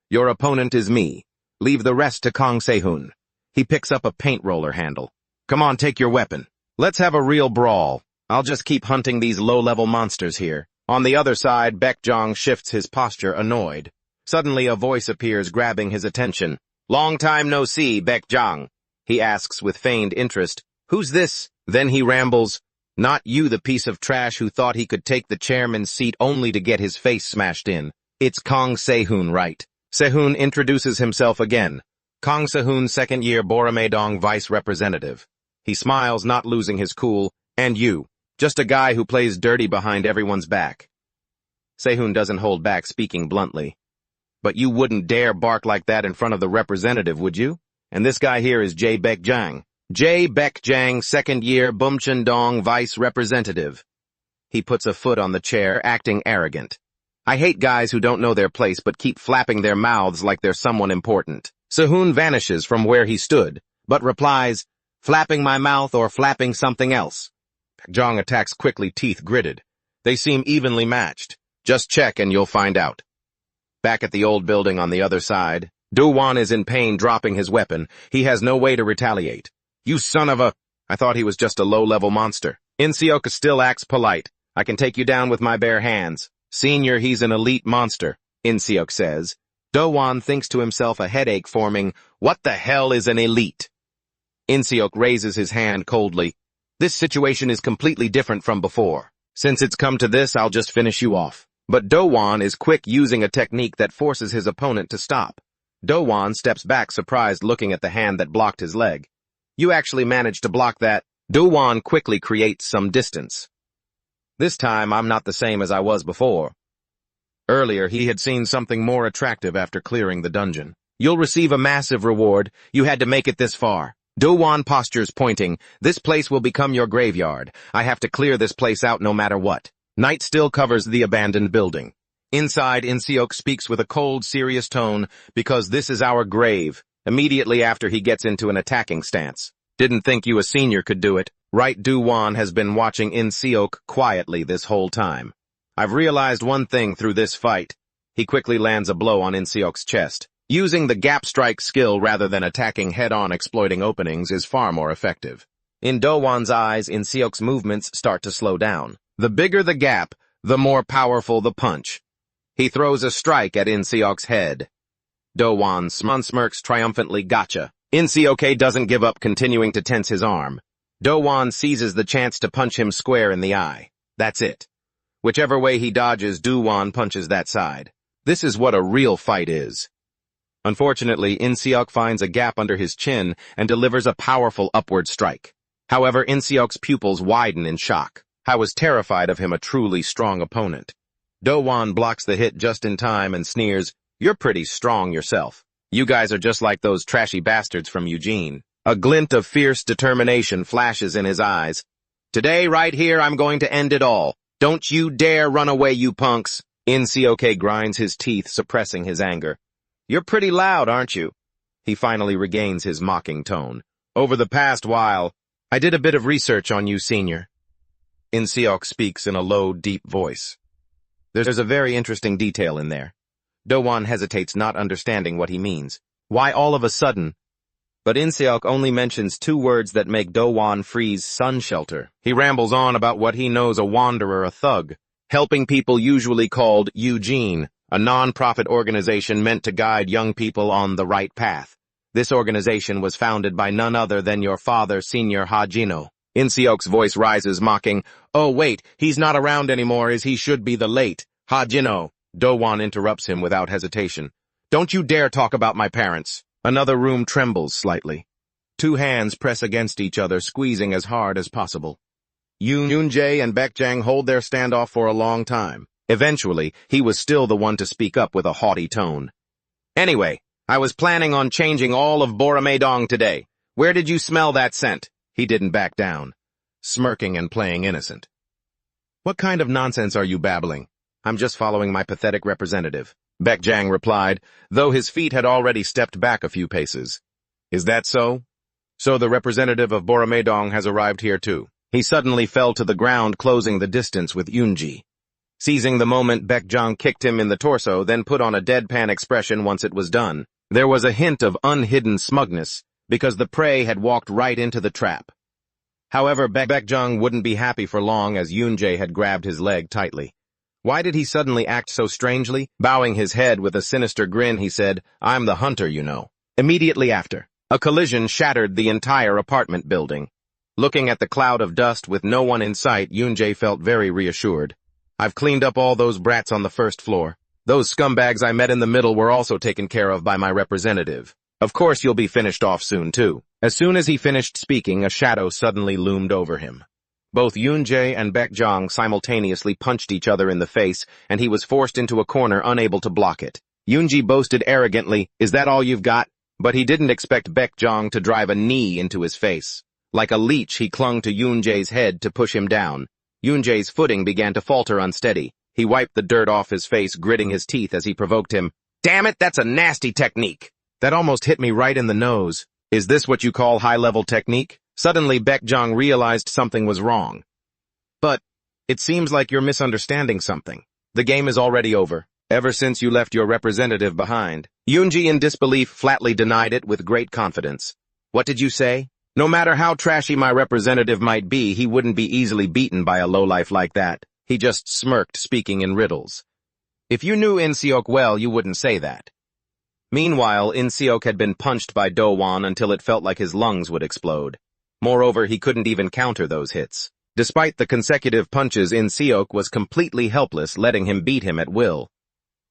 Your opponent is me. Leave the rest to Kang Se-hoon. He picks up a paint roller handle. Come on, take your weapon. Let's have a real brawl. I'll just keep hunting these low-level monsters here. On the other side, Baekjang shifts his posture, annoyed. Suddenly a voice appears, grabbing his attention. Long time no see, Baekjang. He asks with feigned interest. Who's this? Then he rambles. Not you, the piece of trash who thought he could take the chairman's seat only to get his face smashed in. It's Kang Se-hoon, right? Se-hoon introduces himself again. Kang Se-hoon, second-year Boramedong vice representative. He smiles, not losing his cool. And you. Just a guy who plays dirty behind everyone's back. Se-hoon doesn't hold back, speaking bluntly. But you wouldn't dare bark like that in front of the representative, would you? And this guy here is Jae Baekjang. Jae Baekjang, second-year Bumchin-dong vice representative. He puts a foot on the chair, acting arrogant. I hate guys who don't know their place but keep flapping their mouths like they're someone important. Se-hoon vanishes from where he stood, but replies, flapping my mouth or flapping something else. Baekjang attacks quickly, teeth gritted. They seem evenly matched. Just check and you'll find out. Back at the old building on the other side, Do-won is in pain, dropping his weapon. He has no way to retaliate. You son of a... I thought he was just a low-level monster. In-seok still acts polite. I can take you down with my bare hands. Senior, he's an elite monster, In-seok says. Do-won thinks to himself, a headache forming. What the hell is an elite? In-seok raises his hand coldly. This situation is completely different from before. Since it's come to this, I'll just finish you off. But Do-won is quick, using a technique that forces his opponent to stop. Do-won steps back, surprised, looking at the hand that blocked his leg. You actually managed to block that. Do-won quickly creates some distance. This time, I'm not the same as I was before. Earlier, he had seen something more attractive after clearing the dungeon. You'll receive a massive reward. You had to make it this far. Do-won postures, pointing. This place will become your graveyard. I have to clear this place out no matter what. Night still covers the abandoned building. Inside, In-seok speaks with a cold, serious tone, because this is our grave. Immediately after he gets into an attacking stance. Didn't think you, a senior, could do it. Right? Do-won has been watching In-seok quietly this whole time. I've realized one thing through this fight. He quickly lands a blow on In-seok's chest. Using the gap strike skill rather than attacking head-on, exploiting openings is far more effective. In Do-won's eyes, In-seok's movements start to slow down. The bigger the gap, the more powerful the punch. He throws a strike at In-seok's head. Do-won smirks triumphantly, gotcha. In-seok doesn't give up, continuing to tense his arm. Do-won seizes the chance to punch him square in the eye. That's it. Whichever way he dodges, Do-won punches that side. This is what a real fight is. Unfortunately, In-seok finds a gap under his chin and delivers a powerful upward strike. However, In-seok's pupils widen in shock. I was terrified of him, a truly strong opponent. Do-won blocks the hit just in time and sneers, you're pretty strong yourself. You guys are just like those trashy bastards from Eugene. A glint of fierce determination flashes in his eyes. Today, right here, I'm going to end it all. Don't you dare run away, you punks. In-seok grinds his teeth, suppressing his anger. You're pretty loud, aren't you? He finally regains his mocking tone. Over the past while, I did a bit of research on you, senior. In-seok speaks in a low, deep voice. There's a very interesting detail in there. Do-won hesitates, not understanding what he means. Why all of a sudden? But In-seok only mentions two words that make Do-won freeze: sun shelter. He rambles on about what he knows, a wanderer, a thug. helping people usually called Eugene, a non-profit organization meant to guide young people on the right path. This organization was founded by none other than your father, Senior Hajino. Inseok's voice rises, mocking, "Oh wait, he's not around anymore as he should be the late Hajino." Dowon interrupts him without hesitation. "Don't you dare talk about my parents." Another room trembles slightly. Two hands press against each other, squeezing as hard as possible. Yoon-jae and Baekjang hold their standoff for a long time. Eventually, he was still the one to speak up with a haughty tone. "Anyway, I was planning on changing all of Boromaedong today. Where did you smell that scent?" He didn't back down, smirking and playing innocent. "What kind of nonsense are you babbling? I'm just following my pathetic representative," Baekjang replied, though his feet had already stepped back a few paces. "Is that so? So the representative of Boromaedong has arrived here too." He suddenly fell to the ground, closing the distance with Yoonji. Seizing the moment, Baekjang kicked him in the torso, then put on a deadpan expression once it was done. There was a hint of unhidden smugness, because the prey had walked right into the trap. However, Baekjang wouldn't be happy for long as Yoonjae had grabbed his leg tightly. Why did he suddenly act so strangely? Bowing his head with a sinister grin, he said, "I'm the hunter, you know." Immediately after, a collision shattered the entire apartment building. Looking at the cloud of dust with no one in sight, Yoonjae felt very reassured. "I've cleaned up all those brats on the first floor. Those scumbags I met in the middle were also taken care of by my representative. Of course you'll be finished off soon, too." As soon as he finished speaking, a shadow suddenly loomed over him. Both Yoonjae and Baekjang simultaneously punched each other in the face, and he was forced into a corner, unable to block it. Yoonji boasted arrogantly, "Is that all you've got?" But he didn't expect Baekjang to drive a knee into his face. Like a leech, he clung to Yoonjae's head to push him down. Yoonjae's footing began to falter unsteady. He wiped the dirt off his face, gritting his teeth as he provoked him. "Damn it, that's a nasty technique." "That almost hit me right in the nose. Is this what you call high-level technique?" Suddenly, Baekjang realized something was wrong. "But it seems like you're misunderstanding something. The game is already over, ever since you left your representative behind." Yoonji, in disbelief, flatly denied it with great confidence. "What did you say?" "No matter how trashy my representative might be, he wouldn't be easily beaten by a lowlife like that." He just smirked, speaking in riddles. "If you knew Inseok well, you wouldn't say that." Meanwhile, Inseok had been punched by Dowon until it felt like his lungs would explode. Moreover, he couldn't even counter those hits. Despite the consecutive punches, Inseok was completely helpless, letting him beat him at will.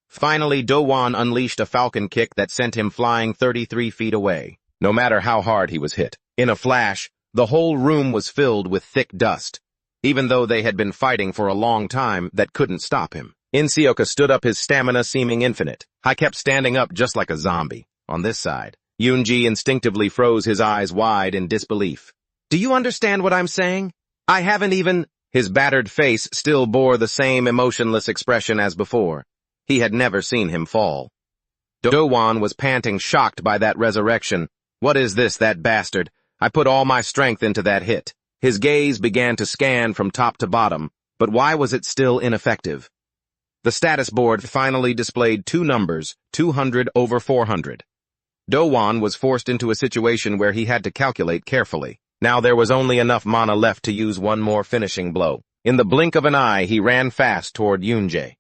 Finally, Dowon unleashed a falcon kick that sent him flying 33 feet away, no matter how hard he was hit. In a flash, the whole room was filled with thick dust. Even though they had been fighting for a long time, that couldn't stop him. Inseok stood up, his stamina seeming infinite. I kept standing up just like a zombie. On this side, Yoonji instinctively froze his eyes wide in disbelief. "Do you understand what I'm saying? I haven't even—" His battered face still bore the same emotionless expression as before. He had never seen him fall. Dowon was panting, shocked by that resurrection. "What is this, that bastard? I put all my strength into that hit." His gaze began to scan from top to bottom, but why was it still ineffective? The status board finally displayed two numbers, 200 over 400. Dowon was forced into a situation where he had to calculate carefully. Now there was only enough mana left to use one more finishing blow. In the blink of an eye, he ran fast toward Yoonjae.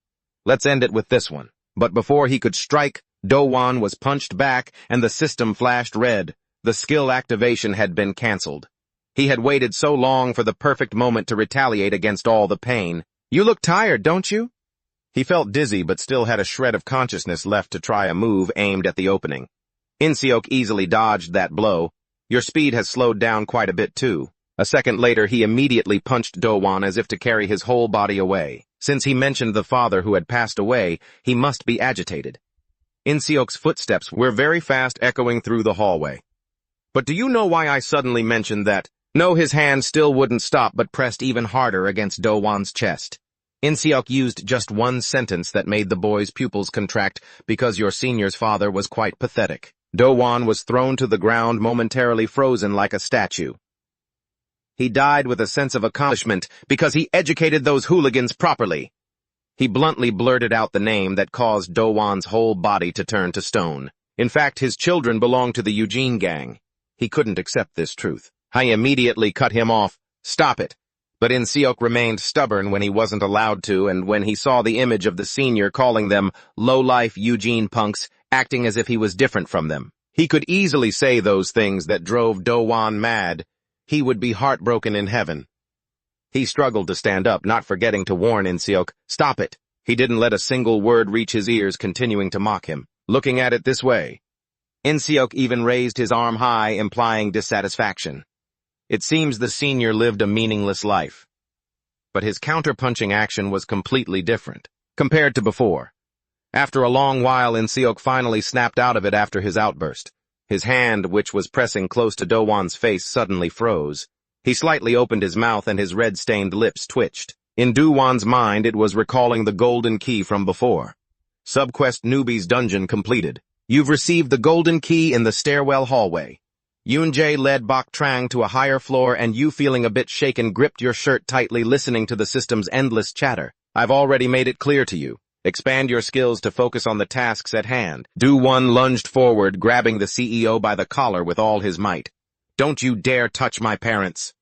"Let's end it with this one." But before he could strike, Dowon was punched back and the system flashed red. The skill activation had been cancelled. He had waited so long for the perfect moment to retaliate against all the pain. "You look tired, don't you?" He felt dizzy but still had a shred of consciousness left to try a move aimed at the opening. Inseok easily dodged that blow. "Your speed has slowed down quite a bit too." A second later, he immediately punched Dowon as if to carry his whole body away. Since he mentioned the father who had passed away, he must be agitated. Inseok's footsteps were very fast, echoing through the hallway. "But do you know why I suddenly mentioned that?" No, his hand still wouldn't stop but pressed even harder against Dowon's chest. Inseok used just one sentence that made the boy's pupils contract, "Because your senior's father was quite pathetic." Dowon was thrown to the ground, momentarily frozen like a statue. He died with a sense of accomplishment because he educated those hooligans properly. He bluntly blurted out the name that caused Dowon's whole body to turn to stone. In fact, his children belonged to the Eugene gang. He couldn't accept this truth. I immediately cut him off. "Stop it." But Inseok remained stubborn when he wasn't allowed to, and when he saw the image of the senior calling them low-life Eugene punks, acting as if he was different from them. He could easily say those things that drove Do-won mad. He would be heartbroken in heaven. He struggled to stand up, not forgetting to warn Inseok, "Stop it." He didn't let a single word reach his ears, continuing to mock him. Looking at it this way. Inseok even raised his arm high, implying dissatisfaction. It seems the senior lived a meaningless life. But his counter-punching action was completely different, compared to before. After a long while, Inseok finally snapped out of it after his outburst. His hand, which was pressing close to Do-won's face, suddenly froze. He slightly opened his mouth and his red-stained lips twitched. In Do-won's mind, it was recalling the golden key from before. Subquest Newbie's dungeon completed. You've received the golden key in the stairwell hallway. Yoon-jae led Bok Trang to a higher floor, and you, feeling a bit shaken, gripped your shirt tightly, listening to the system's endless chatter. I've already made it clear to you. Expand your skills to focus on the tasks at hand. Do-won lunged forward, grabbing the CEO by the collar with all his might. Don't you dare touch my parents.